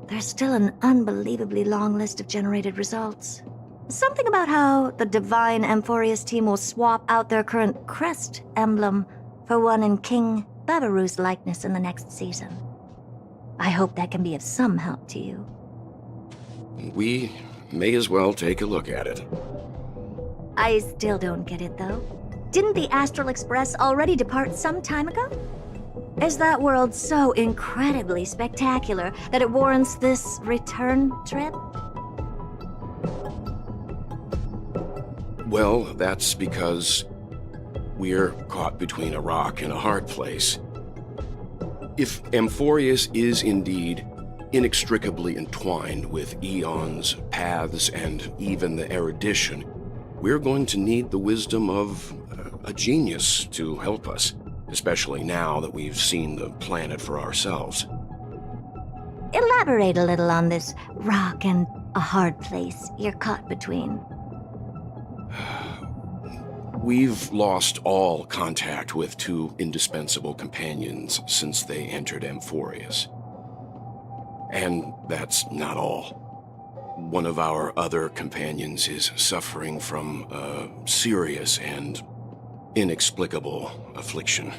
there's still an unbelievably long list of generated results. Something about how the Divine Amphoreus team will swap out their current crest emblem for one in King Babaru's likeness in the next season. I hope that can be of some help to you. We may as well take a look at it. I still don't get it, though. Didn't the Astral Express already depart some time ago? Is that world so incredibly spectacular that it warrants this return trip? Well, that's because we're caught between a rock and a hard place. If Amphoreus is indeed inextricably entwined with eons, paths, and even the erudition, we're going to need the wisdom of a genius to help us, especially now that we've seen the planet for ourselves. Elaborate a little on this rock and a hard place you're caught between. We've lost all contact with two indispensable companions since they entered Amphoreus. And that's not all. One of our other companions is suffering from a serious and inexplicable affliction.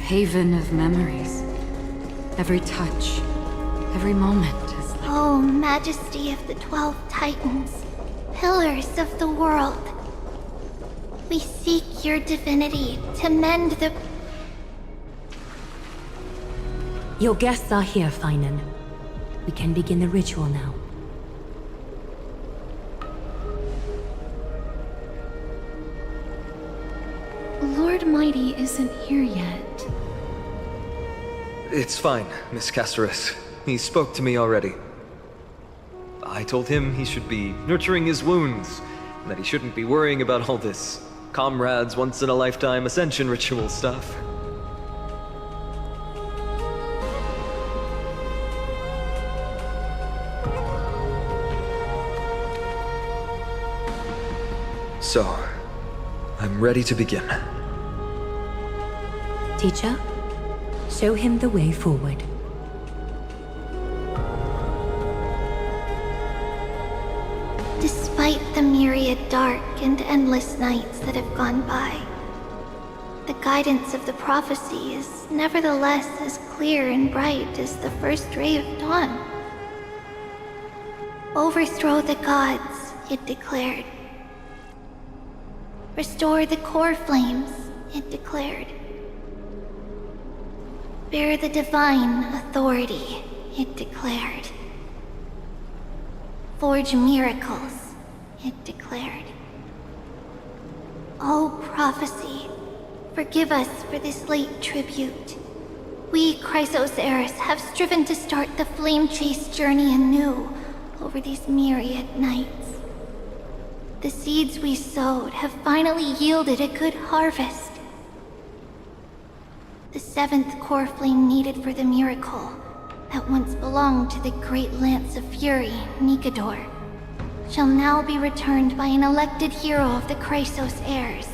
haven of memories. Every touch, every moment is like... Oh, Majesty of the 12 Titans, pillars of the world. We seek your divinity to mend the... Your guests are here, Finan. We can begin the ritual now. Lord Mighty isn't here yet. It's fine, Miss Caceres. He spoke to me already. I told him he should be nurturing his wounds, and that he shouldn't be worrying about all this comrades once-in-a-lifetime ascension ritual stuff. So, I'm ready to begin. Teacher, show him the way forward. Despite the myriad dark and endless nights that have gone by, the guidance of the prophecy is nevertheless as clear and bright as the first ray of dawn. Overthrow the gods, it declared. Restore the core flames, it declared. Bear the divine authority, it declared. Forge miracles, it declared. O prophecy, forgive us for this late tribute. We, Chrysos Eris, have striven to start the flame chase journey anew over these myriad nights. The seeds we sowed have finally yielded a good harvest. The 7th core flame needed for the miracle that once belonged to the great Lance of Fury, Nikador, shall now be returned by an elected hero of the Chrysos heirs,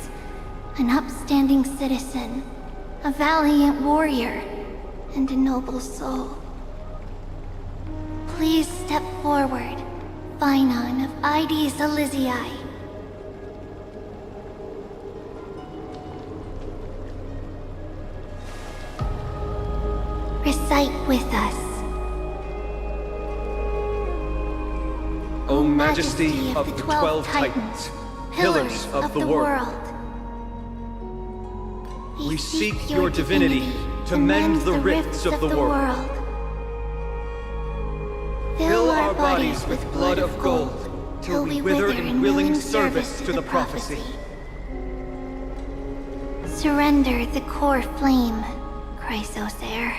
an upstanding citizen, a valiant warrior, and a noble soul. Please step forward, Finan of Ides Elysiae. Recite with us. O Majesty of the 12 Titans, pillars of the world, we seek your divinity to mend the rifts of the world. Fill our bodies with blood of gold, till we wither in willing service to the prophecy. Surrender the core flame, Chrysos heir.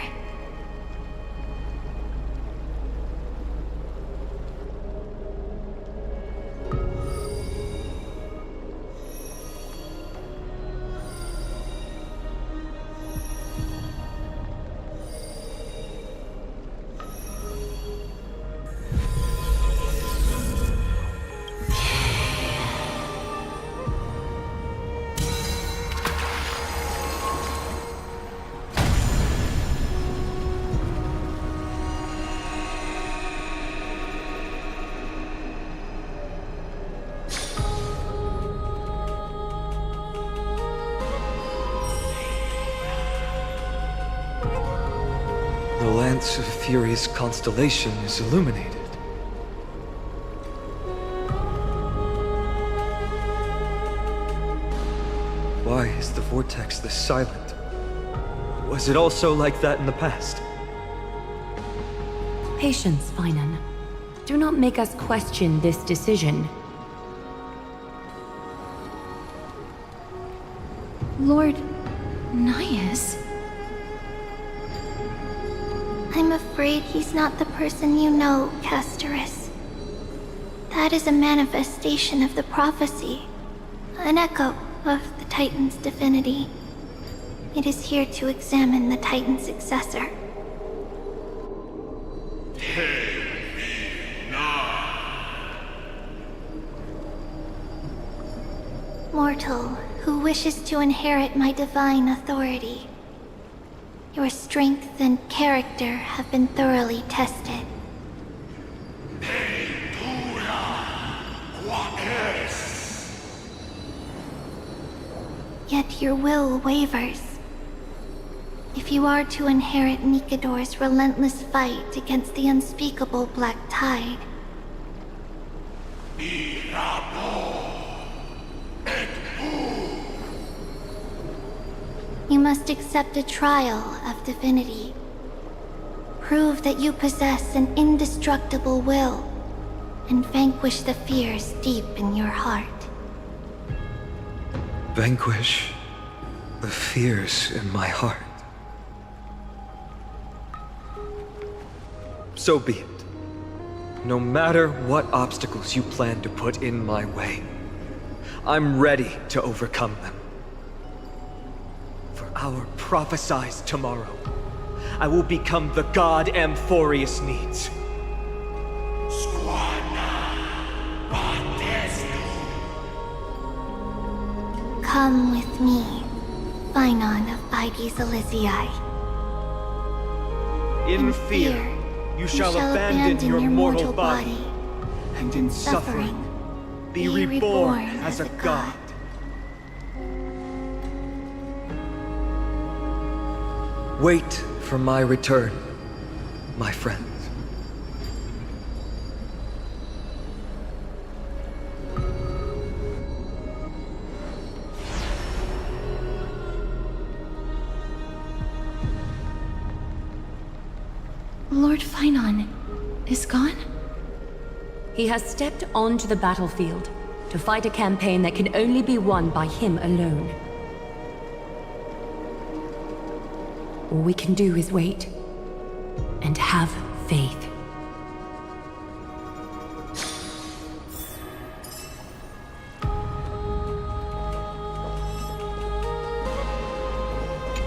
The Lance of Fury's constellation is illuminated. Why is the vortex this silent? Was it also like that in the past? Patience, Finan. Do not make us question this decision. Lord Naias? I'm afraid he's not the person you know, Castoris. That is a manifestation of the prophecy, an echo of the Titan's divinity. It is here to examine the Titan's successor. Mortal, who wishes to inherit my divine authority. Your strength and character have been thoroughly tested. Yet your will wavers. If you are to inherit Nikador's relentless fight against the unspeakable Black Tide, you must accept a trial of divinity. Prove that you possess an indestructible will, and vanquish the fears deep in your heart. Vanquish the fears in my heart. So be it. No matter what obstacles you plan to put in my way, I'm ready to overcome them. For our prophesized tomorrow, I will become the god Amphoreus needs. Come with me, Finon of Ides Elysiae. In fear, you shall abandon your mortal body, and in suffering, be reborn as a god. Wait for my return, my friends. Lord Finon is gone? He has stepped onto the battlefield to fight a campaign that can only be won by him alone. All we can do is wait and have faith.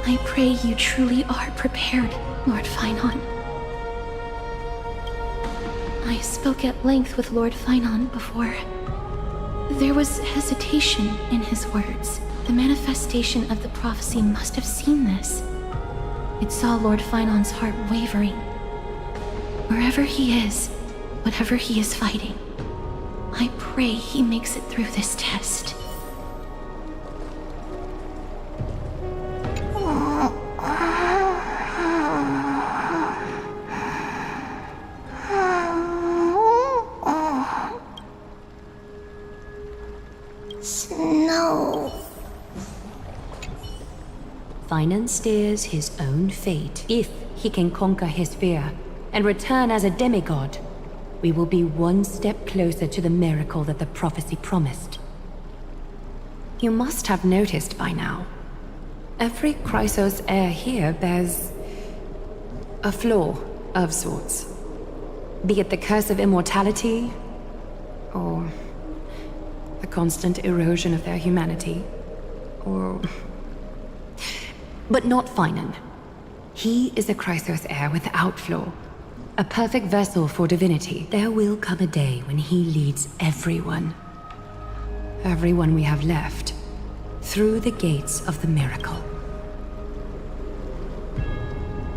I pray you truly are prepared, Lord Finon. I spoke at length with Lord Finon before. There was hesitation in his words. The manifestation of the prophecy must have seen this. It saw Lord Finon's heart wavering. Wherever he is, whatever he is fighting, I pray he makes it through this test. Snow. Finon steers his own fate. If he can conquer his fear and return as a demigod, we will be one step closer to the miracle that the prophecy promised. You must have noticed by now, every Chrysos heir here bears a flaw of sorts. Be it the curse of immortality, or the constant erosion of their humanity, or... But not Finon. He is a Chrysos heir without flaw. A perfect vessel for divinity. There will come a day when he leads everyone we have left, through the gates of the miracle.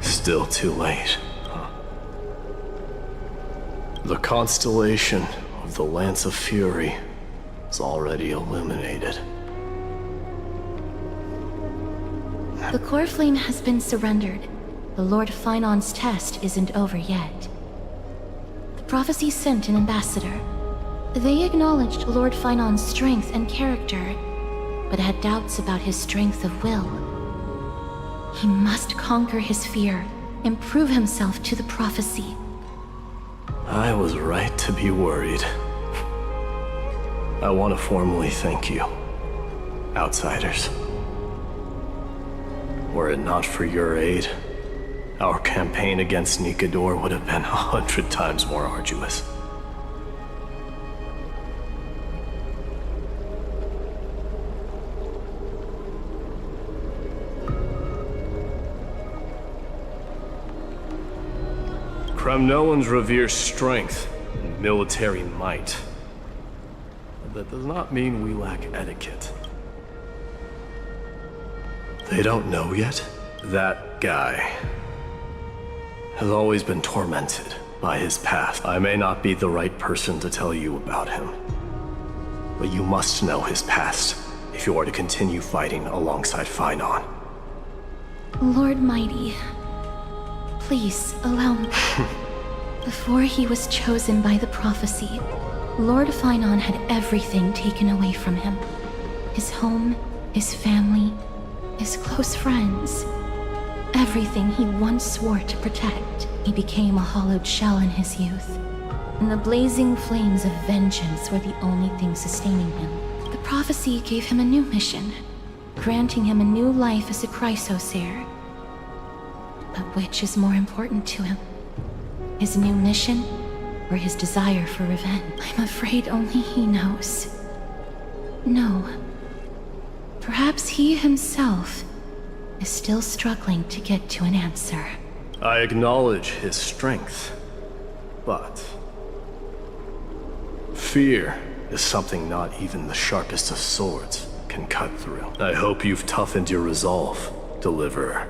Still too late, huh? The constellation of the Lance of Fury is already illuminated. The core flame has been surrendered. The Lord Finon's test isn't over yet. The prophecy sent an ambassador. They acknowledged Lord Finon's strength and character, but had doubts about his strength of will. He must conquer his fear and prove himself to the prophecy. I was right to be worried. I want to formally thank you, outsiders. Were it not for your aid, our campaign against Nikador would have been 100 times more arduous. Kremnoans revere strength and military might. But that does not mean we lack etiquette. They don't know yet? That guy has always been tormented by his past. I may not be the right person to tell you about him, but you must know his past if you are to continue fighting alongside Finon. Lord Mighty, please allow me. Before he was chosen by the prophecy, Lord Finon had everything taken away from him. His home, his family, his close friends. Everything he once swore to protect. He became a hollowed shell in his youth, and the blazing flames of vengeance were the only thing sustaining him. The prophecy gave him a new mission, granting him a new life as a Chrysos heir. But which is more important to him? His new mission, or his desire for revenge? I'm afraid only he knows. No. Perhaps he himself is still struggling to get to an answer. I acknowledge his strength, but fear is something not even the sharpest of swords can cut through. I hope you've toughened your resolve, Deliverer.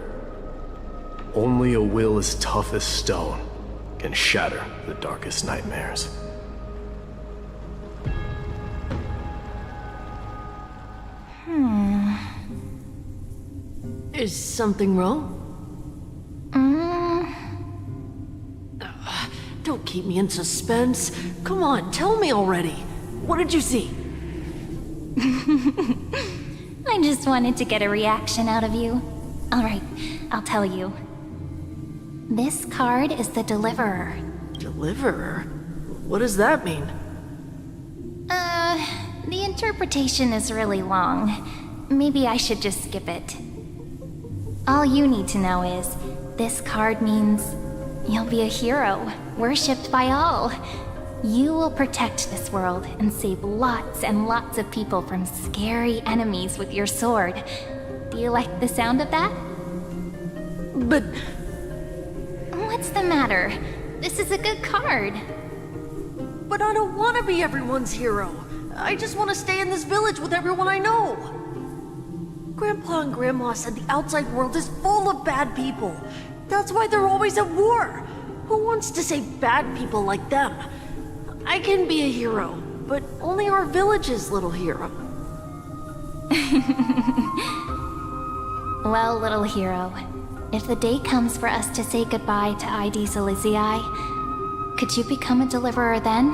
Only a will as tough as stone can shatter the darkest nightmares. Is something wrong? Don't keep me in suspense. Come on, tell me already. What did you see? I just wanted to get a reaction out of you. Alright, I'll tell you. This card is the Deliverer. Deliverer? What does that mean? The interpretation is really long. Maybe I should just skip it. All you need to know is, this card means you'll be a hero, worshipped by all. You will protect this world and save lots and lots of people from scary enemies with your sword. Do you like the sound of that? But... What's the matter? This is a good card. But I don't want to be everyone's hero. I just want to stay in this village with everyone I know. Grandpa and Grandma said the outside world is full of bad people. That's why they're always at war. Who wants to save bad people like them? I can be a hero, but only our village's little hero. Well, little hero, if the day comes for us to say goodbye to ID Silizii, could you become a deliverer then?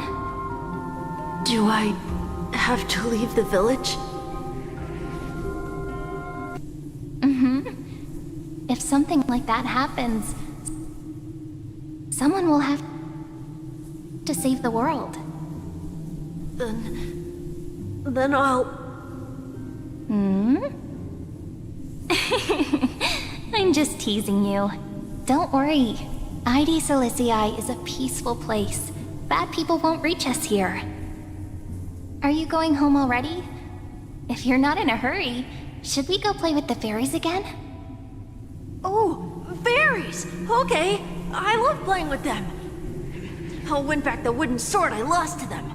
Do I have to leave the village? If something like that happens, someone will have to save the world. Then I'll... I'm just teasing you. Don't worry. ID Silizii is a peaceful place. Bad people won't reach us here. Are you going home already? If you're not in a hurry, should we go play with the fairies again? Oh, fairies! Okay, I love playing with them. I'll win back the wooden sword I lost to them.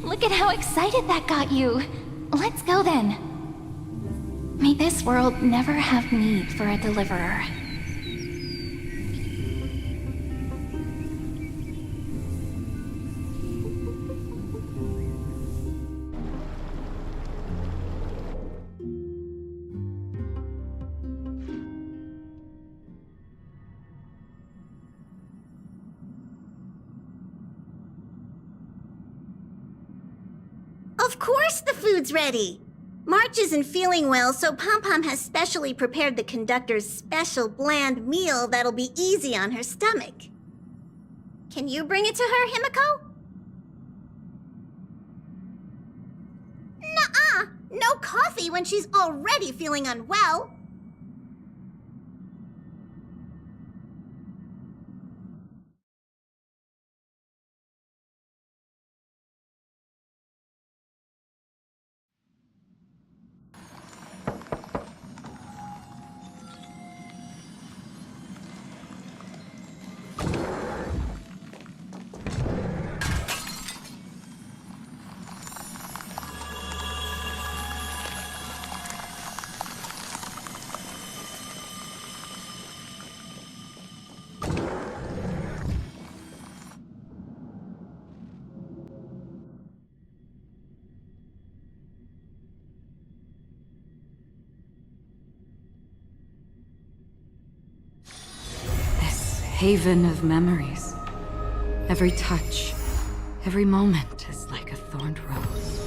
Look at how excited that got you. Let's go then. May this world never have need for a deliverer. Of course the food's ready! March isn't feeling well, so Pom-Pom has specially prepared the conductor's special bland meal that'll be easy on her stomach. Can you bring it to her, Himiko? Nuh-uh! No coffee when she's already feeling unwell! haven of memories. Every touch, every moment is like a thorned rose.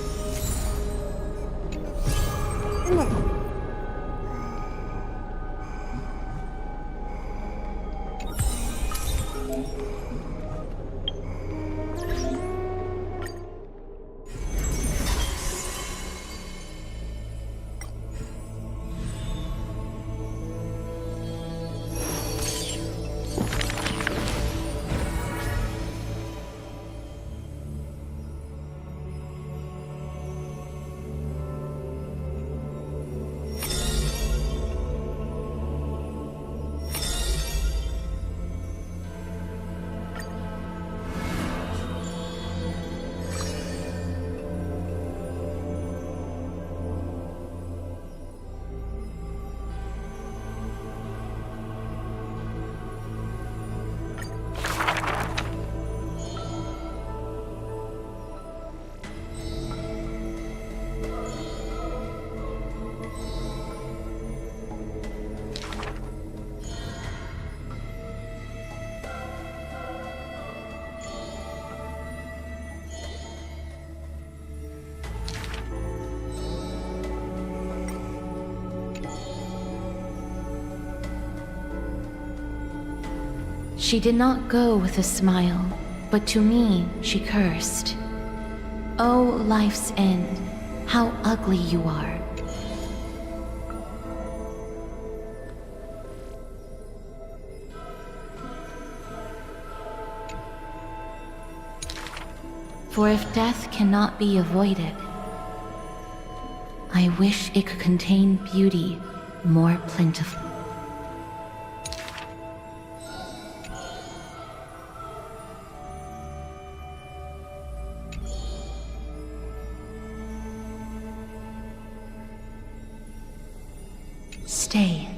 She did not go with a smile, but to me she cursed. Oh, life's end, how ugly you are. For if death cannot be avoided, I wish it could contain beauty more plentiful. Stay.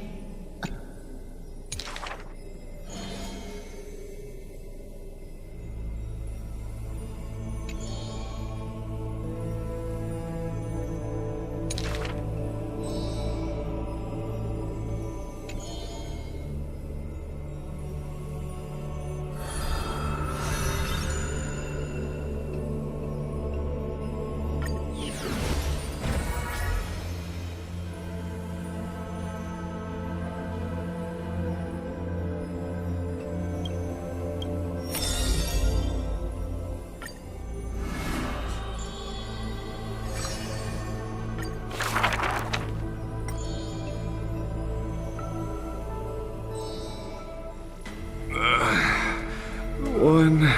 One,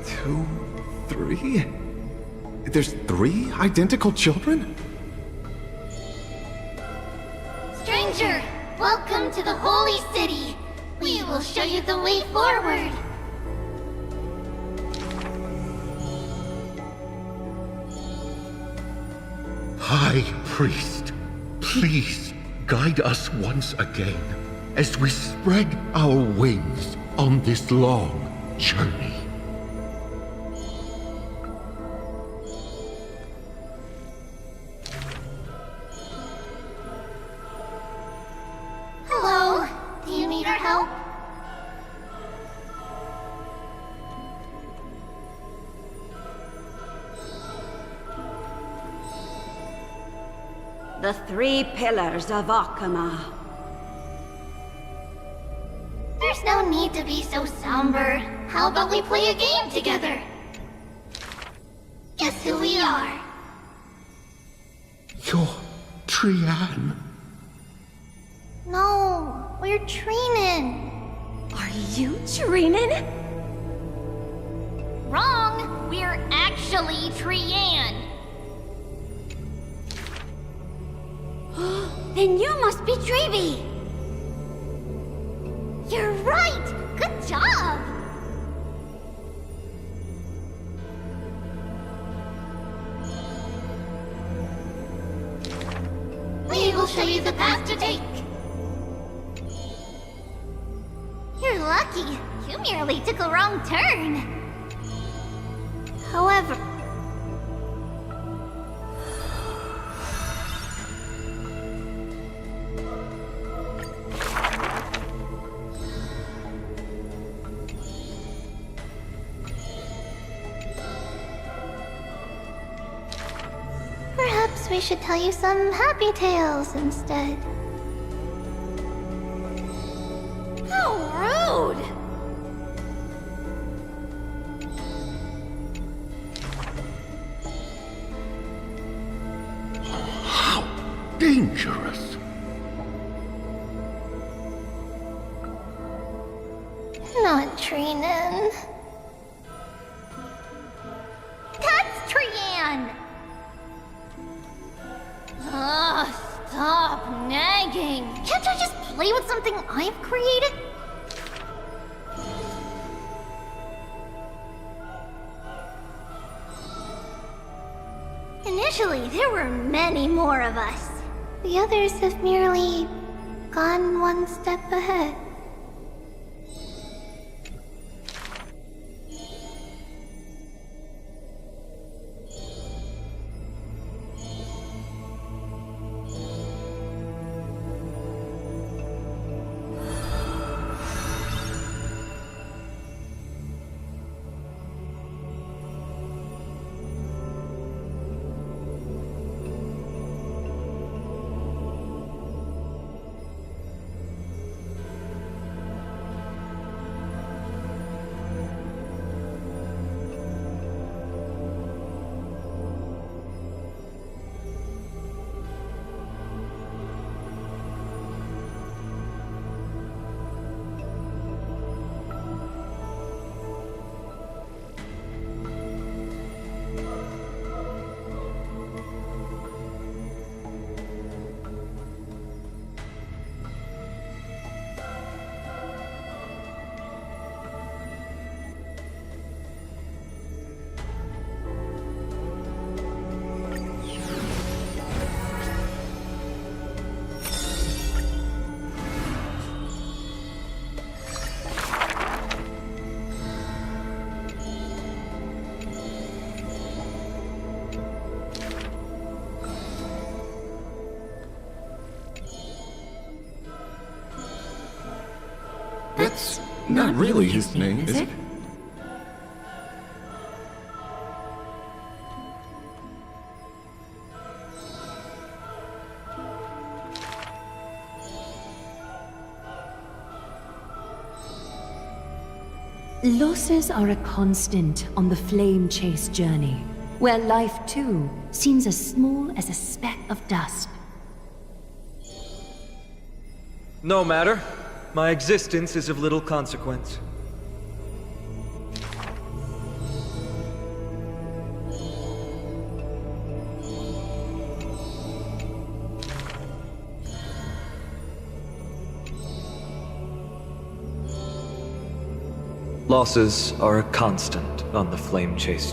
two, three? There's 3 identical children? Stranger, welcome to the Holy City. We will show you the way forward. High Priest, please guide us once again as we spread our wings on this long journey. Hello, do you need our help? The 3 pillars of Akama. There's no need to be so somber. How about we play a game together? Guess who we are? You're Trian. No, we're Treenin. Are you Treenin? Wrong! We're actually Trian. Then you must be Treevee. You're right! Good job! We will show you the path to take. You're lucky. You merely took a wrong turn. However... we should tell you some happy tales instead. How rude! How dangerous! Not Trinan. That's Trian! Stop nagging. Can't I just play with something I've created? Initially, there were many more of us. The others have merely gone one step ahead. That's not really his name, is it? Losses are a constant on the flame chase journey, where life too seems as small as a speck of dust. No matter. My existence is of little consequence. Losses are a constant on the flame chase.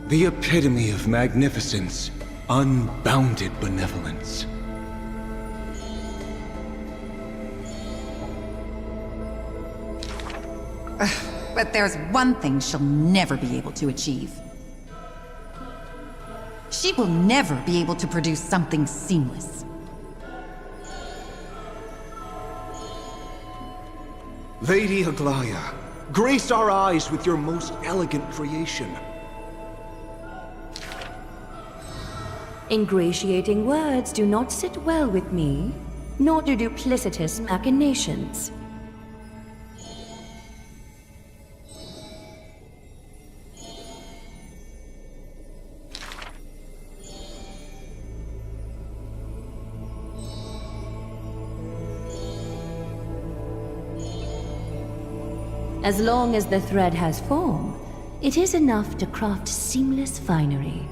The epitome of magnificence, unbounded benevolence. But there's one thing she'll never be able to achieve. She will never be able to produce something seamless. Lady Aglaya, grace our eyes with your most elegant creation. Ingratiating words do not sit well with me, nor do duplicitous machinations. As long as the thread has form, it is enough to craft seamless finery.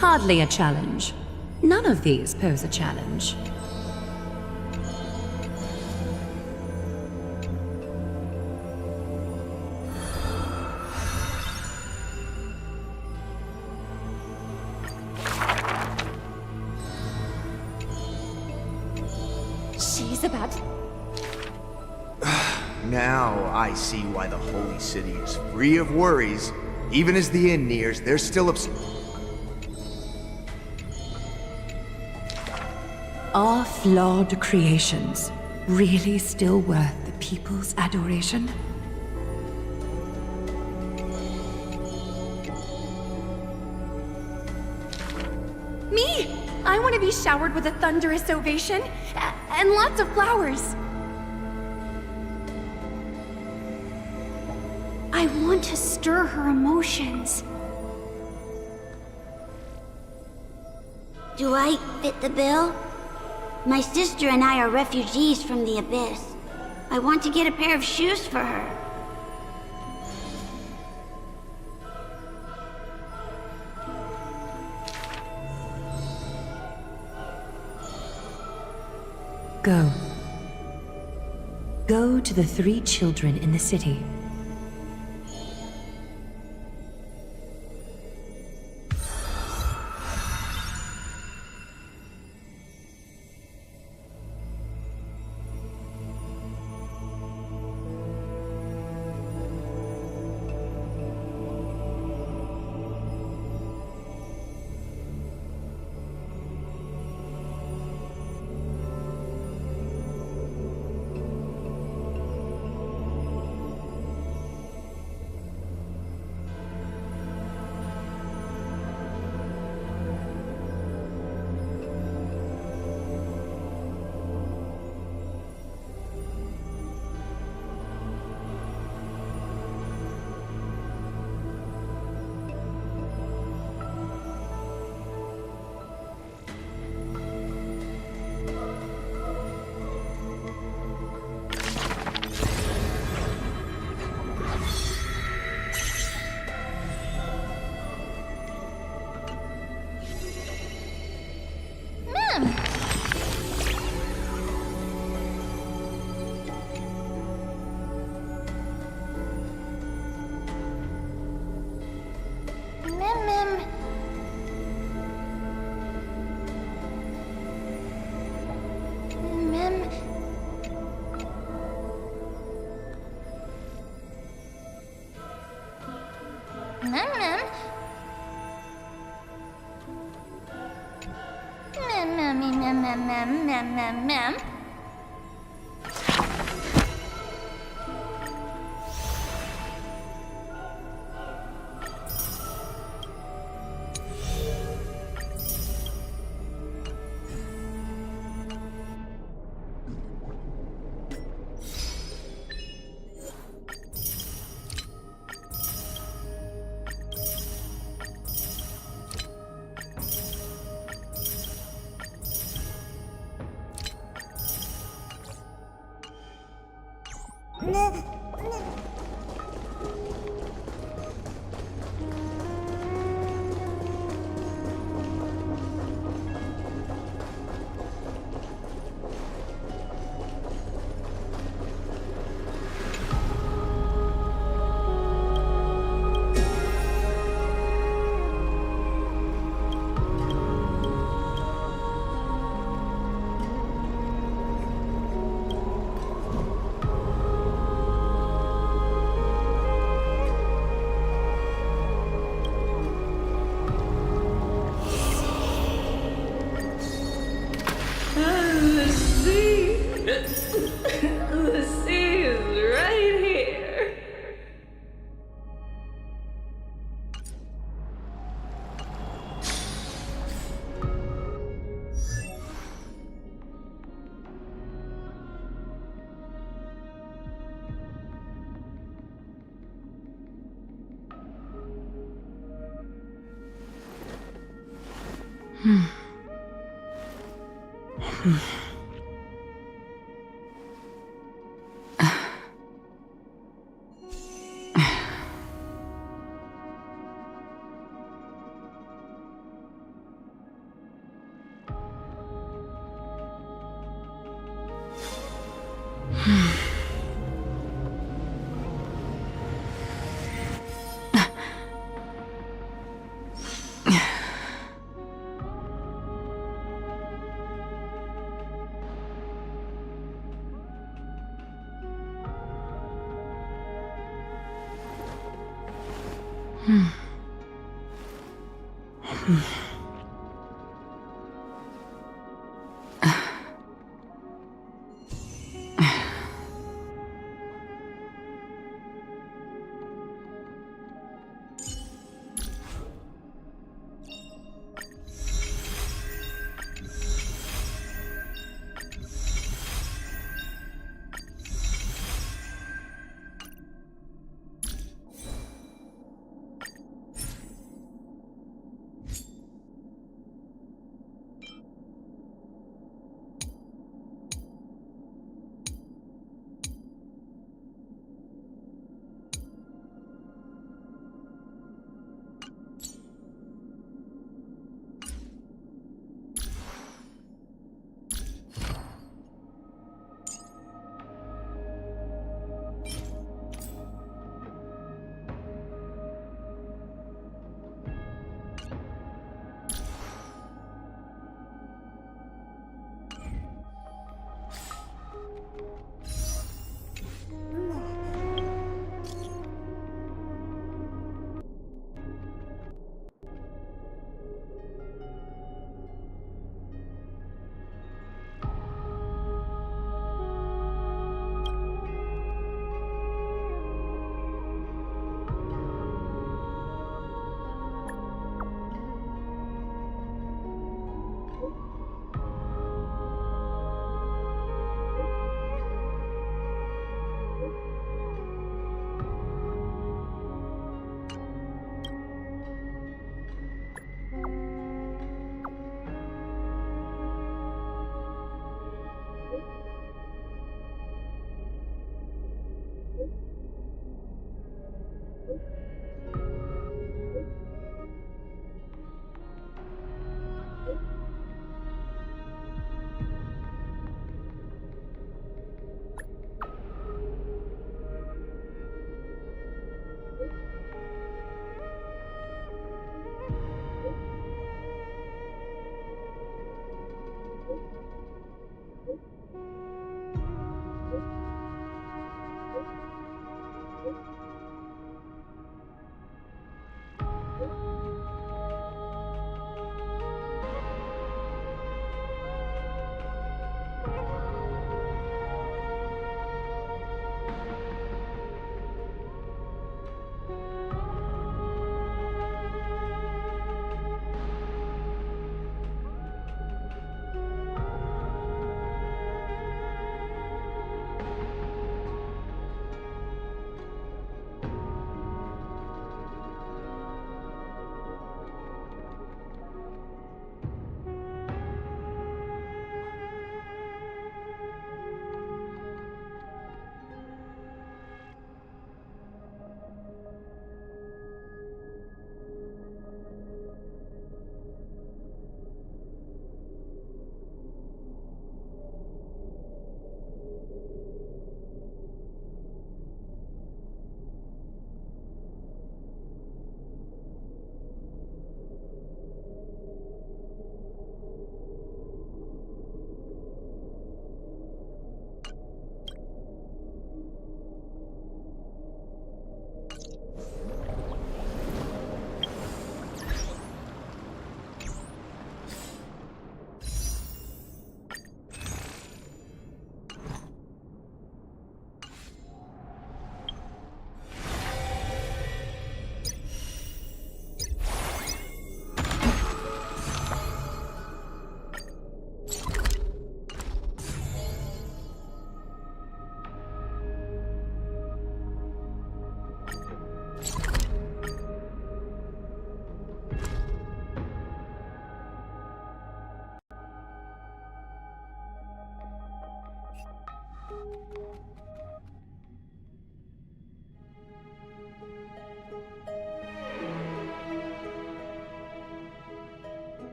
Hardly a challenge. None of these pose a challenge. She's about to... Now I see why the Holy City is free of worries. Even as the end nears, there's still Are flawed creations really still worth the people's adoration? Me! I want to be showered with a thunderous ovation and lots of flowers. I want to stir her emotions. Do I fit the bill? My sister and I are refugees from the Abyss. I want to get a pair of shoes for her. Go. Go to the 3 children in the city.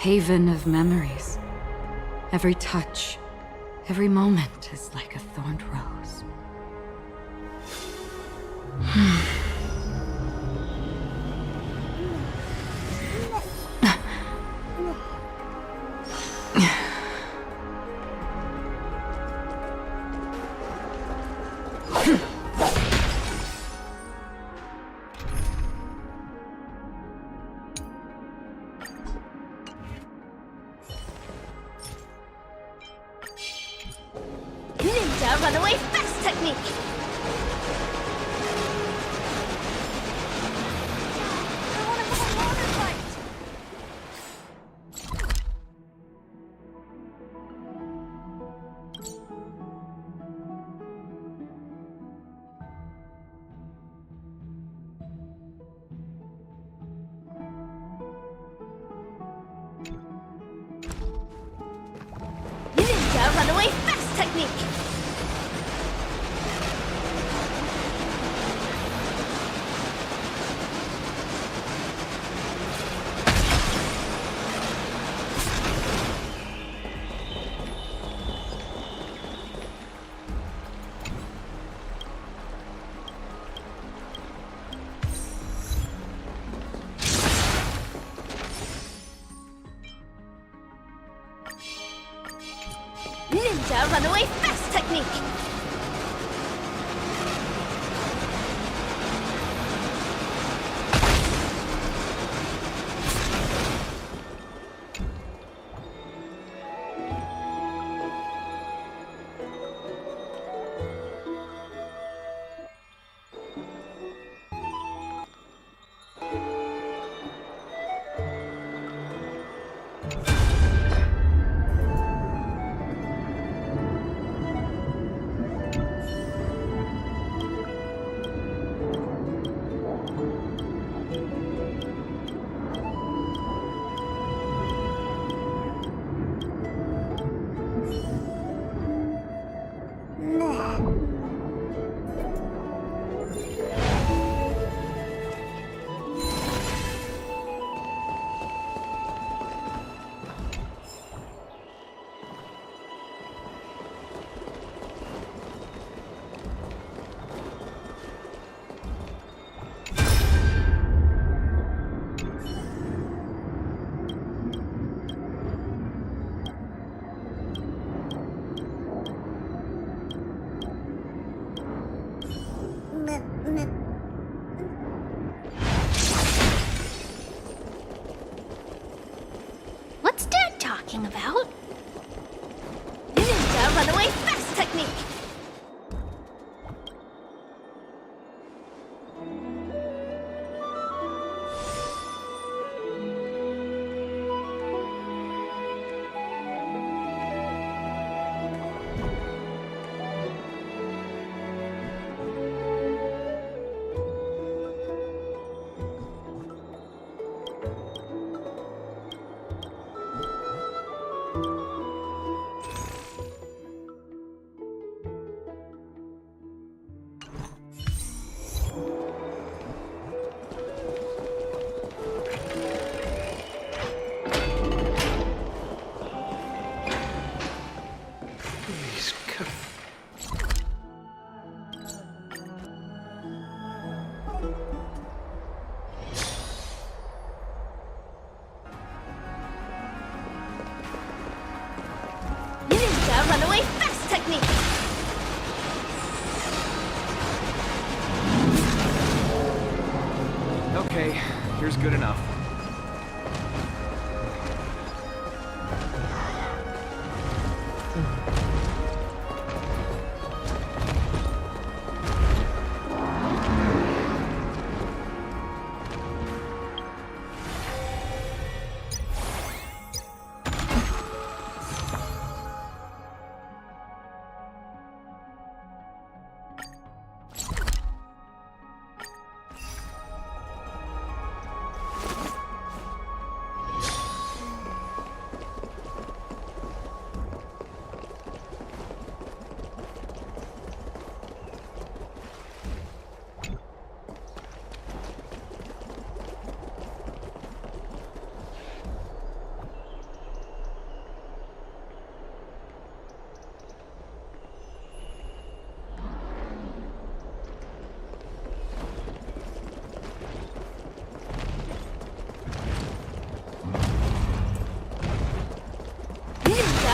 Haven of memories. Every touch, every moment is like a thorned rose. Ninja runaway fast technique! Ninja runaway fast technique! Ninja runaway fast technique! What's Dad talking about? Ninja runaway fast technique! Ninja runaway fast technique! Okay, here's good enough.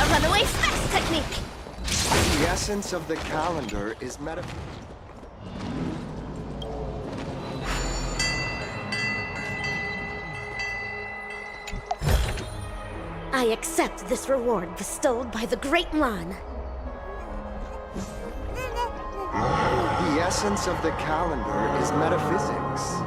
Runaway fast technique! The essence of the calendar is I accept this reward bestowed by the Great Lan. essence of the calendar is metaphysics.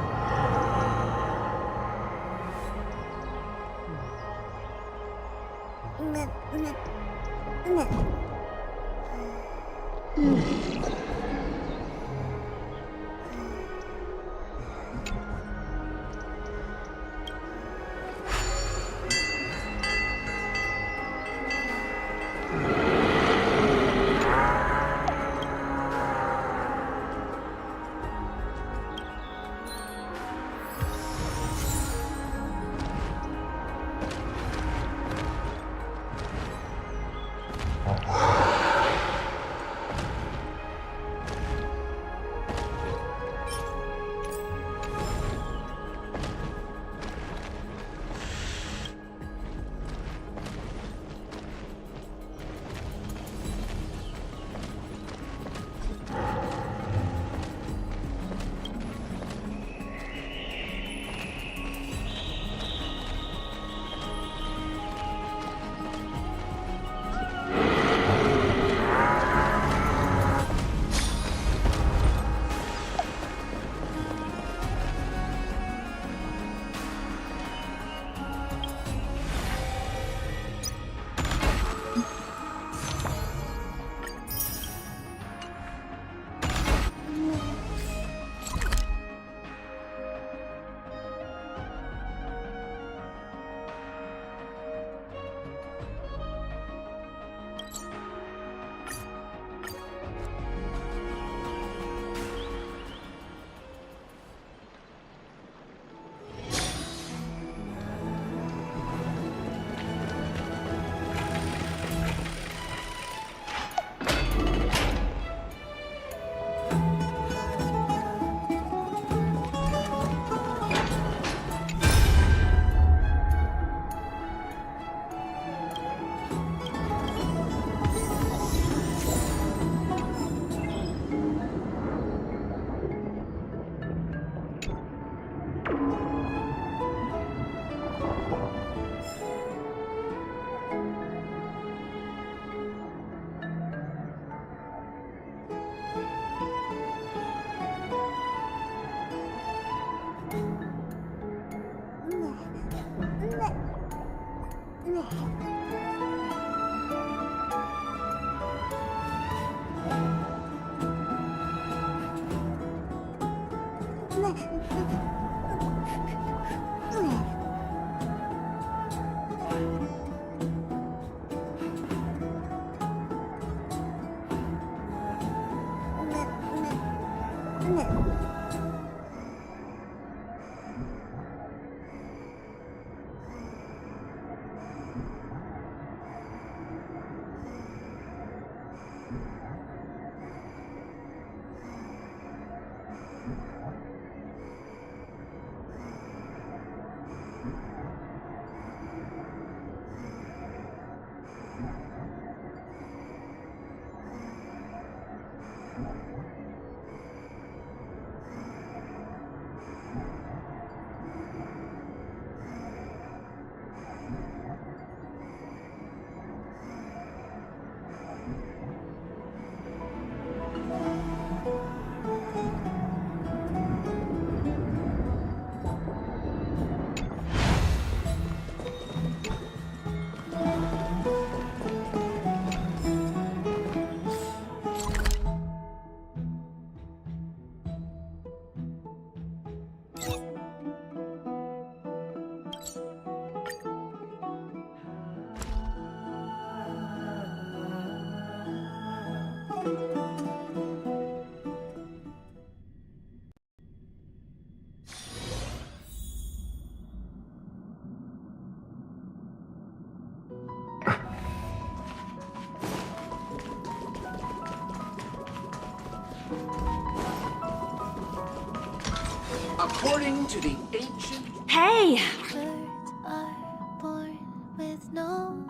According to the ancient... Hey! Birds are born with no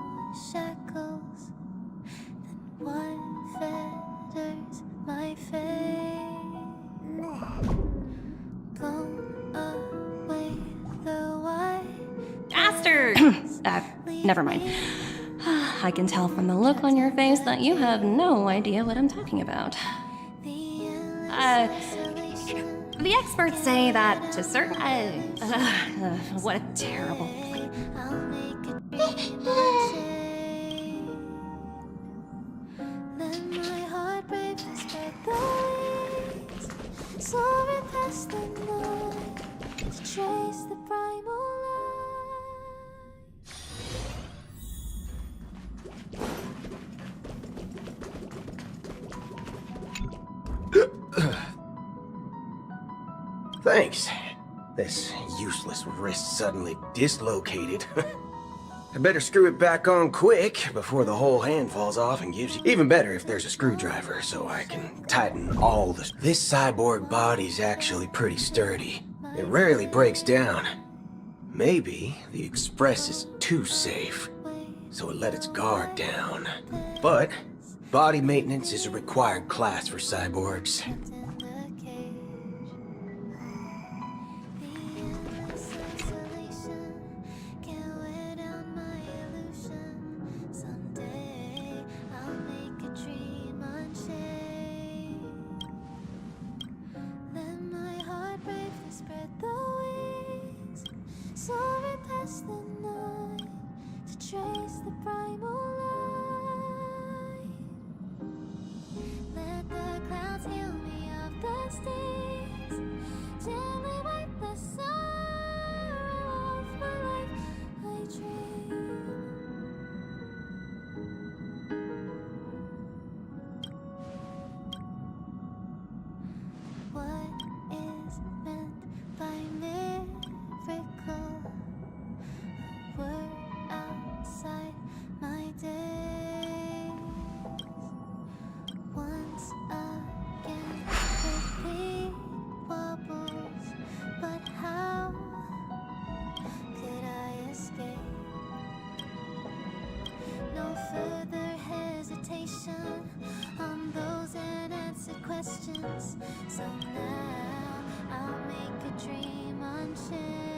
shackles. Then one fetters my fate. Blown away the white. Bastard! Never mind. I can tell from the look on your face that you have no idea what I'm talking about. The experts say that to certain. What a terrible. Let my heart brave to spread the wings, soaring past the night to chase the primal Thanks. This useless wrist suddenly dislocated. I better screw it back on quick before the whole hand falls off and gives you... Even better if there's a screwdriver so I can tighten all the... This cyborg body's actually pretty sturdy. It rarely breaks down. Maybe the Express is too safe, so it let its guard down. But body maintenance is a required class for cyborgs. soaring past the night to trace the primal light. Let the clouds heal me of the stings, gently wipe the sorrow off my life. I dream. What is meant by miracle? A word outside my days. Once again, repeat wobbles, but how could I escape? No further hesitation on those unanswered questions. So now I'll make a dream unchained.